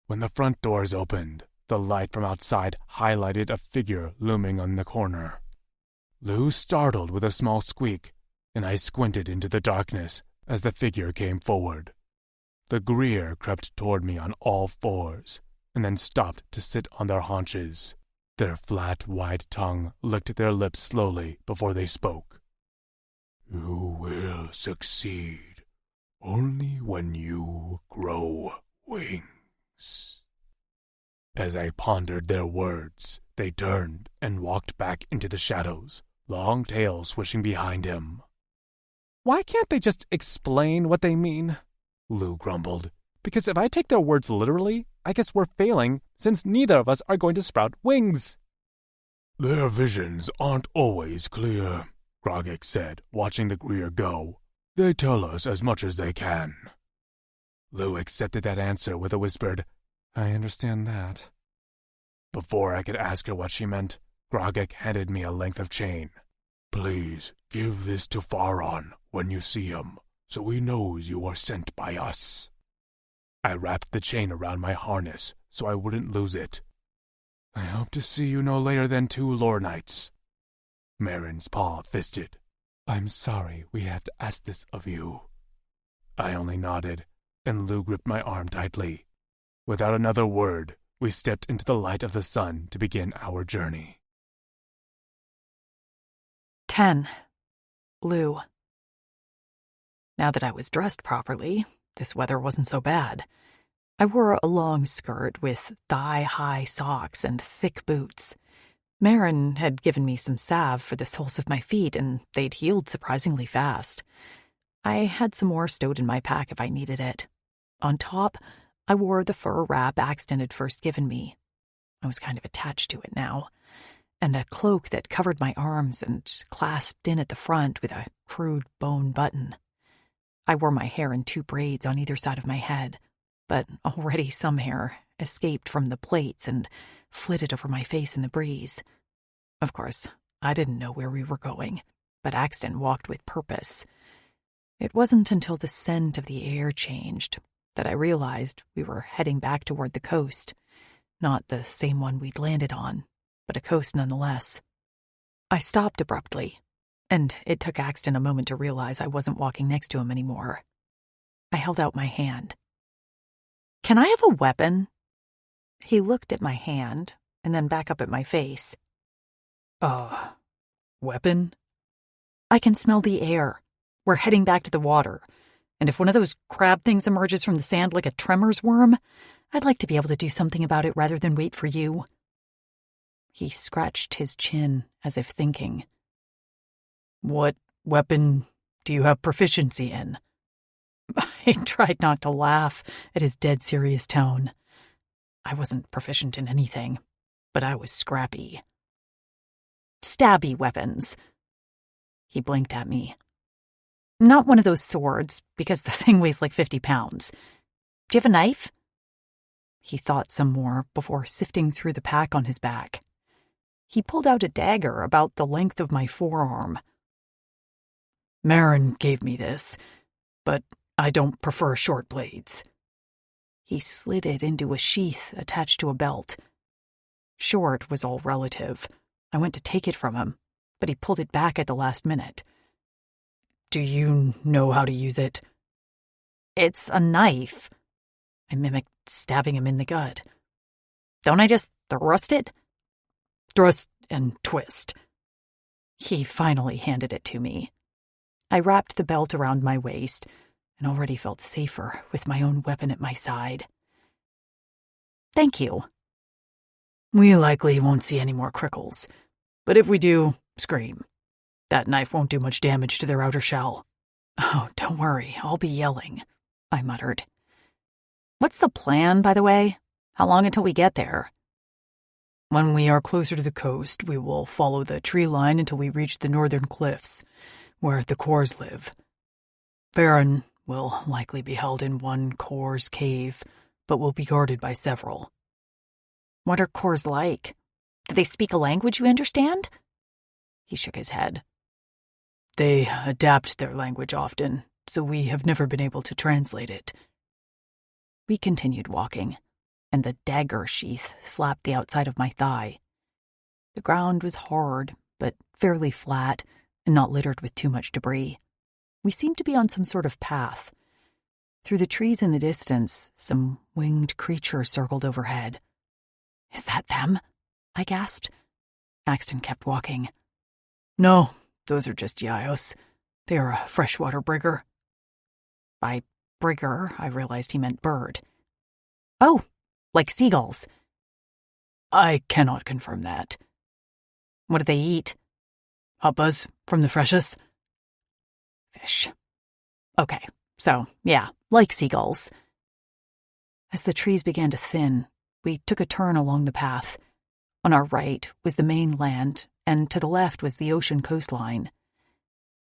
[SPEAKER 3] When the front doors opened, the light from outside highlighted a figure looming on the corner. Lou startled with a small squeak, and I squinted into the darkness as the figure came forward. The Greer crept toward me on all 4s, and then stopped to sit on their haunches. Their flat, white tongue licked their lips slowly before they spoke. "You will succeed only when you grow wings." As I pondered their words, they turned and walked back into the shadows, long tails swishing behind him.
[SPEAKER 4] "Why can't they just explain what they mean?" Lou grumbled. "Because if I take their words literally, I guess we're failing, since neither of us are going to sprout wings."
[SPEAKER 3] "Their visions aren't always clear," Grogik said, watching the Greer go. "They tell us as much as they can." Lou accepted that answer with a whispered, "I understand that." Before I could ask her what she meant, Grogik handed me a length of chain. "Please give this to Faron when you see him, so he knows you are sent by us." I wrapped the chain around my harness so I wouldn't lose it. "I hope to see you no later than 2 lore nights." Marin's paw fisted. "I'm sorry we have to ask this of you." I only nodded, and Lou gripped my arm tightly. Without another word, we stepped into the light of the sun to begin our journey.
[SPEAKER 1] 10. Lou. Now that I was dressed properly, this weather wasn't so bad. I wore a long skirt with thigh-high socks and thick boots. Marin had given me some salve for the soles of my feet, and they'd healed surprisingly fast. I had some more stowed in my pack if I needed it. On top, I wore the fur wrap Axton had first given me. I was kind of attached to it now, and a cloak that covered my arms and clasped in at the front with a crude bone button. I wore my hair in 2 braids on either side of my head, but already some hair escaped from the plaits and flitted over my face in the breeze. Of course, I didn't know where we were going, but Axton walked with purpose. It wasn't until the scent of the air changed that I realized we were heading back toward the coast, not the same one we'd landed on, but a coast nonetheless. I stopped abruptly, and it took Axton a moment to realize I wasn't walking next to him anymore. I held out my hand. "Can I have a weapon?" He looked at my hand and then back up at my face.
[SPEAKER 4] Weapon?
[SPEAKER 1] "I can smell the air. We're heading back to the water, and if one of those crab things emerges from the sand like a tremors worm, I'd like to be able to do something about it rather than wait for you." He scratched his chin as if thinking.
[SPEAKER 4] What weapon do you have proficiency in?
[SPEAKER 1] I tried not to laugh at his dead serious tone. I wasn't proficient in anything, but I was scrappy. "Stabby weapons." He blinked at me. "Not one of those swords, because the thing weighs like 50 pounds. Do you have a knife?" He thought some more before sifting through the pack on his back. He pulled out a dagger about the length of my forearm.
[SPEAKER 4] "Marin gave me this, but I don't prefer short blades."
[SPEAKER 1] He slid it into a sheath attached to a belt. Short was all relative. I went to take it from him, but he pulled it back at the last minute.
[SPEAKER 4] "Do you know how to use it?"
[SPEAKER 1] "It's a knife." I mimicked stabbing him in the gut. "Don't I just thrust it?"
[SPEAKER 4] "Thrust and twist."
[SPEAKER 1] He finally handed it to me. I wrapped the belt around my waist and already felt safer with my own weapon at my side. "Thank you."
[SPEAKER 4] "We likely won't see any more crickles, but if we do, scream. That knife won't do much damage to their outer shell."
[SPEAKER 1] "Oh, don't worry, I'll be yelling," I muttered. "What's the plan, by the way? How long until we get there?"
[SPEAKER 4] "When we are closer to the coast, we will follow the tree line until we reach the northern cliffs, where the Kors live. Baron will likely be held in one Kors cave, but will be guarded by several."
[SPEAKER 1] "What are Kors like? Do they speak a language you understand?" He shook his head.
[SPEAKER 4] "They adapt their language often, so we have never been able to translate it."
[SPEAKER 1] We continued walking, and the dagger sheath slapped the outside of my thigh. The ground was hard, but fairly flat, and not littered with too much debris. We seemed to be on some sort of path. Through the trees in the distance, some winged creature circled overhead. "Is that them?" I gasped. Axton kept walking.
[SPEAKER 4] "No, those are just Yayos. They are a freshwater brigger."
[SPEAKER 1] By brigger, I realized he meant bird. "Oh, like seagulls."
[SPEAKER 4] "I cannot confirm that."
[SPEAKER 1] "What do they eat?"
[SPEAKER 4] "Huppas from the freshest."
[SPEAKER 1] "Fish. Okay, so, yeah, like seagulls." As the trees began to thin, we took a turn along the path. On our right was the mainland, and to the left was the ocean coastline.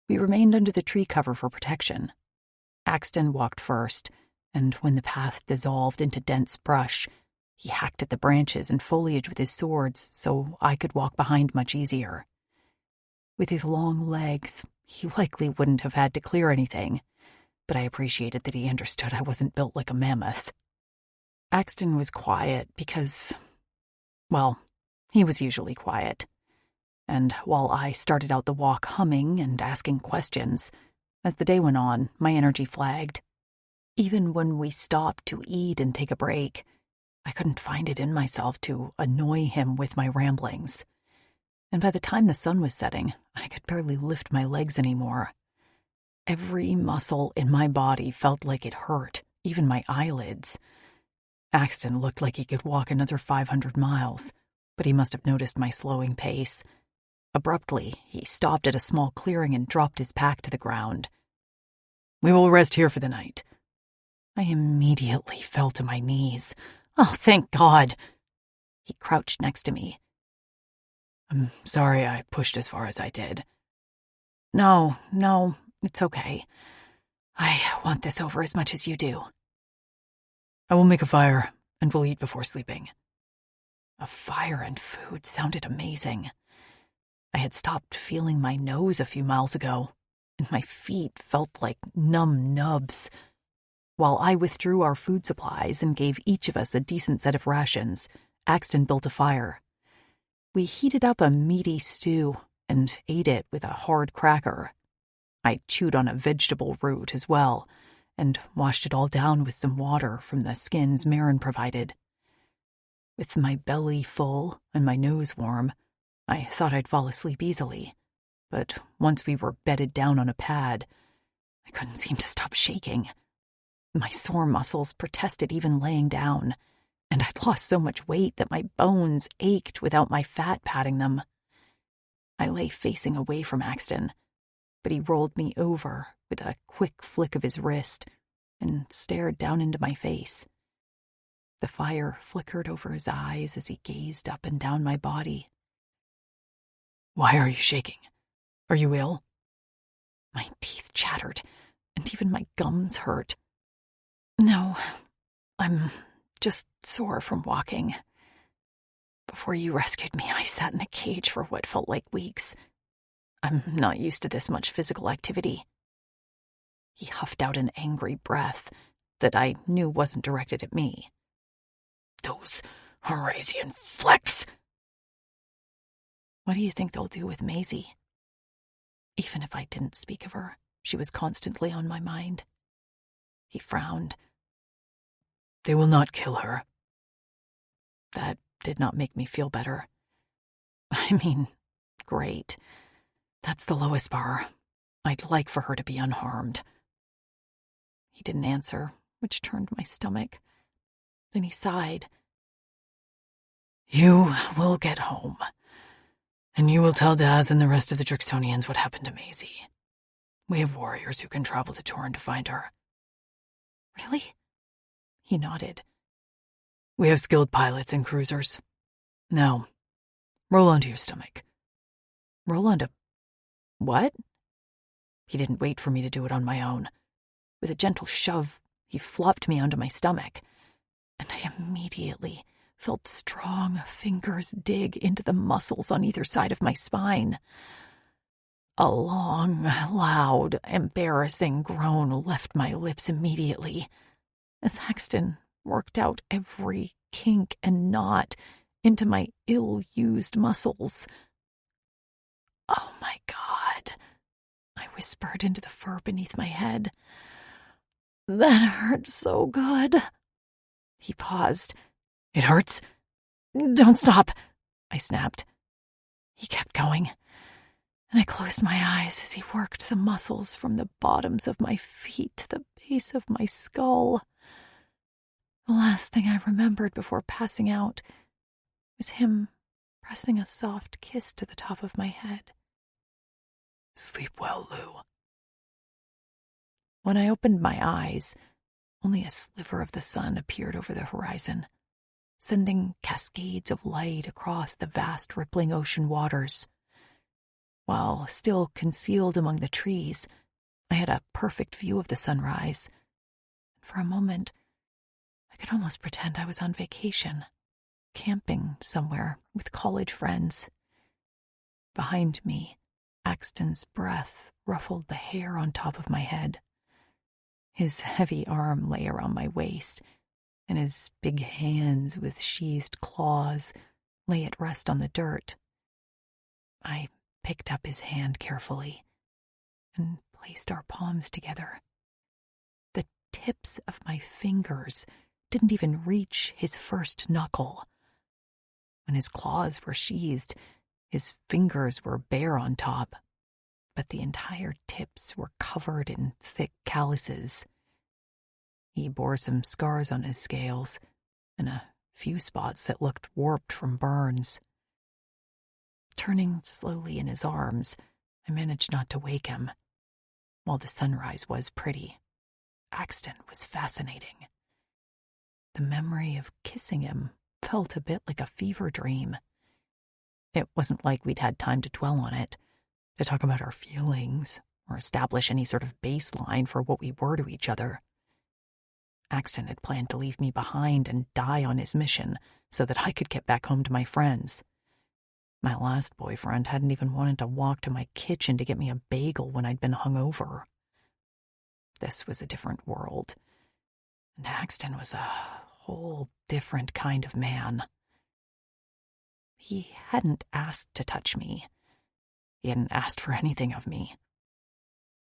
[SPEAKER 1] We remained under the tree cover for protection. Axton walked first, and when the path dissolved into dense brush, he hacked at the branches and foliage with his swords so I could walk behind much easier. With his long legs, he likely wouldn't have had to clear anything, but I appreciated that he understood I wasn't built like a mammoth. Axton was quiet because, well, he was usually quiet. And while I started out the walk humming and asking questions, as the day went on, my energy flagged. Even when we stopped to eat and take a break, I couldn't find it in myself to annoy him with my ramblings. And by the time the sun was setting, I could barely lift my legs anymore. Every muscle in my body felt like it hurt, even my eyelids. Axton looked like he could walk another 500 miles, but he must have noticed my slowing pace. Abruptly, he stopped at a small clearing and dropped his pack to the ground.
[SPEAKER 4] "We will rest here for the night."
[SPEAKER 1] I immediately fell to my knees. Oh, thank God! He crouched next to me.
[SPEAKER 4] I'm sorry I pushed as far as I did.
[SPEAKER 1] No, it's okay. I want this over as much as you do.
[SPEAKER 4] I will make a fire, and we'll eat before sleeping.
[SPEAKER 1] A fire and food sounded amazing. I had stopped feeling my nose a few miles ago, and my feet felt like numb nubs. While I withdrew our food supplies and gave each of us a decent set of rations, Axton built a fire. We heated up a meaty stew and ate it with a hard cracker. I chewed on a vegetable root as well, and washed it all down with some water from the skins Marin provided. With my belly full and my nose warm, I thought I'd fall asleep easily, but once we were bedded down on a pad, I couldn't seem to stop shaking. My sore muscles protested even laying down, and I'd lost so much weight that my bones ached without my fat padding them. I lay facing away from Axton, but he rolled me over with a quick flick of his wrist and stared down into my face. The fire flickered over his eyes as he gazed up and down my body.
[SPEAKER 4] Why are you shaking? Are you ill?
[SPEAKER 1] My teeth chattered, and even my gums hurt. No, I'm just sore from walking. Before you rescued me, I sat in a cage for what felt like weeks. I'm not used to this much physical activity. He huffed out an angry breath that I knew wasn't directed at me.
[SPEAKER 4] Those Horasian flecks!
[SPEAKER 1] What do you think they'll do with Maisie? Even if I didn't speak of her, she was constantly on my mind. He frowned.
[SPEAKER 4] They will not kill her.
[SPEAKER 1] That did not make me feel better. I mean, great. That's the lowest bar. I'd like for her to be unharmed. He didn't answer, which turned my stomach. Then he sighed.
[SPEAKER 4] You will get home, and you will tell Daz and the rest of the Drixonians what happened to Maisie. We have warriors who can travel to Torrent to find her.
[SPEAKER 1] Really? He nodded.
[SPEAKER 4] We have skilled pilots and cruisers. Now, roll onto your stomach.
[SPEAKER 1] Roll onto what? He didn't wait for me to do it on my own. With a gentle shove, he flopped me onto my stomach, and I immediately felt strong fingers dig into the muscles on either side of my spine. A long, loud, embarrassing groan left my lips immediately, as Axton worked out every kink and knot into my ill-used muscles. Oh my God, I whispered into the fur beneath my head. That hurt so good. He paused.
[SPEAKER 4] It hurts?
[SPEAKER 1] Don't stop, I snapped. He kept going, and I closed my eyes as he worked the muscles from the bottoms of my feet to the base of my skull. The last thing I remembered before passing out was him pressing a soft kiss to the top of my head.
[SPEAKER 4] Sleep well, Lou.
[SPEAKER 1] When I opened my eyes, only a sliver of the sun appeared over the horizon, sending cascades of light across the vast rippling ocean waters. While still concealed among the trees, I had a perfect view of the sunrise. For a moment, I could almost pretend I was on vacation, camping somewhere with college friends. Behind me, Axton's breath ruffled the hair on top of my head. His heavy arm lay around my waist, and his big hands with sheathed claws lay at rest on the dirt. I picked up his hand carefully and placed our palms together. The tips of my fingers didn't even reach his first knuckle. When his claws were sheathed, his fingers were bare on top, but the entire tips were covered in thick calluses. He bore some scars on his scales and a few spots that looked warped from burns. Turning slowly in his arms, I managed not to wake him. While the sunrise was pretty, Axton was fascinating. The memory of kissing him felt a bit like a fever dream. It wasn't like we'd had time to dwell on it, to talk about our feelings, or establish any sort of baseline for what we were to each other. Axton had planned to leave me behind and die on his mission so that I could get back home to my friends. My last boyfriend hadn't even wanted to walk to my kitchen to get me a bagel when I'd been hungover. This was a different world, and Axton was a whole different kind of man. He hadn't asked to touch me. He hadn't asked for anything of me.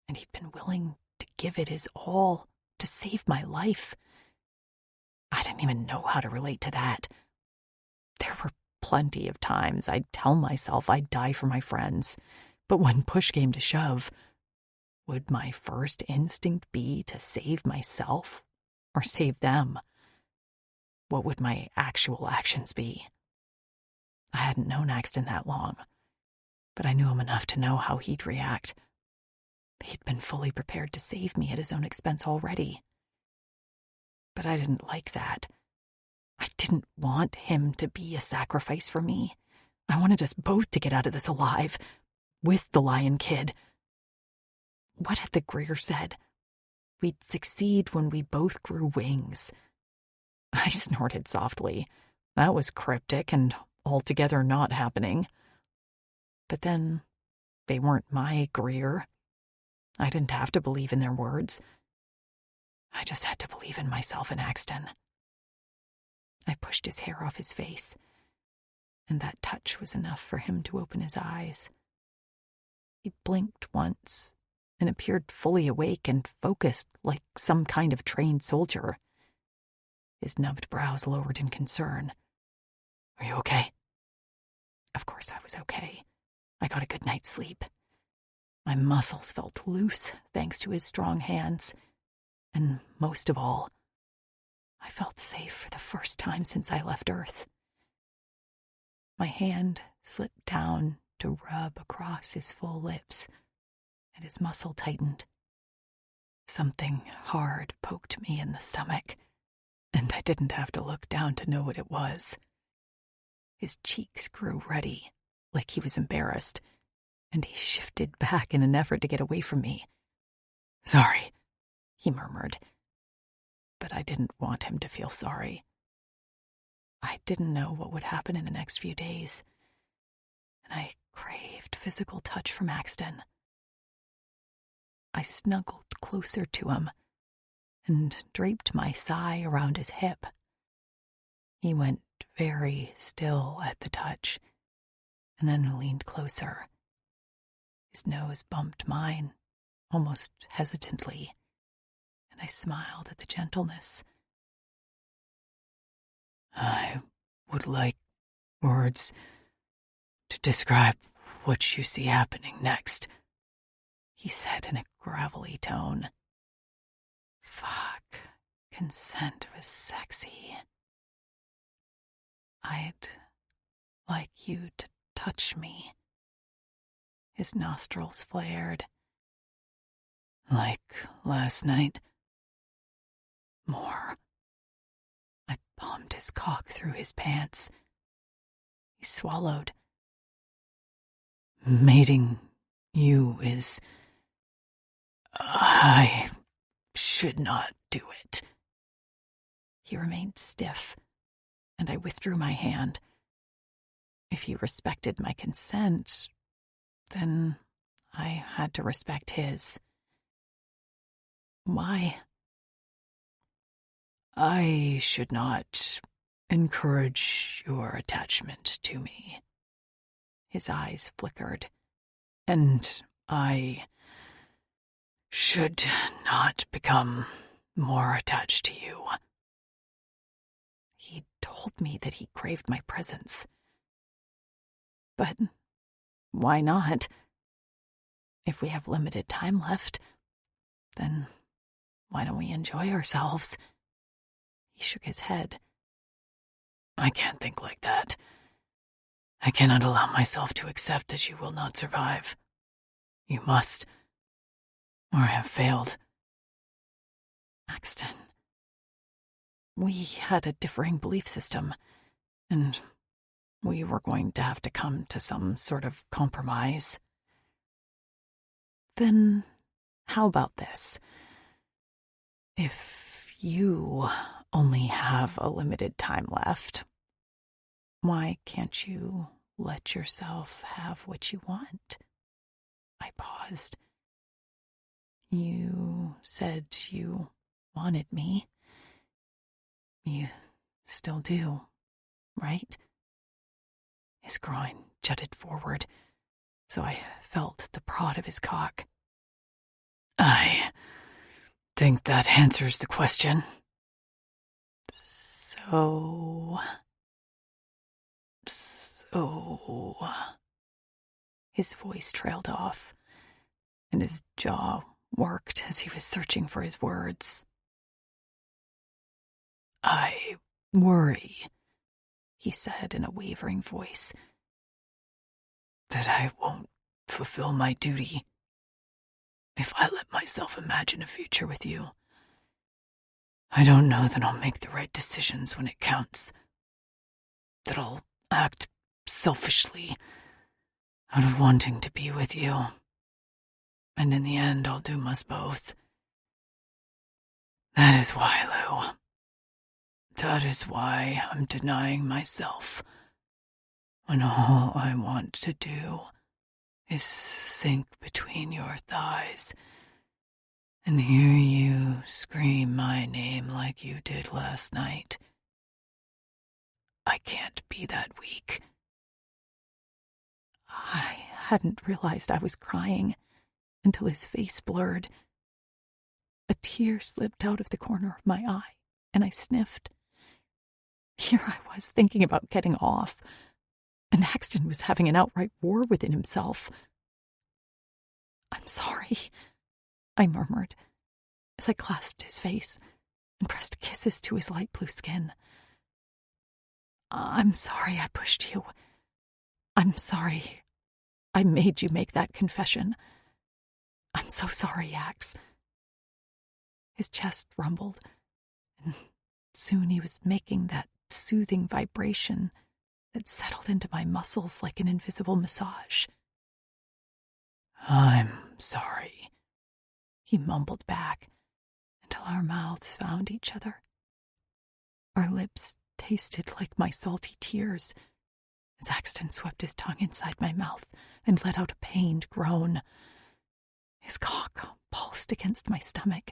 [SPEAKER 1] And he'd been willing to give it his all to save my life. I didn't even know how to relate to that. There were plenty of times I'd tell myself I'd die for my friends, but when push came to shove, would my first instinct be to save myself or save them? What would my actual actions be? I hadn't known Axton that long, but I knew him enough to know how he'd react. He'd been fully prepared to save me at his own expense already. But I didn't like that. I didn't want him to be a sacrifice for me. I wanted us both to get out of this alive, with the Lion Kid. What had the Greer said? We'd succeed when we both grew wings. I snorted softly. That was cryptic and altogether not happening. But then, they weren't my Greer. I didn't have to believe in their words. I just had to believe in myself and Axton. I pushed his hair off his face, and that touch was enough for him to open his eyes. He blinked once and appeared fully awake and focused like some kind of trained soldier. His nubbed brows lowered in concern. "Are you okay?" Of course I was okay. I got a good night's sleep. My muscles felt loose thanks to his strong hands, and most of all, I felt safe for the first time since I left Earth. My hand slipped down to rub across his full lips, and his muscle tightened. Something hard poked me in the stomach, and I didn't have to look down to know what it was. His cheeks grew ruddy, like he was embarrassed, and he shifted back in an effort to get away from me. "Sorry," he murmured. But I didn't want him to feel sorry. I didn't know what would happen in the next few days, and I craved physical touch from Axton. I snuggled closer to him and draped my thigh around his hip. He went very still at the touch, and then leaned closer. His nose bumped mine, almost hesitantly, and I smiled at the gentleness. "I would like words to describe what you see happening next," he said in a gravelly tone. Fuck, consent was sexy. "I'd like you to touch me." His nostrils flared. "Like last night?" "More." I palmed his cock through his pants. He swallowed. "Mating you is... I should not do it." He remained stiff, and I withdrew my hand. If he respected my consent, then I had to respect his. "Why?" "I should not encourage your attachment to me." His eyes flickered. "And I should not become more attached to you." He told me that he craved my presence. But why not? If we have limited time left, then why don't we enjoy ourselves? He shook his head. "I can't think like that. I cannot allow myself to accept that you will not survive. You must, or I have failed." Axton. We had a differing belief system.
[SPEAKER 4] and we were going to have to come to some sort of compromise. Then how about this? If you only have a limited time left, why can't you let yourself have what you want? I paused. You said you wanted me. You still do, right? His groin jutted forward, so I felt the prod of his cock. I think that answers the question. So... His voice trailed off, and his jaw worked as he was searching for his words. I worry, he said in a wavering voice, that I won't fulfill my duty if I let myself imagine a future with you. I don't know that I'll make the right decisions when it counts, that I'll act selfishly out of wanting to be with you, and in the end I'll doom us both. That is why, Lou. That is why I'm denying myself, when all I want to do is sink between your thighs and hear you scream my name like you did last night. I can't be that weak. I hadn't realized I was crying until his face blurred. A tear slipped out of the corner of my eye, and I sniffed. Here I was thinking about getting off, and Axton was having an outright war within himself. I'm sorry, I murmured, as I clasped his face and pressed kisses to his light blue skin. I'm sorry I pushed you. I'm sorry I made you make that confession. I'm so sorry, Ax. His chest rumbled, and soon he was making that soothing vibration that settled into my muscles like an invisible massage. I'm sorry, he mumbled back until our mouths found each other. Our lips tasted like my salty tears as Axton swept his tongue inside my mouth and let out a pained groan. His cock pulsed against my stomach,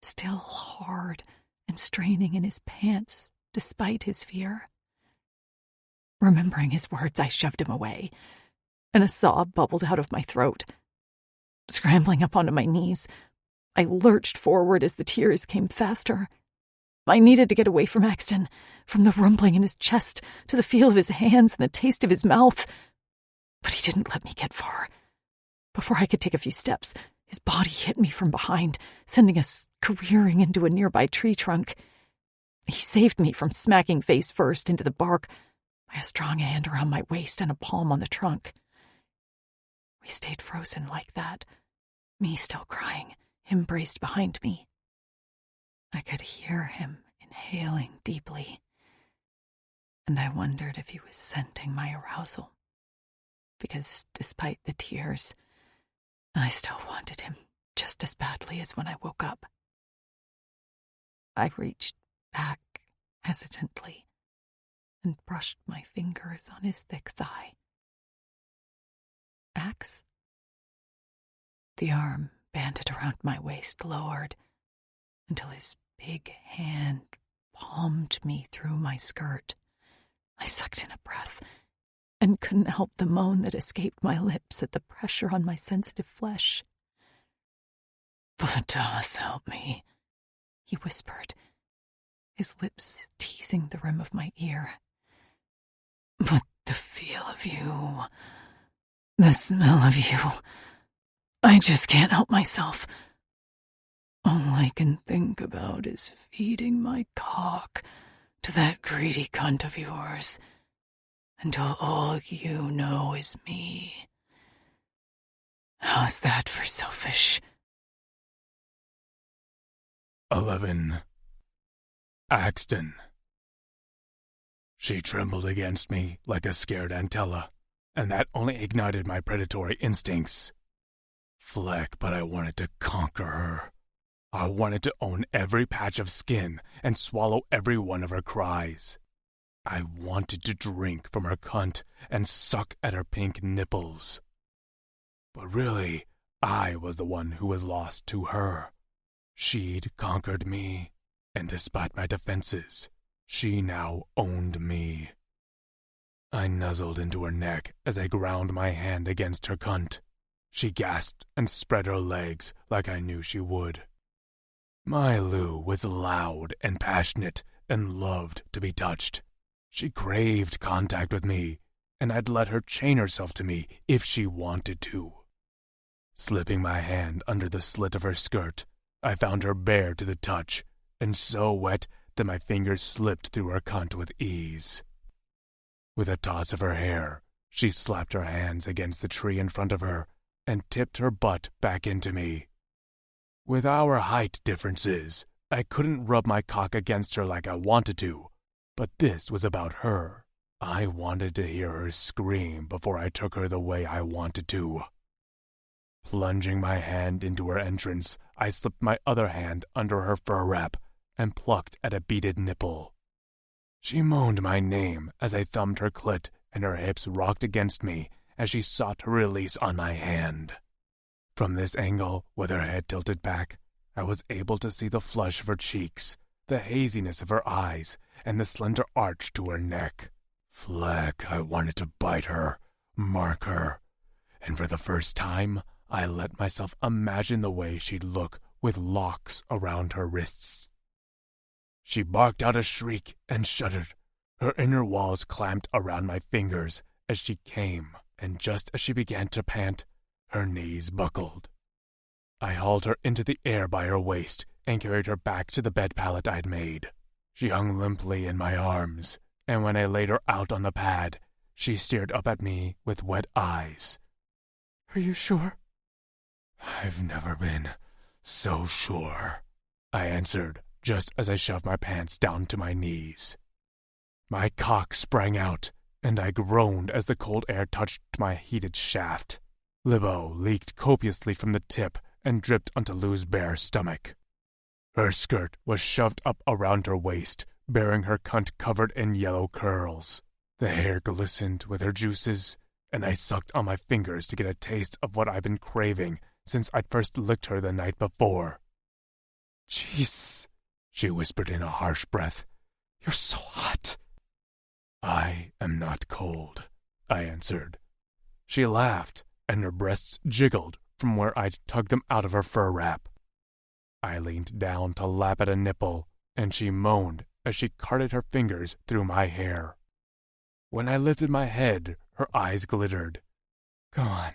[SPEAKER 4] still hard and straining in his pants despite his fear. Remembering his words, I shoved him away, and a sob bubbled out of my throat. Scrambling up onto my knees, I lurched forward as the tears came faster. I needed to get away from Axton, from the rumbling in his chest, to the feel of his hands and the taste of his mouth. But he didn't let me get far. Before I could take a few steps, his body hit me from behind, sending us careering into a nearby tree trunk. He saved me from smacking face first into the bark by a strong hand around my waist and a palm on the trunk. We stayed frozen like that, me still crying, him braced behind me. I could hear him inhaling deeply, and I wondered if he was scenting my arousal, because despite the tears, I still wanted him just as badly as when I woke up. I reached back hesitantly and brushed my fingers on his thick thigh. Ax? The arm banded around my waist lowered until his big hand palmed me through my skirt. I sucked in a breath and couldn't help the moan that escaped my lips at the pressure on my sensitive flesh. "Thomas, help me," he whispered, his lips teasing the rim of my ear. "But the feel of you, the smell of you, I just can't help myself. All I can think about is feeding my cock to that greedy cunt of yours until all you know is me. How's that for selfish?"
[SPEAKER 2] 11. Axton.
[SPEAKER 3] She trembled against me like a scared antella, and that only ignited my predatory instincts. Fleck, but I wanted to conquer her. I wanted to own every patch of skin and swallow every one of her cries. I wanted to drink from her cunt and suck at her pink nipples. But really, I was the one who was lost to her. She'd conquered me, and despite my defenses, she now owned me. I nuzzled into her neck as I ground my hand against her cunt. She gasped and spread her legs like I knew she would. My Lou was loud and passionate and loved to be touched. She craved contact with me, and I'd let her chain herself to me if she wanted to. Slipping my hand under the slit of her skirt, I found her bare to the touch, and so wet that my fingers slipped through her cunt with ease. With a toss of her hair, she slapped her hands against the tree in front of her and tipped her butt back into me. With our height differences, I couldn't rub my cock against her like I wanted to, but this was about her. I wanted to hear her scream before I took her the way I wanted to. Plunging my hand into her entrance, I slipped my other hand under her fur wrap and plucked at a beaded nipple. She moaned my name as I thumbed her clit, and her hips rocked against me as she sought her release on my hand. From this angle, with her head tilted back, I was able to see the flush of her cheeks, the haziness of her eyes, and the slender arch to her neck. Fleck, I wanted to bite her, mark her, and for the first time, I let myself imagine the way she'd look with locks around her wrists. She barked out a shriek and shuddered. Her inner walls clamped around my fingers as she came, and just as she began to pant, her knees buckled. I hauled her into the air by her waist and carried her back to the bed pallet I'd made. She hung limply in my arms, and when I laid her out on the pad, she stared up at me with wet eyes. "Are you sure?" "I've never been so sure," I answered, just as I shoved my pants down to my knees. My cock sprang out, and I groaned as the cold air touched my heated shaft. Libo leaked copiously from the tip and dripped onto Lou's bare stomach. Her skirt was shoved up around her waist, bearing her cunt covered in yellow curls. The hair glistened with her juices, and I sucked on my fingers to get a taste of what I'd been craving since I'd first licked her the night before. "Jeez," she whispered in a harsh breath. "You're so hot." "I am not cold," I answered. She laughed, and her breasts jiggled from where I'd tugged them out of her fur wrap. I leaned down to lap at a nipple, and she moaned as she carted her fingers through my hair. When I lifted my head, her eyes glittered. "Go on,"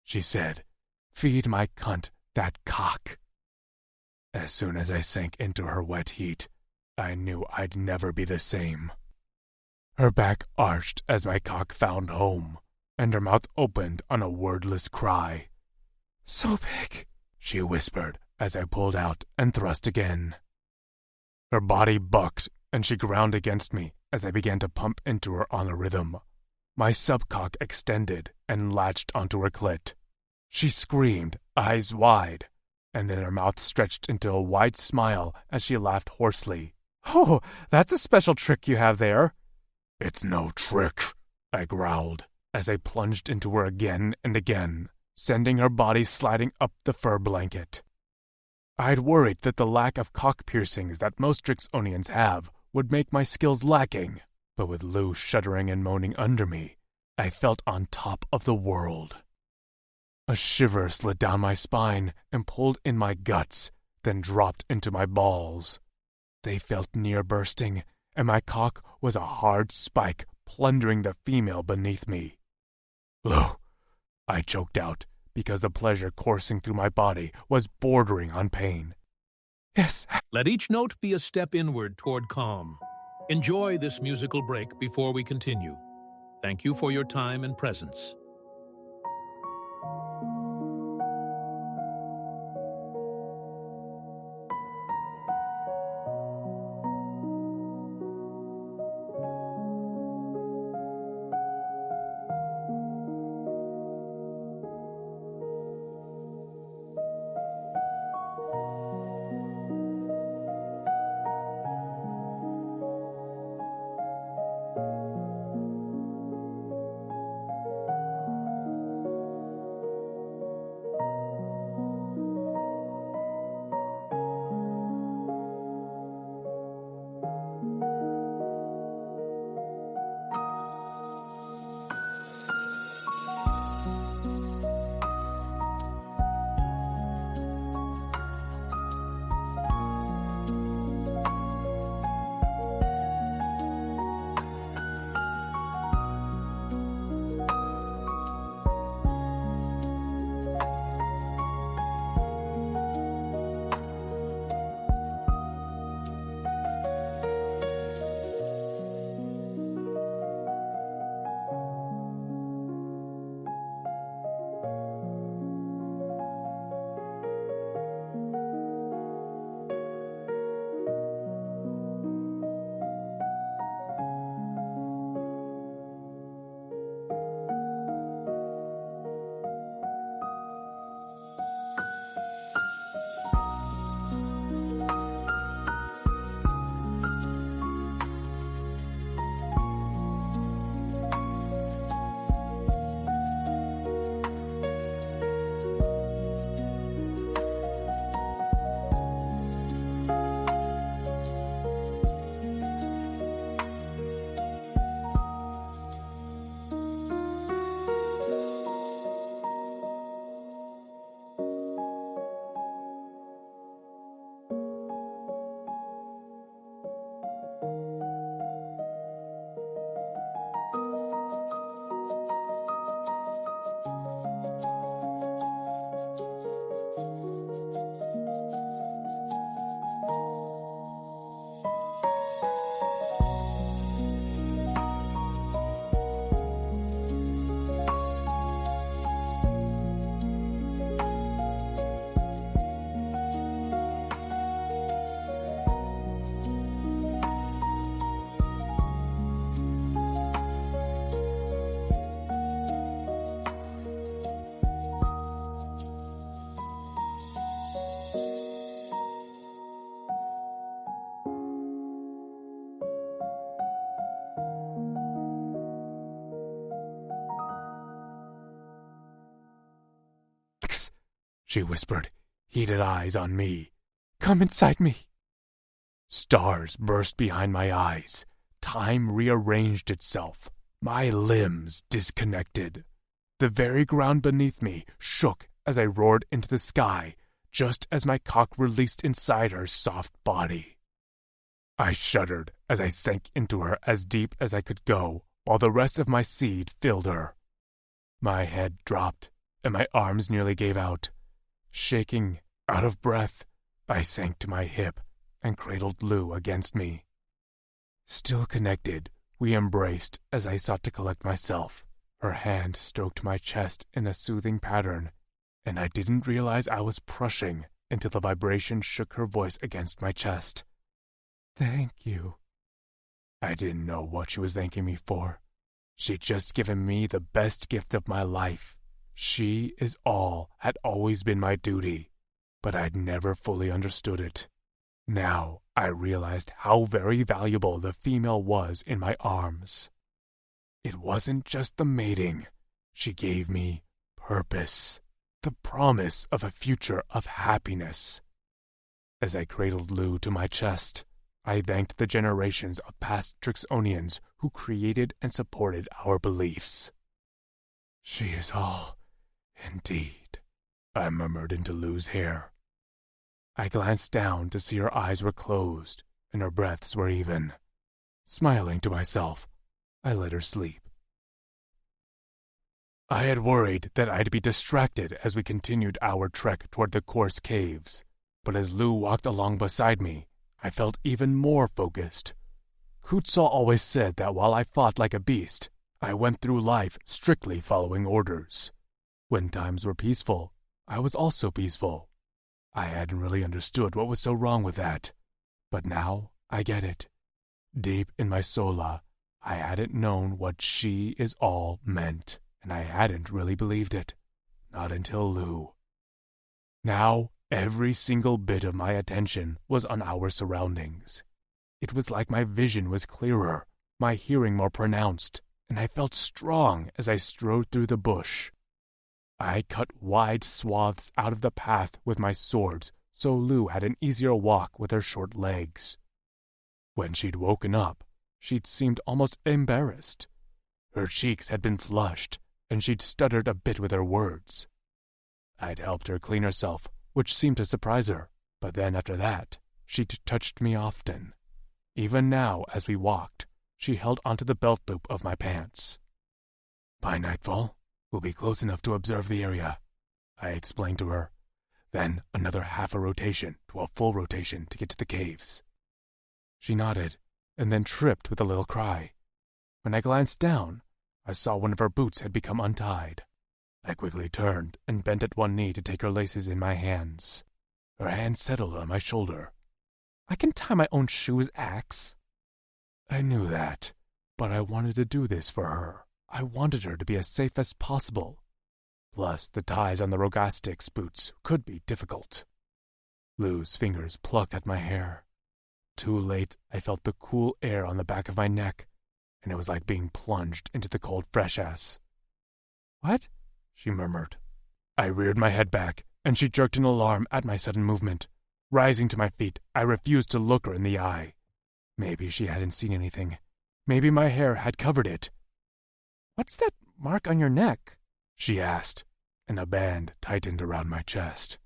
[SPEAKER 3] she said. "Feed my cunt that cock." As soon as I sank into her wet heat, I knew I'd never be the same. Her back arched as my cock found home, and her mouth opened on a wordless cry. "So big," she whispered as I pulled out and thrust again. Her body bucked, and she ground against me as I began to pump into her on a rhythm. My subcock extended and latched onto her clit. She screamed, eyes wide, and then her mouth stretched into a wide smile as she laughed hoarsely. "Oh, that's a special trick you have there." "It's no trick," I growled as I plunged into her again and again, sending her body sliding up the fur blanket. I'd worried that the lack of cock piercings that most Drixonians have would make my skills lacking, but with Lou shuddering and moaning under me, I felt on top of the world. A shiver slid down my spine and pulled in my guts, then dropped into my balls. They felt near bursting, and my cock was a hard spike plundering the female beneath me. "Lou," I choked out, because the pleasure coursing through my body was bordering on pain. "Yes."
[SPEAKER 5] Let each note be a step inward toward calm. Enjoy this musical break before we continue. Thank you for your time and presence.
[SPEAKER 3] she whispered, heated eyes on me. "Come inside me." Stars burst behind my eyes. Time rearranged itself. My limbs disconnected. The very ground beneath me shook as I roared into the sky, just as my cock released inside her soft body. I shuddered as I sank into her as deep as I could go, while the rest of my seed filled her. My head dropped, and my arms nearly gave out. Shaking, out of breath, I sank to my hip and cradled Lou against me. Still connected, we embraced as I sought to collect myself. Her hand stroked my chest in a soothing pattern, and I didn't realize I was prushing until the vibration shook her voice against my chest. "Thank you." I didn't know what she was thanking me for. She'd just given me the best gift of my life. She is all had always been my duty, but I'd never fully understood it. Now I realized how very valuable the female was in my arms. It wasn't just the mating. She gave me purpose, the promise of a future of happiness. As I cradled Lou to my chest, I thanked the generations of past Drixonians who created and supported our beliefs. "She is all, indeed," I murmured into Lou's hair. I glanced down to see her eyes were closed and her breaths were even. Smiling to myself, I let her sleep. I had worried that I'd be distracted as we continued our trek toward the coarse caves, but as Lou walked along beside me, I felt even more focused. Kutzal always said that while I fought like a beast, I went through life strictly following orders. When times were peaceful, I was also peaceful. I hadn't really understood what was so wrong with that, but now I get it. Deep in my sola, I hadn't known what "she is all" meant, and I hadn't really believed it. Not until Lou. Now, every single bit of my attention was on our surroundings. It was like my vision was clearer, my hearing more pronounced, and I felt strong as I strode through the bush. I cut wide swaths out of the path with my swords, so Lou had an easier walk with her short legs. When she'd woken up, she'd seemed almost embarrassed. Her cheeks had been flushed, and she'd stuttered a bit with her words. I'd helped her clean herself, which seemed to surprise her, but then after that, she'd touched me often. Even now, as we walked, she held onto the belt loop of my pants. "By nightfall, we'll be close enough to observe the area," I explained to her. Then another half a rotation to a full rotation to get to the caves. She nodded, and then tripped with a little cry. When I glanced down, I saw one of her boots had become untied. I quickly turned and bent at one knee to take her laces in my hands. Her hand settled on my shoulder. "I can tie my own shoes, Axe." I knew that, but I wanted to do this for her. I wanted her to be as safe as possible. Plus, the ties on the Rogastics boots could be difficult. Lou's fingers plucked at my hair. Too late, I felt the cool air on the back of my neck, and it was like being plunged into the cold freshness. "What?" she murmured. I reared my head back, and she jerked in alarm at my sudden movement. Rising to my feet, I refused to look her in the eye. Maybe she hadn't seen anything. Maybe my hair had covered it. "What's that mark on your neck?" she asked, and a band tightened around my chest.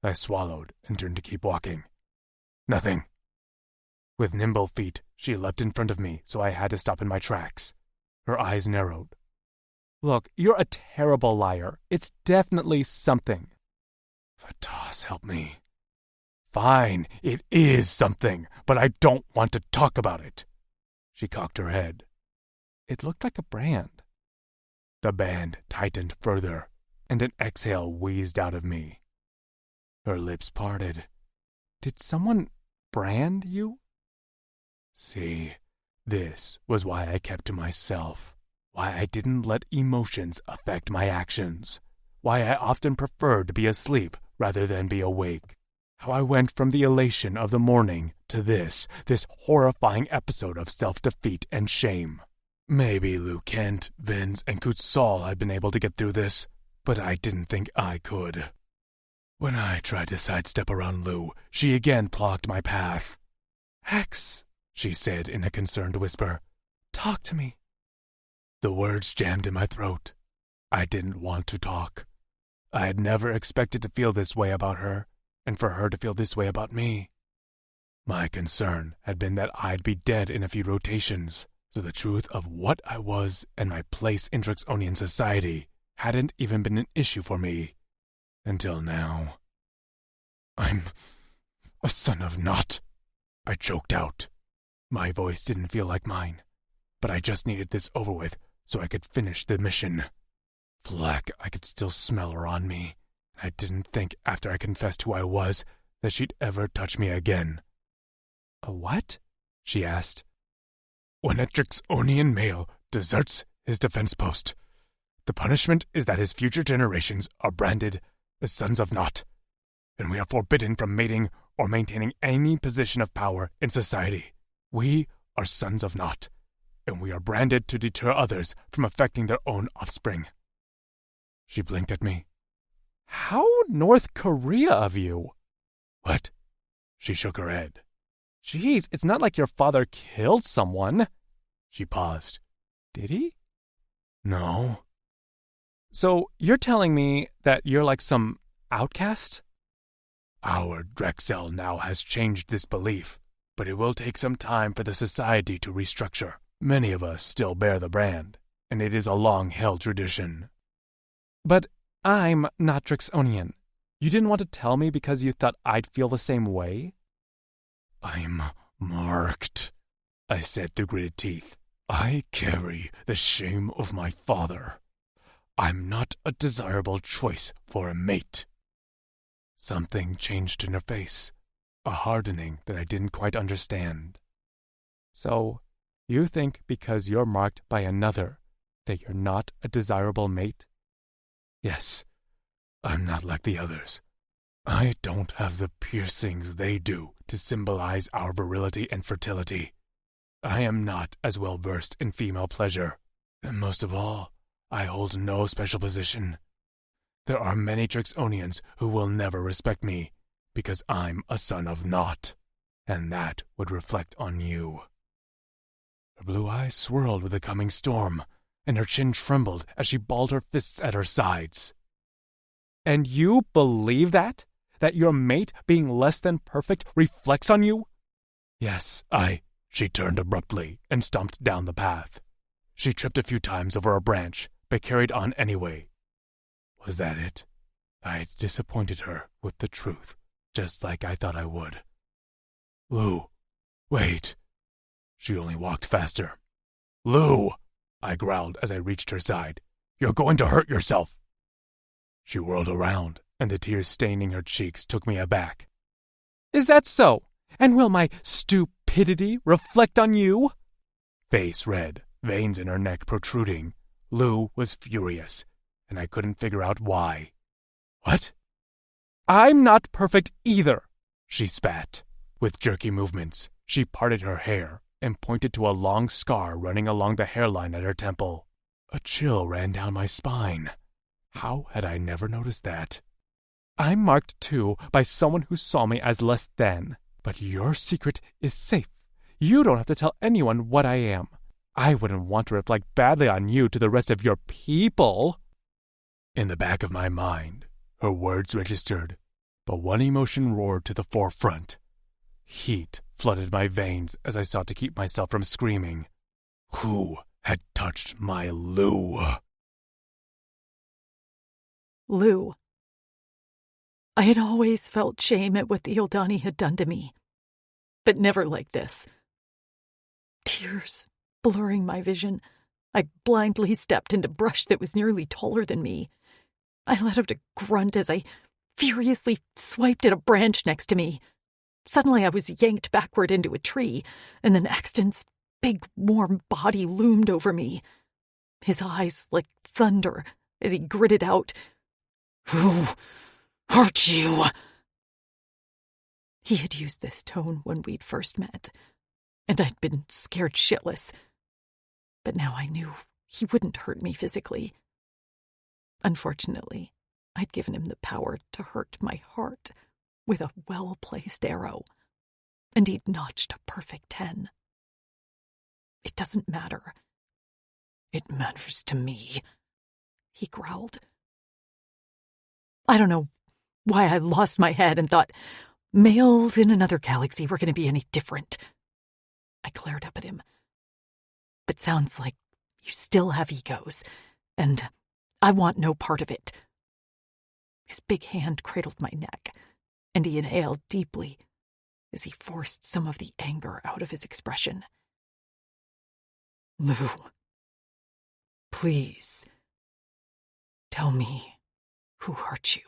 [SPEAKER 3] I swallowed and turned to keep walking. "Nothing." With nimble feet, she leapt in front of me, so I had to stop in my tracks. Her eyes narrowed. "Look, you're a terrible liar. It's definitely something." "Vatas, help me." "Fine, it is something, but I don't want to talk about it." She cocked her head. "It looked like a brand." The band tightened further, and an exhale wheezed out of me. Her lips parted. "Did someone brand you?" See, this was why I kept to myself, why I didn't let emotions affect my actions, why I often preferred to be asleep rather than be awake. How I went from the elation of the morning to this horrifying episode of self-defeat and shame. Maybe Lou Kent, Vince, and Kutzal had been able to get through this, but I didn't think I could. When I tried to sidestep around Lou, she again blocked my path. "Hex," she said in a concerned whisper. "Talk to me." The words jammed in my throat. I didn't want to talk. I had never expected to feel this way about her, and for her to feel this way about me. My concern had been that I'd be dead in a few rotations, so the truth of what I was and my place in Drixonian society hadn't even been an issue for me. Until now. "I'm a son of Naught," I choked out. My voice didn't feel like mine, but I just needed this over with so I could finish the mission. Flack, I could still smell her on me. I didn't think after I confessed who I was that she'd ever touch me again. "A what?" she asked. "When a Drixonian male deserts his defense post, the punishment is that his future generations are branded as sons of Naught, and we are forbidden from mating or maintaining any position of power in society. We are sons of Naught, and we are branded to deter others from affecting their own offspring." She blinked at me. "How North Korea of you." "What?" She shook her head. "Geez, it's not like your father killed someone." She paused. "Did he?" "No." "So you're telling me that you're like some outcast?" "Our Drexel now has changed this belief, but it will take some time for the society to restructure. Many of us still bear the brand, and it is a long-held tradition." "But I'm not Drixonian. You didn't want to tell me because you thought I'd feel the same way?" "I'm marked," I said through gritted teeth. "I carry the shame of my father. I'm not a desirable choice for a mate." Something changed in her face, a hardening that I didn't quite understand. "So, you think because you're marked by another that you're not a desirable mate?" "Yes, I'm not like the others. I don't have the piercings they do to symbolize our virility and fertility. I am not as well versed in female pleasure, and most of all, I hold no special position. There are many Drixonians who will never respect me because I'm a son of Naught, and that would reflect on you." Her blue eyes swirled with the coming storm, and her chin trembled as she balled her fists at her sides. "And you believe that? That your mate being less than perfect reflects on you?" "Yes, She turned abruptly and stomped down the path. She tripped a few times over a branch, but carried on anyway. Was that it? I'd disappointed her with the truth, just like I thought I would. "Lou, wait." She only walked faster. "Lou!" I growled as I reached her side. "You're going to hurt yourself." She whirled around, and the tears staining her cheeks took me aback. "Is that so? And will my stupidity reflect on you?" Face red, veins in her neck protruding, Lou was furious, and I couldn't figure out why. "What?" "I'm not perfect either," she spat. With jerky movements, she parted her hair and pointed to a long scar running along the hairline at her temple. A chill ran down my spine. How had I never noticed that? "I'm marked too by someone who saw me as less than, but your secret is safe. You don't have to tell anyone what I am. I wouldn't want to reflect badly on you to the rest of your people." In the back of my mind, her words registered, but one emotion roared to the forefront. Heat flooded my veins as I sought to keep myself from screaming. Who had touched my Lou?
[SPEAKER 4] Lou. I had always felt shame at what the Ildani had done to me, but never like this. Tears blurring my vision, I blindly stepped into brush that was nearly taller than me. I let out a grunt as I furiously swiped at a branch next to me. Suddenly I was yanked backward into a tree, and then Axton's big, warm body loomed over me. His eyes like thunder as he gritted out, "Who hurt you?" He had used this tone when we'd first met, and I'd been scared shitless. But now I knew he wouldn't hurt me physically. Unfortunately,
[SPEAKER 1] I'd given him the power to hurt my heart with a well-placed arrow, and he'd notched a perfect 10. It doesn't matter.
[SPEAKER 4] It matters to me,
[SPEAKER 1] he growled. I don't know why I lost my head and thought males in another galaxy were going to be any different. I glared up at him. But sounds like you still have egos, and I want no part of it. His big hand cradled my neck, and he inhaled deeply as he forced some of the anger out of his expression.
[SPEAKER 4] Lou, please, tell me who hurt you.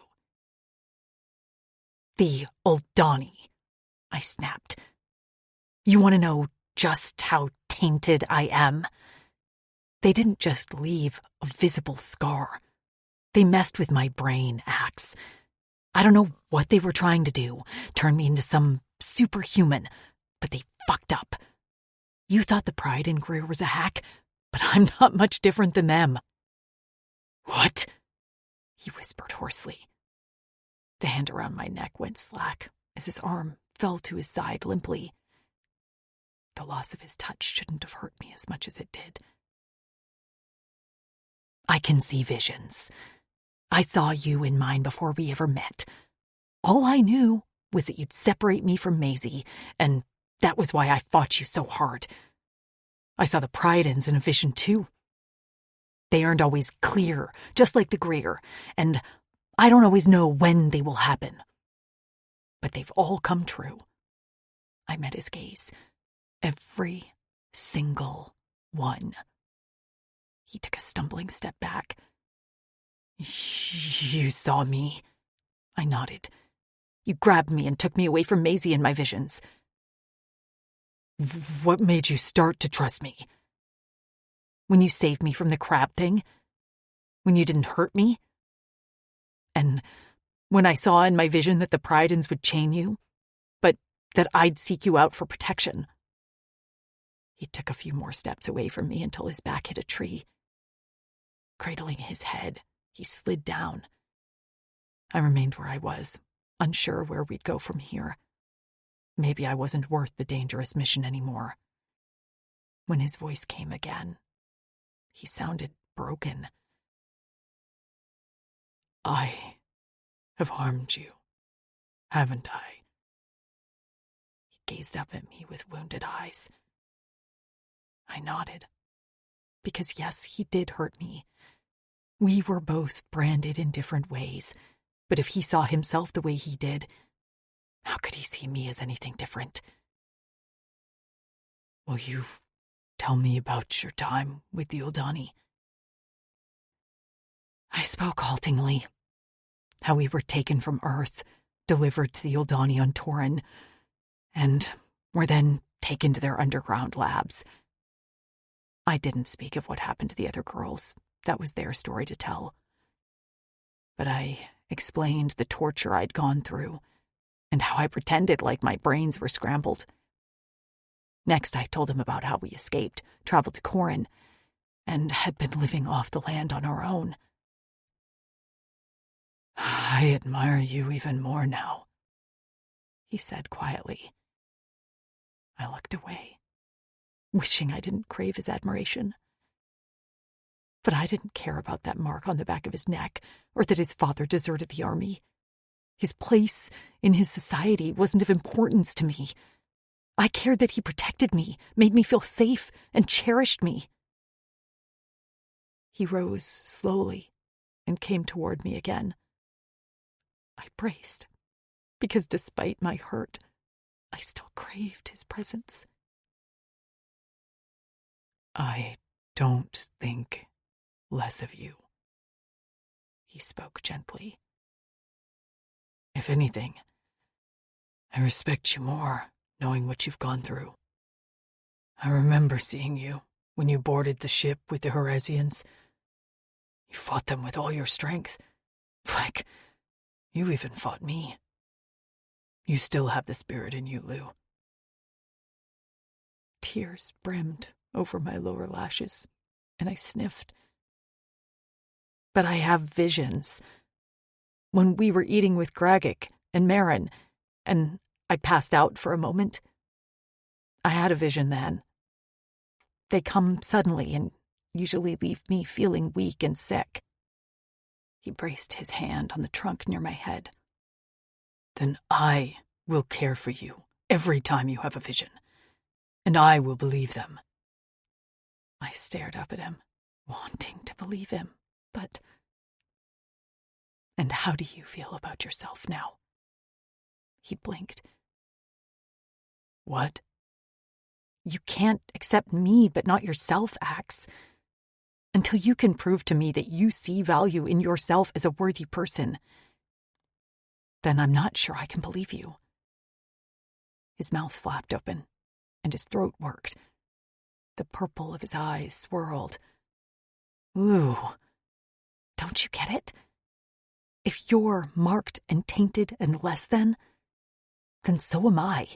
[SPEAKER 1] The Uldani, I snapped. You want to know just how tainted I am? They didn't just leave a visible scar. They messed with my brain, Axe. I don't know what they were trying to do, turn me into some superhuman, but they fucked up. You thought the pride in Greer was a hack, but I'm not much different than them.
[SPEAKER 4] What?
[SPEAKER 1] He whispered hoarsely. The hand around my neck went slack as his arm fell to his side limply. The loss of his touch shouldn't have hurt me as much as it did. I can see visions. I saw you in mine before we ever met. All I knew was that you'd separate me from Maisie, and that was why I fought you so hard. I saw the Pridens in a vision too. They aren't always clear, just like the Greer, and I don't always know when they will happen. But they've all come true. I met his gaze. Every single one. He took a stumbling step back.
[SPEAKER 4] You saw me?
[SPEAKER 1] I nodded. You grabbed me and took me away from Maisie in my visions.
[SPEAKER 4] What made you start to trust me?
[SPEAKER 1] When you saved me from the crab thing. When you didn't hurt me. And when I saw in my vision that the Pridens would chain you, but that I'd seek you out for protection. He took a few more steps away from me until his back hit a tree. Cradling his head, he slid down. I remained where I was, unsure where we'd go from here. Maybe I wasn't worth the dangerous mission anymore. When his voice came again, he sounded broken.
[SPEAKER 4] I have harmed you, haven't I?
[SPEAKER 1] He gazed up at me with wounded eyes. I nodded. Because yes, he did hurt me. We were both branded in different ways, but if he saw himself the way he did, how could he see me as anything different?
[SPEAKER 4] Will you tell me about your time with the Uldani?
[SPEAKER 1] I spoke haltingly. How we were taken from Earth, delivered to the Uldani on Torin, and were then taken to their underground labs. I didn't speak of what happened to the other girls. That was their story to tell. But I explained the torture I'd gone through, and how I pretended like my brains were scrambled. Next, I told him about how we escaped, traveled to Corin, and had been living off the land on our own.
[SPEAKER 4] I admire you even more now,
[SPEAKER 1] he said quietly. I looked away, wishing I didn't crave his admiration. But I didn't care about that mark on the back of his neck, or that his father deserted the army. His place in his society wasn't of importance to me. I cared that he protected me, made me feel safe, and cherished me. He rose slowly and came toward me again. I braced, because despite my hurt, I still craved his presence.
[SPEAKER 4] I don't think less of you, he spoke gently. If anything, I respect you more, knowing what you've gone through. I remember seeing you when you boarded the ship with the Heresians. You fought them with all your strength. Like, you even fought me. You still have the spirit in you, Lou.
[SPEAKER 1] Tears brimmed over my lower lashes, and I sniffed. But I have visions.
[SPEAKER 4] when we were eating with Gragik and Marin, and I passed out for a moment. I had a vision then. They come suddenly and usually leave me feeling weak and sick. He braced his hand on the trunk near my head. Then I will care for you every time you have a vision, and I will believe them. I stared up at him, wanting to believe him, but... And how do you feel about yourself now? He blinked. What? You can't accept me but not yourself, Axe. Until you can prove to me that you see value in yourself as a worthy person, then I'm not sure I can believe you. His mouth flapped open, and his throat worked. The purple of his eyes swirled. Ooh, don't you get it? If you're marked and tainted and less than, then so am I.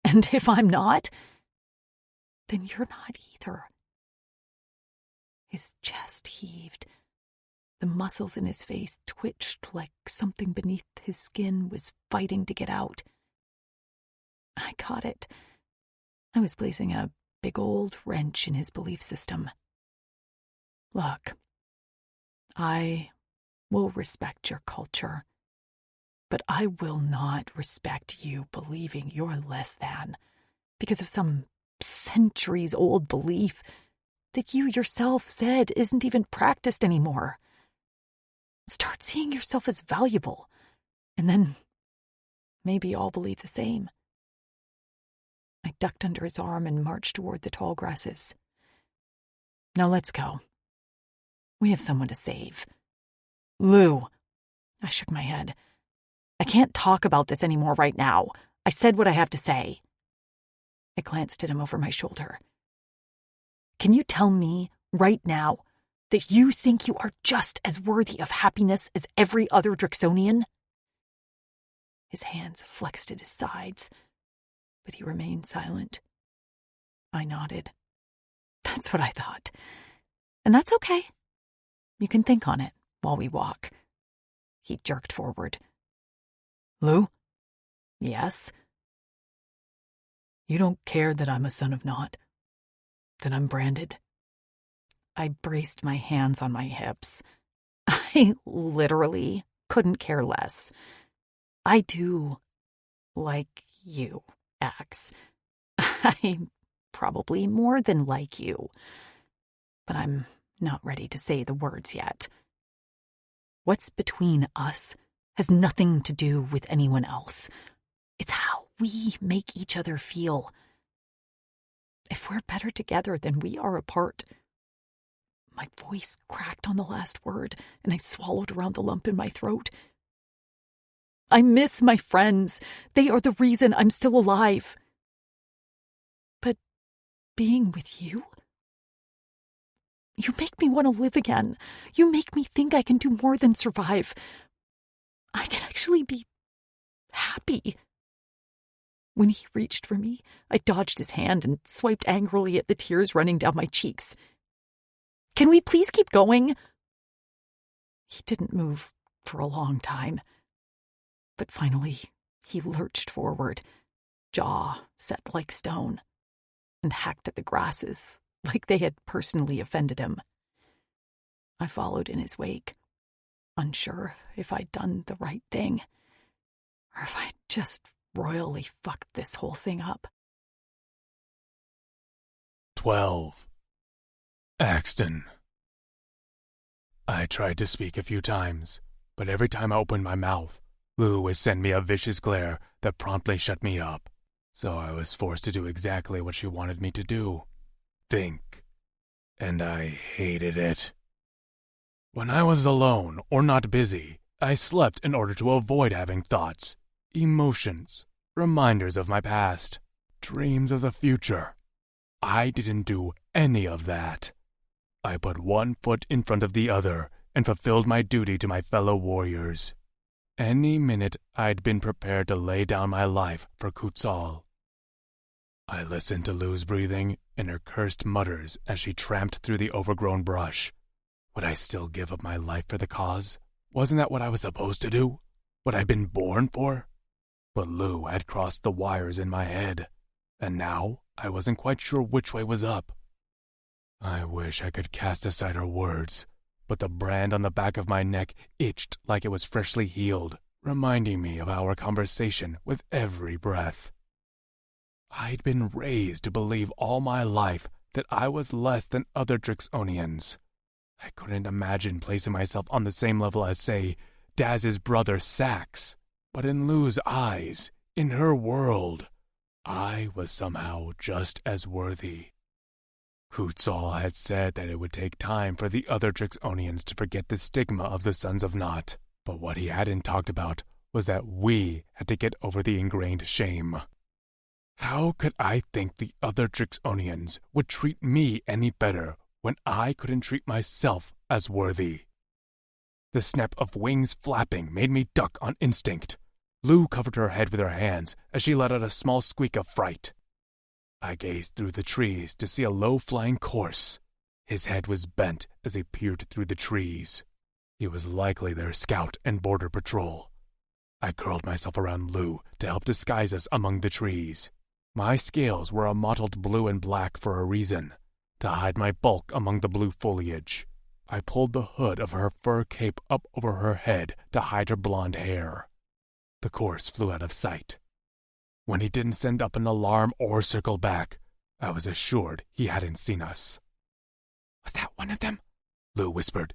[SPEAKER 4] And if I'm not, then you're not either. His chest heaved. The muscles in his face twitched like something beneath his skin was fighting to get out. I caught it. I was placing a big old wrench in his belief system. Look, I will respect your culture, but I will not respect you believing you're less than because of some centuries-old belief that you yourself said isn't even practiced anymore. Start seeing yourself as valuable, and then maybe I'll believe the same. I ducked under his arm and marched toward the tall grasses. Now let's go. We have someone to save. Lou. I shook my head. I can't talk about this anymore right now. I said what I have to say. I glanced at him over my shoulder. Can you tell me right now that you think you are just as worthy of happiness as every other Drixonian? His hands flexed at his sides, but he remained silent. I nodded. That's what I thought. And that's okay. You can think on it while we walk. He jerked forward. Lou? Yes? You don't care that I'm a son of Naught? That I'm branded? I braced my hands on my hips. I literally couldn't care less. I do like you, Axe. I'm probably more than like you. But I'm not ready to say the words yet. What's between us has nothing to do with anyone else. It's how we make each other feel. If we're better together than we are apart... My voice cracked on the last word, and I swallowed around the lump in my throat. I miss my friends. They are the reason I'm still alive. But being with you? You make me want to live again. You make me think I can do more than survive. I can actually be happy. When he reached for me, I dodged his hand and swiped angrily at the tears running down my cheeks. Can we please keep going? He didn't move for a long time, but finally he lurched forward, jaw set like stone, and hacked at the grasses like they had personally offended him. I followed in his wake, unsure if I'd done the right thing, or if I'd just royally fucked this whole thing up.
[SPEAKER 3] 12. Axton. I tried to speak a few times, but every time I opened my mouth, Lou would send me a vicious glare that promptly shut me up. So I was forced to do exactly what she wanted me to do. Think. And I hated it. When I was alone or not busy, I slept in order to avoid having thoughts, emotions, reminders of my past, dreams of the future. I didn't do any of that. I put one foot in front of the other and fulfilled my duty to my fellow warriors. Any minute I'd been prepared to lay down my life for Kutzal. I listened to Lou's breathing and her cursed mutters as she tramped through the overgrown brush. Would I still give up my life for the cause? Wasn't that what I was supposed to do? What I'd been born for? But Lou had crossed the wires in my head, and now I wasn't quite sure which way was up. I wish I could cast aside her words, but the brand on the back of my neck itched like it was freshly healed, reminding me of our conversation with every breath. I'd been raised to believe all my life that I was less than other Drixonians. I couldn't imagine placing myself on the same level as, say, Daz's brother Sax. But in Lou's eyes, in her world, I was somehow just as worthy. Kutzal had said that it would take time for the other Drixonians to forget the stigma of the Sons of Naught, but what he hadn't talked about was that we had to get over the ingrained shame. How could I think the other Drixonians would treat me any better when I couldn't treat myself as worthy? The snap of wings flapping made me duck on instinct. Lou covered her head with her hands as she let out a small squeak of fright. I gazed through the trees to see a low-flying corse. His head was bent as he peered through the trees. He was likely their scout and border patrol. I curled myself around Lou to help disguise us among the trees. My scales were a mottled blue and black for a reason, to hide my bulk among the blue foliage. I pulled the hood of her fur cape up over her head to hide her blonde hair. The corse flew out of sight. When he didn't send up an alarm or circle back, I was assured he hadn't seen us.
[SPEAKER 6] "Was that one of them?"
[SPEAKER 3] Lou whispered.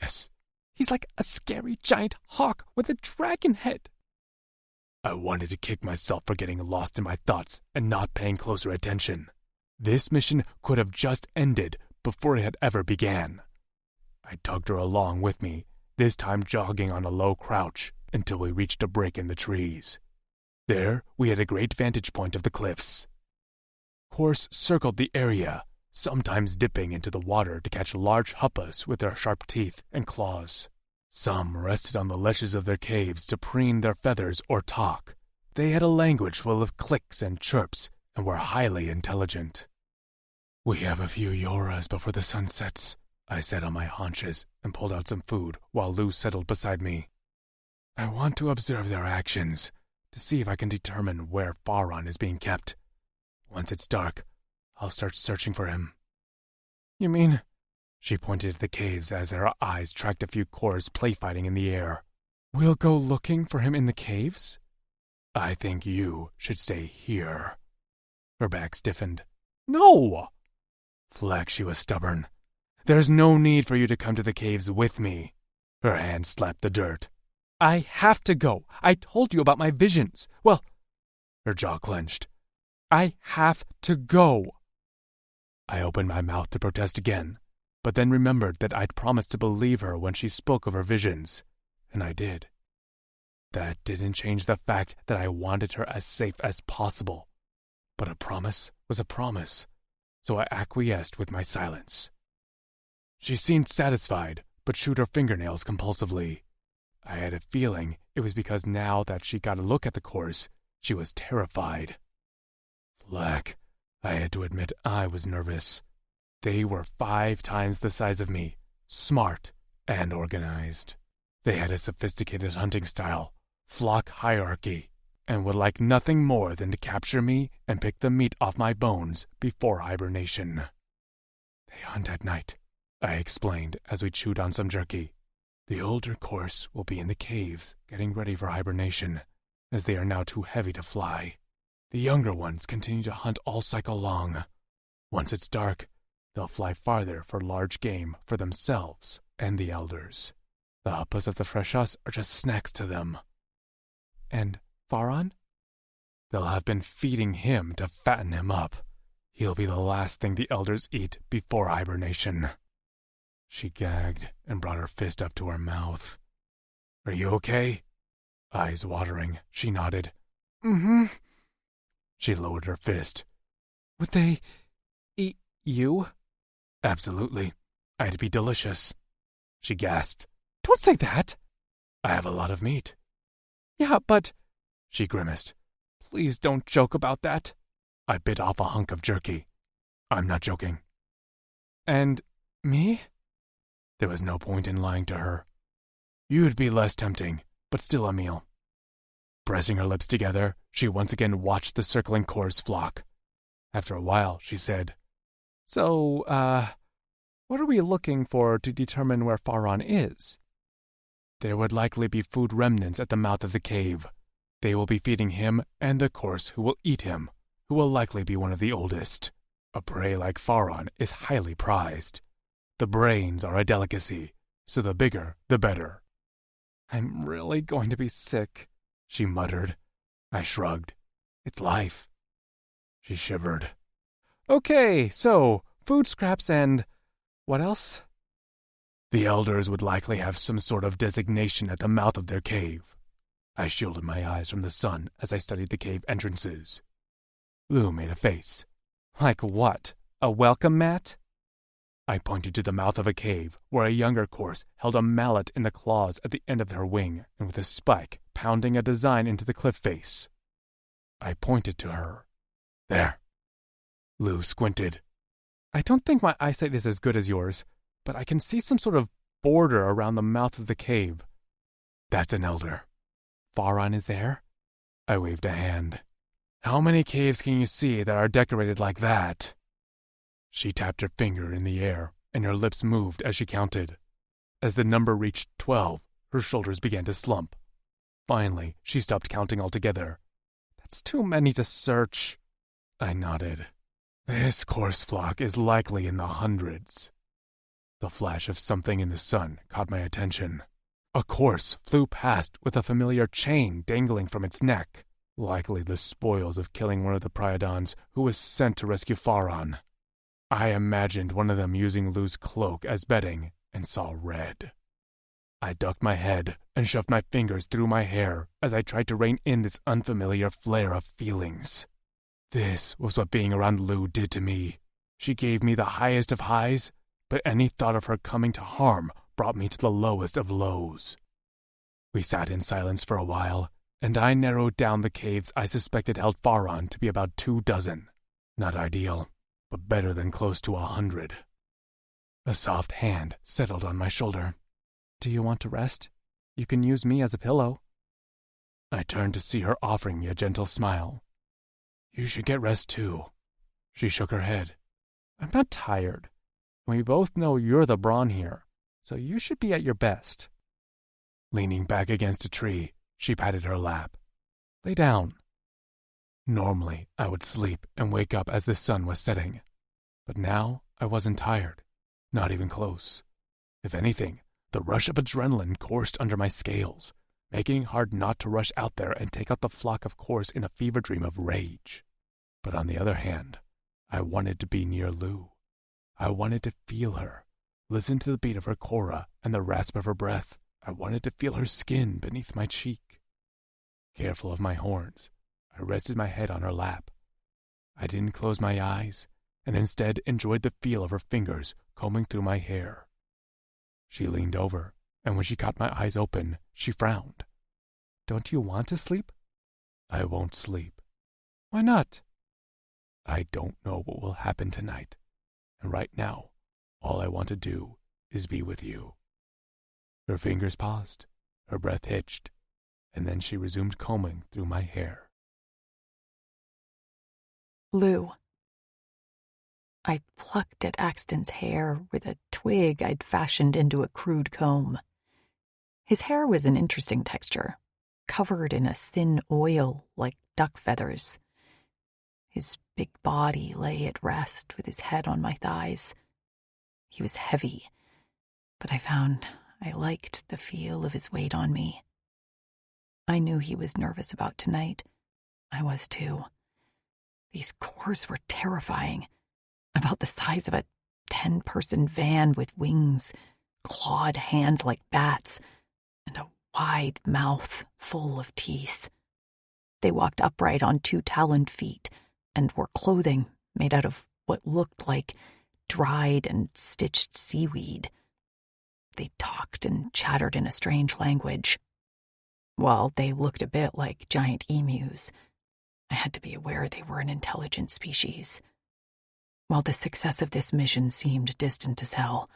[SPEAKER 6] "Yes. He's like a scary giant hawk with a dragon head."
[SPEAKER 3] I wanted to kick myself for getting lost in my thoughts and not paying closer attention. This mission could have just ended before it had ever began. I tugged her along with me, this time jogging on a low crouch, until we reached a break in the trees. There we had a great vantage point of the cliffs. Corse circled the area, sometimes dipping into the water to catch large huppas with their sharp teeth and claws. Some rested on the ledges of their caves to preen their feathers or talk. They had a language full of clicks and chirps and were highly intelligent. "We have a few yoras before the sun sets," I said on my haunches and pulled out some food while Lou settled beside me. "I want to observe their actions, to see if I can determine where Faron is being kept. Once it's dark, I'll start searching for him."
[SPEAKER 6] "You mean—"
[SPEAKER 3] She pointed at the caves as her eyes tracked a few cores play-fighting in the air.
[SPEAKER 6] "we'll go looking for him in the caves?"
[SPEAKER 3] "I think you should stay here." Her back stiffened.
[SPEAKER 6] "No!"
[SPEAKER 3] Fleck, she was stubborn. "There's no need for you to come to the caves with me." Her hand slapped the dirt.
[SPEAKER 6] "I have to go. I told you about my visions. Well..."
[SPEAKER 3] Her jaw clenched.
[SPEAKER 6] "I have to go."
[SPEAKER 3] I opened my mouth to protest again, but then remembered that I'd promised to believe her when she spoke of her visions, and I did. That didn't change the fact that I wanted her as safe as possible, but a promise was a promise, so I acquiesced with my silence. She seemed satisfied, but chewed her fingernails compulsively. I had a feeling it was because now that she got a look at the corse, she was terrified. Fleck, I had to admit I was nervous. They were 5 times the size of me, smart and organized. They had a sophisticated hunting style, flock hierarchy, and would like nothing more than to capture me and pick the meat off my bones before hibernation. "They hunt at night," I explained as we chewed on some jerky. "The older corse will be in the caves getting ready for hibernation, as they are now too heavy to fly. The younger ones continue to hunt all cycle long. Once it's dark, they'll fly farther for large game for themselves and the elders. The huppas of the freshas are just snacks to them."
[SPEAKER 6] "And Faron?"
[SPEAKER 3] "They'll have been feeding him to fatten him up. He'll be the last thing the elders eat before hibernation." She gagged and brought her fist up to her mouth. "Are you okay?" Eyes watering, she nodded.
[SPEAKER 6] "Mm-hmm."
[SPEAKER 3] She lowered her fist.
[SPEAKER 6] "Would they eat you?"
[SPEAKER 3] "Absolutely. I'd be delicious." She gasped.
[SPEAKER 6] "Don't say that."
[SPEAKER 3] "I have a lot of meat."
[SPEAKER 6] "Yeah, but—"
[SPEAKER 3] She grimaced.
[SPEAKER 6] "Please don't joke about that."
[SPEAKER 3] I bit off a hunk of jerky. "I'm not joking."
[SPEAKER 6] "And me?"
[SPEAKER 3] There was no point in lying to her. You'd be less tempting, but still a meal. Pressing her lips together, she once again watched the circling Kors flock. After a while, she said,
[SPEAKER 6] So, what are we looking for to determine where Faron is?
[SPEAKER 3] There would likely be food remnants at the mouth of the cave. They will be feeding him and the Kors who will eat him, who will likely be one of the oldest. A prey like Faron is highly prized. The brains are a delicacy, so the bigger, the better.
[SPEAKER 6] I'm really going to be sick,
[SPEAKER 3] she muttered. I shrugged. It's life. She shivered.
[SPEAKER 6] Okay, so, food scraps and... what else?
[SPEAKER 3] The elders would likely have some sort of designation at the mouth of their cave. I shielded my eyes from the sun as I studied the cave entrances. Lou made a face.
[SPEAKER 6] Like what? A welcome mat?
[SPEAKER 3] I pointed to the mouth of a cave where a younger Kors held a mallet in the claws at the end of her wing and with a spike pounding a design into the cliff face. I pointed to her. There. Lou squinted.
[SPEAKER 6] I don't think my eyesight is as good as yours, but I can see some sort of border around the mouth of the cave.
[SPEAKER 3] That's an elder.
[SPEAKER 6] Faron is there?
[SPEAKER 3] I waved a hand. How many caves can you see that are decorated like that? She tapped her finger in the air, and her lips moved as she counted. As the number reached 12, her shoulders began to slump. Finally, she stopped counting altogether.
[SPEAKER 6] That's too many to search.
[SPEAKER 3] I nodded. This Kors flock is likely in the hundreds. The flash of something in the sun caught my attention. A Kors flew past with a familiar chain dangling from its neck, likely the spoils of killing one of the Priadons who was sent to rescue Faron. I imagined one of them using Lou's cloak as bedding and saw red. I ducked my head and shoved my fingers through my hair as I tried to rein in this unfamiliar flare of feelings. This was what being around Lou did to me. She gave me the highest of highs, but any thought of her coming to harm brought me to the lowest of lows. We sat in silence for a while, and I narrowed down the caves I suspected held Faron to be about 24. Not ideal, but better than close to 100. A soft hand settled on my shoulder.
[SPEAKER 6] Do you want to rest? You can use me as a pillow.
[SPEAKER 3] I turned to see her offering me a gentle smile. You should get rest too. She shook her head.
[SPEAKER 6] I'm not tired. We both know you're the brawn here, so you should be at your best.
[SPEAKER 3] Leaning back against a tree, she patted her lap.
[SPEAKER 6] Lay down.
[SPEAKER 3] Normally, I would sleep and wake up as the sun was setting. But now, I wasn't tired. Not even close. If anything, the rush of adrenaline coursed under my scales, making it hard not to rush out there and take out the flock of Kors in a fever dream of rage. But on the other hand, I wanted to be near Lou. I wanted to feel her, listen to the beat of her kora and the rasp of her breath. I wanted to feel her skin beneath my cheek. Careful of my horns, I rested my head on her lap. I didn't close my eyes, and instead enjoyed the feel of her fingers combing through my hair. She leaned over, and when she caught my eyes open, she frowned.
[SPEAKER 6] Don't you want to sleep?
[SPEAKER 3] I won't sleep.
[SPEAKER 6] Why not?
[SPEAKER 3] I don't know what will happen tonight, and right now, all I want to do is be with you. Her fingers paused, her breath hitched, and then she resumed combing through my hair.
[SPEAKER 1] Lou. I plucked at Axton's hair with a twig I'd fashioned into a crude comb. His hair was an interesting texture, covered in a thin oil like duck feathers. His big body lay at rest with his head on my thighs. He was heavy, but I found I liked the feel of his weight on me. I knew he was nervous about tonight. I was too. These Kors were terrifying, about the size of a 10-person van with wings, clawed hands like bats, and a wide mouth full of teeth. They walked upright on 2 taloned feet and wore clothing made out of what looked like dried and stitched seaweed. They talked and chattered in a strange language. While they looked a bit like giant emus, I had to be aware they were an intelligent species. While the success of this mission seemed distant as hell,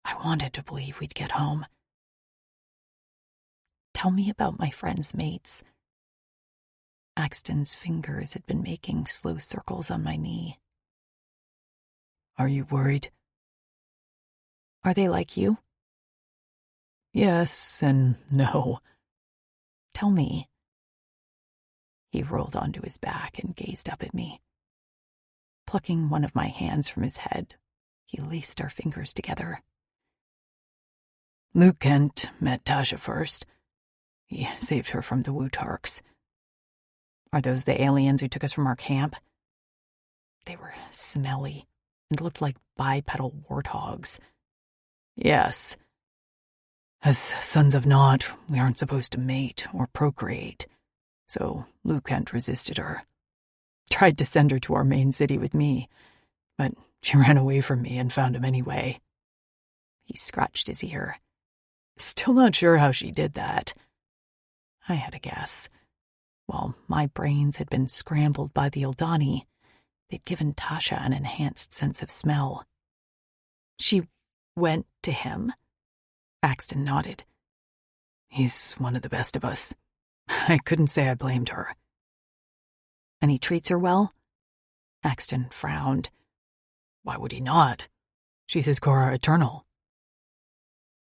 [SPEAKER 1] I wanted to believe we'd get home. Tell me about my friends' mates. Axton's fingers had been making slow circles on my knee.
[SPEAKER 4] Are you worried?
[SPEAKER 1] Are they like you?
[SPEAKER 4] Yes and no.
[SPEAKER 1] Tell me. He rolled onto his back and gazed up at me. Plucking one of my hands from his head, he laced our fingers together.
[SPEAKER 4] Luke Kent met Tasha first. He saved her from the Wutarks.
[SPEAKER 1] Are those the aliens who took us from our camp? They were smelly and looked like bipedal warthogs.
[SPEAKER 4] Yes. As sons of Nod, we aren't supposed to mate or procreate, so Luke Kent resisted her. Tried to send her to our main city with me, but she ran away from me and found him anyway.
[SPEAKER 1] He scratched his ear.
[SPEAKER 4] Still not sure how she did that.
[SPEAKER 1] I had a guess. While my brains had been scrambled by the Uldani, they'd given Tasha an enhanced sense of smell. She went to him?
[SPEAKER 4] Axton nodded. He's one of the best of us. I couldn't say I blamed her.
[SPEAKER 1] And he treats her well?
[SPEAKER 4] Axton frowned. Why would he not? She's his Cora Eternal.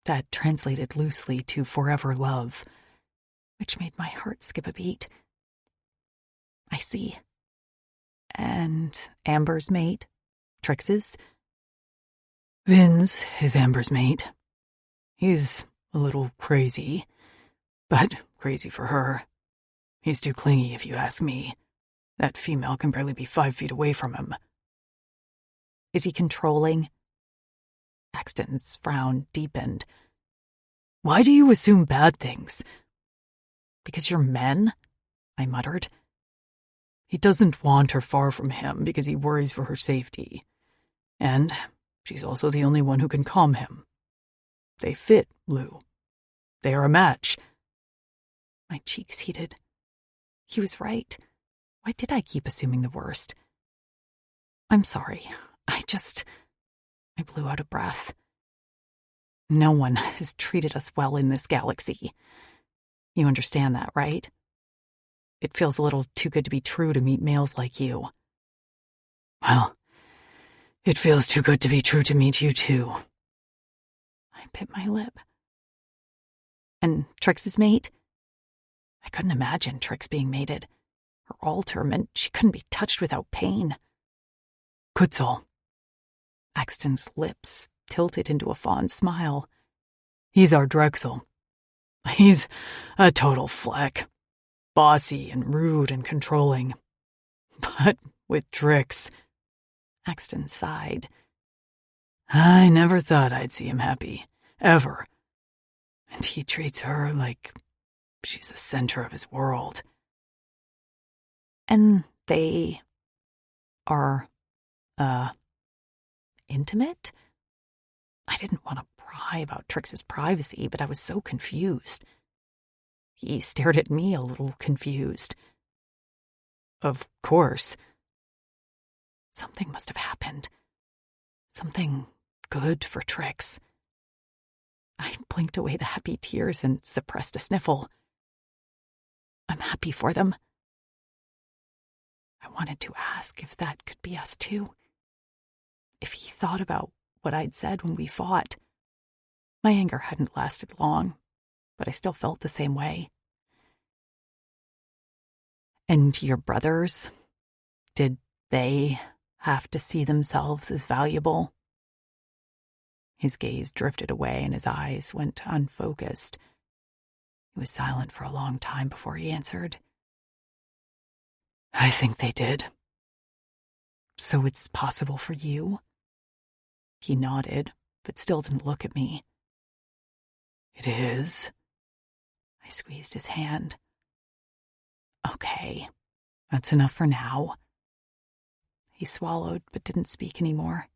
[SPEAKER 1] That translated loosely to forever love, which made my heart skip a beat. I see. And Amber's mate? Trix's?
[SPEAKER 4] Vin's is Amber's mate. He's a little crazy, but crazy for her. He's too clingy, if you ask me. That female can barely be 5 feet away from him.
[SPEAKER 1] Is he controlling? Axton's frown deepened.
[SPEAKER 4] Why do you assume bad things?
[SPEAKER 1] Because you're men? I muttered.
[SPEAKER 4] He doesn't want her far from him because he worries for her safety. And she's also the only one who can calm him. They fit, Lou. They are a match.
[SPEAKER 1] My cheeks heated. He was right. Why did I keep assuming the worst? I'm sorry. I blew out a breath. No one has treated us well in this galaxy. You understand that, right? It feels a little too good to be true to meet males like you.
[SPEAKER 4] Well, it feels too good to be true to meet you, too.
[SPEAKER 1] I bit my lip. And Trix's mate? I couldn't imagine Trix being mated. Her altar meant she couldn't be touched without pain.
[SPEAKER 4] Kutzal.
[SPEAKER 1] Axton's lips tilted into a fond smile.
[SPEAKER 4] He's our Drexel. He's a total fleck. Bossy and rude and controlling. But with Trix.
[SPEAKER 1] Axton sighed.
[SPEAKER 4] I never thought I'd see him happy. Ever. And he treats her like she's the center of his world.
[SPEAKER 1] And they are, intimate? I didn't want to pry about Trix's privacy, but I was so confused. He stared at me a little confused.
[SPEAKER 4] Of course.
[SPEAKER 1] Something must have happened. Something good for Trix. I blinked away the happy tears and suppressed a sniffle. I'm happy for them. I wanted to ask if that could be us too. If he thought about what I'd said when we fought. My anger hadn't lasted long, but I still felt the same way. And your brothers? Did they have to see themselves as valuable? His gaze drifted away and his eyes went unfocused. He was silent for a long time before he answered.
[SPEAKER 4] I think they did.
[SPEAKER 1] So it's possible for you? He nodded, but still didn't look at me.
[SPEAKER 4] It is.
[SPEAKER 1] I squeezed his hand. Okay, that's enough for now. He swallowed, but didn't speak anymore.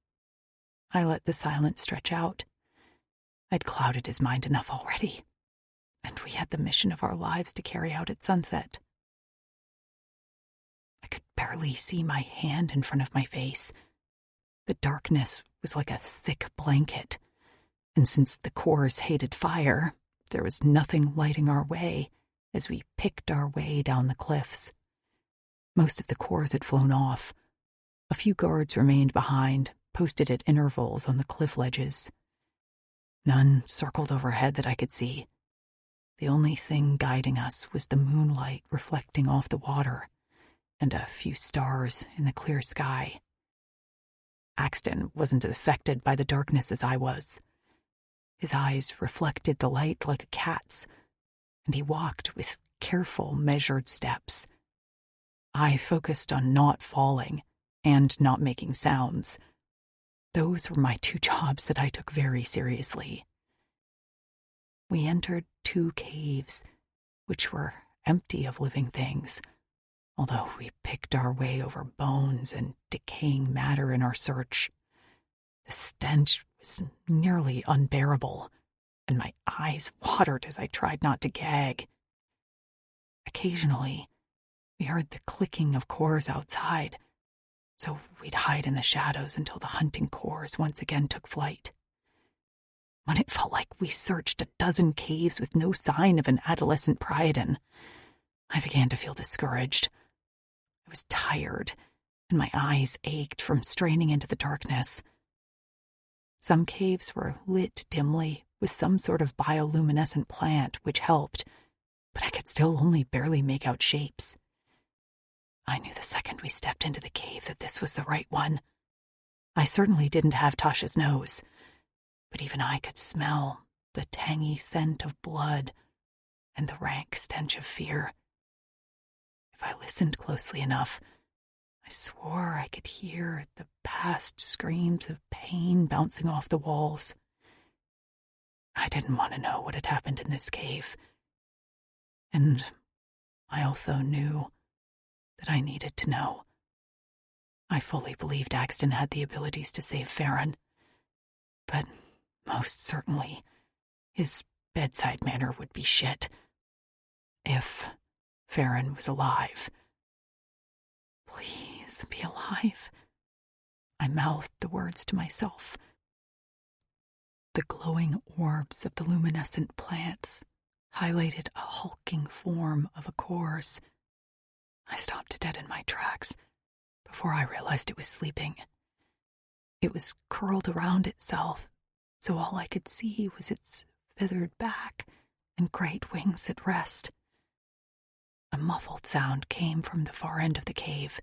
[SPEAKER 1] I let the silence stretch out. I'd clouded his mind enough already, and we had the mission of our lives to carry out at sunset. I could barely see my hand in front of my face. The darkness was like a thick blanket, and since the cores hated fire,
[SPEAKER 4] there was nothing lighting our way as we picked our way down the cliffs. Most of the cores had flown off. A few guards remained behind, posted at intervals on the cliff ledges. None circled overhead that I could see. The only thing guiding us was the moonlight reflecting off the water and a few stars in the clear sky. Axton wasn't affected by the darkness as I was. His eyes reflected the light like a cat's, and he walked with careful, measured steps. I focused on not falling and not making sounds. Those were my two jobs that I took very seriously. We entered 2 caves, which were empty of living things, although we picked our way over bones and decaying matter in our search. The stench was nearly unbearable, and my eyes watered as I tried not to gag. Occasionally, we heard the clicking of cores outside, so we'd hide in the shadows until the hunting cores once again took flight. When it felt like we searched a dozen caves with no sign of an adolescent Priadon, I began to feel discouraged. I was tired, and my eyes ached from straining into the darkness. Some caves were lit dimly with some sort of bioluminescent plant, which helped, but I could still only barely make out shapes. I knew the second we stepped into the cave that this was the right one. I certainly didn't have Tasha's nose, but even I could smell the tangy scent of blood and the rank stench of fear. If I listened closely enough, I swore I could hear the past screams of pain bouncing off the walls. I didn't want to know what had happened in this cave, and I also knew that I needed to know. I fully believed Axton had the abilities to save Farron, but most certainly his bedside manner would be shit. If Farron was alive. Please be alive. I mouthed the words to myself. The glowing orbs of the luminescent plants highlighted a hulking form of a corpse. I stopped dead in my tracks before I realized it was sleeping. It was curled around itself, so all I could see was its feathered back and great wings at rest. A muffled sound came from the far end of the cave,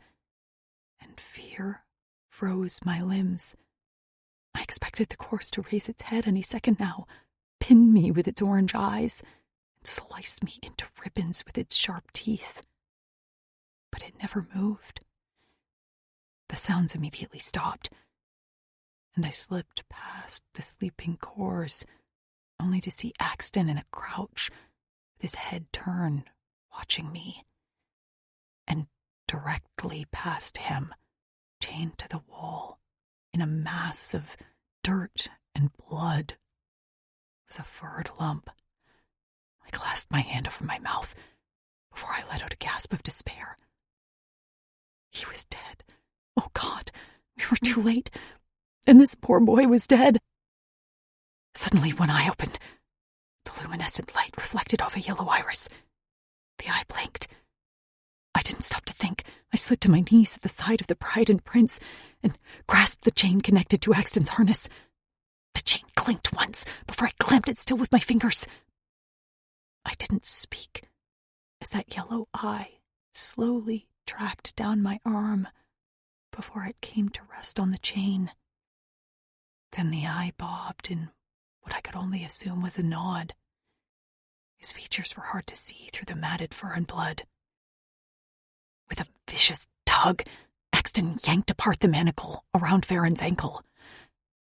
[SPEAKER 4] and fear froze my limbs. I expected the corpse to raise its head any second now, pin me with its orange eyes, and slice me into ribbons with its sharp teeth. But it never moved. The sounds immediately stopped, and I slipped past the sleeping corpse, only to see Axton in a crouch, with his head turned, watching me. And directly past him, chained to the wall, in a mass of dirt and blood, was a furred lump. I clasped my hand over my mouth before I let out a gasp of despair. He was dead. Oh God, we were too late, and this poor boy was dead. Suddenly, one eye opened. The luminescent light reflected off a yellow iris. The eye blinked. I didn't stop to think. I slid to my knees at the side of the Priadon prince and grasped the chain connected to Axton's harness. The chain clinked once before I clamped it still with my fingers. I didn't speak as that yellow eye slowly tracked down my arm before it came to rest on the chain. Then the eye bobbed in what I could only assume was a nod. His features were hard to see through the matted fur and blood. With a vicious tug, Axton yanked apart the manacle around Farron's ankle.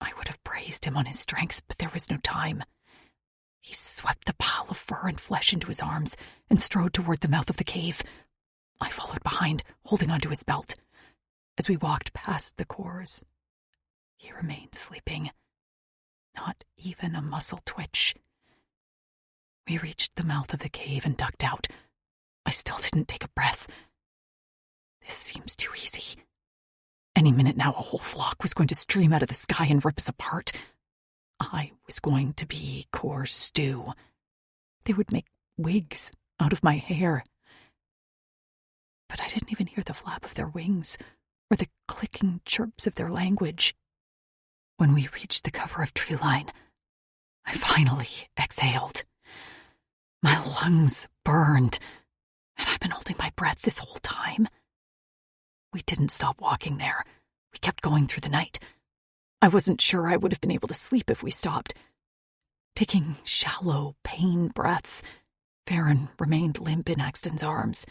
[SPEAKER 4] I would have praised him on his strength, but there was no time. He swept the pile of fur and flesh into his arms and strode toward the mouth of the cave. I followed behind, holding onto his belt. As we walked past the cores, he remained sleeping. Not even a muscle twitch. We reached the mouth of the cave and ducked out. I still didn't take a breath. This seems too easy. Any minute now, a whole flock was going to stream out of the sky and rip us apart. I was going to be core stew, They would make wigs out of my hair. But I didn't even hear the flap of their wings or the clicking chirps of their language. When we reached the cover of tree line, I finally exhaled. My lungs burned. Had I been holding my breath this whole time? We didn't stop walking there. We kept going through the night. I wasn't sure I would have been able to sleep if we stopped. Taking shallow, pained breaths, Farron remained limp in Axton's arms.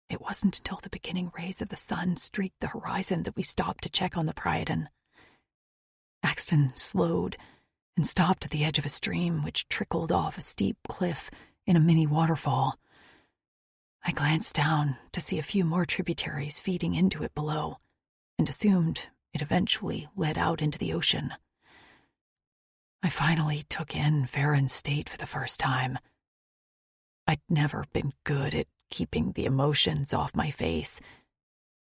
[SPEAKER 4] It wasn't until the beginning rays of the sun streaked the horizon that we stopped to check on the Priadon. Axton slowed and stopped at the edge of a stream which trickled off a steep cliff in a mini waterfall. I glanced down to see a few more tributaries feeding into it below, and assumed it eventually led out into the ocean. I finally took in Farron's state for the first time. I'd never been good at keeping the emotions off my face,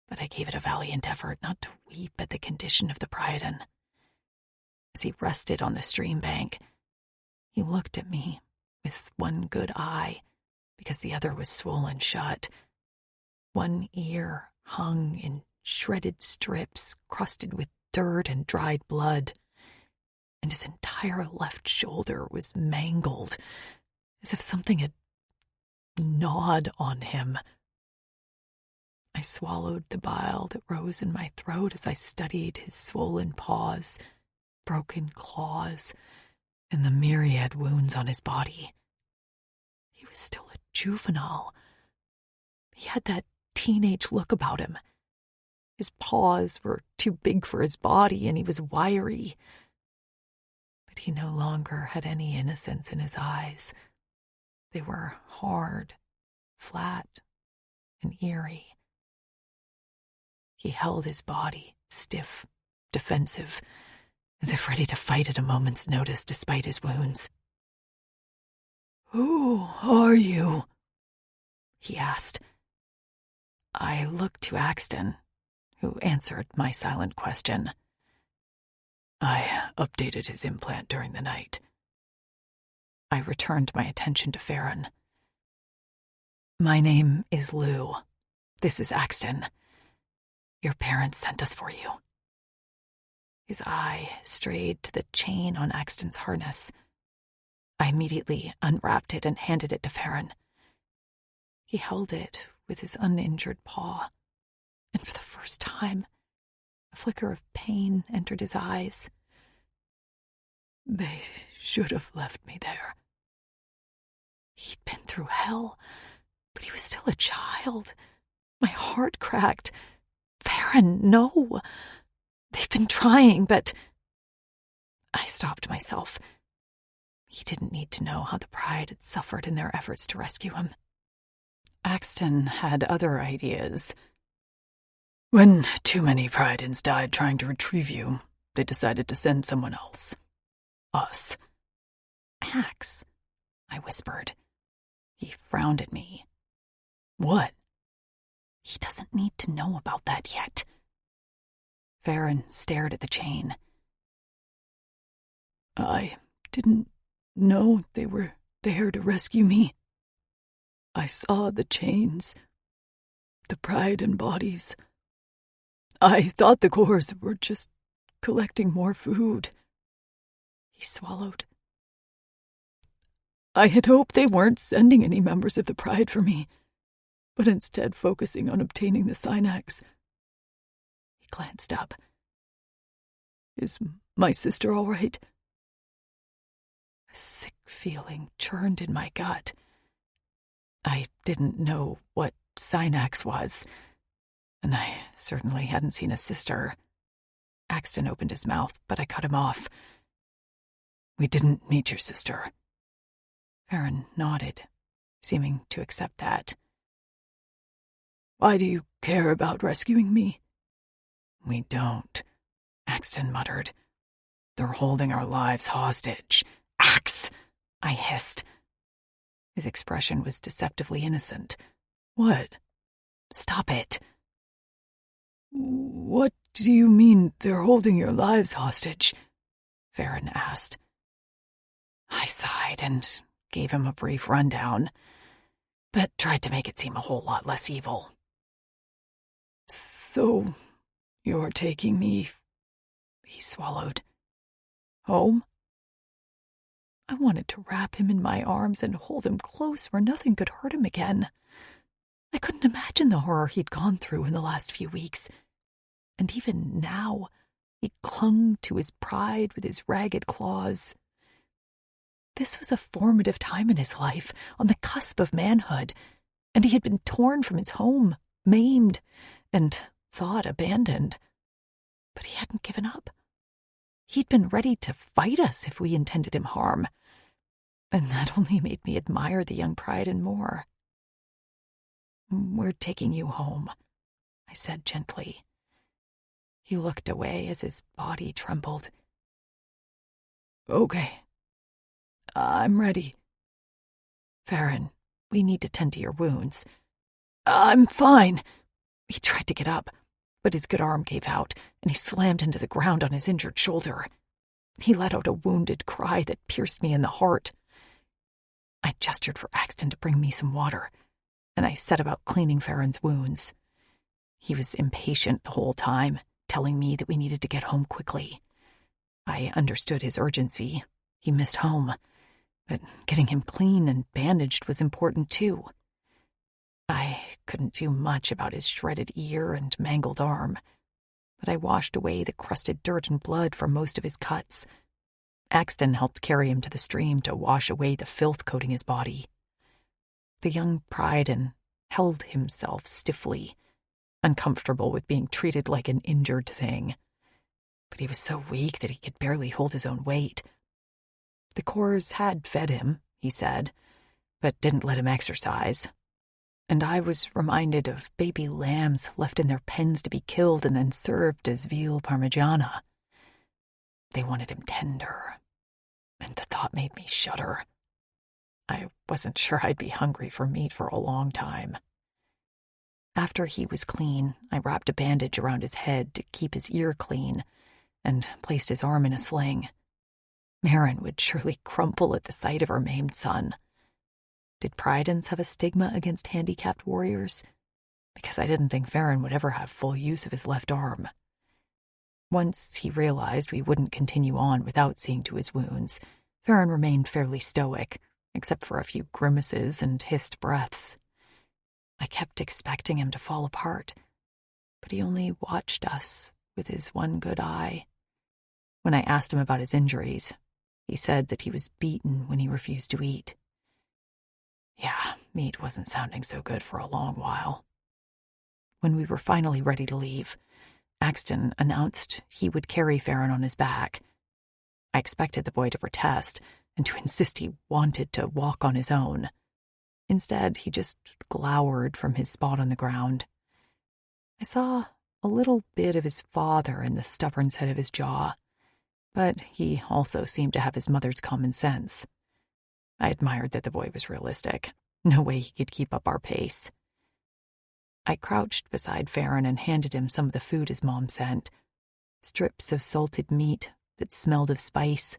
[SPEAKER 4] but I gave it a valiant effort not to weep at the condition of the Priadon. As he rested on the stream bank, he looked at me with one good eye, because the other was swollen shut. One ear hung in shredded strips crusted with dirt and dried blood, and his entire left shoulder was mangled, as if something had gnawed on him. I swallowed the bile that rose in my throat as I studied his swollen paws, broken claws, and the myriad wounds on his body. He was still a juvenile. He had that teenage look about him. His paws were too big for his body, and he was wiry. But he no longer had any innocence in his eyes. They were hard, flat, and eerie. He held his body, stiff, defensive, as if ready to fight at a moment's notice despite his wounds. "Who are you?" he asked. I looked to Axton, who answered my silent question. I updated his implant during the night. I returned my attention to Farron. My name is Lou. This is Axton. Your parents sent us for you. His eye strayed to the chain on Axton's harness. I immediately unwrapped it and handed it to Farron. He held it with his uninjured paw, and for the first time, a flicker of pain entered his eyes. They should have left me there. He'd been through hell, but he was still a child. My heart cracked. Farron, no. They've been trying, but... I stopped myself. He didn't need to know how the Pride had suffered in their efforts to rescue him. Axton had other ideas. When too many Priadons died trying to retrieve you, they decided to send someone else. Us. Ax, I whispered. He frowned at me. What? He doesn't need to know about that yet. Farron stared at the chain. I didn't know they were there to rescue me. I saw the chains, the Priadon bodies. I thought the cores were just collecting more food. He swallowed. I had hoped they weren't sending any members of the Pride for me, but instead focusing on obtaining the Synax. He glanced up. Is my sister all right? A sick feeling churned in my gut. I didn't know what Synax was, and I certainly hadn't seen a sister. Axton opened his mouth, but I cut him off. We didn't meet your sister. Farron nodded, seeming to accept that. Why do you care about rescuing me? We don't, Axton muttered. They're holding our lives hostage. Ax! I hissed. His expression was deceptively innocent. What? Stop it. What do you mean they're holding your lives hostage? Farron asked. I sighed and gave him a brief rundown, but tried to make it seem a whole lot less evil.
[SPEAKER 1] "So, you're taking me,"
[SPEAKER 4] he swallowed, "home?" I wanted to wrap him in my arms and hold him close where nothing could hurt him again. I couldn't imagine the horror he'd gone through in the last few weeks. And even now, he clung to his pride with his ragged claws. This was a formative time in his life, on the cusp of manhood, and he had been torn from his home, maimed, and thought abandoned. But he hadn't given up. He'd been ready to fight us if we intended him harm, and that only made me admire the young Pryden more. "We're taking you home," I said gently. He looked away as his body trembled.
[SPEAKER 1] "Okay. I'm ready."
[SPEAKER 4] "Farron, we need to tend to your wounds."
[SPEAKER 1] "I'm fine."
[SPEAKER 4] He tried to get up, but his good arm gave out, and he slammed into the ground on his injured shoulder. He let out a wounded cry that pierced me in the heart. I gestured for Axton to bring me some water, and I set about cleaning Farron's wounds. He was impatient the whole time, telling me that we needed to get home quickly. I understood his urgency. He missed home, but getting him clean and bandaged was important too. I couldn't do much about his shredded ear and mangled arm, but I washed away the crusted dirt and blood from most of his cuts. Axton helped carry him to the stream to wash away the filth coating his body. The young Pryden held himself stiffly, uncomfortable with being treated like an injured thing. But he was so weak that he could barely hold his own weight. The Corps had fed him, he said, but didn't let him exercise. And I was reminded of baby lambs left in their pens to be killed and then served as veal parmigiana. They wanted him tender, and the thought made me shudder. I wasn't sure I'd be hungry for meat for a long time. After he was clean, I wrapped a bandage around his head to keep his ear clean and placed his arm in a sling. Marin would surely crumple at the sight of her maimed son. Did Prydens have a stigma against handicapped warriors? Because I didn't think Farron would ever have full use of his left arm. Once he realized we wouldn't continue on without seeing to his wounds, Farron remained fairly stoic, except for a few grimaces and hissed breaths. I kept expecting him to fall apart, but he only watched us with his one good eye. When I asked him about his injuries, he said that he was beaten when he refused to eat. Yeah, meat wasn't sounding so good for a long while. When we were finally ready to leave, Axton announced he would carry Farron on his back. I expected the boy to protest and to insist he wanted to walk on his own. Instead, he just glowered from his spot on the ground. I saw a little bit of his father in the stubborn set of his jaw, but he also seemed to have his mother's common sense. I admired that the boy was realistic. No way he could keep up our pace. I crouched beside Farron and handed him some of the food his mom sent. Strips of salted meat that smelled of spice.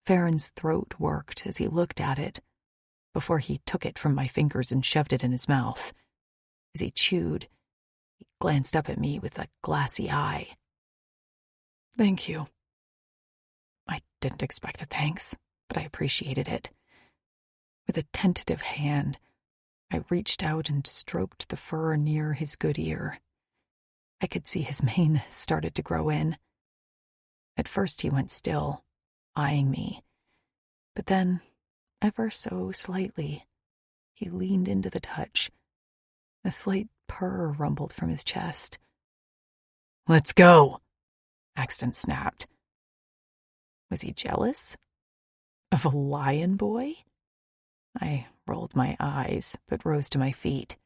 [SPEAKER 4] Farron's throat worked as he looked at it, before he took it from my fingers and shoved it in his mouth. As he chewed, he glanced up at me with a glassy eye.
[SPEAKER 1] "Thank you."
[SPEAKER 4] I didn't expect a thanks, but I appreciated it. With a tentative hand, I reached out and stroked the fur near his good ear. I could see his mane started to grow in. At first he went still, eyeing me, but then, ever so slightly, he leaned into the touch. A slight purr rumbled from his chest.
[SPEAKER 1] "Let's go,"
[SPEAKER 4] Axton snapped. Was he jealous? Of a lion boy? I rolled my eyes, but rose to my feet.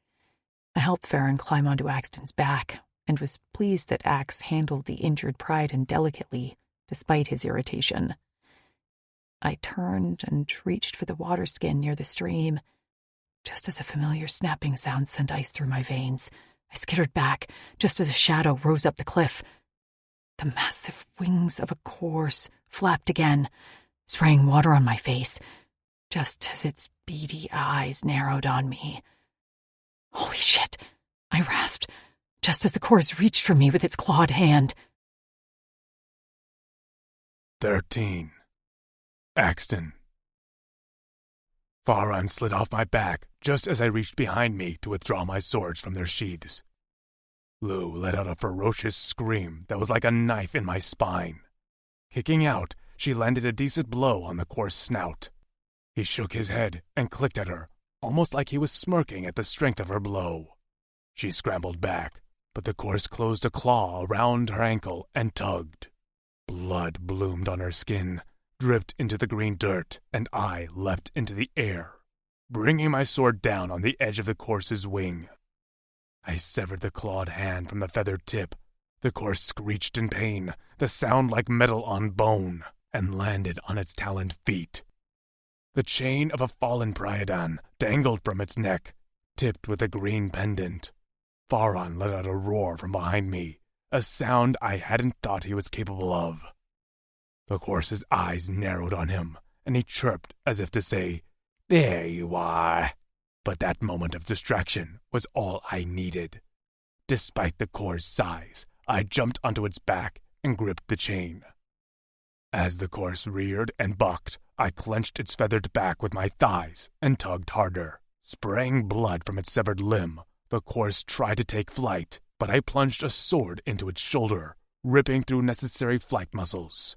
[SPEAKER 4] I helped Farron climb onto Axton's back, and was pleased that Ax handled the injured Pryden delicately, despite his irritation. I turned and reached for the water skin near the stream. Just as a familiar snapping sound sent ice through my veins, I skittered back, just as a shadow rose up the cliff. The massive wings of a corse flapped again, spraying water on my face. just as its beady eyes narrowed on me. Holy shit, I rasped, just as the course reached for me with its clawed hand.
[SPEAKER 3] 13. Axton. Faron slid off my back just as I reached behind me to withdraw my swords from their sheaths. Lou let out a ferocious scream that was like a knife in my spine. Kicking out, she landed a decent blow on the coarse snout. He shook his head and clicked at her, almost like he was smirking at the strength of her blow. She scrambled back, but the course closed a claw around her ankle and tugged. Blood bloomed on her skin, dripped into the green dirt, and I leapt into the air, bringing my sword down on the edge of the course's wing. I severed the clawed hand from the feathered tip. The course screeched in pain, the sound like metal on bone, and landed on its taloned feet. The chain of a fallen Priadan dangled from its neck, tipped with a green pendant. Faron let out a roar from behind me, a sound I hadn't thought he was capable of. The horse's eyes narrowed on him, and he chirped as if to say, "There you are." But that moment of distraction was all I needed. Despite the core's size, I jumped onto its back and gripped the chain. As the course reared and bucked, I clenched its feathered back with my thighs and tugged harder. Spraying blood from its severed limb, the course tried to take flight, but I plunged a sword into its shoulder, ripping through necessary flight muscles.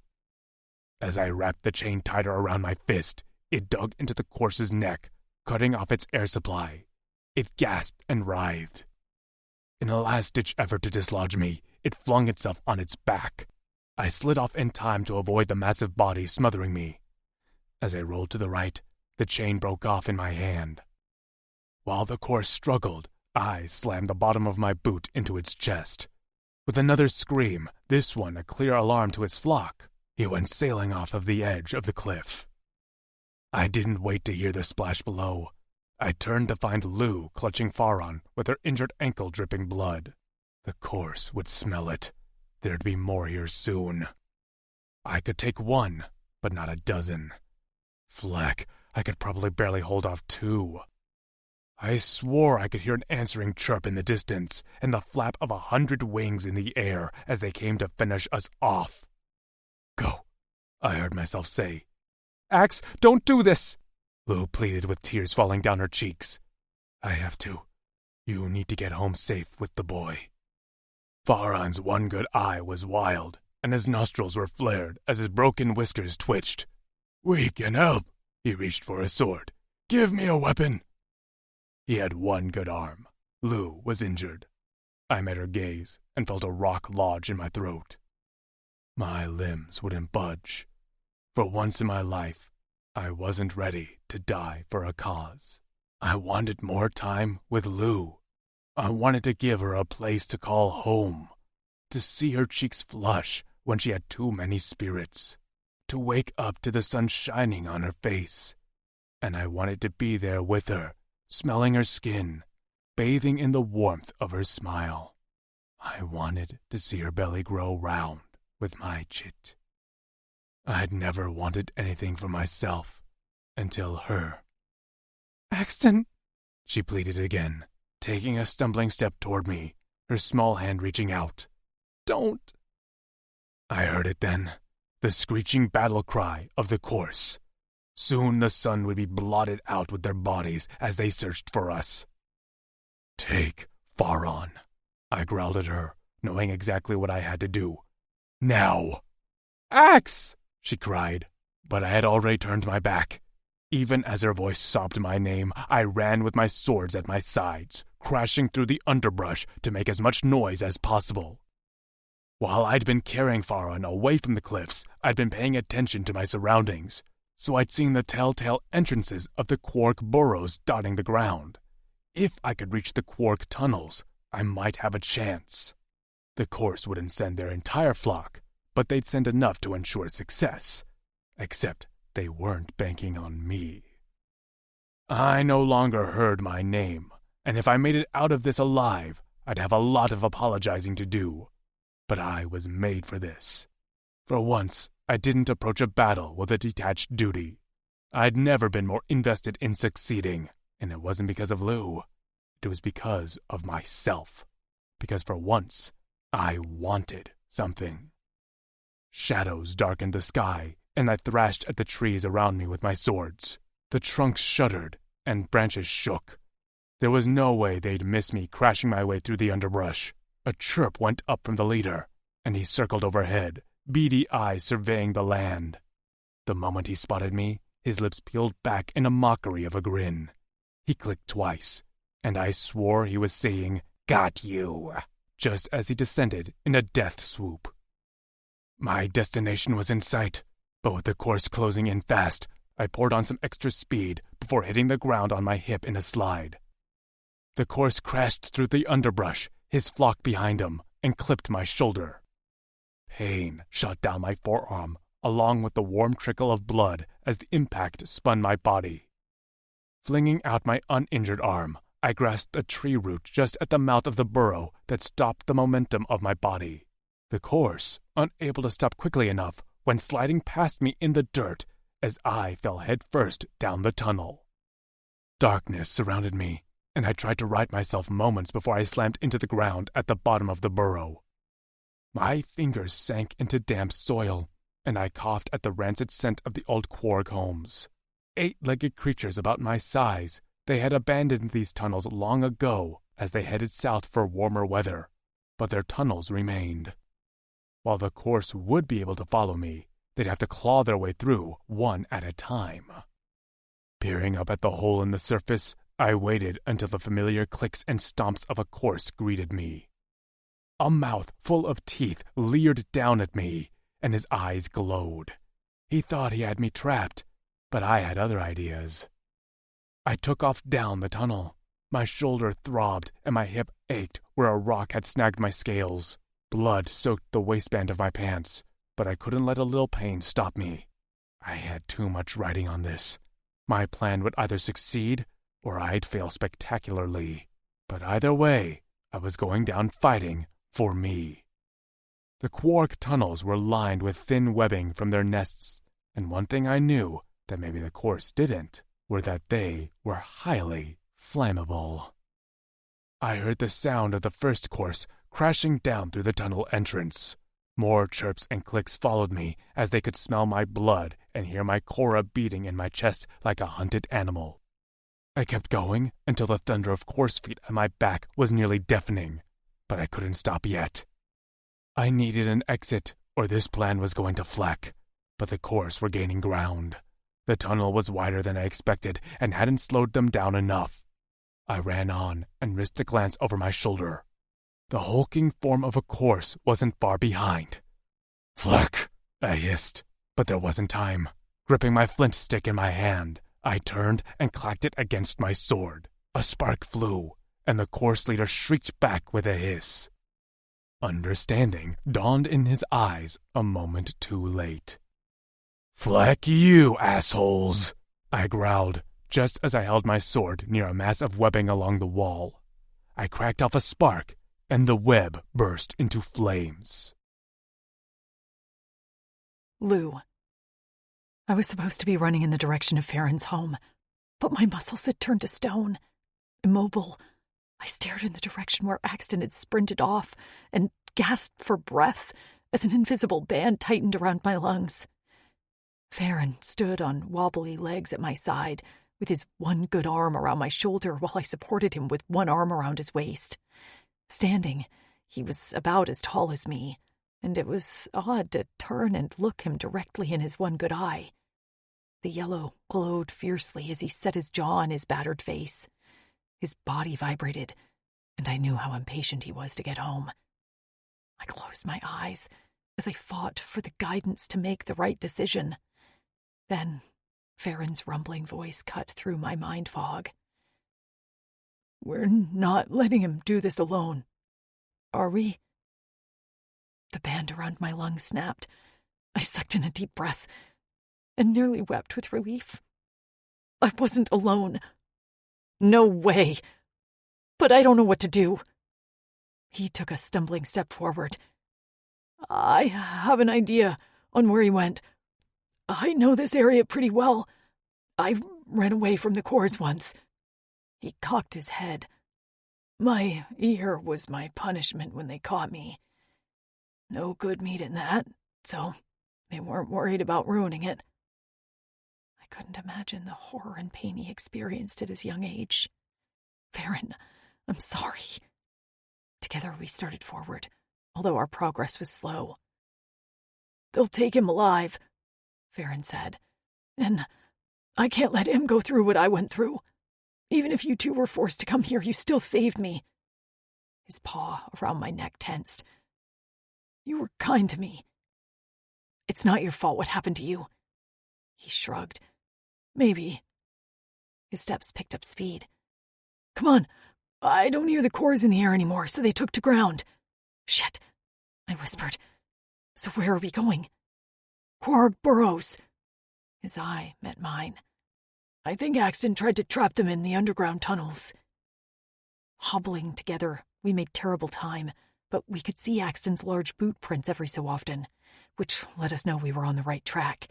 [SPEAKER 3] As I wrapped the chain tighter around my fist, it dug into the course's neck, cutting off its air supply. It gasped and writhed. In a last-ditch effort to dislodge me, it flung itself on its back. I slid off in time to avoid the massive body smothering me. As I rolled to the right, the chain broke off in my hand. While the course struggled, I slammed the bottom of my boot into its chest. With another scream, this one a clear alarm to its flock, he went sailing off of the edge of the cliff. I didn't wait to hear the splash below. I turned to find Lou clutching Faron with her injured ankle dripping blood. The course would smell it. There'd be more here soon. I could take one, but not a dozen. Fleck, I could probably barely hold off two. I swore I could hear an answering chirp in the distance and the flap of 100 wings in the air as they came to finish us off. "Go," I heard myself say.
[SPEAKER 6] Ax, don't do this!
[SPEAKER 3] Lou pleaded with tears falling down her cheeks. "I have to. You need to get home safe with the boy." Faron's one good eye was wild, and his nostrils were flared as his broken whiskers twitched. "We can help." He reached for his sword. "Give me a weapon." He had one good arm. Lou was injured. I met her gaze and felt a rock lodge in my throat. My limbs wouldn't budge. For once in my life, I wasn't ready to die for a cause. I wanted more time with Lou. I wanted to give her a place to call home, to see her cheeks flush when she had too many spirits, to wake up to the sun shining on her face. And I wanted to be there with her, smelling her skin, bathing in the warmth of her smile. I wanted to see her belly grow round with my chit. I'd never wanted anything for myself until her.
[SPEAKER 6] Axton,
[SPEAKER 3] she pleaded again, taking a stumbling step toward me, her small hand reaching out.
[SPEAKER 6] Don't.
[SPEAKER 3] I heard it then, the screeching battle cry of the course. Soon the sun would be blotted out with their bodies as they searched for us. "Take Faron," I growled at her, knowing exactly what I had to do. "Now!"
[SPEAKER 6] Ax!
[SPEAKER 3] she cried, but I had already turned my back. Even as her voice sobbed my name, I ran with my swords at my sides, crashing through the underbrush to make as much noise as possible. While I'd been carrying Faron away from the cliffs, I'd been paying attention to my surroundings, so I'd seen the telltale entrances of the quark burrows dotting the ground. If I could reach the quark tunnels, I might have a chance. The course wouldn't send their entire flock, but they'd send enough to ensure success. Except they weren't banking on me. I no longer heard my name, and if I made it out of this alive, I'd have a lot of apologizing to do. But I was made for this. For once, I didn't approach a battle with a detached duty. I'd never been more invested in succeeding, and it wasn't because of Lou. It was because of myself. Because for once, I wanted something. Shadows darkened the sky, and I thrashed at the trees around me with my swords. The trunks shuddered, and branches shook. There was no way they'd miss me crashing my way through the underbrush. A chirp went up from the leader, and he circled overhead, beady eyes surveying the land. The moment he spotted me, his lips peeled back in a mockery of a grin. He clicked twice, and I swore he was saying, "Got you," just as he descended in a death swoop. My destination was in sight, but with the course closing in fast, I poured on some extra speed before hitting the ground on my hip in a slide. The course crashed through the underbrush, his flock behind him, and clipped my shoulder. Pain shot down my forearm, along with the warm trickle of blood as the impact spun my body. Flinging out my uninjured arm, I grasped a tree root just at the mouth of the burrow that stopped the momentum of my body. The course, unable to stop quickly enough, went sliding past me in the dirt as I fell headfirst down the tunnel. Darkness surrounded me, and I tried to right myself moments before I slammed into the ground at the bottom of the burrow. My fingers sank into damp soil, and I coughed at the rancid scent of the old Quarg homes. 8-legged creatures about my size, they had abandoned these tunnels long ago as they headed south for warmer weather, but their tunnels remained. While the course would be able to follow me, they'd have to claw their way through one at a time. Peering up at the hole in the surface, I waited until the familiar clicks and stomps of a course greeted me. A mouth full of teeth leered down at me, and his eyes glowed. He thought he had me trapped, but I had other ideas. I took off down the tunnel. My shoulder throbbed, and my hip ached where a rock had snagged my scales. Blood soaked the waistband of my pants, but I couldn't let a little pain stop me. I had too much riding on this. My plan would either succeed, or I'd fail spectacularly. But either way, I was going down fighting for me. The Quark tunnels were lined with thin webbing from their nests, and one thing I knew that maybe the course didn't, were that they were highly flammable. I heard the sound of the first course crashing down through the tunnel entrance. More chirps and clicks followed me as they could smell my blood and hear my cora beating in my chest like a hunted animal. I kept going until the thunder of course feet at my back was nearly deafening, but I couldn't stop yet. I needed an exit, or this plan was going to fleck, but the course were gaining ground. The tunnel was wider than I expected and hadn't slowed them down enough. I ran on and risked a glance over my shoulder. The hulking form of a course wasn't far behind. "Fleck!" I hissed, but there wasn't time. Gripping my flint stick in my hand, I turned and clacked it against my sword. A spark flew, and the course leader shrieked back with a hiss. Understanding dawned in his eyes a moment too late. "Fleck you, assholes!" I growled, just as I held my sword near a mass of webbing along the wall. I cracked off a spark, and the web burst into flames.
[SPEAKER 4] Lou. I was supposed to be running in the direction of Farron's home, but my muscles had turned to stone. Immobile, I stared in the direction where Axton had sprinted off and gasped for breath as an invisible band tightened around my lungs. Farron stood on wobbly legs at my side, with his one good arm around my shoulder while I supported him with one arm around his waist. Standing, he was about as tall as me, and it was odd to turn and look him directly in his one good eye. The yellow glowed fiercely as he set his jaw on his battered face. His body vibrated, and I knew how impatient he was to get home. I closed my eyes as I fought for the guidance to make the right decision. Then Farron's rumbling voice cut through my mind fog. "We're not letting him do this alone, are we?" The band around my lungs snapped. I sucked in a deep breath and nearly wept with relief. I wasn't alone. No way. But I don't know what to do. He took a stumbling step forward. "I have an idea on where he went. I know this area pretty well. I ran away from the cores once." He cocked his head. "My ear was my punishment when they caught me. No good meat in that, so they weren't worried about ruining it." I couldn't imagine the horror and pain he experienced at his young age. "Farron, I'm sorry." Together we started forward, although our progress was slow. "They'll take him alive," Farron said, "and I can't let him go through what I went through. Even if you two were forced to come here, you still saved me." His paw around my neck tensed. "You were kind to me." "It's not your fault what happened to you." He shrugged. "Maybe." His steps picked up speed. "Come on. I don't hear the cores in the air anymore, so they took to ground." "Shit," I whispered. "So where are we going?" "Quarg Burrows." His eye met mine. "I think Axton tried to trap them in the underground tunnels." Hobbling together, we made terrible time, but we could see Axton's large boot prints every so often, which let us know we were on the right track.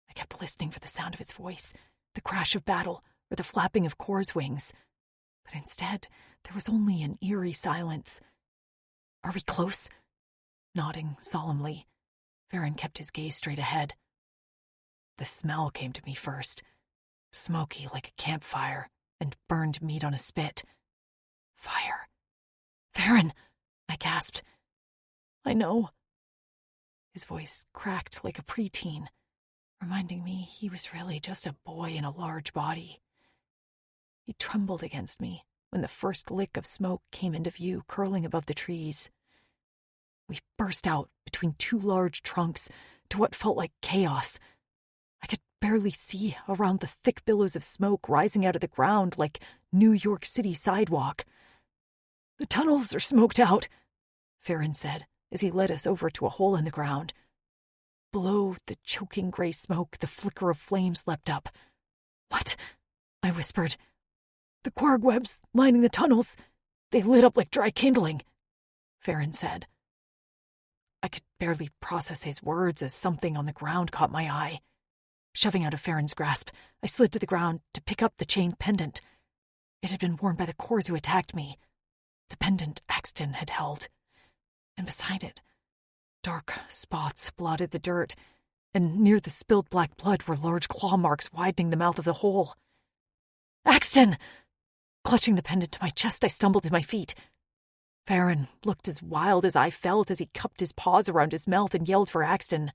[SPEAKER 4] I kept listening for the sound of his voice, the crash of battle, or the flapping of Core's wings. But instead, there was only an eerie silence. "Are we close?" Nodding solemnly, Farron kept his gaze straight ahead. The smell came to me first, smoky like a campfire, and burned meat on a spit. "Fire." "Farron," I gasped. "I know." His voice cracked like a preteen, reminding me he was really just a boy in a large body. He trembled against me when the first lick of smoke came into view, curling above the trees. We burst out between two large trunks to what felt like chaos. I could barely see around the thick billows of smoke rising out of the ground like New York City sidewalk. "The tunnels are smoked out," Farron said as he led us over to a hole in the ground. Below the choking gray smoke, the flicker of flames leapt up. "What?" I whispered. "The quarg webs lining the tunnels. They lit up like dry kindling," Farron said. I could barely process his words as something on the ground caught my eye. Shoving out of Farron's grasp, I slid to the ground to pick up the chain pendant. It had been worn by the cores who attacked me. The pendant Axton had held. And beside it, dark spots blotted the dirt, and near the spilled black blood were large claw marks widening the mouth of the hole. "Axton!" Clutching the pendant to my chest, I stumbled to my feet. Farron looked as wild as I felt as he cupped his paws around his mouth and yelled for Axton.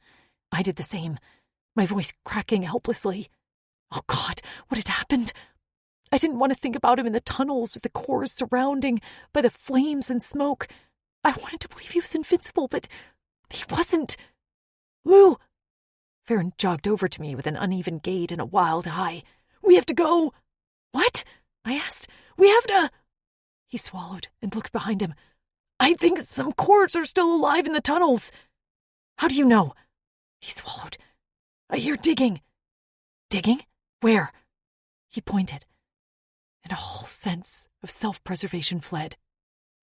[SPEAKER 4] I did the same, my voice cracking helplessly. Oh God, what had happened? I didn't want to think about him in the tunnels with the cores surrounding by the flames and smoke. I wanted to believe he was invincible, but he wasn't. "Lou!" Farron jogged over to me with an uneven gait and a wild eye. "We have to go." "What?" I asked. "We have to—" He swallowed and looked behind him. "I think some cores are still alive in the tunnels." "How do you know?" He swallowed. "I hear digging." "Digging? Where?" He pointed, and a whole sense of self-preservation fled.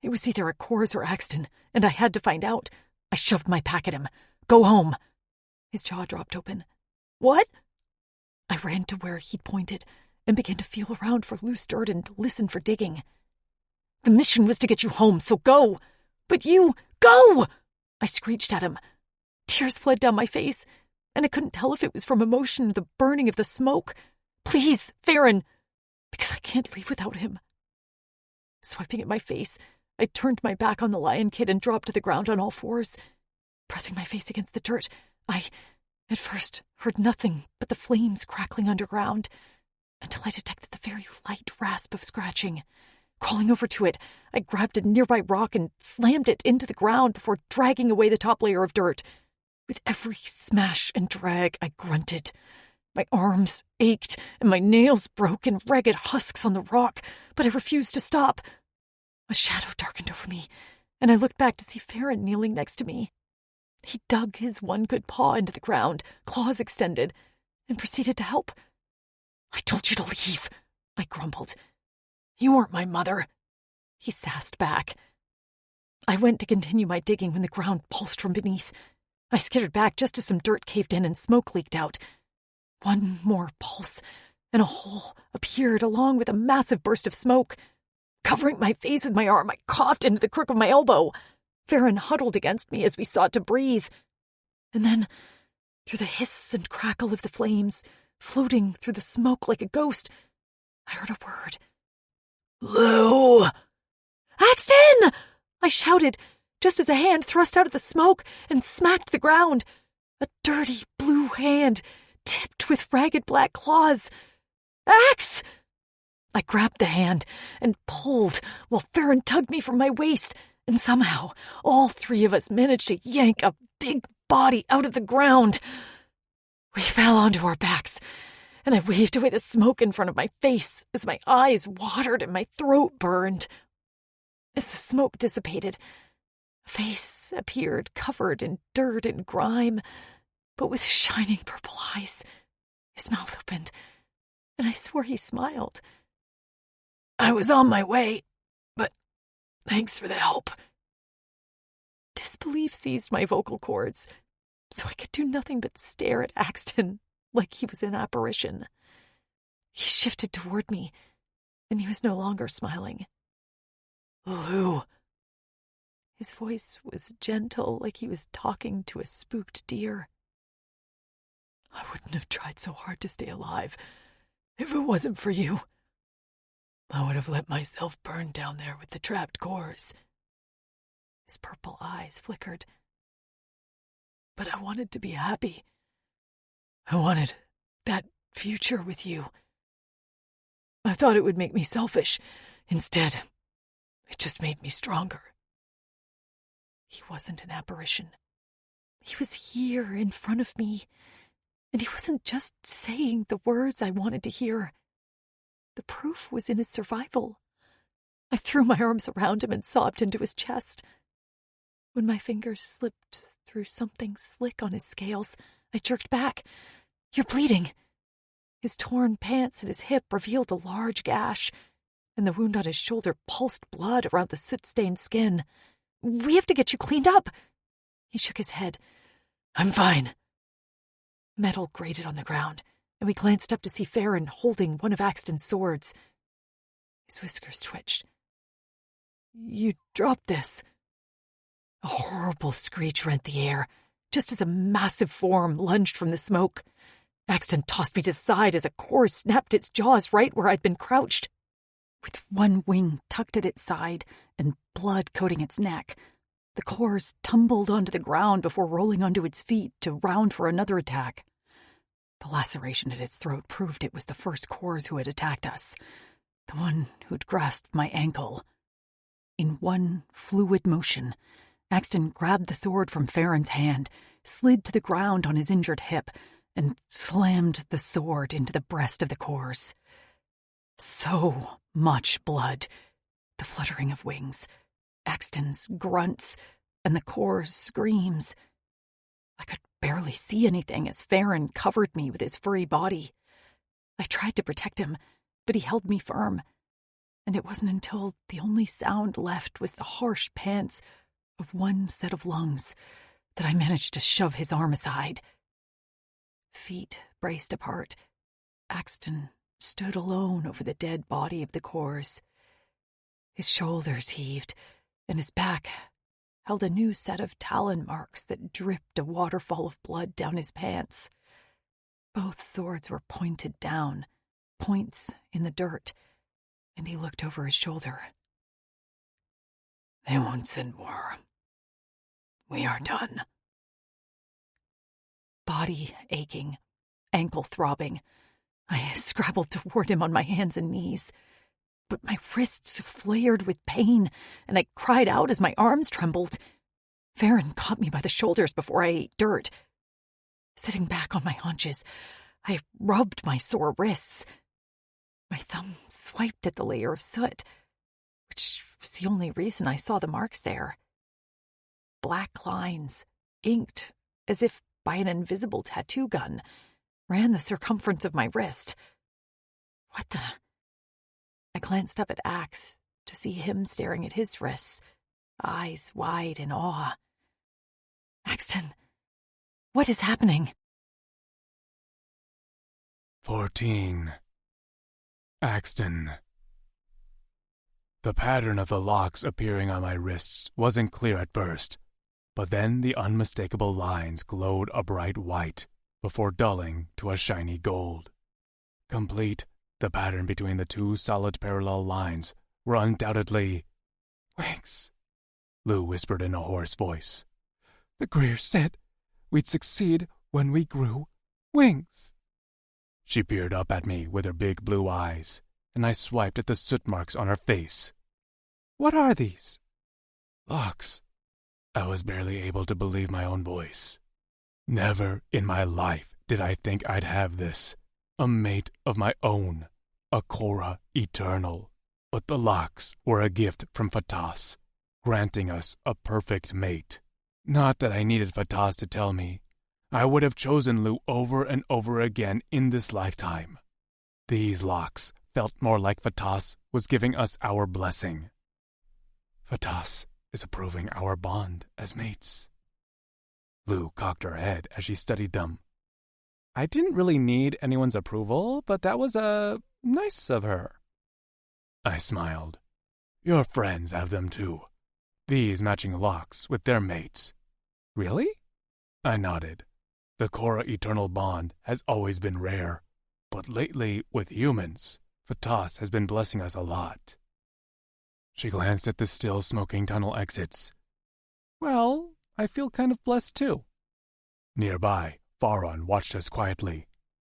[SPEAKER 4] It was either a cores or Axton, and I had to find out. I shoved my pack at him. "Go home." His jaw dropped open. "What?" I ran to where he'd pointed and began to feel around for loose dirt and listen for digging. "The mission was to get you home, so go." "But you— Go!" I screeched at him. Tears fled down my face, and I couldn't tell if it was from emotion or the burning of the smoke. "Please, Farron, because I can't leave without him." Swiping at my face, I turned my back on the lion kid and dropped to the ground on all fours. Pressing my face against the dirt, I, at first, heard nothing but the flames crackling underground, until I detected the very light rasp of scratching. Crawling over to it, I grabbed a nearby rock and slammed it into the ground before dragging away the top layer of dirt. With every smash and drag, I grunted. My arms ached, and my nails broke in ragged husks on the rock, but I refused to stop. A shadow darkened over me, and I looked back to see Farron kneeling next to me. He dug his one good paw into the ground, claws extended, and proceeded to help. "I told you to leave," I grumbled. "You weren't my mother," he sassed back. I went to continue my digging when the ground pulsed from beneath. I skittered back just as some dirt caved in and smoke leaked out.
[SPEAKER 1] One more pulse, and a hole appeared along with a massive burst of smoke. Covering my face with my arm, I coughed into the crook of my elbow. Farron huddled against me as we sought to breathe. And then, through the hiss and crackle of the flames, floating through the smoke like a ghost, I heard a word. "Lou!" "Axton!" I shouted, just as a hand thrust out of the smoke and smacked the ground. A dirty blue hand, tipped with ragged black claws. "Axe!" I grabbed the hand and pulled while Farron tugged me from my waist, and somehow all three of us managed to yank a big body out of the ground. We fell onto our backs, and I waved away the smoke in front of my face as my eyes watered and my throat burned. As the smoke dissipated, a face appeared covered in dirt and grime, but with shining purple eyes. His mouth opened, and I swore he smiled. "I was on my way, but thanks for the help." Disbelief seized my vocal cords, so I could do nothing but stare at Axton like he was an apparition. He shifted toward me, and he was no longer smiling. "Lou." His voice was gentle, like he was talking to a spooked deer. "I wouldn't have tried so hard to stay alive if it wasn't for you. I would have let myself burn down there with the trapped cores." His purple eyes flickered. "But I wanted to be happy. I wanted that future with you. I thought it would make me selfish. Instead, it just made me stronger." He wasn't an apparition. He was here in front of me, and he wasn't just saying the words I wanted to hear. The proof was in his survival. I threw my arms around him and sobbed into his chest. When my fingers slipped through something slick on his scales, I jerked back. "You're bleeding." His torn pants at his hip revealed a large gash, and the wound on his shoulder pulsed blood around the soot-stained skin. "We have to get you cleaned up." He shook his head. "I'm fine." Metal grated on the ground, and we glanced up to see Farron holding one of Axton's swords. His whiskers twitched. "You dropped this." A horrible screech rent the air, just as a massive form lunged from the smoke. Axton tossed me to the side as a core snapped its jaws right where I'd been crouched. With one wing tucked at its side and blood coating its neck, the cores tumbled onto the ground before rolling onto its feet to round for another attack. The laceration at its throat proved it was the first cores who had attacked us, the one who'd grasped my ankle. In one fluid motion, Axton grabbed the sword from Farron's hand, slid to the ground on his injured hip, and slammed the sword into the breast of the cores. So much blood, the fluttering of wings, Axton's grunts, and the cores' screams. I could barely see anything as Farron covered me with his furry body. I tried to protect him, but he held me firm, and it wasn't until the only sound left was the harsh pants of one set of lungs that I managed to shove his arm aside. Feet braced apart, Axton stood alone over the dead body of the cores. His shoulders heaved, and his back held a new set of talon marks that dripped a waterfall of blood down his pants. Both swords were pointed down, points in the dirt, and he looked over his shoulder. "They won't send more. We are done." Body aching, ankle throbbing, I scrabbled toward him on my hands and knees. But my wrists flared with pain, and I cried out as my arms trembled. Farron caught me by the shoulders before I ate dirt. Sitting back on my haunches, I rubbed my sore wrists. My thumb swiped at the layer of soot, which was the only reason I saw the marks there. Black lines, inked as if by an invisible tattoo gun, ran the circumference of my wrist. What the? I glanced up at Axe to see him staring at his wrists, eyes wide in awe. "Axton, what is happening?"
[SPEAKER 3] 14. Axton. The pattern of the locks appearing on my wrists wasn't clear at first, but then the unmistakable lines glowed a bright white before dulling to a shiny gold. Complete, the pattern between the two solid parallel lines were undoubtedly wings, Lou whispered in a hoarse voice. The Greer said we'd succeed when we grew wings. She peered up at me with her big blue eyes, and I swiped at the soot marks on her face. What are these? Locks. I was barely able to believe my own voice. Never in my life did I think I'd have this. A mate of my own. A Korra eternal. But the locks were a gift from Fatas, granting us a perfect mate. Not that I needed Fatas to tell me. I would have chosen Lou over and over again in this lifetime. These locks felt more like Fatas was giving us our blessing. Fatas is approving our bond as mates. Lou cocked her head as she studied them. I didn't really need anyone's approval, but that was, nice of her. I smiled. Your friends have them too. These matching locks with their mates. Really? I nodded. The Korra eternal bond has always been rare, but lately, with humans, Fatas has been blessing us a lot. She glanced at the still smoking tunnel exits. Well, I feel kind of blessed too. Nearby, Faron watched us quietly.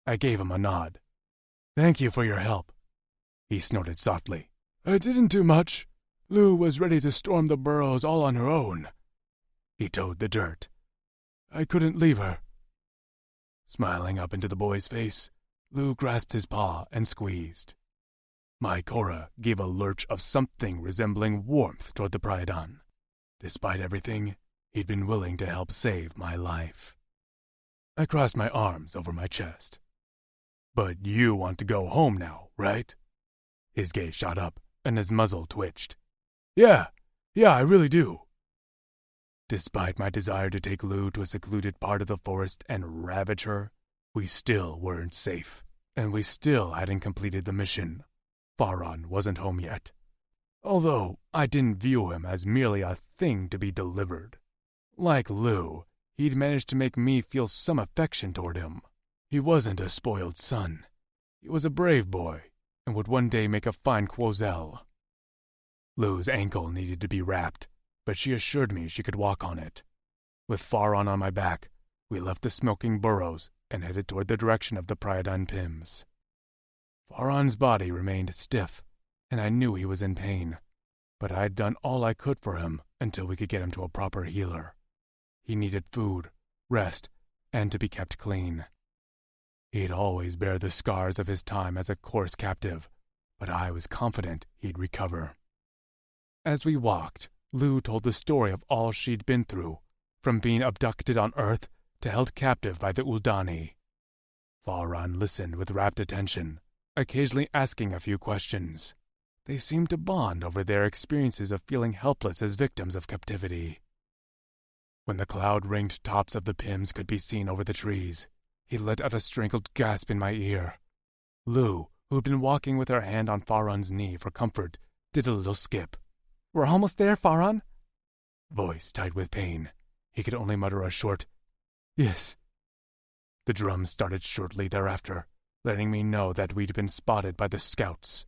[SPEAKER 3] I gave him a nod. Thank you for your help. He snorted softly. I didn't do much. Lou was ready to storm the burrows all on her own. He toed the dirt. I couldn't leave her. Smiling up into the boy's face, Lou grasped his paw and squeezed. My Korra gave a lurch of something resembling warmth toward the Priadon. Despite everything, he'd been willing to help save my life. I crossed my arms over my chest. But you want to go home now, right? His gaze shot up, and his muzzle twitched. Yeah, I really do. Despite my desire to take Lou to a secluded part of the forest and ravage her, we still weren't safe, and we still hadn't completed the mission. Faron wasn't home yet, although I didn't view him as merely a thing to be delivered. Like Lou, he'd managed to make me feel some affection toward him. He wasn't a spoiled son. He was a brave boy, and would one day make a fine Quozel. Lou's ankle needed to be wrapped, but she assured me she could walk on it. With Faron on my back, we left the smoking burrows and headed toward the direction of the Priadon Pims. Faron's body remained stiff, and I knew he was in pain, but I'd done all I could for him until we could get him to a proper healer. He needed food, rest, and to be kept clean. He'd always bear the scars of his time as a coarse captive, but I was confident he'd recover. As we walked, Lou told the story of all she'd been through, from being abducted on Earth to held captive by the Uldani. Faron listened with rapt attention, occasionally asking a few questions. They seemed to bond over their experiences of feeling helpless as victims of captivity. When the cloud-ringed tops of the Pims could be seen over the trees, he let out a strangled gasp in my ear. Lou, who'd been walking with her hand on Faron's knee for comfort, did a little skip. We're almost there, Faron. Voice tight with pain. He could only mutter a short, yes. The drums started shortly thereafter, letting me know that we'd been spotted by the scouts.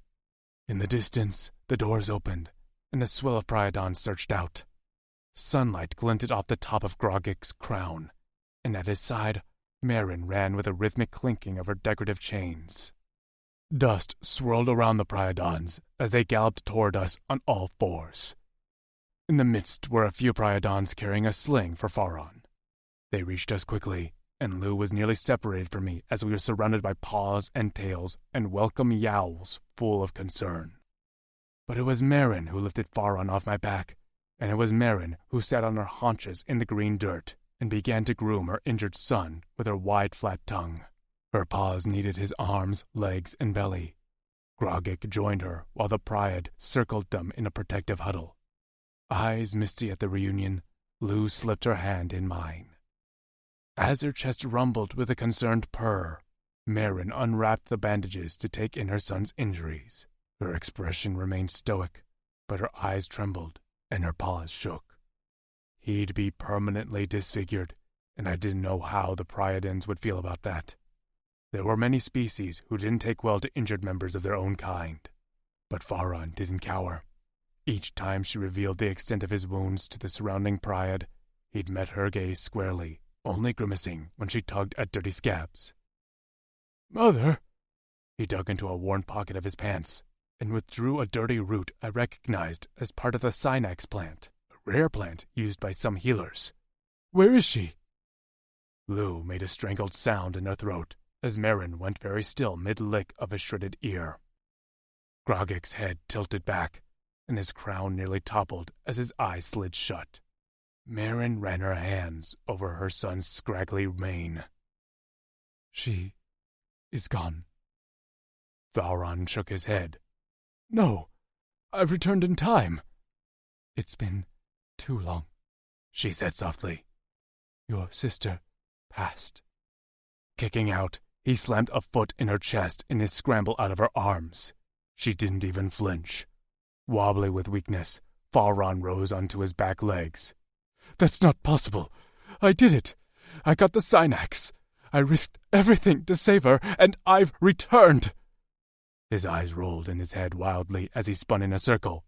[SPEAKER 3] In the distance, the doors opened, and a swell of Priadons surged out. Sunlight glinted off the top of Grogik's crown, and at his side, Maven ran with a rhythmic clinking of her decorative chains. Dust swirled around the Priadons as they galloped toward us on all fours. In the midst were a few Priadons carrying a sling for Faron. They reached us quickly, and Lou was nearly separated from me as we were surrounded by paws and tails and welcome yowls full of concern. But it was Maven who lifted Faron off my back, and it was Maven who sat on her haunches in the green dirt and began to groom her injured son with her wide, flat tongue. Her paws kneaded his arms, legs, and belly. Grogik joined her while the Priad circled them in a protective huddle. Eyes misty at the reunion, Lou slipped her hand in mine. As her chest rumbled with a concerned purr, Marin unwrapped the bandages to take in her son's injuries. Her expression remained stoic, but her eyes trembled and her paws shook. He'd be permanently disfigured, and I didn't know how the Pryadans would feel about that. There were many species who didn't take well to injured members of their own kind, but Faron didn't cower. Each time she revealed the extent of his wounds to the surrounding Pryad, he'd met her gaze squarely, only grimacing when she tugged at dirty scabs. "Mother!" He dug into a worn pocket of his pants and withdrew a dirty root I recognized as part of the Synax plant, a rare plant used by some healers. "Where is she?" Lou made a strangled sound in her throat as Marin went very still mid-lick of a shredded ear. Grogik's head tilted back, and his crown nearly toppled as his eyes slid shut. Marin ran her hands over her son's scraggly mane. "She is gone." Faron shook his head. "No, I've returned in time." "It's been too long," she said softly. "Your sister passed." Kicking out, he slammed a foot in her chest in his scramble out of her arms. She didn't even flinch. Wobbly with weakness, Faron rose onto his back legs. "That's not possible. I did it. I got the Synax. I risked everything to save her, and I've returned." His eyes rolled in his head wildly as he spun in a circle.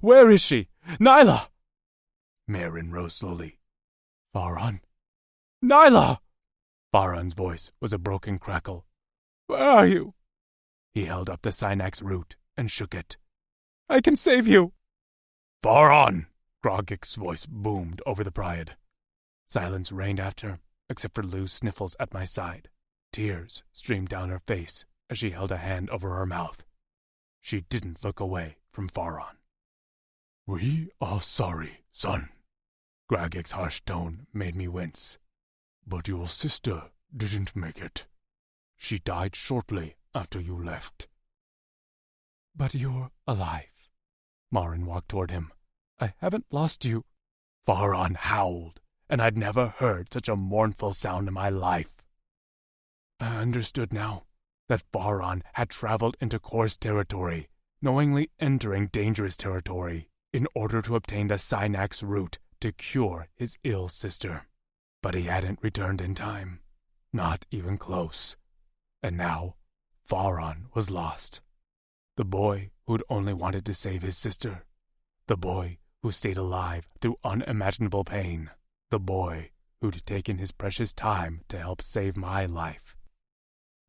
[SPEAKER 3] "Where is she? Nyla!" Marin rose slowly. "Faron." "Nyla!" Faron's voice was a broken crackle. "Where are you?" He held up the Synax root and shook it. "I can save you." "Faron!" Grogik's voice boomed over the Pryad. Silence reigned after, except for Lou's sniffles at my side. Tears streamed down her face as she held a hand over her mouth. She didn't look away from Faron. "We are sorry, son." Grogik's harsh tone made me wince. "But your sister didn't make it. She died shortly after you left." "But you're alive." Marin walked toward him. "I haven't lost you." Faron howled, and I'd never heard such a mournful sound in my life. I understood now that Faron had traveled into Kor's territory, knowingly entering dangerous territory, in order to obtain the Synax root to cure his ill sister. But he hadn't returned in time, not even close. And now, Faron was lost. The boy who'd only wanted to save his sister. The boy who stayed alive through unimaginable pain. The boy who'd taken his precious time to help save my life.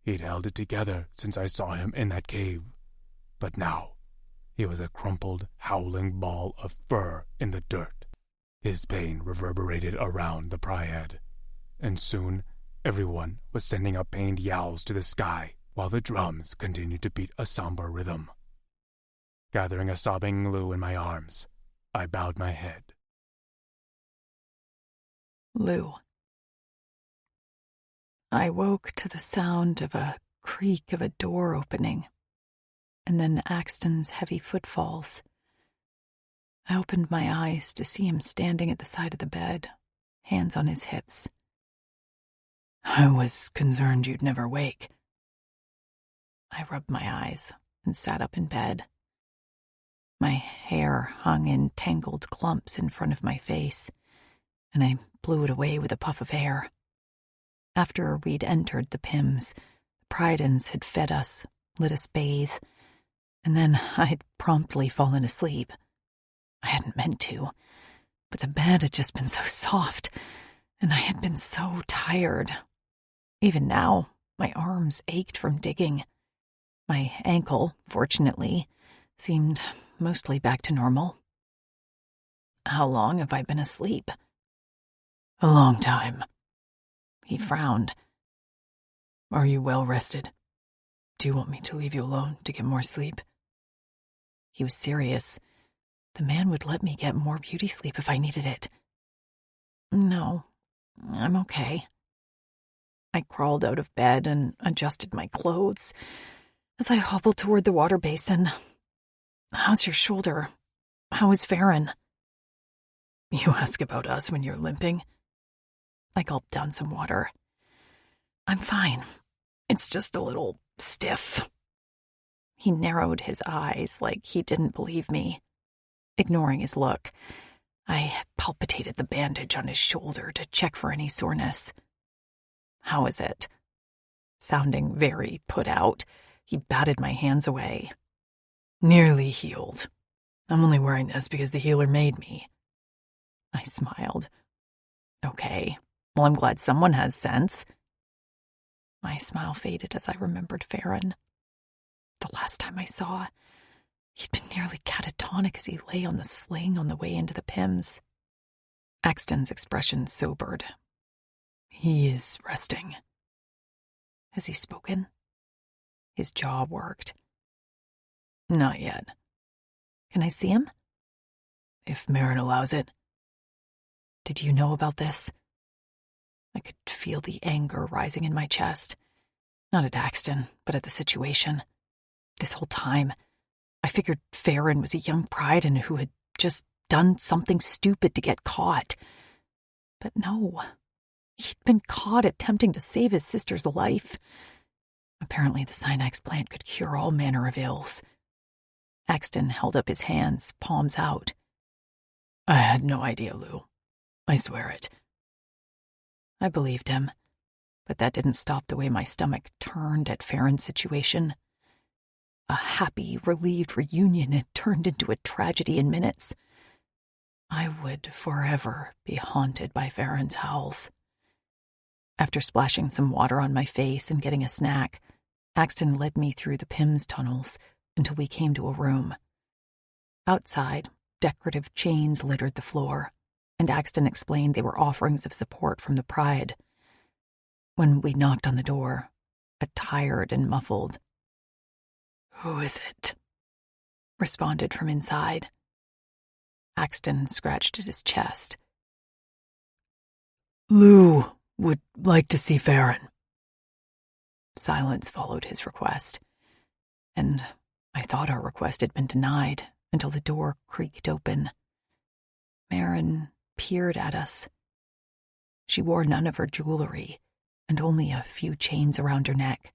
[SPEAKER 3] He'd held it together since I saw him in that cave. But now, he was a crumpled, howling ball of fur in the dirt. His pain reverberated around the Pryad, and soon everyone was sending up pained yowls to the sky while the drums continued to beat a somber rhythm. Gathering a sobbing Lou in my arms, I bowed my head.
[SPEAKER 4] Lou. I woke to the sound of a creak of a door opening, and then Axton's heavy footfalls. I opened my eyes to see him standing at the side of the bed, hands on his hips.
[SPEAKER 1] "I was concerned you'd never wake."
[SPEAKER 4] I rubbed my eyes and sat up in bed. My hair hung in tangled clumps in front of my face, and I blew it away with a puff of air. After we'd entered the Pims, the Prydens had fed us, let us bathe, and then I'd promptly fallen asleep. I hadn't meant to, but the bed had just been so soft, and I had been so tired. Even now, my arms ached from digging. My ankle, fortunately, seemed mostly back to normal. "How long have I been asleep?"
[SPEAKER 1] "A long time."
[SPEAKER 4] He frowned.
[SPEAKER 1] "Are you well rested? Do you want me to leave you alone to get more sleep?"
[SPEAKER 4] He was serious. The man would let me get more beauty sleep if I needed it. "No, I'm okay." I crawled out of bed and adjusted my clothes as I hobbled toward the water basin. "How's your shoulder? How is Farron?"
[SPEAKER 1] "You ask about us when you're limping?"
[SPEAKER 4] I gulped down some water. "I'm fine.
[SPEAKER 1] It's just a little stiff." He narrowed his eyes like he didn't believe me. Ignoring his look, I palpitated the bandage on his shoulder to check for any soreness. "How is it?" Sounding very put out, he batted my hands away.
[SPEAKER 4] "Nearly healed. I'm only wearing this because the healer made me."
[SPEAKER 1] I smiled. "Okay, well, I'm glad someone has sense." My smile faded as I remembered Farron. The last time I saw, he'd been nearly catatonic as he lay on the sling on the way into the Pims. Axton's expression sobered.
[SPEAKER 4] "He is resting."
[SPEAKER 1] Has he spoken? His jaw worked.
[SPEAKER 4] "Not yet."
[SPEAKER 1] "Can I see him?"
[SPEAKER 4] "If Marin allows it."
[SPEAKER 1] "Did you know about this?" I could feel the anger rising in my chest. Not at Axton, but at the situation. This whole time, I figured Farron was a young Pryden who had just done something stupid to get caught. But no, he'd been caught attempting to save his sister's life. Apparently the Synax plant could cure all manner of ills. Axton held up his hands, palms out.
[SPEAKER 4] "I had no idea, Lou. I swear it."
[SPEAKER 1] I believed him, but that didn't stop the way my stomach turned at Farron's situation. A happy, relieved reunion had turned into a tragedy in minutes. I would forever be haunted by Farron's howls. After splashing some water on my face and getting a snack, Axton led me through the Pims tunnels until we came to a room. Outside, decorative chains littered the floor, and Axton explained they were offerings of support from the Pride. When we knocked on the door, a tired and muffled
[SPEAKER 4] "Who is it?"
[SPEAKER 1] responded from inside. Axton scratched at his chest.
[SPEAKER 4] "Lou would like to see Farron."
[SPEAKER 1] Silence followed his request, and I thought our request had been denied until the door creaked open. Marin peered at us. She wore none of her jewelry and only a few chains around her neck.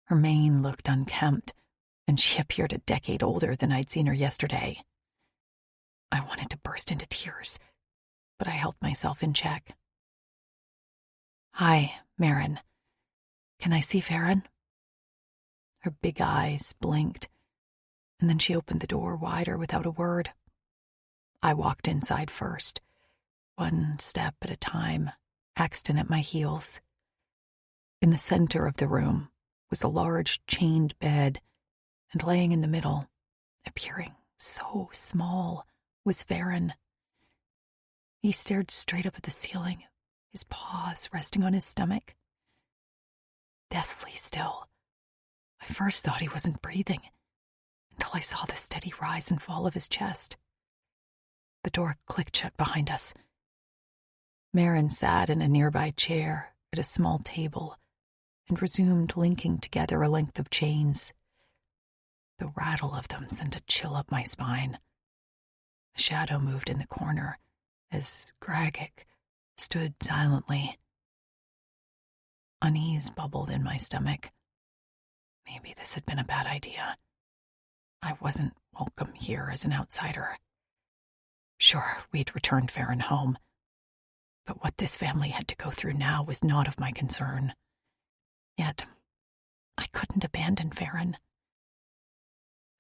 [SPEAKER 1] Her mane looked unkempt, and she appeared a decade older than I'd seen her yesterday. I wanted to burst into tears, but I held myself in check. "Hi, Marin. Can I see Farron?" Her big eyes blinked, and then she opened the door wider without a word. I walked inside first, one step at a time, Axton at my heels. In the center of the room was a large chained bed, and laying in the middle, appearing so small, was Farron. He stared straight up at the ceiling, his paws resting on his stomach. Deathly still. I first thought he wasn't breathing, until I saw the steady rise and fall of his chest. The door clicked shut behind us. Marin sat in a nearby chair at a small table and resumed linking together a length of chains. The rattle of them sent a chill up my spine. A shadow moved in the corner as Gragic stood silently. Unease bubbled in my stomach. Maybe this had been a bad idea. I wasn't welcome here as an outsider. Sure, we'd returned Farron home, but what this family had to go through now was not of my concern. Yet, I couldn't abandon Farron.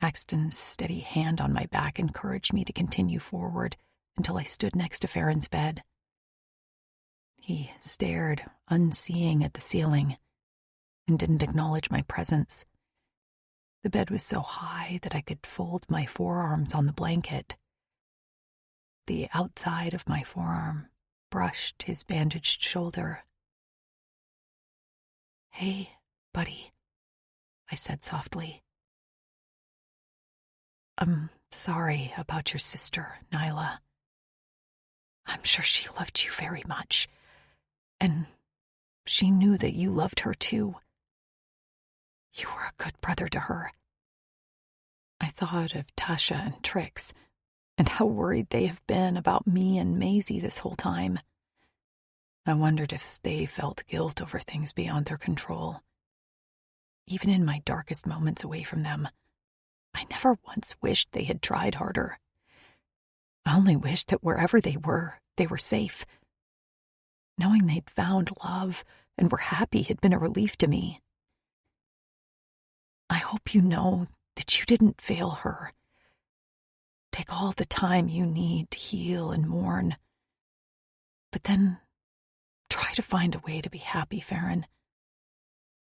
[SPEAKER 1] Axton's steady hand on my back encouraged me to continue forward until I stood next to Farron's bed. He stared, unseeing, at the ceiling and didn't acknowledge my presence. The bed was so high that I could fold my forearms on the blanket. The outside of my forearm brushed his bandaged shoulder. "Hey, buddy," I said softly. "I'm sorry about your sister, Nyla. I'm sure she loved you very much, and she knew that you loved her too. You were a good brother to her." I thought of Tasha and Trix, and how worried they have been about me and Maisie this whole time. I wondered if they felt guilt over things beyond their control,
[SPEAKER 4] even in my darkest moments away from them, I never once wished they had tried harder. I only wished that wherever they were safe. Knowing they'd found love and were happy had been a relief to me. I hope you know that you didn't fail her. Take all the time you need to heal and mourn. But then try to find a way to be happy, Farron.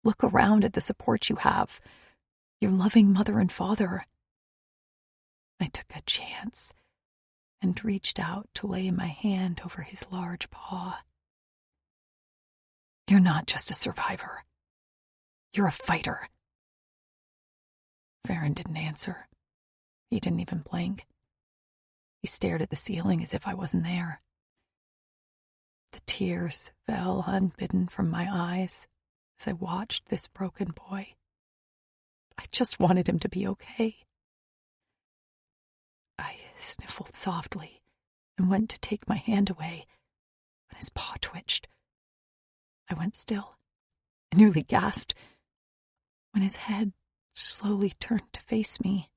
[SPEAKER 4] Look around at the support you have, your loving mother and father. I took a chance and reached out to lay my hand over his large paw. You're not just a survivor. You're a fighter. Farron didn't answer. He didn't even blink. He stared at the ceiling as if I wasn't there. The tears fell unbidden from my eyes as I watched this broken boy. I just wanted him to be okay. I sniffled softly and went to take my hand away when his paw twitched. I went still. I nearly gasped when his head slowly turned to face me.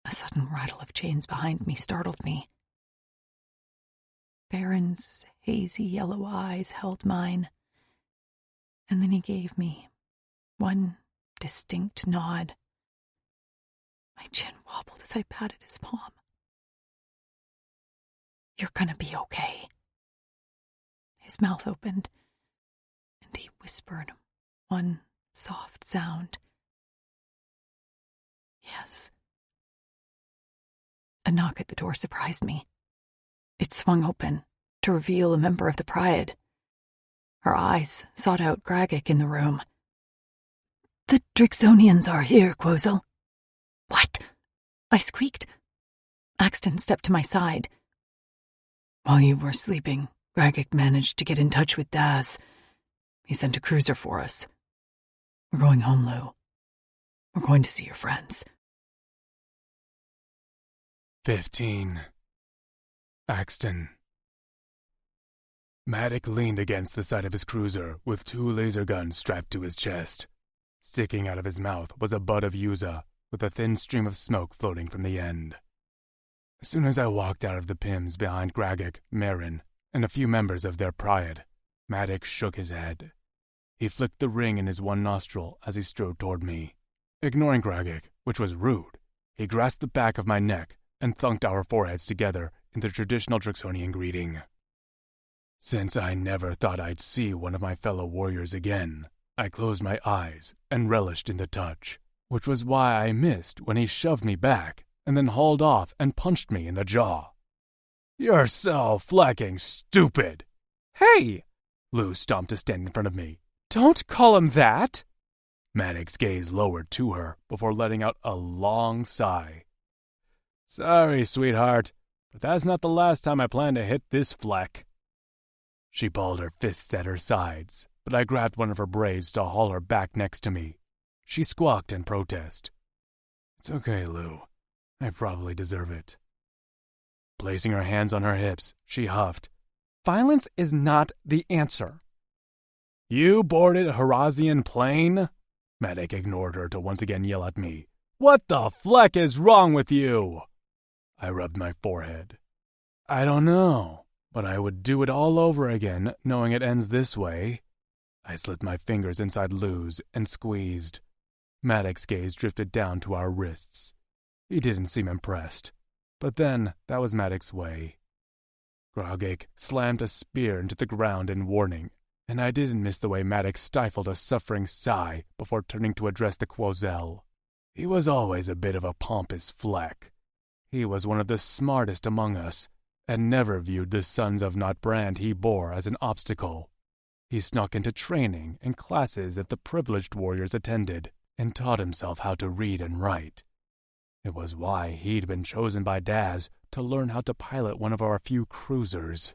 [SPEAKER 4] A sudden rattle of chains behind me startled me. Farron's hazy yellow eyes held mine, and then he gave me one distinct nod. My chin wobbled as I patted his palm. You're gonna be okay. His mouth opened, and he whispered one soft sound. Yes. A knock at the door surprised me. It swung open to reveal a member of the Pryad. Her eyes sought out Gragic in the room. The Drixonians are here, Quozel. What? I squeaked. Axton stepped to my side. While you were sleeping, Gragic managed to get in touch with Daz. He sent a cruiser for us. We're going home, Lou. We're going to see your friends.
[SPEAKER 3] 15. Axton. Maddock leaned against the side of his cruiser with 2 laser guns strapped to his chest. Sticking out of his mouth was a bud of Yuza, with a thin stream of smoke floating from the end. As soon as I walked out of the PIMS behind Gragic, Marin, and a few members of their Pryad, Maddox shook his head. He flicked the ring in his one nostril as he strode toward me. Ignoring Gragic, which was rude, he grasped the back of my neck and thunked our foreheads together in the traditional Drixonian greeting. Since I never thought I'd see one of my fellow warriors again, I closed my eyes and relished in the touch, which was why I missed when he shoved me back and then hauled off and punched me in the jaw. You're so flecking stupid!
[SPEAKER 6] Hey!
[SPEAKER 3] Lou stomped to stand in front of me.
[SPEAKER 6] Don't call him that!
[SPEAKER 3] Maddox's gaze lowered to her before letting out a long sigh. Sorry, sweetheart, but that's not the last time I plan to hit this fleck. She balled her fists at her sides, but I grabbed one of her braids to haul her back next to me. She squawked in protest. It's okay, Lou. I probably deserve it. Placing her hands on her hips, she huffed.
[SPEAKER 6] Violence is not the answer.
[SPEAKER 3] You boarded a Harazian plane? Maddox ignored her to once again yell at me. What the fleck is wrong with you? I rubbed my forehead. I don't know, but I would do it all over again, knowing it ends this way. I slipped my fingers inside Lou's and squeezed. Maddox's gaze drifted down to our wrists. He didn't seem impressed, but then that was Maddox's way. Gragic slammed a spear into the ground in warning, and I didn't miss the way Maddox stifled a suffering sigh before turning to address the Quozel. He was always a bit of a pompous fleck. He was one of the smartest among us, and never viewed the sons of Not Brand he bore as an obstacle. He snuck into training and classes that the privileged warriors attended, and taught himself how to read and write. It was why he'd been chosen by Daz to learn how to pilot one of our few cruisers.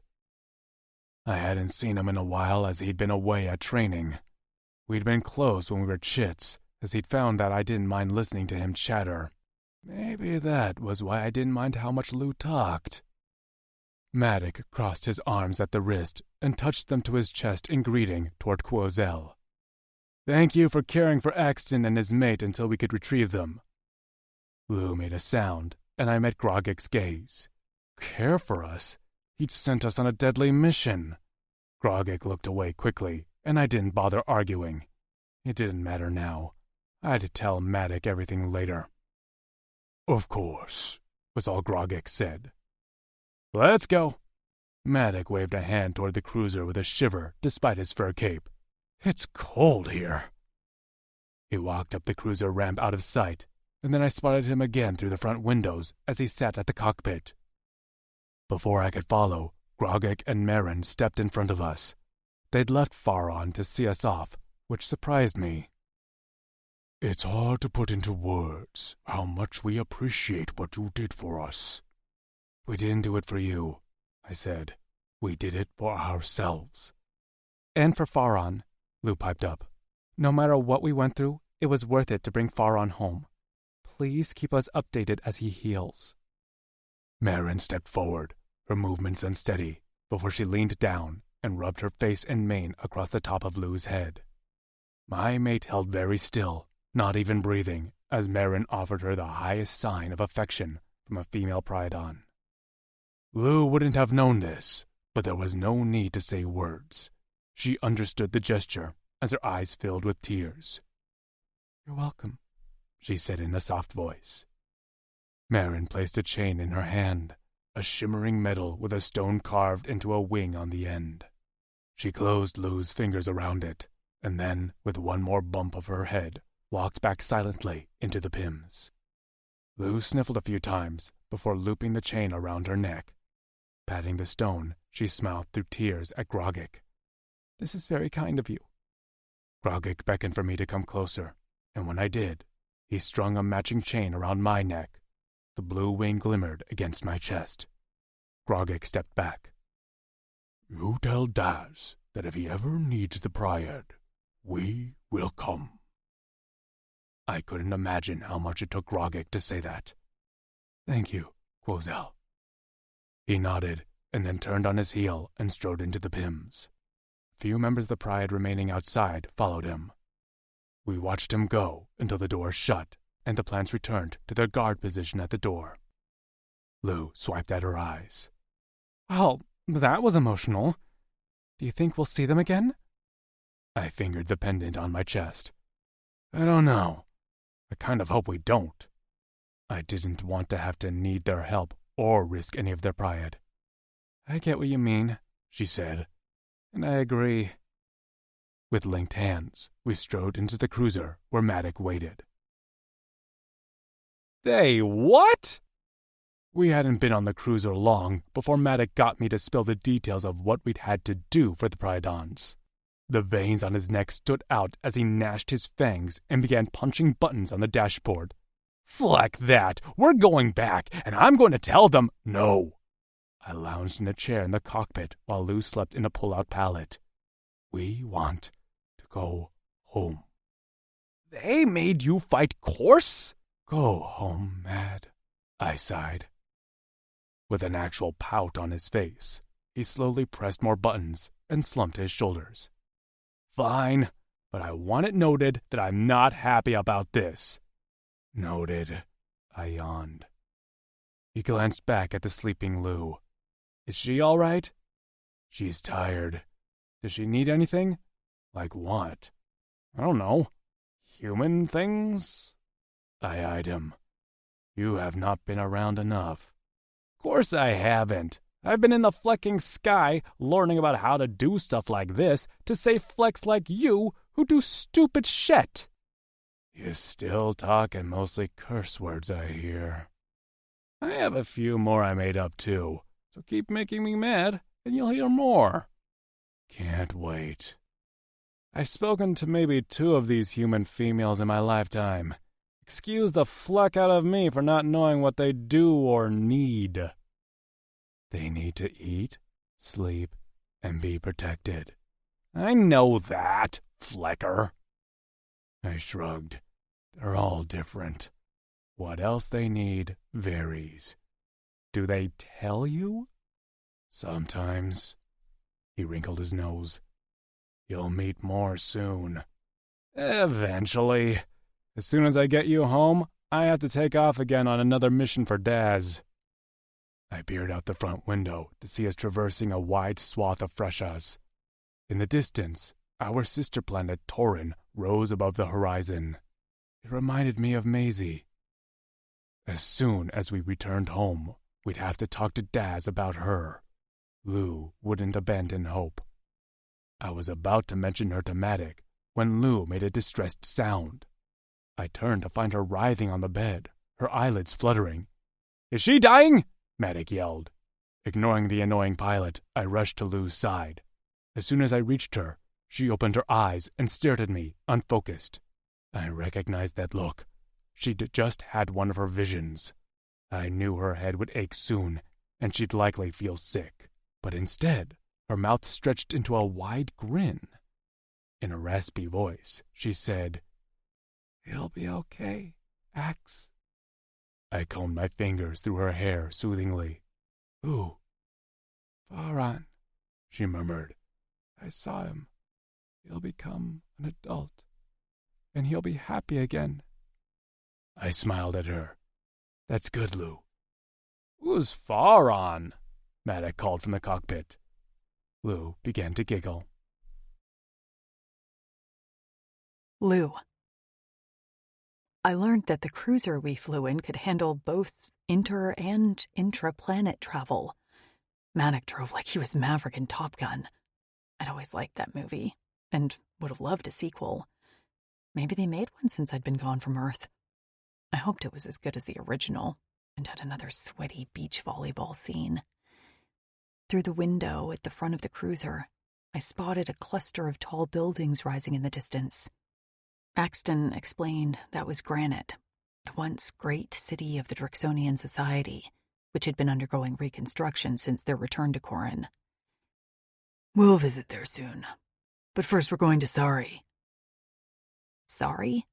[SPEAKER 3] I hadn't seen him in a while as he'd been away at training. We'd been close when we were chits, as he'd found that I didn't mind listening to him chatter. Maybe that was why I didn't mind how much Lou talked. Maddox crossed his arms at the wrist and touched them to his chest in greeting toward Quozel. Thank you for caring for Axton and his mate until we could retrieve them. Lou made a sound, and I met Grogik's gaze. Care for us? He'd sent us on a deadly mission. Grogik looked away quickly, and I didn't bother arguing. It didn't matter now. I'd tell Maddock everything later. Of course, was all Grogik said. Let's go. Maddock waved a hand toward the cruiser with a shiver despite his fur cape. It's cold here. He walked up the cruiser ramp out of sight, and then I spotted him again through the front windows as he sat at the cockpit. Before I could follow, Grogik and Maven stepped in front of us. They'd left Faron to see us off, which surprised me. It's hard to put into words how much we appreciate what you did for us. We didn't do it for you, I said. We did it for ourselves. And for Faron, Lou piped up. No matter what we went through, it was worth it to bring Faron home. Please keep us updated as he heals. Marin stepped forward, her movements unsteady, before she leaned down and rubbed her face and mane across the top of Lou's head. My mate held very still, not even breathing, as Marin offered her the highest sign of affection from a female Priadon. Lou wouldn't have known this, but there was no need to say words. She understood the gesture as her eyes filled with tears. You're welcome, she said in a soft voice. Marin placed a chain in her hand, a shimmering metal with a stone carved into a wing on the end. She closed Lou's fingers around it, and then, with one more bump of her head, walked back silently into the Pims. Lou sniffled a few times before looping the chain around her neck. Patting the stone, she smiled through tears at Grogik. This is very kind of you. Grogik beckoned for me to come closer, and when I did, he strung a matching chain around my neck. The blue wing glimmered against my chest. Grogik stepped back. You tell Daz that if he ever needs the Pryad, we will come. I couldn't imagine how much it took Grogik to say that. Thank you, Quozel. He nodded, and then turned on his heel and strode into the Pims. A few members of the Pryad remaining outside followed him. We watched him go until the door shut, and the plants returned to their guard position at the door. Lou swiped at her eyes. Well, that was emotional. Do you think we'll see them again? I fingered the pendant on my chest. I don't know. I kind of hope we don't. I didn't want to have to need their help or risk any of their Pryad. I get what you mean, she said, and I agree. With linked hands, we strode into the cruiser where Maddock waited. They what? We hadn't been on the cruiser long before Maddock got me to spill the details of what we'd had to do for the Pryadons. The veins on his neck stood out as he gnashed his fangs and began punching buttons on the dashboard. Fleck that! We're going back, and I'm going to tell them no! I lounged in a chair in the cockpit while Lou slept in a pull-out pallet. We want to go home. They made you fight Corse? Go home, Mad, I sighed. With an actual pout on his face, he slowly pressed more buttons and slumped his shoulders. Fine, but I want it noted that I'm not happy about this. Noted, I yawned. He glanced back at the sleeping Lou. Is she all right? She's tired. Does she need anything? Like what? I don't know. Human things? I eyed him. You have not been around enough. Course I haven't. I've been in the flecking sky learning about how to do stuff like this to save flecks like you who do stupid shit. You still talk in mostly curse words, I hear. I have a few more I made up too, so keep making me mad and you'll hear more. Can't wait. I've spoken to maybe 2 of these human females in my lifetime. Excuse the fleck out of me for not knowing what they do or need. They need to eat, sleep, and be protected. I know that, Flecker. I shrugged. They're all different. What else they need varies. Do they tell you? Sometimes. He wrinkled his nose. You'll meet more soon.
[SPEAKER 6] Eventually. As soon as I get you home, I have to take off again on another mission for Daz. I peered out the front window to see us traversing a wide swath of freshas. In the distance, our sister planet Torin rose above the horizon. It reminded me of Maisie. As soon as we returned home, we'd have to talk to Daz about her. Lou wouldn't abandon hope. I was about to mention her to Matic when Lou made a distressed sound. I turned to find her writhing on the bed, her eyelids fluttering. "Is she dying?" Matic yelled. Ignoring the annoying pilot, I rushed to Lou's side. As soon as I reached her, she opened her eyes and stared at me, unfocused. I recognized that look. She'd just had one of her visions. I knew her head would ache soon, and she'd likely feel sick. But instead, her mouth stretched into a wide grin. In a raspy voice, she said, "He'll be okay, Ax." I combed my fingers through her hair soothingly. "Who?" "Farhan," she murmured. "I saw him. He'll become an adult, and he'll be happy again." I smiled at her. "That's good, Lou." "Who's Farhan?" Matic called from the cockpit. Lou began to giggle.
[SPEAKER 1] Lou. I learned that the cruiser we flew in could handle both inter- and intra-planet travel. Matic drove like he was Maverick in Top Gun. I'd always liked that movie, and would have loved a sequel. Maybe they made one since I'd been gone from Earth. I hoped it was as good as the original, and had another sweaty beach volleyball scene. Through the window at the front of the cruiser, I spotted a cluster of tall buildings rising in the distance. Axton explained that was Granite, the once great city of the Drixonian Society, which had been undergoing reconstruction since their return to Corin.
[SPEAKER 4] "We'll visit there soon. But first we're going to Sari."
[SPEAKER 1] "Sorry?"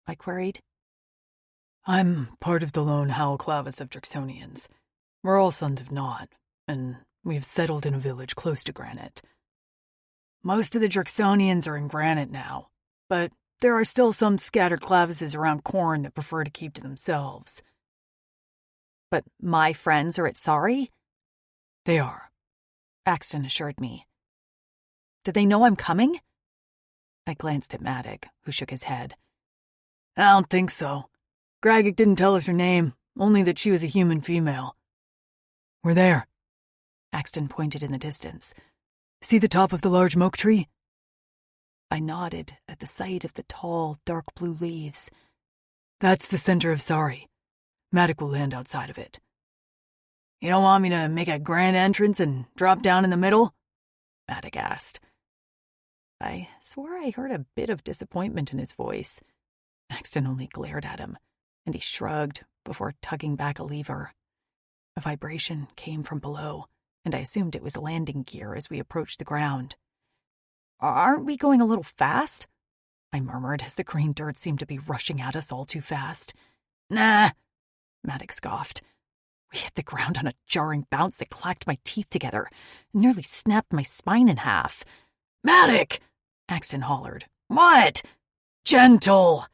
[SPEAKER 1] I queried.
[SPEAKER 4] "I'm part of the lone Howl Clavis of Drixonians. We're all sons of Nod, and we've settled in a village close to Granite. Most of the Drixonians are in Granite now, but there are still some scattered Clavises around Corn that prefer to keep to themselves."
[SPEAKER 1] "But my friends are at Sari?"
[SPEAKER 4] "They are,"
[SPEAKER 1] Axton assured me. "Do they know I'm coming?" I glanced at Matic, who shook his head.
[SPEAKER 4] "I don't think so. Gragic didn't tell us her name, only that she was a human female. We're there." Axton pointed in the distance. "See the top of the large moke tree?"
[SPEAKER 1] I nodded at the sight of the tall, dark blue leaves.
[SPEAKER 4] "That's the center of Sari. Matic will land outside of it." "You don't want me to make a grand entrance and drop down in the middle?"
[SPEAKER 1] Matic asked. I swore I heard a bit of disappointment in his voice. Axton only glared at him, and he shrugged before tugging back a lever. A vibration came from below, and I assumed it was landing gear as we approached the ground. "Aren't we going a little fast?" I murmured as the green dirt seemed to be rushing at us all too fast.
[SPEAKER 4] "Nah,"
[SPEAKER 1] Matic scoffed. We hit the ground on a jarring bounce that clacked my teeth together and nearly snapped my spine in half.
[SPEAKER 4] "Matic!"
[SPEAKER 1] Axton hollered.
[SPEAKER 4] "What?" "Gentle!"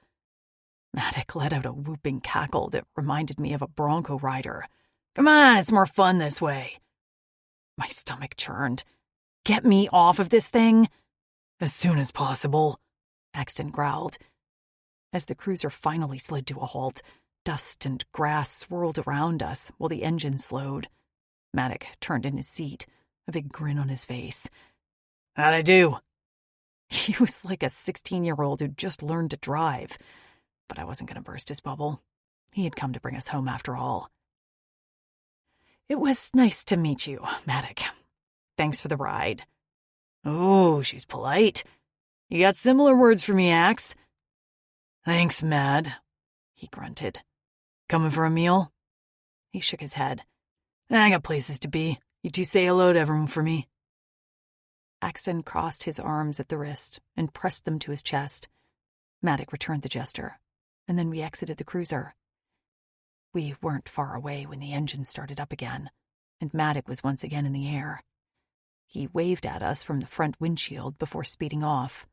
[SPEAKER 1] Matic let out a whooping cackle that reminded me of a bronco rider.
[SPEAKER 4] "Come on, it's more fun this way."
[SPEAKER 1] My stomach churned. "Get me off of this thing?"
[SPEAKER 4] "As soon as possible,"
[SPEAKER 1] Axton growled. As the cruiser finally slid to a halt, dust and grass swirled around us while the engine slowed. Matic turned in his seat, a big grin on his face.
[SPEAKER 4] "How'd I do?"
[SPEAKER 1] He was like a 16-year-old who'd just learned to drive. But I wasn't going to burst his bubble. He had come to bring us home after all. "It was nice to meet you, Matic. Thanks for the ride."
[SPEAKER 4] "Oh, she's polite. You got similar words for me, Ax." "Thanks, Mad," he grunted. "Coming for a meal?"
[SPEAKER 1] He shook his head.
[SPEAKER 4] "I got places to be. You two say hello to everyone for me."
[SPEAKER 1] Axton crossed his arms at the wrist and pressed them to his chest. Matic returned the gesture, and then we exited the cruiser. We weren't far away when the engine started up again, and Matic was once again in the air. He waved at us from the front windshield before speeding off.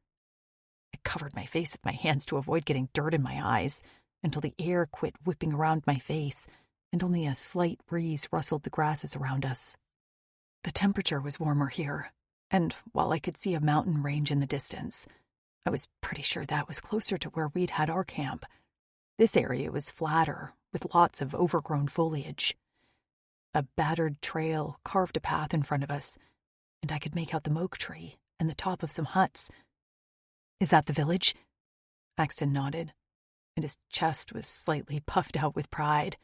[SPEAKER 1] I covered my face with my hands to avoid getting dirt in my eyes until the air quit whipping around my face and only a slight breeze rustled the grasses around us. The temperature was warmer here, and while I could see a mountain range in the distance, I was pretty sure that was closer to where we'd had our camp. This area was flatter, with lots of overgrown foliage. A battered trail carved a path in front of us, and I could make out the moke tree and the top of some huts. "Is that the village?" Axton nodded, and his chest was slightly puffed out with pride.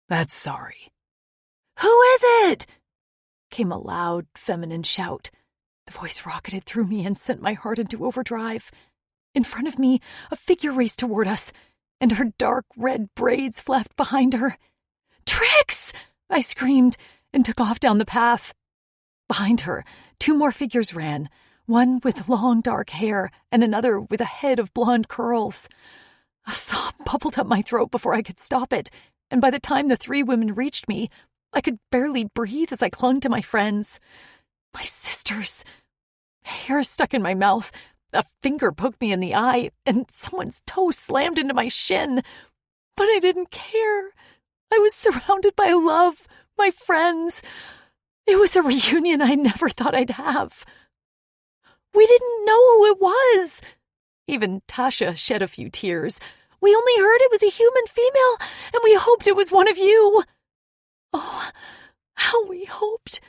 [SPEAKER 1] "That's sorry." "Who is it?" came a loud, feminine shout. The voice rocketed through me and sent my heart into overdrive. In front of me, a figure raced toward us, and her dark red braids flapped behind her. "Trix!" I screamed, and took off down the path. Behind her, two more figures ran, one with long dark hair and another with a head of blonde curls. A sob bubbled up my throat before I could stop it, and by the time the three women reached me, I could barely breathe as I clung to my friends. My sisters. Hair stuck in my mouth, a finger poked me in the eye, and someone's toe slammed into my shin. But I didn't care. I was surrounded by love, my friends. It was a reunion I never thought I'd have. We didn't know who it was. Even Tasha shed a few tears. We only heard it was a human female, and we hoped it was one of you. Oh, how we hoped.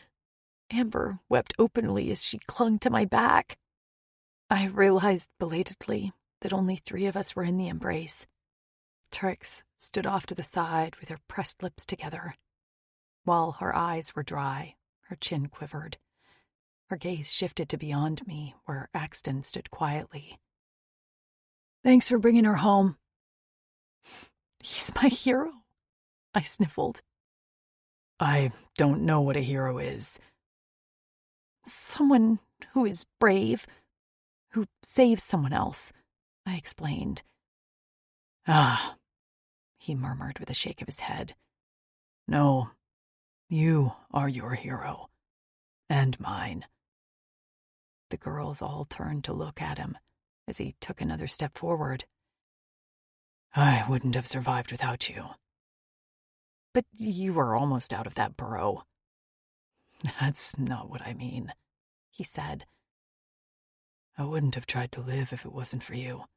[SPEAKER 1] Amber wept openly as she clung to my back. I realized belatedly that only 3 of us were in the embrace. Trix stood off to the side with her pressed lips together. While her eyes were dry, her chin quivered. Her gaze shifted to beyond me, where Axton stood quietly. "Thanks for bringing her home." "He's my hero," I sniffled. "I don't know what a hero is." "Someone who is brave, who saves someone else," I explained. "Ah," he murmured with a shake of his head. "No, you are your hero. And mine." The girls all turned to look at him as he took another step forward. "I wouldn't have survived without you." "But you were almost out of that burrow." "That's not what I mean," he said. "I wouldn't have tried to live if it wasn't for you.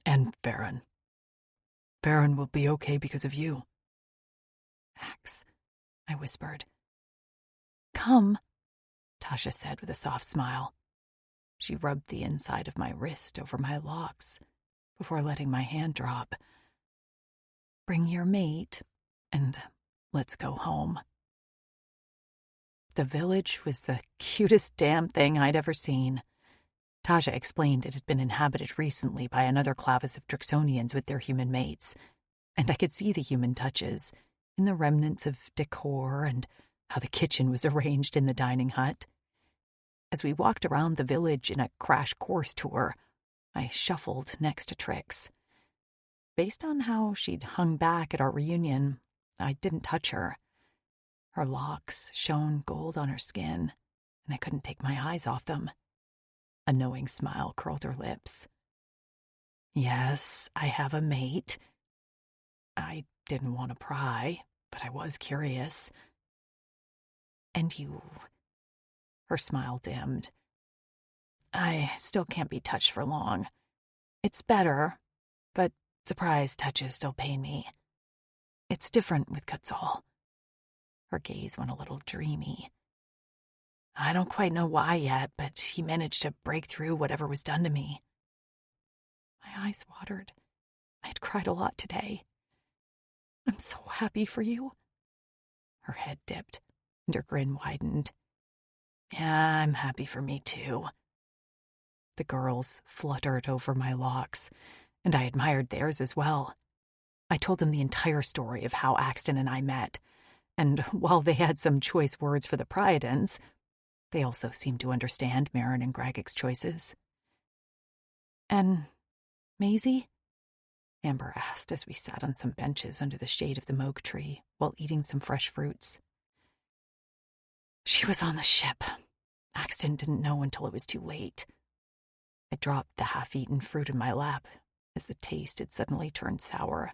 [SPEAKER 1] And Farron. Farron will be okay because of you." "Ax," I whispered. "Come," Tasha said with a soft smile. She rubbed the inside of my wrist over my locks before letting my hand drop. "Bring your mate, and let's go home." The village was the cutest damn thing I'd ever seen. Tasha explained it had been inhabited recently by another clavis of Drixonians with their human mates, and I could see the human touches in the remnants of decor and how the kitchen was arranged in the dining hut. As we walked around the village in a crash course tour, I shuffled next to Trix. Based on how she'd hung back at our reunion, I didn't touch her. Her locks shone gold on her skin, and I couldn't take my eyes off them. A knowing smile curled her lips. "Yes, I have a mate." I didn't want to pry, but I was curious. "And you..." Her smile dimmed. "I still can't be touched for long. It's better, but surprise touches still pain me. It's different with Kutzal." Her gaze went a little dreamy. "I don't quite know why yet, but he managed to break through whatever was done to me." My eyes watered. I had cried a lot today. "I'm so happy for you." Her head dipped, and her grin widened. "Yeah, I'm happy for me too." The girls fluttered over my locks, and I admired theirs as well. I told them the entire story of how Axton and I met, and while they had some choice words for the Priadens, they also seemed to understand Marin and Gragic's choices. "And Maisie?" Amber asked as we sat on some benches under the shade of the moke tree while eating some fresh fruits. "She was on the ship. Axton didn't know until it was too late." I dropped the half-eaten fruit in my lap as the taste had suddenly turned sour.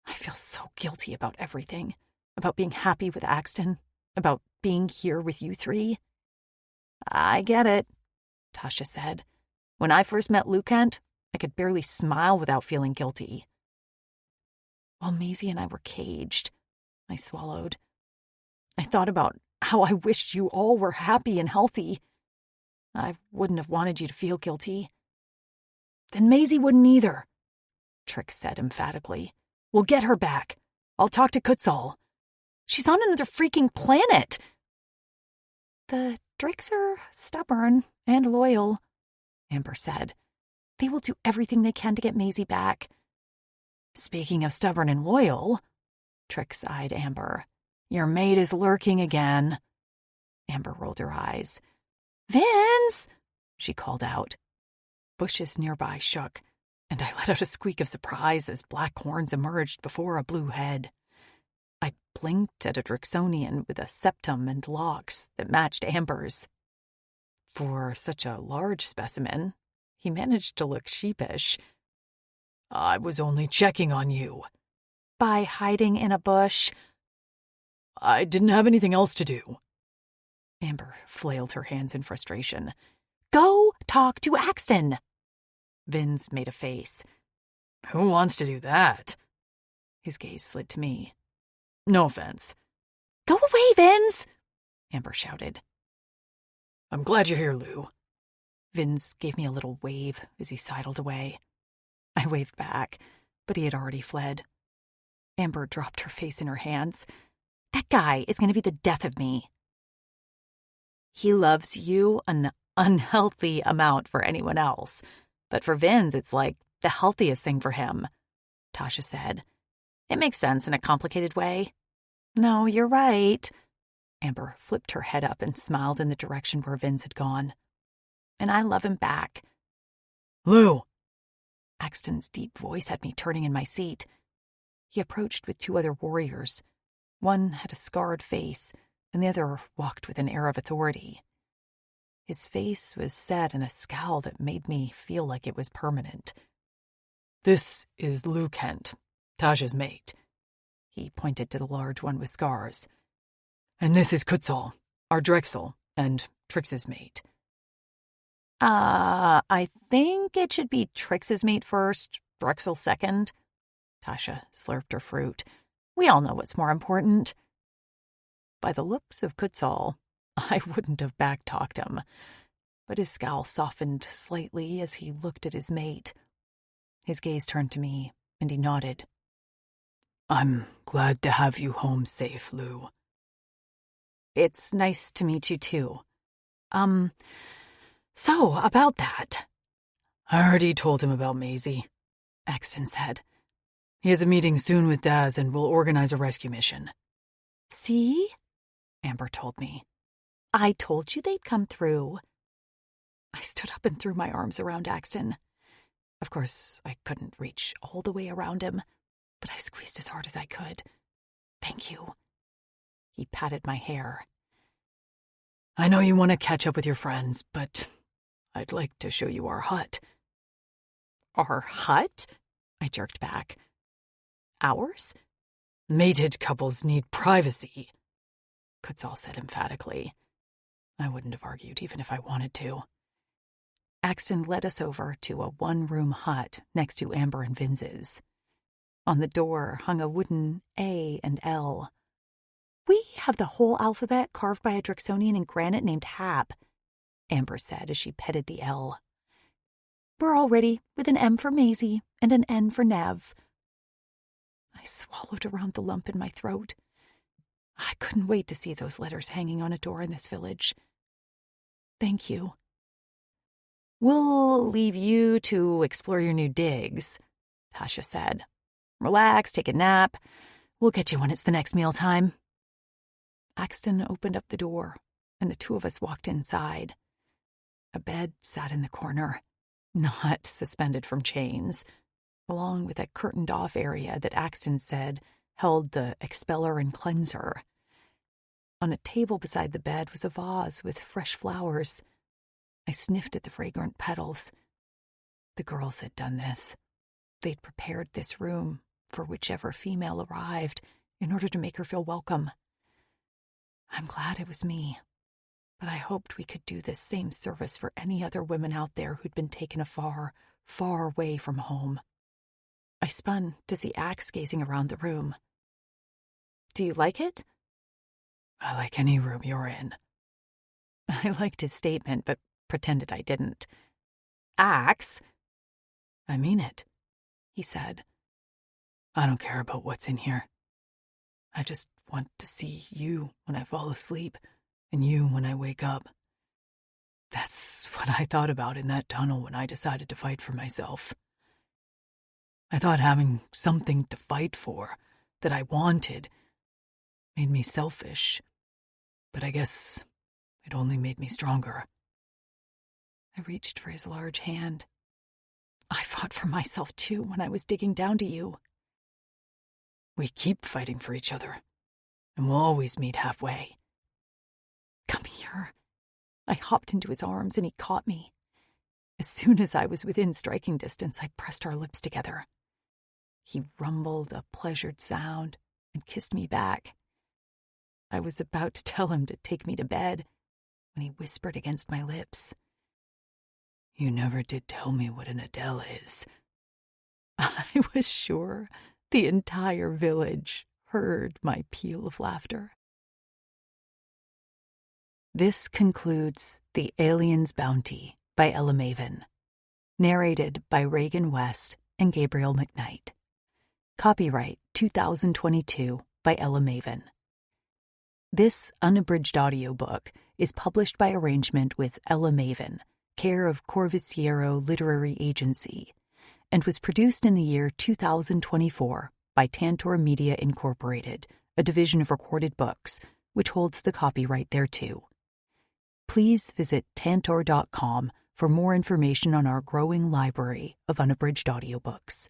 [SPEAKER 1] I feel so guilty about everything, about being happy with Axton, about being here with you three. I get it, Tasha said. When I first met Lucant, I could barely smile without feeling guilty. While Maisie and I were caged, I swallowed. I thought about how I wished you all were happy and healthy. I wouldn't have wanted you to feel guilty. Then Maisie wouldn't either, Trix said emphatically. We'll get her back. I'll talk to Kutzal. She's on another freaking planet. The Drakes are stubborn and loyal, Amber said. They will do everything they can to get Maisie back. Speaking of stubborn and loyal, Trix eyed Amber. Your mate is lurking again. Amber rolled her eyes. Vince, she called out. Bushes nearby shook, and I let out a squeak of surprise as black horns emerged before a blue head. I blinked at a Drixonian with a septum and locks that matched Amber's. For such a large specimen, he managed to look sheepish. I was only checking on you. By hiding in a bush? I didn't have anything else to do. Amber flailed her hands in frustration. Go talk to Axton. Vince made a face. Who wants to do that? His gaze slid to me. No offense. Go away, Vince! Amber shouted. I'm glad you're here, Lou. Vince gave me a little wave as he sidled away. I waved back, but he had already fled. Amber dropped her face in her hands. That guy is going to be the death of me. He loves you an unhealthy amount for anyone else, but for Vince, it's like the healthiest thing for him, Tasha said. It makes sense in a complicated way. No, you're right. Amber flipped her head up and smiled in the direction where Vince had gone. And I love him back. Lou! Axton's deep voice had me turning in my seat. He approached with two other warriors. One had a scarred face, and the other walked with an air of authority. His face was set in a scowl that made me feel like it was permanent. This is Lou Kent, Tasha's mate. He pointed to the large one with scars. And this is Kutzal, our Drexel, and Trix's mate. I think it should be Trix's mate first, Drexel second. Tasha slurped her fruit. We all know what's more important. By the looks of Kutzal, I wouldn't have back-talked him, but his scowl softened slightly as he looked at his mate. His gaze turned to me, and he nodded. I'm glad to have you home safe, Lou. It's nice to meet you, too. So, about that. I already told him about Maisie, Axton said. He has a meeting soon with Daz and will organize a rescue mission. See? Amber told me. I told you they'd come through. I stood up and threw my arms around Axton. Of course, I couldn't reach all the way around him, but I squeezed as hard as I could. Thank you. He patted my hair. I know you want to catch up with your friends, but I'd like to show you our hut. Our hut? I jerked back. Ours? Mated couples need privacy, Kutzal said emphatically. I wouldn't have argued even if I wanted to. Axton led us over to a one-room hut next to Amber and Vince's. On the door hung a wooden A and L. We have the whole alphabet carved by a Drixonian in granite named Hap, Amber said as she petted the L. We're all ready, with an M for Maisie and an N for Nev. I swallowed around the lump in my throat. I couldn't wait to see those letters hanging on a door in this village. Thank you. We'll leave you to explore your new digs, Tasha said. Relax, take a nap. We'll get you when it's the next mealtime. Axton opened up the door, and the two of us walked inside. A bed sat in the corner, not suspended from chains, along with a curtained-off area that Axton said held the expeller and cleanser. On a table beside the bed was a vase with fresh flowers. I sniffed at the fragrant petals. The girls had done this. They'd prepared this room for whichever female arrived in order to make her feel welcome. I'm glad it was me, but I hoped we could do this same service for any other women out there who'd been taken afar, far away from home. I spun to see Axe gazing around the room. Do you like it?
[SPEAKER 4] I like any room you're in.
[SPEAKER 1] I liked his statement, but pretended I didn't. Axe?
[SPEAKER 4] I mean it,
[SPEAKER 1] he said.
[SPEAKER 4] I don't care about what's in here. I just want to see you when I fall asleep and you when I wake up. That's what I thought about in that tunnel when I decided to fight for myself. I thought having something to fight for that I wanted made me selfish, but I guess it only made me stronger.
[SPEAKER 1] I reached for his large hand. I fought for myself too when I was digging down to you.
[SPEAKER 4] We keep fighting for each other, and we'll always meet halfway.
[SPEAKER 1] Come here. I hopped into his arms and he caught me. As soon as I was within striking distance, I pressed our lips together. He rumbled a pleasured sound and kissed me back. I was about to tell him to take me to bed when he whispered against my lips.
[SPEAKER 4] You never did tell me what an Adele is.
[SPEAKER 1] I was sure the entire village heard my peal of laughter. This concludes The Alien's Bounty by Ella Maven, narrated by Reagan West and Gabriel McKnight. Copyright 2022 by Ella Maven. This unabridged audiobook is published by arrangement with Ella Maven, care of Corvisiero Literary Agency, and was produced in the year 2024 by Tantor Media Incorporated, a division of Recorded Books, which holds the copyright thereto. Please visit tantor.com for more information on our growing library of unabridged audiobooks.